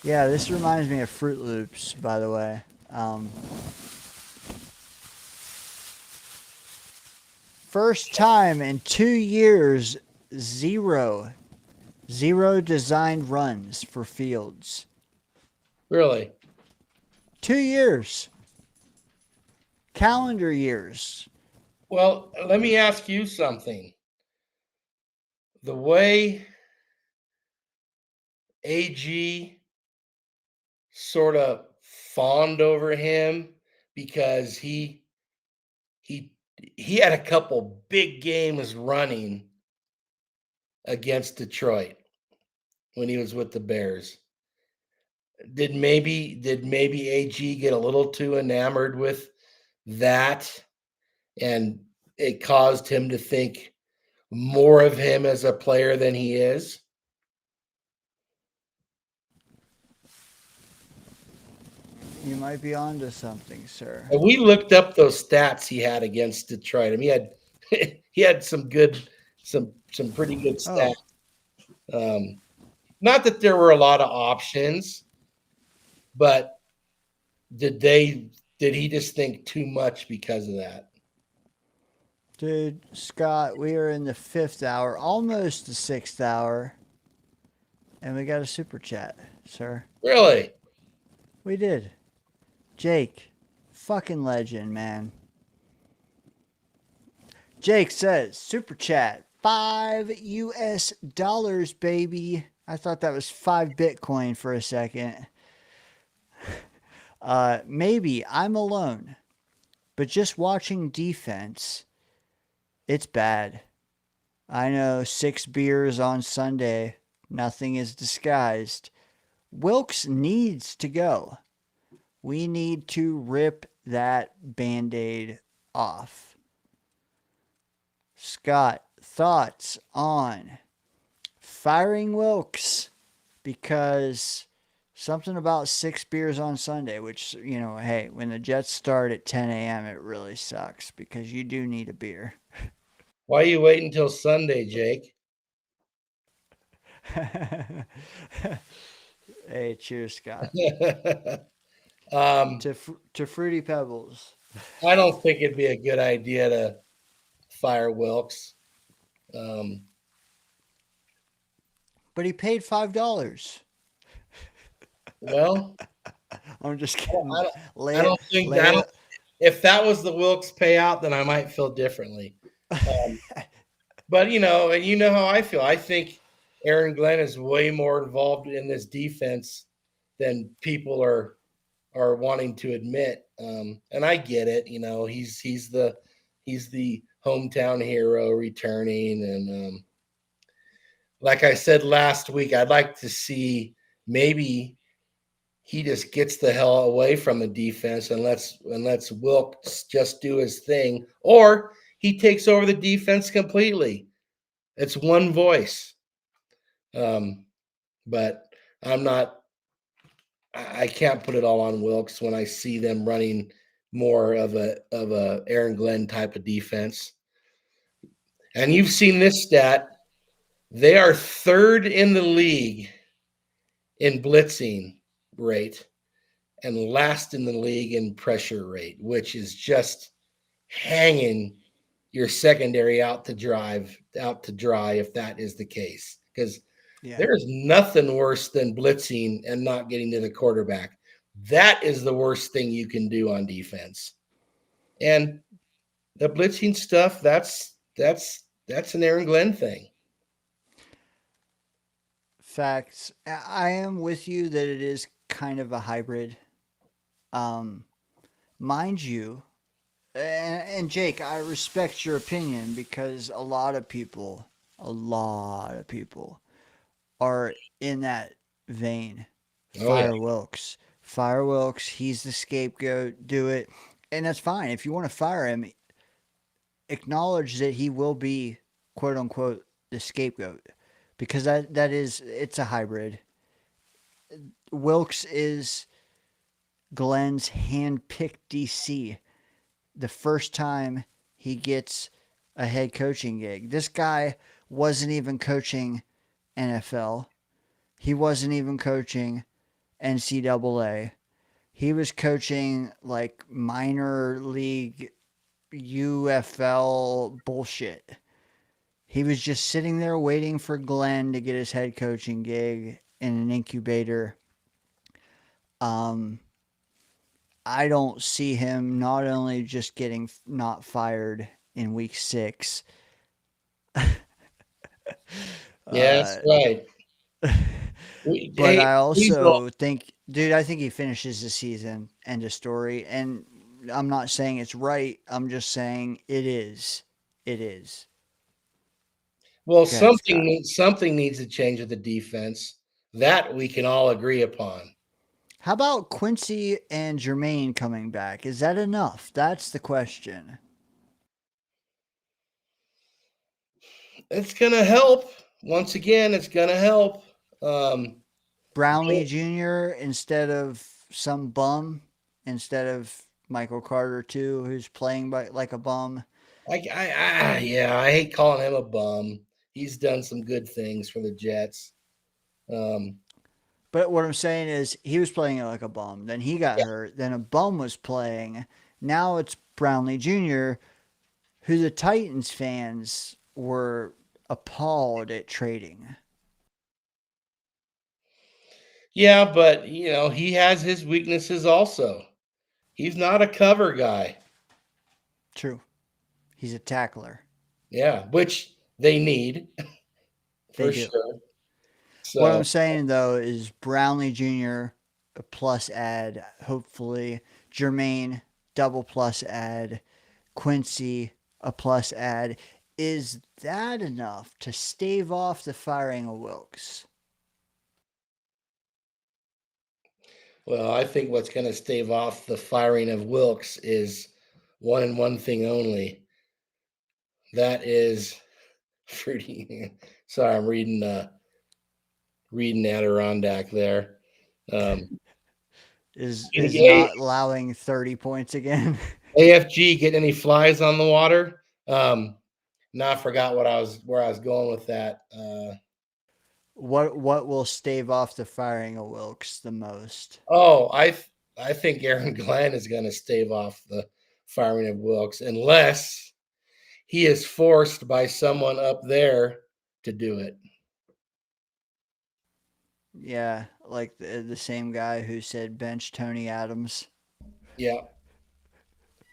Yeah, this reminds me of Fruit Loops, by the way. First time in 2 years, zero 0 designed runs for Fields. Really? 2 years. Calendar years. Well, let me ask you something. The way AG sort of fawned over him because he had a couple big games running against Detroit when he was with the Bears. Did maybe AG get a little too enamored with that, and it caused him to think more of him as a player than he is? You might be onto something, sir. And we looked up those stats he had against Detroit. I mean, he had he had some pretty good stats. Not that there were a lot of options, but did he just think too much because of that? Dude, Scott, we are in the 5th hour, almost the 6th hour, and we got a super chat, sir. Really? We did. Jake, fucking legend, man. Jake says, super chat, $5 baby. I thought that was 5 Bitcoin for a second. Maybe I'm alone, but just watching defense, it's bad. I know 6 beers on Sunday, nothing is disguised. Wilkes needs to go. We need to rip that Band-Aid off. Scott, thoughts on firing Wilkes? Because something about 6 beers on Sunday, which, you know, hey, when the Jets start at 10 a.m., it really sucks because you do need a beer. Why are you waiting until Sunday, Jake? Hey, cheers, Scott. um, To Fruity Pebbles. I don't think it'd be a good idea to fire Wilkes. But he paid $5. Well, I'm just kidding. I don't think that. If that was the Wilkes payout, then I might feel differently. But and you know how I feel. I think Aaron Glenn is way more involved in this defense than people are wanting to admit. And I get it. He's the hometown hero returning, and like I said last week, I'd like to see maybe he just gets the hell away from the defense and lets Wilkes just do his thing, or he takes over the defense completely. It's one voice. But I can't put it all on Wilkes when I see them running more of a Aaron Glenn type of defense. And you've seen this stat. They are 3rd in the league in blitzing rate and last in the league in pressure rate, which is just hanging your secondary out to dry if that is the case. Because there's nothing worse than blitzing and not getting to the quarterback. That is the worst thing you can do on defense. And the blitzing stuff, that's an Aaron Glenn thing. Facts. I am with you that it is kind of a hybrid. Mind you, and Jake, I respect your opinion because a lot of people are in that vein. Fire Wilkes. Fire Wilkes. He's the scapegoat. Do it. And that's fine. If you want to fire him, acknowledge that he will be, quote unquote, the scapegoat. Because it's a hybrid. Wilkes is Glenn's hand-picked DC. The first time he gets a head coaching gig. This guy wasn't even coaching NFL. He wasn't even coaching NCAA. He was coaching like minor league UFL bullshit. He was just sitting there waiting for Glenn to get his head coaching gig in an incubator. I don't see him not only just getting not fired in week 6. Yeah, that's right. But I Please don't. also think, dude, I think he finishes the season. End of story. And I'm not saying it's right. I'm just saying it is. It is. Well, Go ahead, Scott. something needs to change with the defense. That we can all agree upon. How about Quincy and Jermaine coming back? Is that enough? That's the question. It's gonna help. Once again, it's gonna help. Brownlee Jr. instead of some bum, instead of Michael Carter too, who's playing like a bum. Yeah, I hate calling him a bum. He's done some good things for the Jets. But what I'm saying is he was playing like a bum. Then he got hurt. Then a bum was playing. Now it's Brownlee Jr., who the Titans fans were appalled at trading. Yeah, but he has his weaknesses also. He's not a cover guy. True. He's a tackler. Yeah, which they need for They do. sure. So What I'm saying though is Brownlee Jr. a plus add, hopefully. Jermaine double plus add. Quincy a plus add. Is that enough to stave off the firing of Wilkes? well, I think what's going to stave off the firing of Wilkes is one and one thing only. That is fruity. Sorry, I'm reading Adirondack there. Is A- not allowing 30 points again? AFG get any flies on the water? Now I forgot where I was going with that. What will stave off the firing of Wilkes the most? Oh, I think Aaron Glenn is going to stave off the firing of Wilkes unless he is forced by someone up there to do it. Yeah, like the same guy who said bench Tony Adams. Yeah.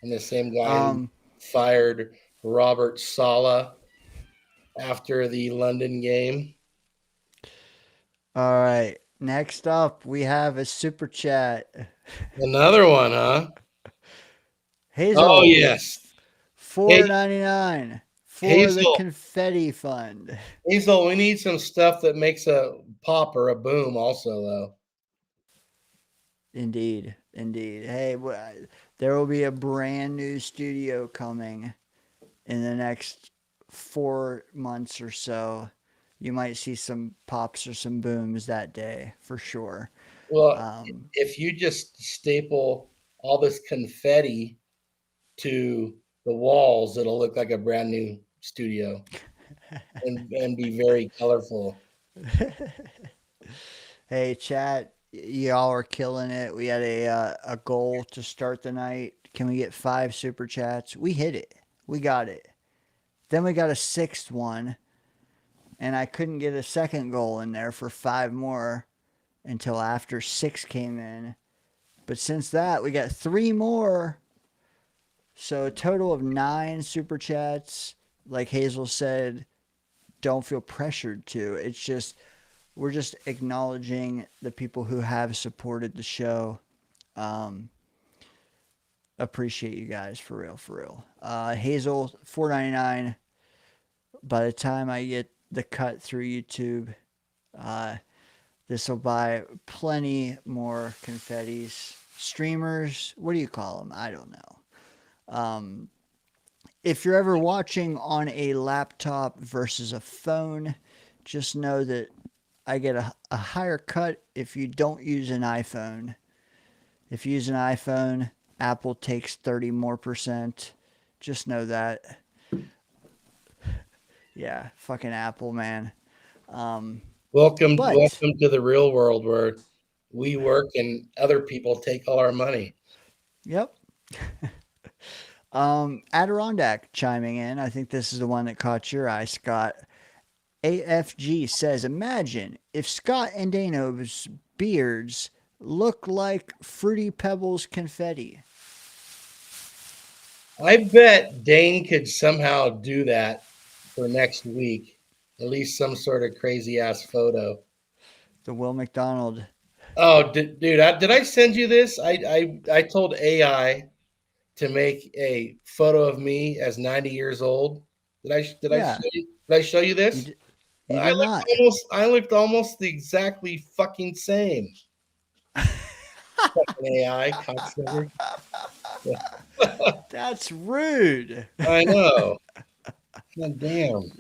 And the same guy who fired Robert Saleh after the London game. All right. Next up, we have a super chat. Another one, huh? Hazel. Oh, yes. $4.99 for the Hazel. confetti fund. Hazel, we need some stuff that makes a pop or a boom also, though. Indeed. Hey, there will be a brand new studio coming in the next 4 months or so. You might see some pops or some booms that day for sure. Well, if you just staple all this confetti to the walls, it'll look like a brand new studio and be very colorful. Hey, chat, y'all are killing it. We had a goal to start the night. Can we get 5 super chats? We hit it. We got it. Then we got a 6th one, and I couldn't get a second goal in there for 5 more until after 6 came in. But since that, we got 3 more. So a total of 9 super chats. Like Hazel said, don't feel pressured to. It's just, we're just acknowledging the people who have supported the show. Appreciate you guys, for real. Hazel, $4.99. By the time I get the cut through YouTube, this will buy plenty more confettis. Streamers, what do you call them? I don't know. If you're ever watching on a laptop versus a phone, just know that I get a higher cut if you don't use an iPhone. If you use an iPhone, Apple takes 30 more percent. Just know that. Yeah, fucking Apple, man. Welcome to the real world where we work and other people take all our money. Yep. Adirondack chiming in. I think this is the one that caught your eye, Scott. AFG says, imagine if Scott and Dano's beards look like Fruity Pebbles confetti. I bet Dane could somehow do that for next week. At least some sort of crazy ass photo. The Will McDonald. Oh, dude, did I send you this? I told AI to make a photo of me as 90 years old. Yeah. Did I show you this? You did not. I looked almost the exactly fucking same. Fucking AI cocksucker. That's rude. I know. God damn.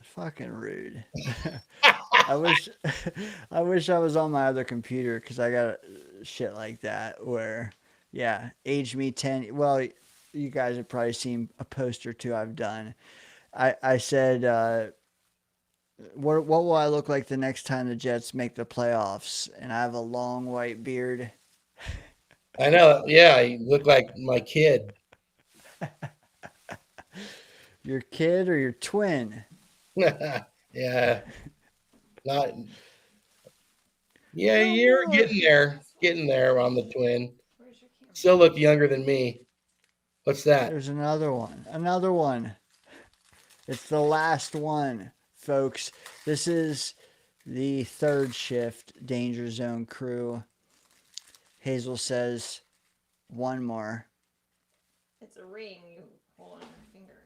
Fucking rude. I wish I was on my other computer because I got shit like that where, yeah, age me 10. Well, you guys have probably seen a post or two I've done. I said, what will I look like the next time the Jets make the playoffs? And I have a long white beard. I know. Yeah, you look like my kid. Your kid or your twin? Yeah. Not. Yeah, No you're more. getting there on the twin. Still look younger than me. What's that? There's another one. Another one. It's the last one, folks. This is the third shift Danger Zone crew. Hazel says one more. It's a ring you hold on your finger.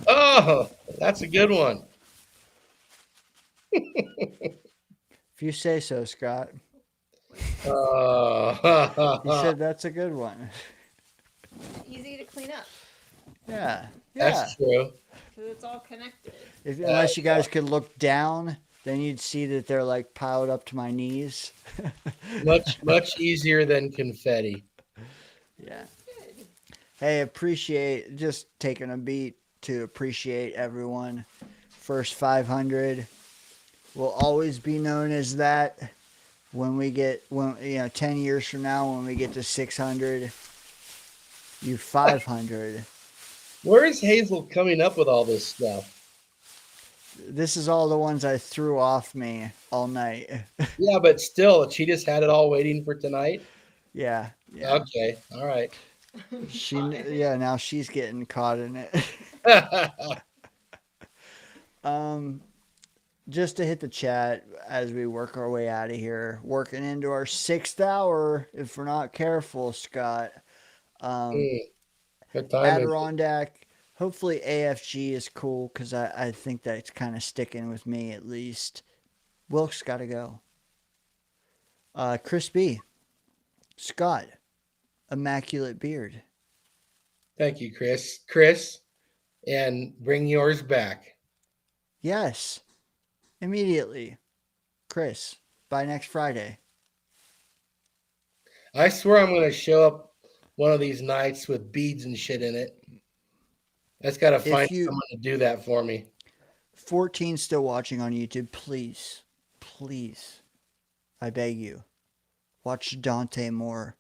Oh, that's a good one. If you say so, Scott. You You said that's a good one. Easy to clean up Yeah. That's true. because it's all connected. Unless you guys could look down, then you'd see that they're like piled up to my knees. Much easier than confetti. Yeah. Hey, appreciate just taking a beat to appreciate everyone. First 500 will always be known as that. When 10 years from now, when we get to 600, you 500. Where is Hazel coming up with all this stuff? This is all the ones I threw off me all night. Yeah, but still, she just had it all waiting for tonight. Yeah. Okay, all right. Now she's getting caught in it. Just to hit the chat as we work our way out of here, working into our 6th hour if we're not careful, Scott. What time is it? Adirondack. Hopefully AFG is cool because I think that's kind of sticking with me at least. Wilk's got to go. Chris B. Scott. Immaculate beard. Thank you, Chris, and bring yours back. Yes. Immediately. Chris, by next Friday. I swear I'm going to show up one of these nights with beads and shit in it. I just got to find someone to do that for me. 14 still watching on YouTube. Please, I beg you, watch Dante Moore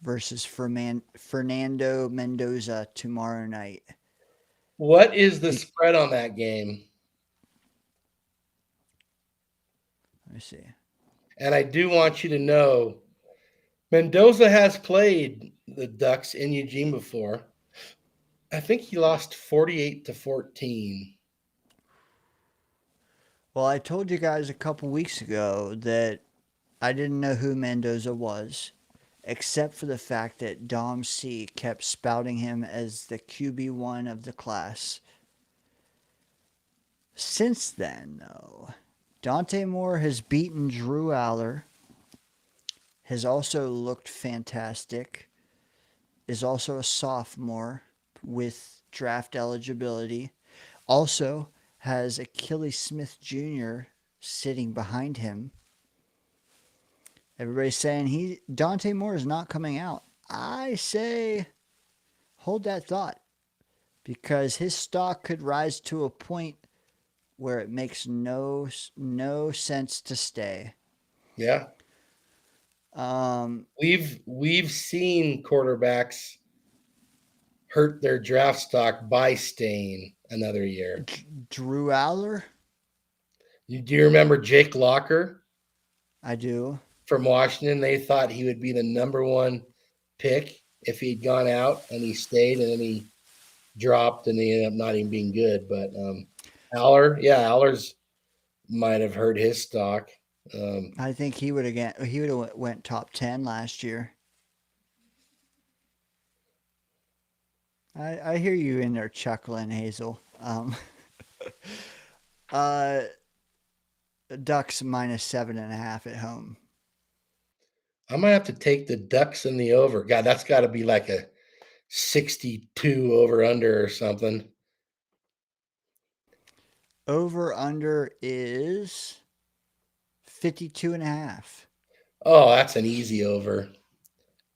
versus Fernando Mendoza tomorrow night. What is the spread on that game? Let me see. And I do want you to know, Mendoza has played the Ducks in Eugene before. I think he lost 48-14. Well, I told you guys a couple weeks ago that I didn't know who Mendoza was, except for the fact that Dom C kept spouting him as the QB1 of the class. Since then, though, Dante Moore has beaten Drew Aller, has also looked fantastic, is also a sophomore with draft eligibility, also has Achilles Smith Jr. sitting behind him. Everybody's saying Dante Moore is not coming out. I say hold that thought because his stock could rise to a point where it makes no sense to stay. Yeah. We've seen quarterbacks hurt their draft stock by staying another year. Drew Aller? Do you remember Jake Locker I do. from Washington? They thought he would be the number one pick if he'd gone out, and he stayed, and then he dropped, and he ended up not even being good. But Aller's might have hurt his stock. I think he would have went top 10 last year. I hear you in there chuckling, Hazel. Ducks minus 7.5 at home. I might have to take the Ducks in the over. God, that's got to be like a 62 over under or something. Over under is 52.5. Oh, that's an easy over.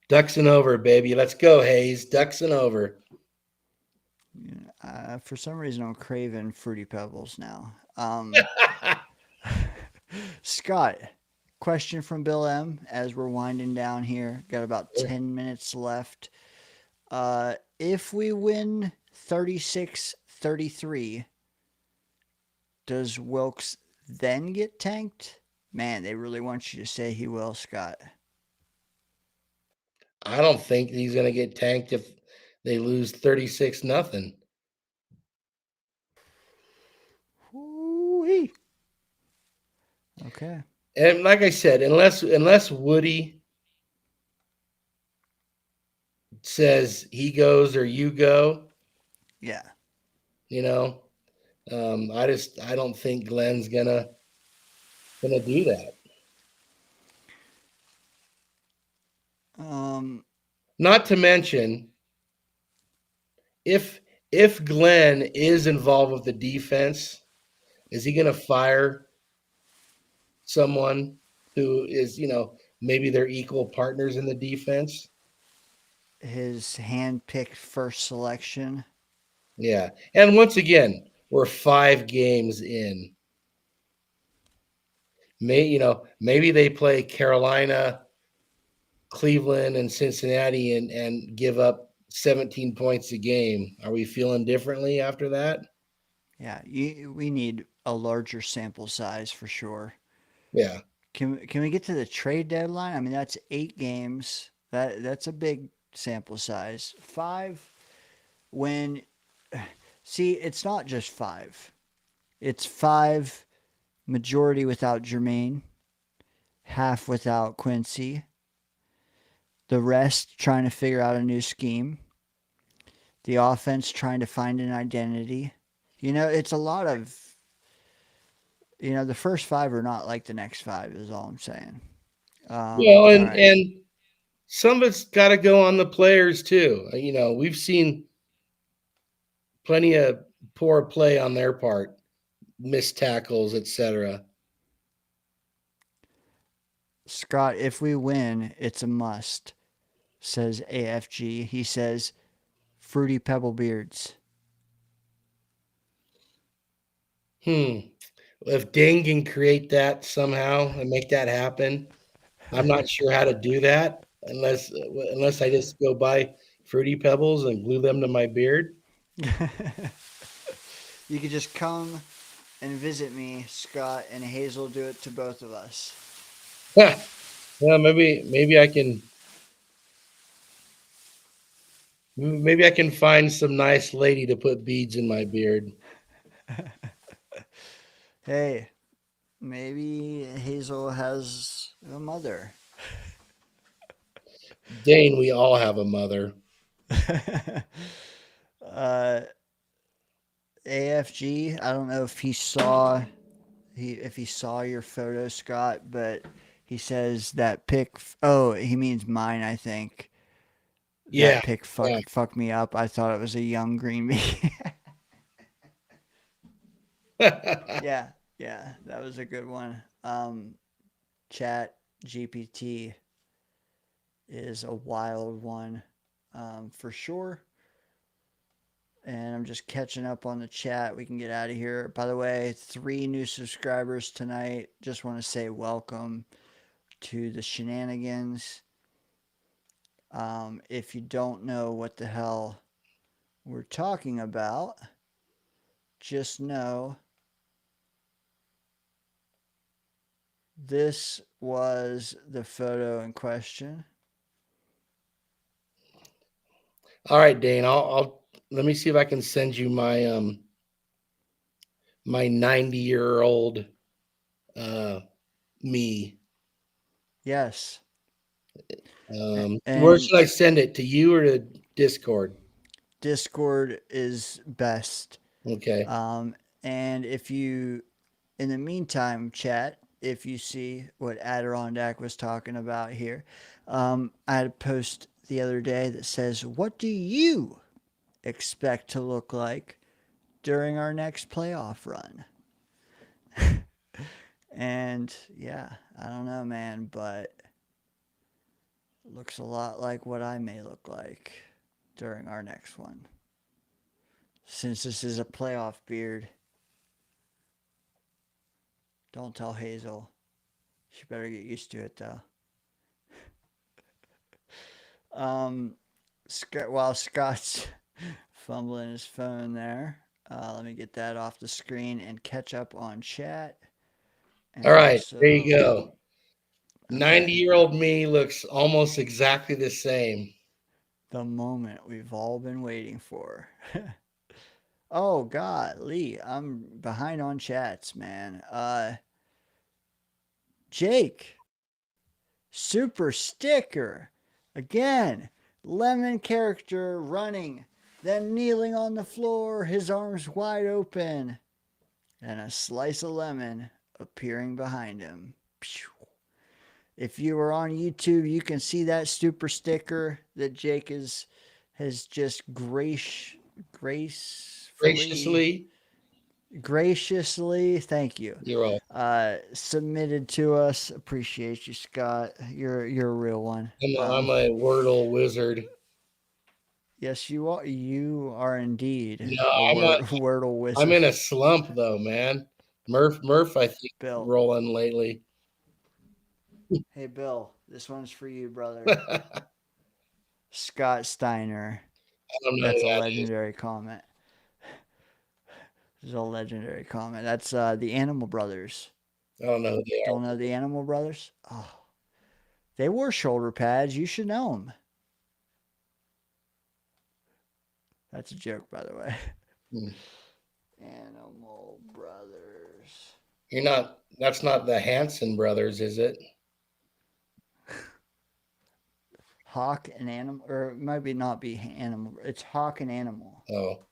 Ducks and over, baby. Let's go, Hayes. Ducks and over. For some reason, I'm craving Fruity Pebbles now. Scott, question from Bill M. As we're winding down here, got about 10 minutes left. If we win 36-33, does Wilkes then get tanked? Man, they really want you to say he will, Scott. I don't think he's going to get tanked if they lose 36-0. Woo-wee. Okay. And like I said, unless Woody says he goes or you go, Yeah. I don't think Glenn's gonna do that. Not to mention, if Glenn is involved with the defense, is he gonna fire someone who is, maybe they're equal partners in the defense? His hand-picked first selection. Yeah. And once again, we're 5 games in. Maybe they play Carolina, Cleveland, and Cincinnati and give up 17 points a game. Are we feeling differently after that? Yeah, we need a larger sample size for sure. Yeah. Can we get to the trade deadline? I mean, that's 8 games. That's a big sample size. 5 when see, it's not just 5. It's 5 majority without Jermaine, half without Quincy. The rest trying to figure out a new scheme. The offense trying to find an identity. It's a lot of the first 5 are not like the next 5 is all I'm saying. And some of it's got to go on the players too. We've seen plenty of poor play on their part, missed tackles, etc. Scott, if we win, it's a must, says AFG. He says, Fruity Pebble Beards. If Dane can create that somehow and make that happen, I'm not sure how to do that unless I just go buy Fruity Pebbles and glue them to my beard. You could just come and visit me, Scott, and Hazel do it to both of us. Yeah, maybe I can. Maybe I can find some nice lady to put beads in my beard. Hey, maybe Hazel has a mother. Dane, we all have a mother. AFG, I don't know if he saw your photo, Scott, but he says that pick. Oh, he means mine, I think. Yeah, that pick fucked me up. I thought it was a young green bean. yeah, that was a good one. Chat GPT is a wild one, for sure. And I'm just catching up on the chat. We can get out of here. By the way, 3 new subscribers tonight. Just want to say welcome to the shenanigans. If you don't know what the hell we're talking about, just know this was the photo in question. All right, Dane. I'll let me see if I can send you my my 90-year-old me. Yes. Where should I send it? To you or to Discord? Discord is best. Okay. And if you, in the meantime, chat, if you see what Adirondack was talking about here, I had a post the other day that says, "What do you expect to look like during our next playoff run?" And yeah, I don't know, man, but it looks a lot like what I may look like during our next one. Since this is a playoff beard, don't tell Hazel. She better get used to it, though. While Scott's fumbling his phone there, let me get that off the screen and catch up on chat. And All right, also, there you go. okay. 90-year-old me looks almost exactly the same. The moment we've all been waiting for. Oh God, Lee, I'm behind on chats, man. Jake, super sticker. Again, lemon character running, then kneeling on the floor, his arms wide open, and a slice of lemon appearing behind him. If you are on YouTube, you can see that super sticker that Jake has just graciously, thank you. You're all. Submitted to us. Appreciate you, Scott. You're a real one. I'm a Wordle wizard. Yes, you are. You are indeed No, Wordle wizard. I'm in a slump though, man. Murph, I think Bill rolling lately. Hey, Bill, this one's for you, brother. Scott Steiner. That's a legendary comment. This is a legendary comment. That's the Animal Brothers. I don't know who they are. Don't know the Animal Brothers? Oh, they wore shoulder pads. You should know them. That's a joke, by the way. Animal Brothers. That's not the Hanson brothers, is it? Hawk and Animal, or it might not be Animal. It's Hawk and Animal. Oh.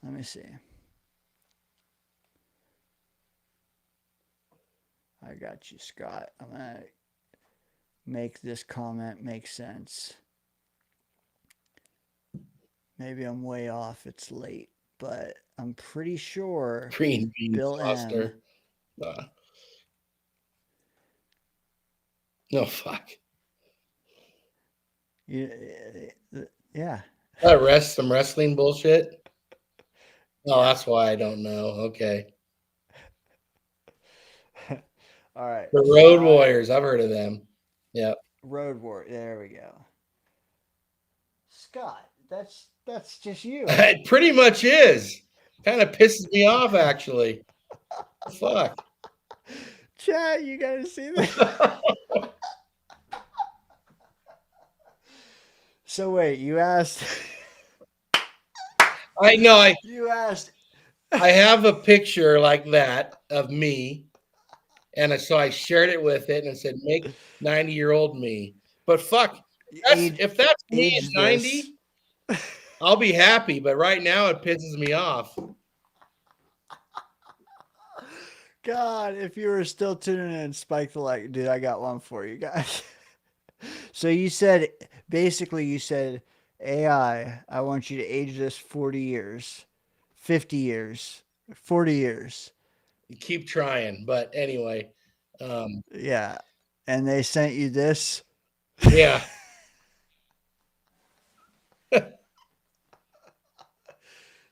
Let me see. I got you, Scott. I'm going to make this comment make sense. Maybe I'm way off. It's late, but I'm pretty sure Green bean Bill Foster. No, fuck. Yeah. Some wrestling bullshit? Oh, that's why I don't know. Okay. All right. The Road Warriors. I've heard of them. Yep. Road War. There we go. Scott, that's just you. It pretty much is. Kind of pisses me off, actually. Fuck. Chad, you gotta see this. So wait, you asked. I know. You asked. I have a picture like that of me, and so I shared it with it and said, "Make 90-year-old me." But fuck, if that's me at 90, I'll be happy. But right now, it pisses me off. God, if you were still tuning in, spike the like, dude. I got one for you guys. So you said, basically, you said, AI, I want you to age this 40 years, 50 years, 40 years. You keep trying, but anyway. Yeah. And they sent you this? Yeah.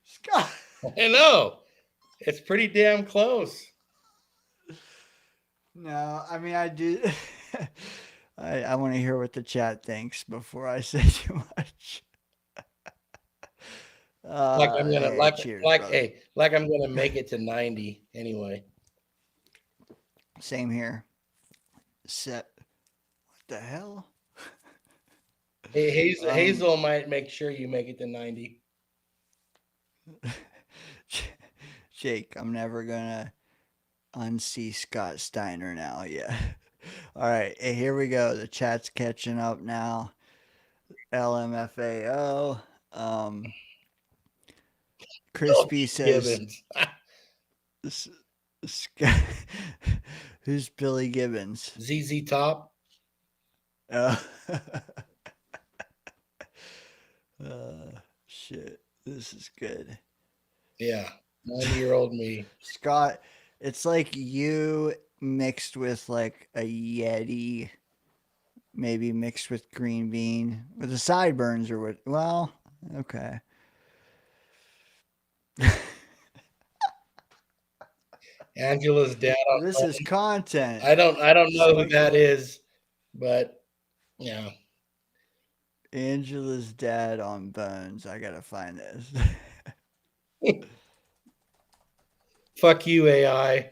Scott. I know. It's pretty damn close. No, I mean, I do. I want to hear what the chat thinks before I say too much. Like I'm gonna Hey, cheers, brother. like I'm gonna make it to 90 anyway. Same here. What the hell? Hey, Hazel might make sure you make it to 90. Jake, I'm never gonna unsee Scott Steiner now. Yeah. All right, hey, here we go. The chat's catching up now. LMFAO. Crispy says, Gibbons. S- who's Billy Gibbons? ZZ Top. Uh, shit. This is good. Yeah. 90-year-old me. Scott, it's like you mixed with like a Yeti, maybe mixed with green bean with the sideburns or what? Well, okay. Angela's dad. This is content. I don't know who that is, but yeah. Angela's dad on Bones. I gotta find this. Fuck you, AI.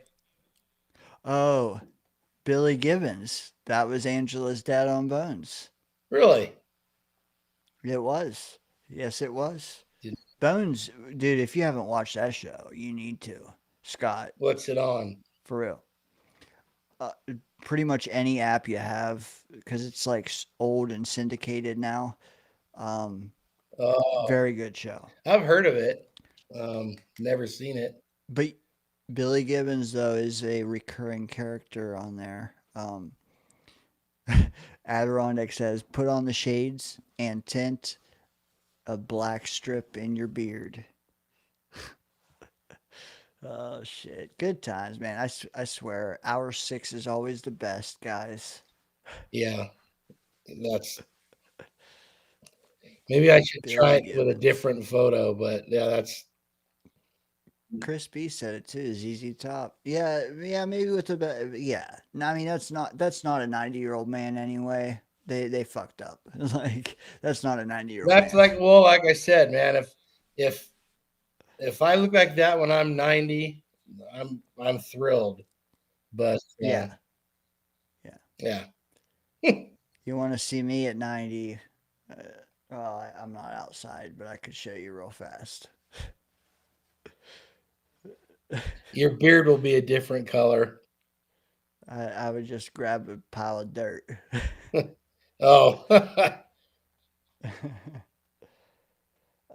Oh, Billy Gibbons. That was Angela's dad on Bones. Really? It was. Yes, it was. Didn't- Bones, dude, if you haven't watched that show, you need to. Scott, What's it on? for real. Pretty much any app you have, because it's like old and syndicated now. Oh, Very good show. I've heard of it. Never seen it. But Billy Gibbons, though, is a recurring character on there. Adirondack says, put on the shades and tint a black strip in your beard. Oh, shit. Good times, man. I swear. Hour 6 is always the best, guys. Yeah. That's maybe I should Billy try it Gibbons. with a different photo, but yeah, that's Chris B said it too. ZZ Top. Yeah, maybe with the yeah. No, I mean that's not a 90-year-old man anyway. They fucked up. Like that's not a 90-year-old. that's man. like, well, like I said, man, if I look like that when I'm 90, I'm thrilled. But Yeah. yeah. You want to see me at 90? Well, I'm not outside, but I could show you real fast. Your beard will be a different color. I would just grab a pile of dirt. Oh.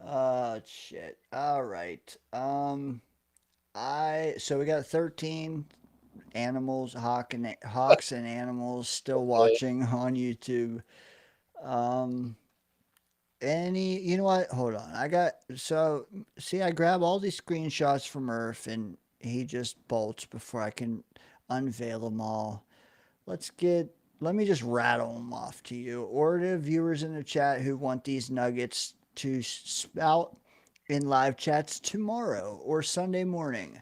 Oh shit. All right. So we got 13 animals, hawks and animals still watching on YouTube. You know what? Hold on. I grab all these screenshots from Murphh and he just bolts before I can unveil them all. Let me just rattle them off to you or to viewers in the chat who want these nuggets to spout in live chats tomorrow or Sunday morning.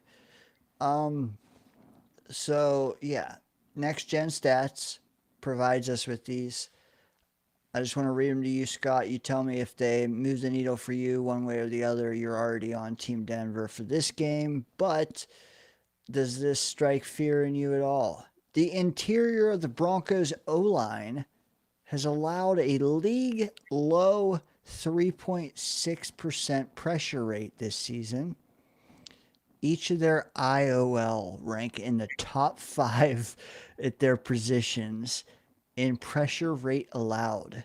So yeah, Next Gen Stats provides us with these. I just want to read them to you, Scott. You tell me if they move the needle for you one way or the other. You're already on Team Denver for this game, but does this strike fear in you at all? The interior of the Broncos O-line has allowed a league low 3.6% pressure rate this season. Each of their IOL rank in the top 5 at their positions in pressure rate allowed.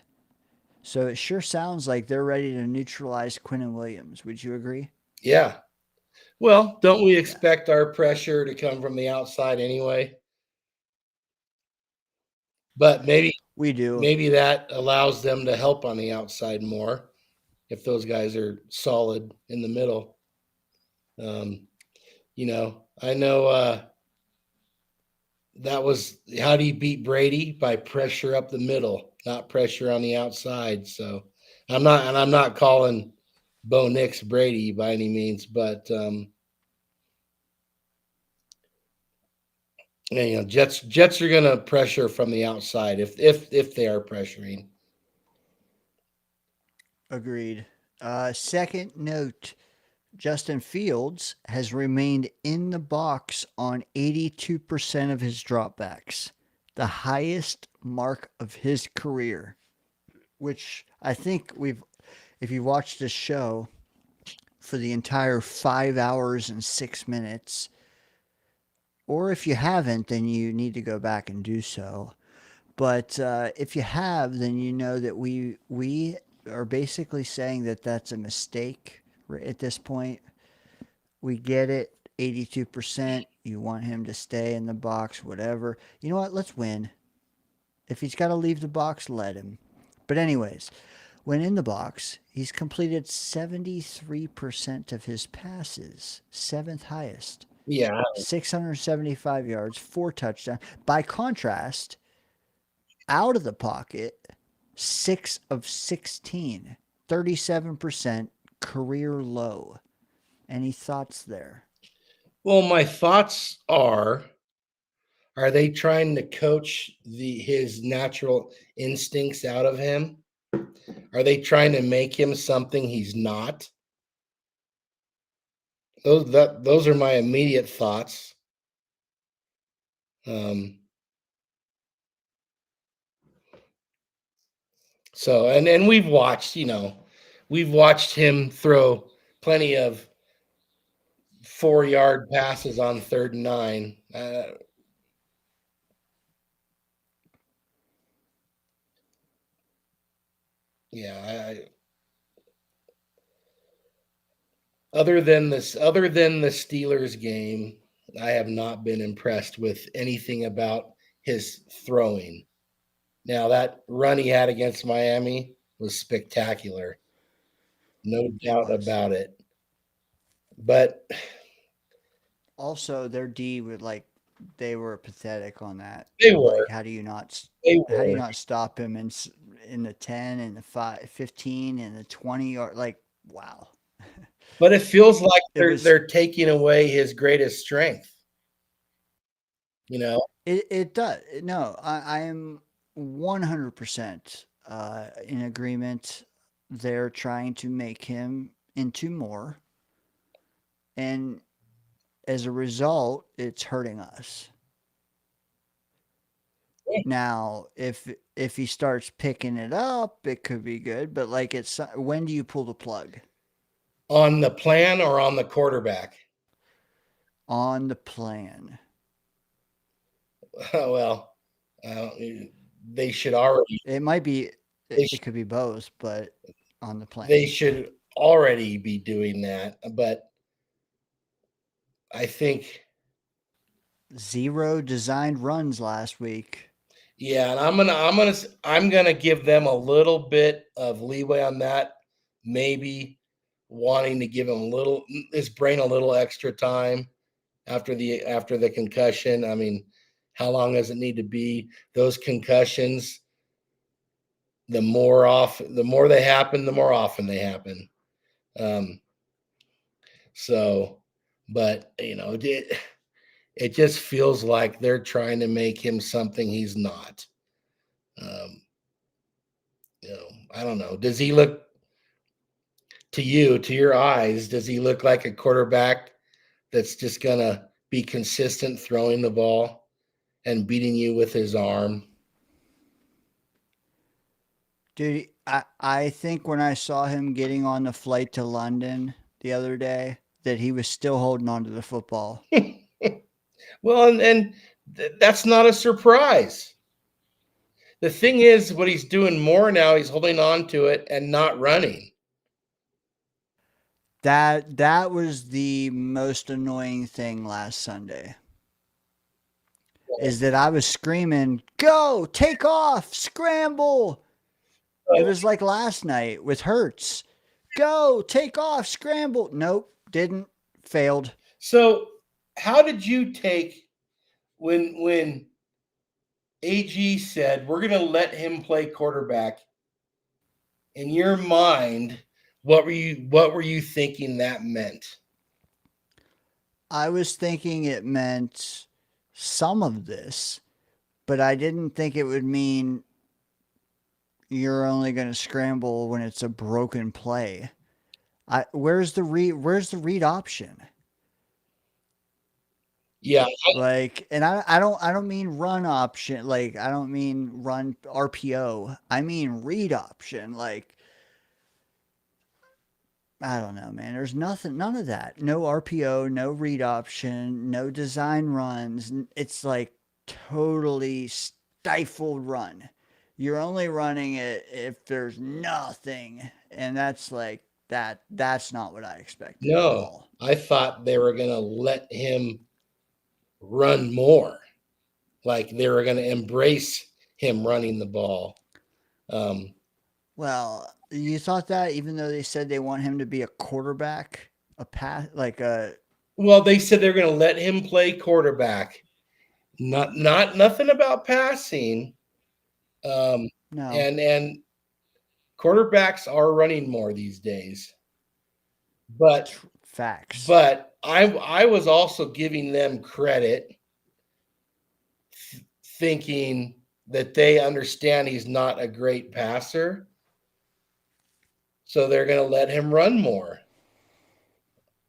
So it sure sounds like they're ready to neutralize Quinnen Williams. Would you agree? Yeah. Well, don't we expect our pressure to come from the outside anyway? But maybe we do. Maybe that allows them to help on the outside more if those guys are solid in the middle. I know that was how do you beat Brady? By pressure up the middle, not pressure on the outside. So I'm not calling Bo Nix Brady by any means, but Jets are gonna pressure from the outside if they are pressuring. Agreed. Second note, Justin Fields has remained in the box on 82% of his dropbacks, the highest mark of his career, which I think if you watched this show for the entire 5 hours and 6 minutes, or if you haven't, then you need to go back and do so. But if you have, then you know that we are basically saying that that's a mistake at this point. We get it. 82%. You want him to stay in the box, whatever. You know what? Let's win. If he's got to leave the box, let him. But, anyways, when in the box, he's completed 73% of his passes, seventh highest. Yeah. 675 yards, 4 touchdowns. By contrast, out of the pocket, 6 of 16, 37% career low. Any thoughts there? Well, my thoughts are they trying to coach his natural instincts out of him? Are they trying to make him something he's not? Those are my immediate thoughts. So and we've watched, we've watched him throw plenty of 4-yard passes on 3rd and 9. Yeah, other than the Steelers game, I have not been impressed with anything about his throwing. Now that run he had against Miami was spectacular. No doubt about it. But also, their D would they were pathetic on that. They were. Like, how do you not stop him in the 10 and the 5, 15 and the 20 or wow. But it feels like they're taking away his greatest strength. It does. No, I am 100% in agreement. They're trying to make him into more. And as a result, it's hurting us. Now, if he starts picking it up, it could be good. But when do you pull the plug? On the plan or on the quarterback? On the plan. Well, they should already. It might be. It could be both, but on the plan. They should already be doing that, but I think 0 designed runs last week. Yeah, and I'm gonna give them a little bit of leeway on that. Maybe wanting to give him his brain a little extra time after the concussion. I mean, how long does it need to be? Those concussions, the more they happen, the more often they happen. But it just feels like they're trying to make him something he's not. I don't know. Does he look to your eyes? Does he look like a quarterback that's just gonna be consistent throwing the ball and beating you with his arm? Dude, I think when I saw him getting on the flight to London the other day, that he was still holding on to the football. Well, and that's not a surprise. The thing is, what he's doing more now, he's holding on to it and not running. That was the most annoying thing last Sunday. Is that I was screaming, "Go, take off, scramble!" It was like last night with Hurts. Go, take off, scramble. Nope, didn't, failed. So, how did you take when AG said we're going to let him play quarterback? In your mind, what were you thinking that meant? I was thinking it meant some of this, but I didn't think it would mean you're only going to scramble when it's a broken play. Where's the read option? Yeah, Like, and I don't mean run option. Like, I don't mean run RPO. I mean read option. Like, I don't know, man. There's none of that. No RPO, no read option, no design runs. It's like totally stifled run. You're only running it if there's nothing, and that's like that. That's not what I expected at no, all. I thought they were going to let him run more. Like they were going to embrace him running the ball. Well, you thought that even though they said they want him to be a quarterback, a pass like a Well, they said they're going to let him play quarterback. Not nothing about passing. Um, no and quarterbacks are running more these days. But facts. I was also giving them credit, thinking that they understand he's not a great passer, so they're going to let him run more.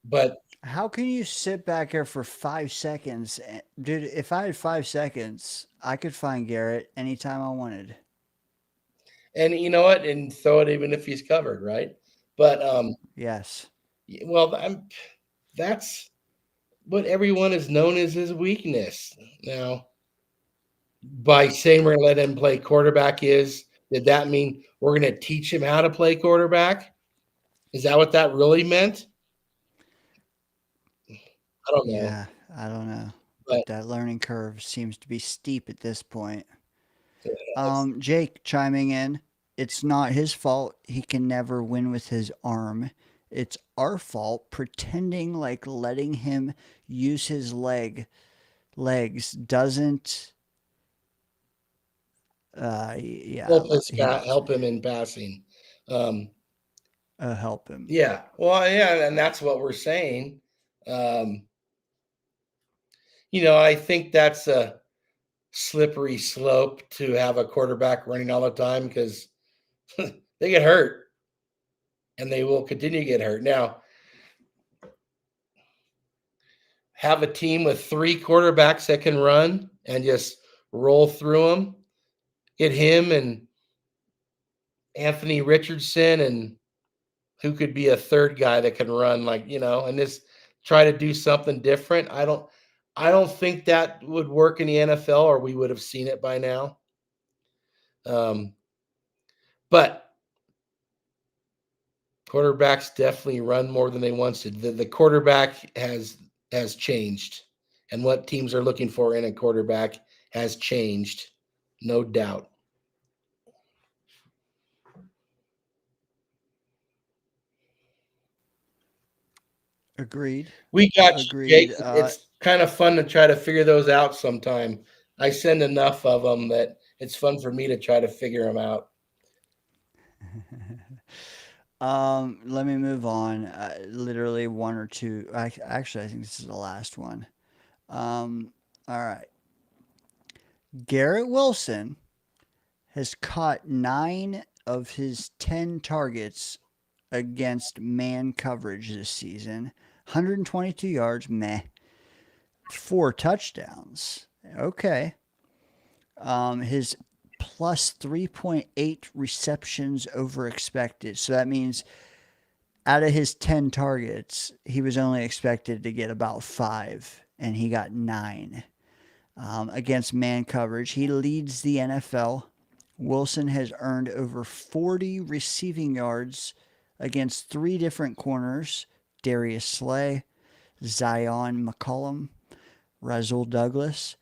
But How can you sit back here for 5 seconds? Dude, if I had 5 seconds, I could find Garrett anytime I wanted. and you know what, and throw it even if he's covered, right? But Yes. well, that's what everyone has known as his weakness. Now, by saying we're going to let him play quarterback, did that mean we're going to teach him how to play quarterback? Is that what that really meant? I don't know. Yeah, I don't know. But That learning curve seems to be steep at this point. it's- Jake chiming in. It's not his fault. He can never win with his arm. It's our fault pretending like letting him use his legs doesn't yeah, help him in passing. help him. Yeah. Well, yeah, and that's what we're saying. Um, I think that's a slippery slope to have a quarterback running all the time because they get hurt and they will continue to get hurt. Now, have a team with three quarterbacks that can run and just roll through them. Get him and Anthony Richardson and who could be a third guy that can run and just try to do something different. I don't think that would work in the NFL or we would have seen it by now. But quarterbacks definitely run more than they once did. The quarterback has changed, and what teams are looking for in a quarterback has changed, no doubt. Agreed. We got you, Jake. Agreed. It's kind of fun to try to figure those out sometime. I send enough of them that it's fun for me to try to figure them out. Let me move on. Literally one or two. Actually, I think this is the last one. All right. Garrett Wilson has caught 9 of his 10 targets against man coverage this season. 122 yards, meh. 4 touchdowns. Okay. His plus 3.8 receptions over expected. So that means out of his 10 targets, he was only expected to get about 5, and he got 9. Against man coverage, he leads the NFL. Wilson has earned over 40 receiving yards against 3 different corners: Darius Slay, Zion McCollum, Rasul Douglas.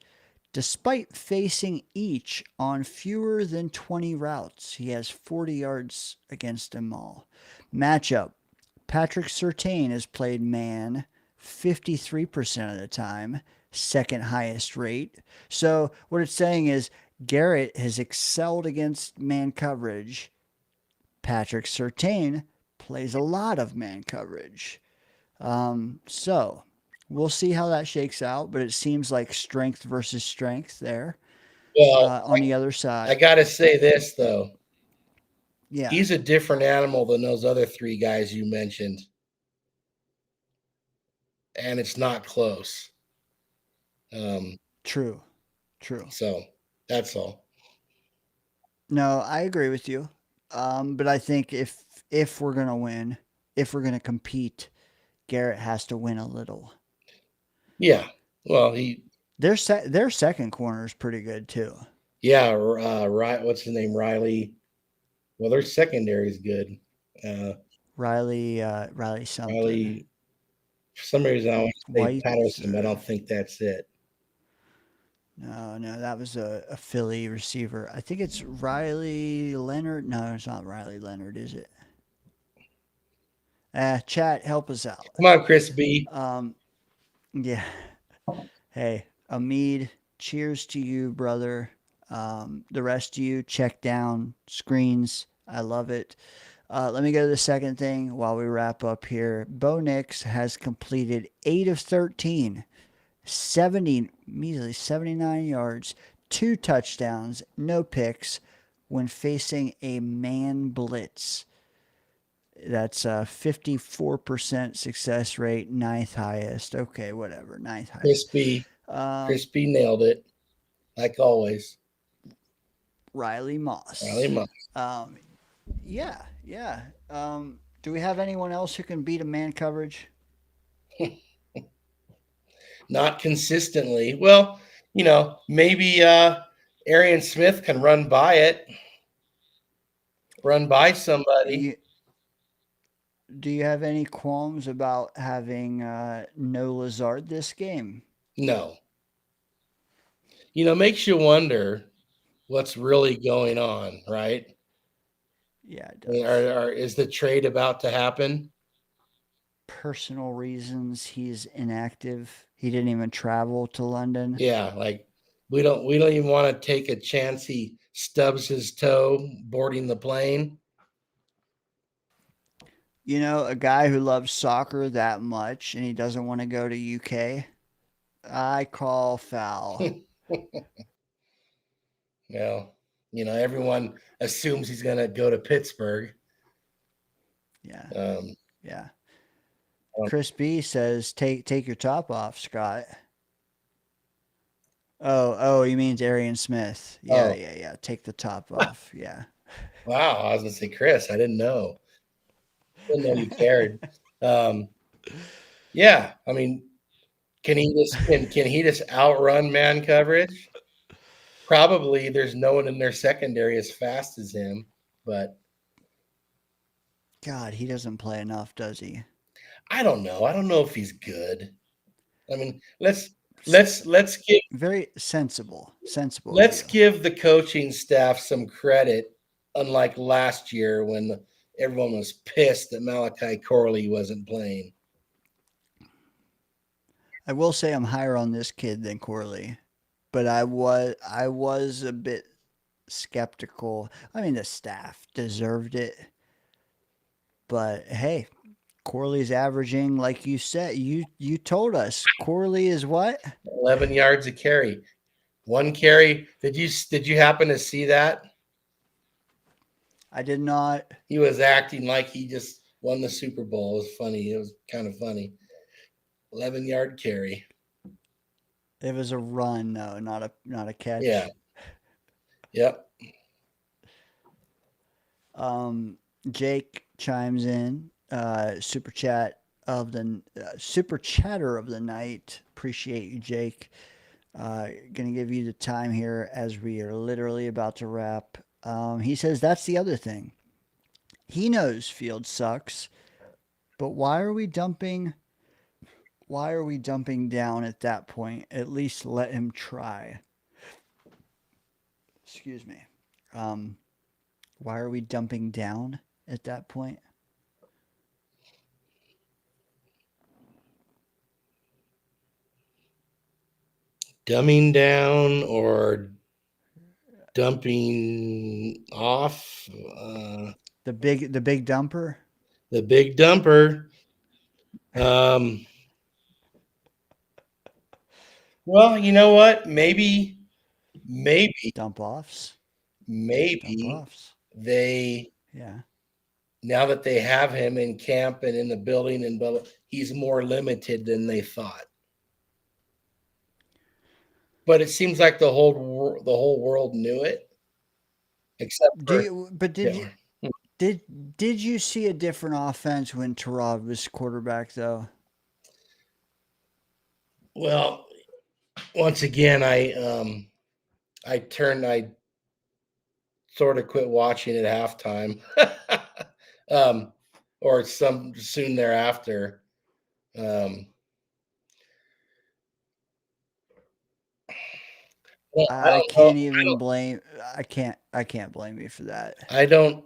Despite facing each on fewer than 20 routes, he has 40 yards against them all. Matchup: Patrick Surtain has played man 53% of the time, second highest rate. So what it's saying is Garrett has excelled against man coverage. Patrick Surtain plays a lot of man coverage. So we'll see how that shakes out, but it seems like strength versus strength there Well, on the other I side. got to say this though. Yeah. He's a different animal than those other three guys you mentioned. And it's not close. True. True. So that's all. No, I agree with you. But I think if we're gonna win, if we're gonna compete, Garrett has to win a little. Yeah. Well, Their second corner is pretty good too. yeah, right. What's his name? Riley. Well, their secondary is good. Riley something. Riley. For some reason, I want to say White, Patterson, but I don't think that's it. No, that was a Philly receiver. I think it's Riley Leonard. No, it's not Riley Leonard, is it? Chat, help us out. Come on, Chris B. Yeah. Hey, Amid, cheers to you, brother. The rest of you, check down screens. I love it. Let me go to the second thing while we wrap up here. Bo Nix has completed 8 of 13, measly 79 yards, 2 touchdowns, no picks when facing a man blitz. That's a 54% success rate, ninth highest. Okay, whatever, ninth highest. Chris B nailed it, like always. Riley Moss. Yeah. Do we have anyone else who can beat a man coverage? Not consistently. Well, maybe Arian Smith can run by somebody. Do you have any qualms about having no Lazard this game? No. Makes you wonder what's really going on, right? Yeah, it does. Is the trade about to happen? Personal reasons, he's inactive. He didn't even travel to London. Yeah, like we don't even want to take a chance he stubs his toe boarding the plane. A guy who loves soccer that much and he doesn't want to go to UK, I call foul. Well, everyone assumes he's going to go to Pittsburgh. Yeah. Yeah. Chris B says, take your top off, Scott. Oh, he means Arian Smith. Yeah. Take the top off. Yeah. Wow, I was going to say Chris. I didn't know. Didn't know you cared. Yeah, I mean, can he just outrun man coverage? Probably. There's no one in their secondary as fast as him, but God, he doesn't play enough, does he? I don't know. I don't know if he's good. I mean, let's give very sensible. Let's give the coaching staff some credit, unlike last year when everyone was pissed that Malachi Corley wasn't playing. I will say I'm higher on this kid than Corley, but I was a bit skeptical. I mean, the staff deserved it, but hey, Corley's averaging, like you said, you told us Corley is what? 11 yards a carry. 1 carry. Did you happen to see that? I did not. He was acting like he just won the Super Bowl. It was funny. It was kind of funny. 11-yard carry. It was a run, though, not a catch. Yeah. Yep. Jake chimes in. Super chatter of the night. Appreciate you, Jake. Gonna give you the time here as we are literally about to wrap. He says that's the other thing. He knows Field sucks, but why are we dumping down at that point? At least let him try. Excuse me. Why are we dumping down at that point? Dumbing down or dumping off? The big dumper? The big dumper. Well, you know what? Maybe dump offs. Maybe they Yeah. Now that they have him in camp and in the building and blah, blah, he's more limited than they thought. But it seems like the whole world knew it, except for Hitler. Did you see a different offense when Terod was quarterback though? Well, once again, I sort of quit watching at halftime, or some soon thereafter. Well, I I don't know. can't even blame. I can't blame you for that. I don't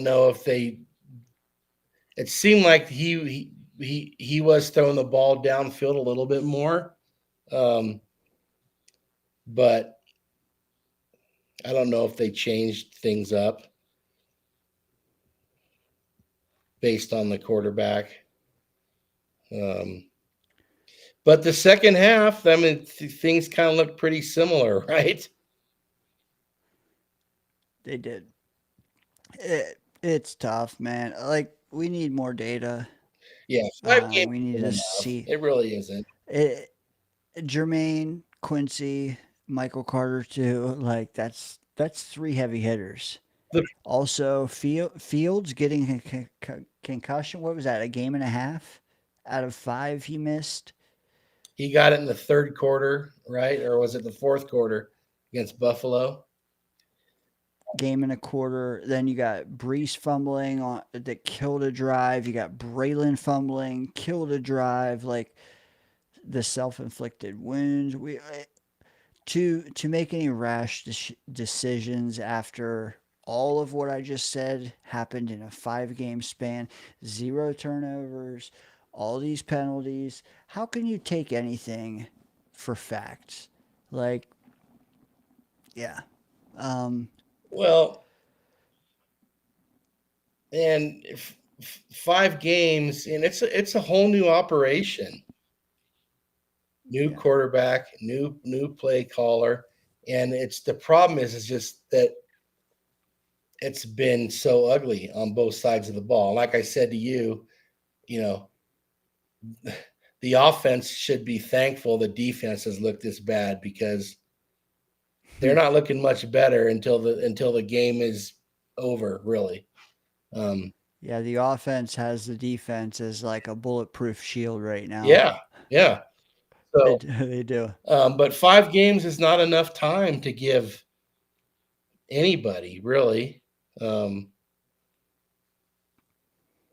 know if they. It seemed like he was throwing the ball downfield a little bit more, but I don't know if they changed things up based on the quarterback. But the second half, I mean, things kind of look pretty similar, right? They did. It's tough, man. Like we need more data. Yeah, 5 games We need isn't to enough. see It really isn't. it. Jermaine, Quincy, Michael Carter too. Like that's 3 heavy hitters. The- Also, Fields getting a concussion. What was that? A game and a half out of 5 he missed. He got it in the third quarter, right? Or was it the fourth quarter against Buffalo? Game and a quarter. Then you got Brees fumbling on that killed a drive. You got Braylon fumbling, killed a drive. Like the self-inflicted wounds. We to make any rash decisions after all of what I just said happened in a 5-game span, 0 turnovers, all these penalties. How can you take anything for facts? Like, yeah. Well, and 5 games, and it's a whole new operation. New quarterback, new play caller, and it's the problem is just that it's been so ugly on both sides of the ball. Like I said to you, you know, the offense should be thankful the defense has looked this bad because they're not looking much better until the game is over, really. Yeah, the offense has the defense as like a bulletproof shield right now. Yeah. So, They do. but 5 games is not enough time to give anybody, really.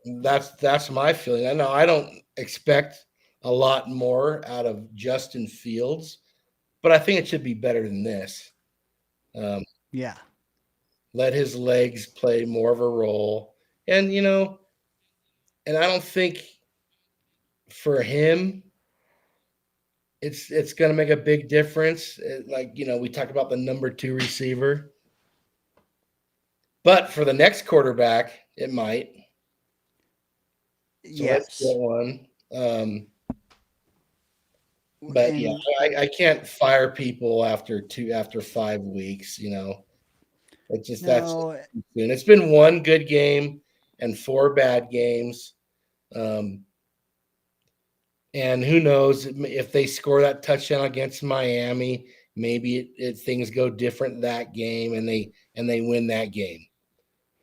That's my feeling. I know I don't expect a lot more out of Justin Fields, but I think it should be better than this. Yeah. Let his legs play more of a role, and and I don't think for him it's going to make a big difference. Like we talk about the number 2 receiver, but for the next quarterback, it might. So Yes. let's get one. But yeah, I can't fire people after 5 weeks. It's just that's No, too soon. It's been 1 good game and 4 bad games. And who knows if they score that touchdown against Miami, maybe things go different that game and they win that game.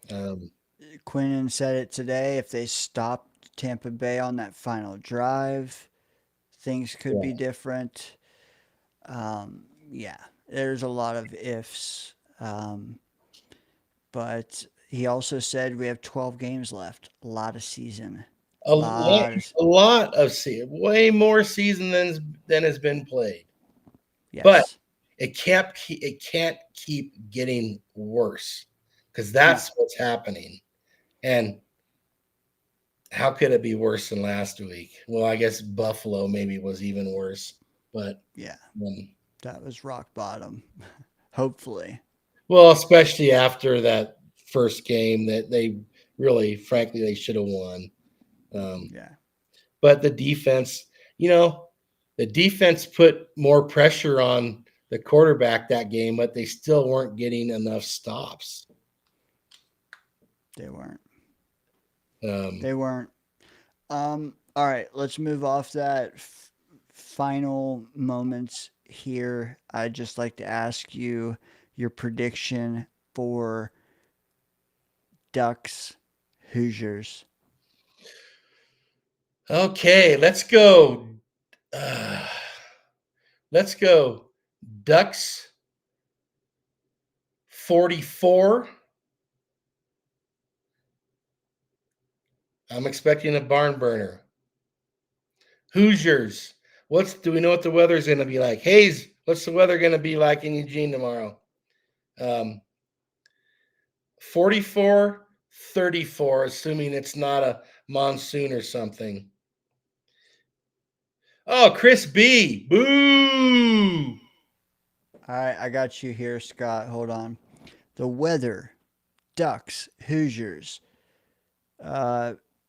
Quinnen said it today. If they stopped Tampa Bay on that final drive, things could be different. Yeah, there's a lot of ifs. But he also said we have 12 games left. A lot of season. A lot of season, way more season than has been played. Yes. But it can't keep getting worse because that's what's happening. And how could it be worse than last week? Well, I guess Buffalo maybe was even worse, but yeah, that was rock bottom. Hopefully. Well, especially after that first game that they really, frankly, they should have won. Yeah. But the defense, the defense put more pressure on the quarterback that game, but they still weren't getting enough stops. They weren't. Um, They weren't. All right, let's move off that. Final moments here. I'd just like to ask you your prediction for Ducks Hoosiers. okay, let's go. Let's go. Ducks 44. I'm expecting a barn burner. Hoosiers. Do we know what the weather's going to be like? Hayes, what's the weather going to be like in Eugene tomorrow? 44-34, assuming it's not a monsoon or something. Oh, Chris B. Boo! All right, I got you here, Scott. Hold on. The weather, Ducks, Hoosiers.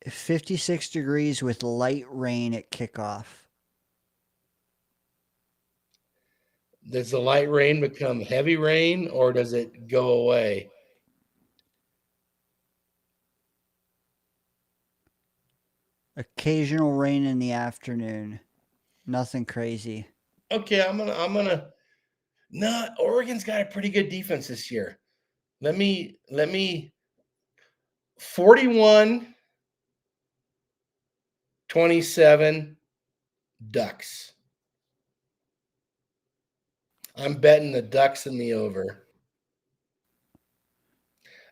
56 degrees with light rain at kickoff. Does the light rain become heavy rain or does it go away? Occasional rain in the afternoon. Nothing crazy. Okay, I'm gonna. No, Oregon's got a pretty good defense this year. Let me 41-27 Ducks. I'm betting the Ducks in the over.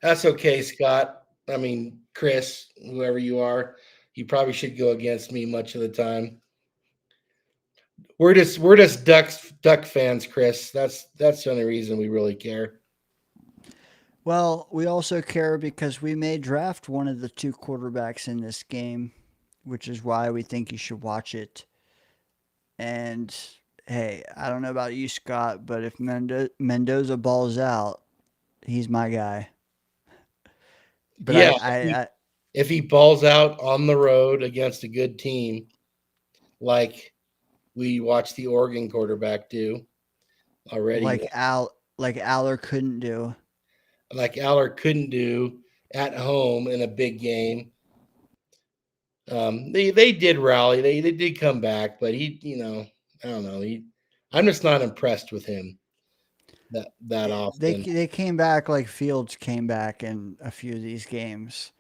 That's okay, Scott. I mean, Chris, whoever you are, you probably should go against me much of the time. We're just Duck fans, Chris. That's the only reason we really care. Well, we also care because we may draft one of the two quarterbacks in this game, which is why we think you should watch it. And hey, I don't know about you, Scott, but if Mendoza balls out, he's my guy. But Yeah, if he balls out on the road against a good team, like we watched the Oregon quarterback do already, like Aller couldn't do. like Aller couldn't do at home in a big game. They did rally, they did come back, but he, I don't know. I'm just not impressed with him that often. They came back like Fields came back in a few of these games.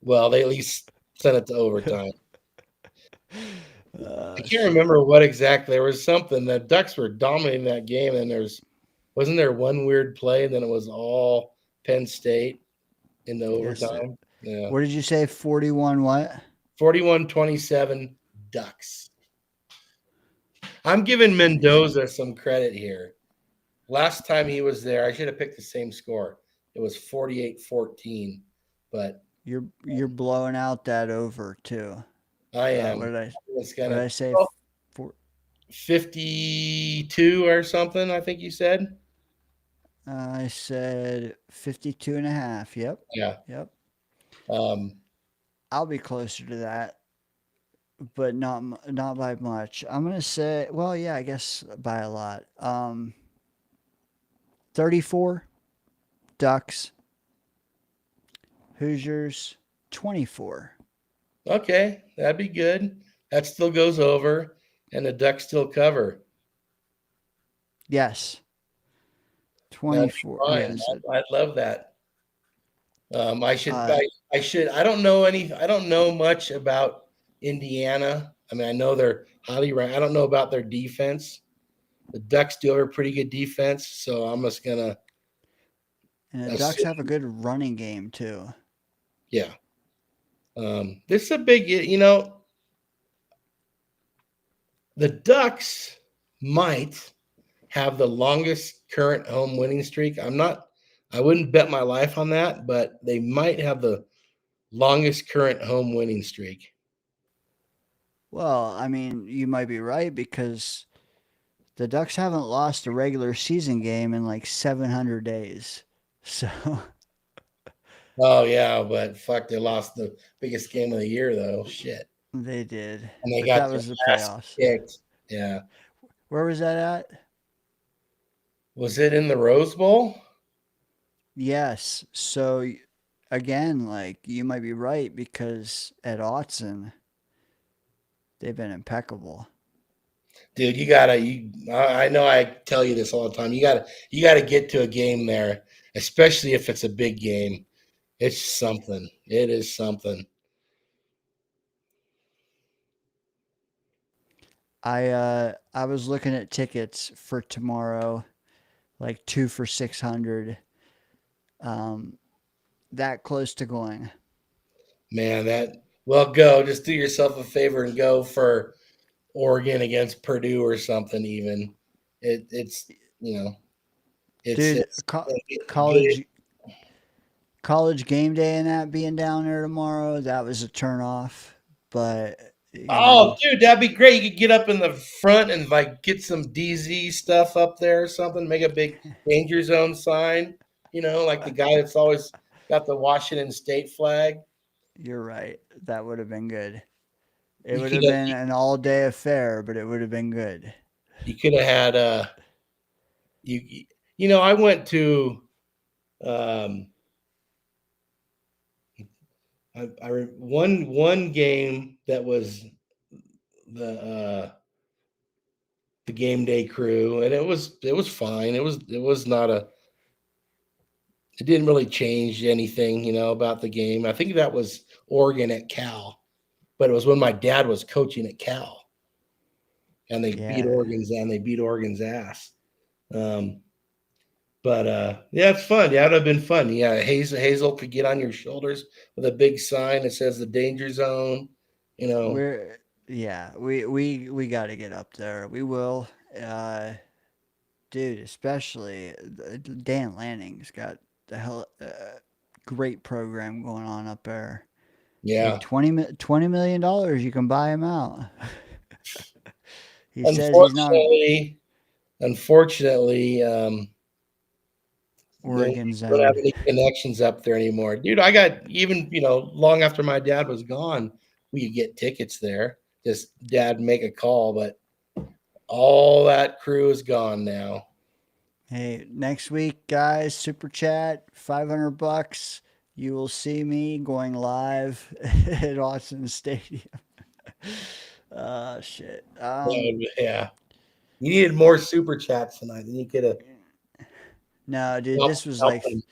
Well, they at least sent it to overtime. I can't Shit. remember what exactly. There was something. The Ducks were dominating that game, and wasn't there one weird play, and then it was all Penn State in the overtime. Yeah. What did you say? 41 what? 41-27 Ducks. I'm giving Mendoza some credit here. Last time he was there, I should have picked the same score. It was 48-14, but You're blowing out that over too. I am. What What did I say? 52 or something, I think you said. I said 52 and a half. Yep. Yeah. Yep. Um, I'll be closer to that, but not by much. I'm gonna say, well, yeah, I guess by a lot. 34 Ducks. Hoosiers 24. okay, that'd be good. That still goes over, and the Ducks still cover. Yes. That'd be 24. fine. Yes. I'd love that. I should. Uh, I should. I don't know much about Indiana. I mean, I know they're highly ranked. I don't know about their defense. The Ducks do have a pretty good defense, so I'm just gonna. And the Ducks have a good running game too. Yeah. This is a big. The Ducks might have the longest current home winning streak. I wouldn't bet my life on that, but they might have the longest current home winning streak. Well, I mean, you might be right because the Ducks haven't lost a regular season game in like 700 days. So. Oh yeah, but fuck, they lost the biggest game of the year though. Shit. They did. And they But got that was the their ass playoffs. kicked. Yeah. Where was that at? Was it in the Rose Bowl? Yes. So again, like you might be right because at Autzen, they've been impeccable. Dude, you gotta. I know I tell you this all the time. You gotta get to a game there, especially if it's a big game. It's something. It is something. I was looking at tickets for tomorrow, like 2 for 600. Um, that close to going. Man, go. Just do yourself a favor and go for Oregon against Purdue or something. Even it's you know Dude, it's good. college game day and that being down there tomorrow, that was a turn off. But you Oh, know, dude, that'd be great. You could get up in the front and like get some DZ stuff up there or something. Make a big danger zone sign. Like the guy that's always got the Washington State flag. you're right. That would have been good. It You would could have have been an all day affair, but it would have been good. you could have had I went to um one game that was the game day crew, and it was fine. It was not a it didn't really change anything, about the game. I think that was Oregon at Cal, but it was when my dad was coaching at Cal, and Yeah. They beat Oregon's ass. Um, but yeah, it's fun. Yeah, it'd have been fun. Yeah, Hazel could get on your shoulders with a big sign that says the danger zone. You know, We're yeah, we got to get up there. We will. Dude, especially Dan Lanning's got the hell great program going on up there. Hey, yeah. $20 million dollars, you can buy him out. He says he's not Unfortunately, no, Oregon we don't have zoned. any connections up there anymore. Dude, I got even, long after my dad was gone, we could get tickets there. Just dad make a call, but all that crew is gone now. Hey, next week, guys, super chat, $500. You will see me going live at Austin Stadium. Shit. Yeah. You needed more super chats tonight. Then you could have No, dude, helped, this was helped like them.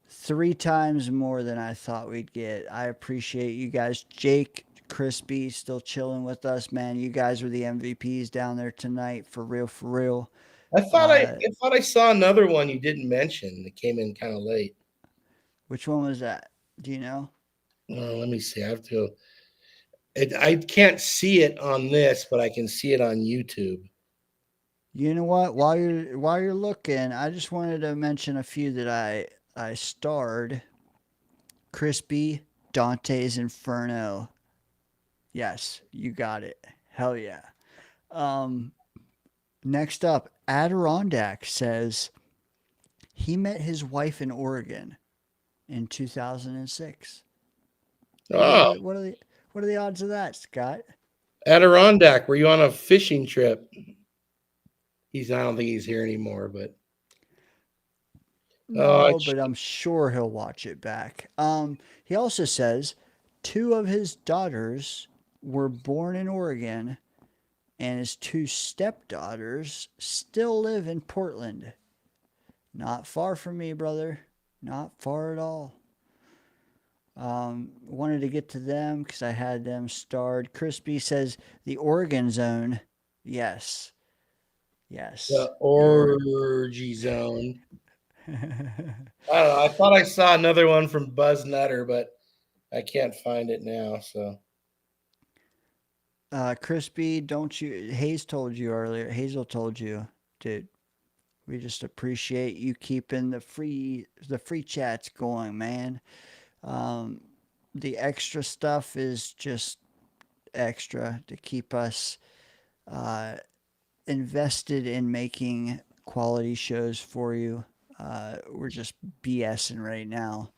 3 times more than I thought we'd get. I appreciate you guys. Jake, Crispy, still chilling with us, man. You guys were the MVPs down there tonight, for real, for real. I thought I saw another one you didn't mention that came in kind of late. Which one was that? Do you know? Let me see. I have to. I can't see it on this, but I can see it on YouTube. You know what? While you're looking, I just wanted to mention a few that I starred. Crispy, Dante's Inferno. Yes, you got it. Hell yeah. Um, Next up, Adirondack says he met his wife in Oregon in 2006. Oh, What are the odds of that, Scott? Adirondack, were you on a fishing trip? I don't think he's here anymore, but oh, No, but I'm sure he'll watch it back. He also says 2 of his daughters were born in Oregon, and his 2 stepdaughters still live in Portland. Not far from me, brother. Not far at all. Wanted to get to them because I had them starred. Crispy says the Oregon Zone. Yes. Yes. the The Oregon. orgy zone. I don't know. I thought I saw another one from Buzz Nutter, but I can't find it now. So Crispy, don't you? Hayes told you earlier. Hazel told you, dude. We just appreciate you keeping the free chats going, man. Um, the extra stuff is just extra to keep us uh, invested in making quality shows for you. We're just BSing right now.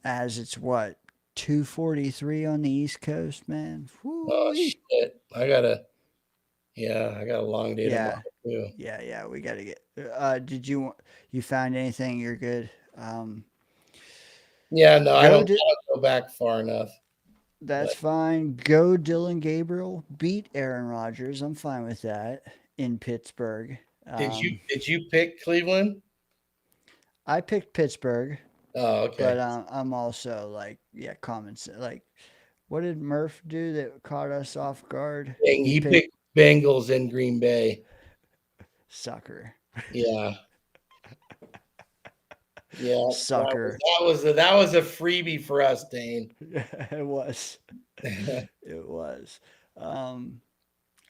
As it's what 2:43 on the East Coast, man. oh Woo-wee. shit, I got a long day tomorrow. Yeah, too. Yeah, we got to get. You find anything? You're good. Yeah, no, I Go don't to, go back far enough. that's fine. Go Dylan Gabriel. Beat Aaron Rodgers. I'm fine with that in Pittsburgh. Did you pick Cleveland? I picked Pittsburgh, Oh, okay. but I'm also like, yeah, common sense. Like, what did Murph do that caught us off guard? Dang, he picked Bengals in Green Bay. Sucker. Yeah. Yeah. Sucker. That was a freebie for us, Dane. It was. It was. All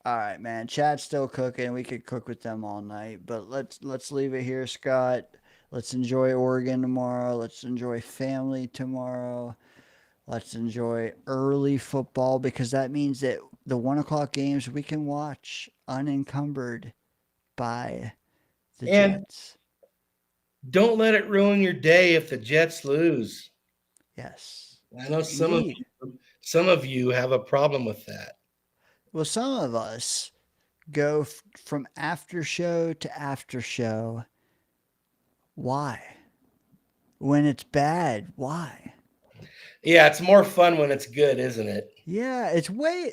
right, man. Chat's still cooking. We could cook with them all night, but let's leave it here, Scott. Let's enjoy Oregon tomorrow. Let's enjoy family tomorrow. Let's enjoy early football because that means that the 1 o'clock games we can watch unencumbered by the Jets. Don't let it ruin your day if the Jets lose. Yes. I know some of you have a problem with that. Well, some of us go from after show to after show. Why? When it's bad, why? Yeah, it's more fun when it's good, isn't it? Yeah,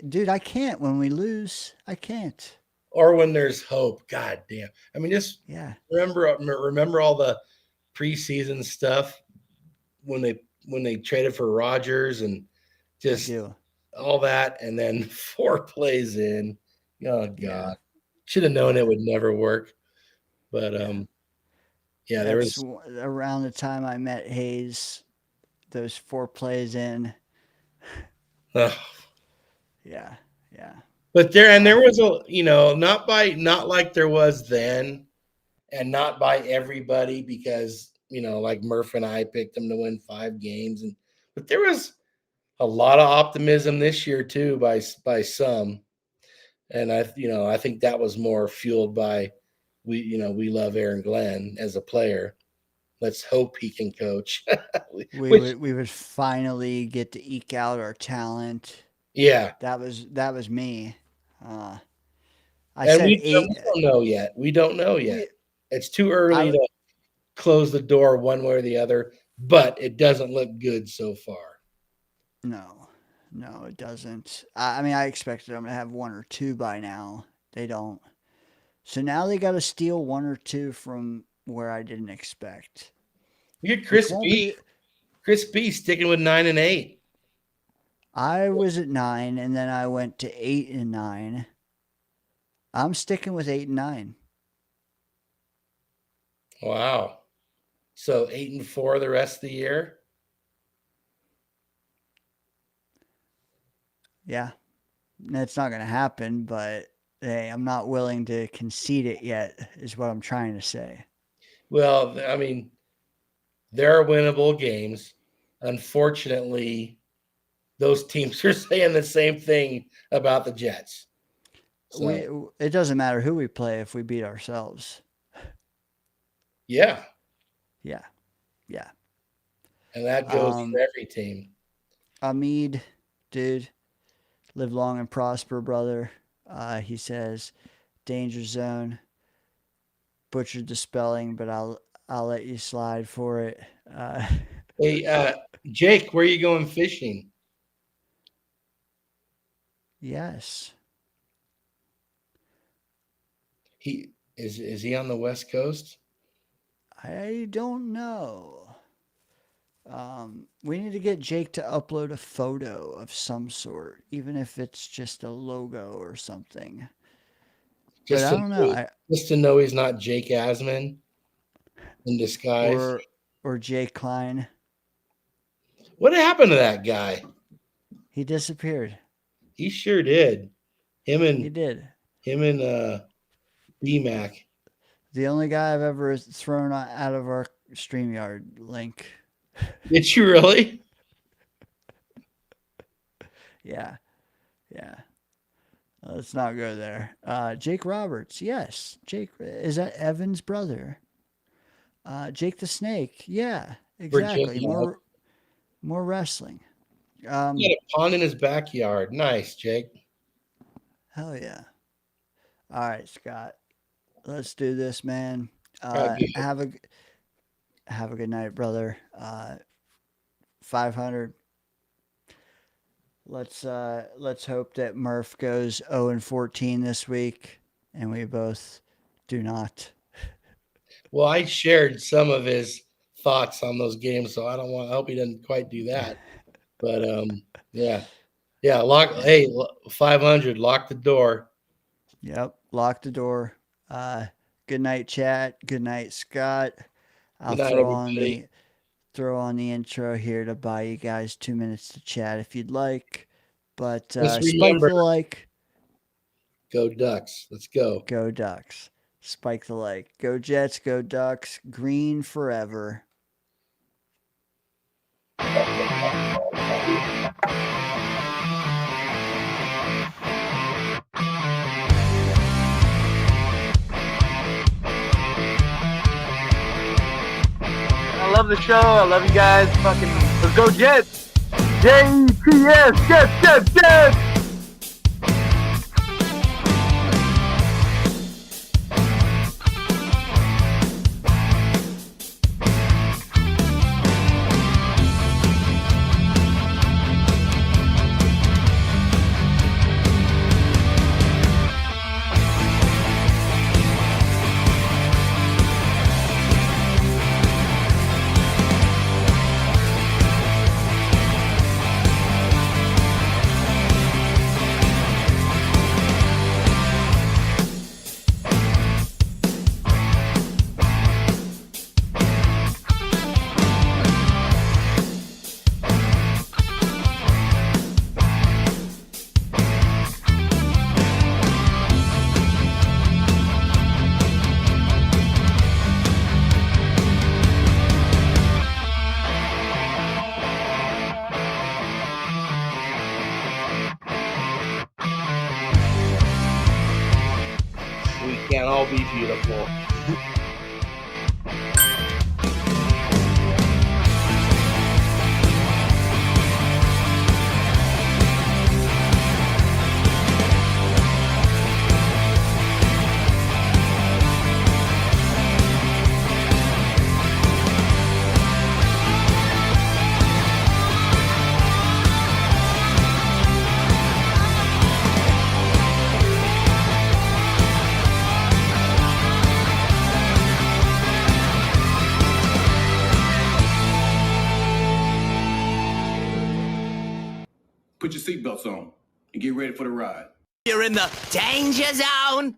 dude, I can't when we lose. I can't. Or when there's hope. God damn. I mean, just Yeah. remember all the preseason stuff when they traded for Rodgers and just all that, and then 4 plays in. Oh God. Yeah. Should have known it would never work. But there was around the time I met Hayes, those 4 plays in. Yeah. But there was not like there was then, and not by everybody, because like Murph and I picked them to win 5 games, but there was a lot of optimism this year too by some, and I think that was more fueled by we love Aaron Glenn as a player. Let's hope he can coach. we would finally get to eke out our talent. Yeah, that was me. I and said we 8. don't know yet. We don't know yet. It's too early to close the door one way or the other, but it doesn't look good so far. No, it doesn't. I mean, I expected them to have 1 or 2 by now. They don't. So now they got to steal 1 or 2 from where I didn't expect. You get Chris B. Chris B. sticking with 9 and 8. I was at 9, and then I went to 8 and 9. I'm sticking with 8 and 9. Wow. So 8 and 4 the rest of the year. Yeah, it's not going to happen, but hey, I'm not willing to concede it yet, is what I'm trying to say. Well, I mean, there are winnable games. Unfortunately, those teams are saying the same thing about the Jets. So, it doesn't matter who we play if we beat ourselves. Yeah. And that goes for every team. Amid, dude, live long and prosper, brother. He says, DayngerZone. Butchered the spelling, but I'll let you slide for it. Hey, Jake, where are you going fishing? Yes. Is he on the West Coast? I don't know. We need to get Jake to upload a photo of some sort, even if it's just a logo or something. But I don't know. Just to know he's not Jake Asman in disguise. Or Jake Klein. What happened to that guy? He disappeared. He sure did. He did. Him and BMAC. The only guy I've ever thrown out of our StreamYard link. Did you really? Yeah. Let's not go there. Jake Roberts. Yes. Jake. Is that Evan's brother? Jake the Snake. Yeah, exactly. More wrestling. He had a pond in his backyard. Nice, Jake. Hell yeah. All right, Scott. Let's do this, man. Okay. Have a good night, brother. 500. Let's hope that Murph goes 0-14 this week, and we both do not. Well, I shared some of his thoughts on those games, so I hope he doesn't quite do that. But yeah. Hey, 500. Lock the door. Yep, lock the door. Good night, chat. Good night, Scott. I'll Good night, throw on everybody. the intro here to buy you guys 2 minutes to chat if you'd like. But Just spike remember, the like. go Ducks. Let's go. Go Ducks. Spike the like. Go Jets. Go Ducks. Green forever. I love the show. I love you guys. Fucking, let's go Jets. JTS. Jets. We can't all be beautiful. Put your seatbelts on and get ready for the ride. You're in the danger zone.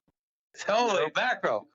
Holy mackerel.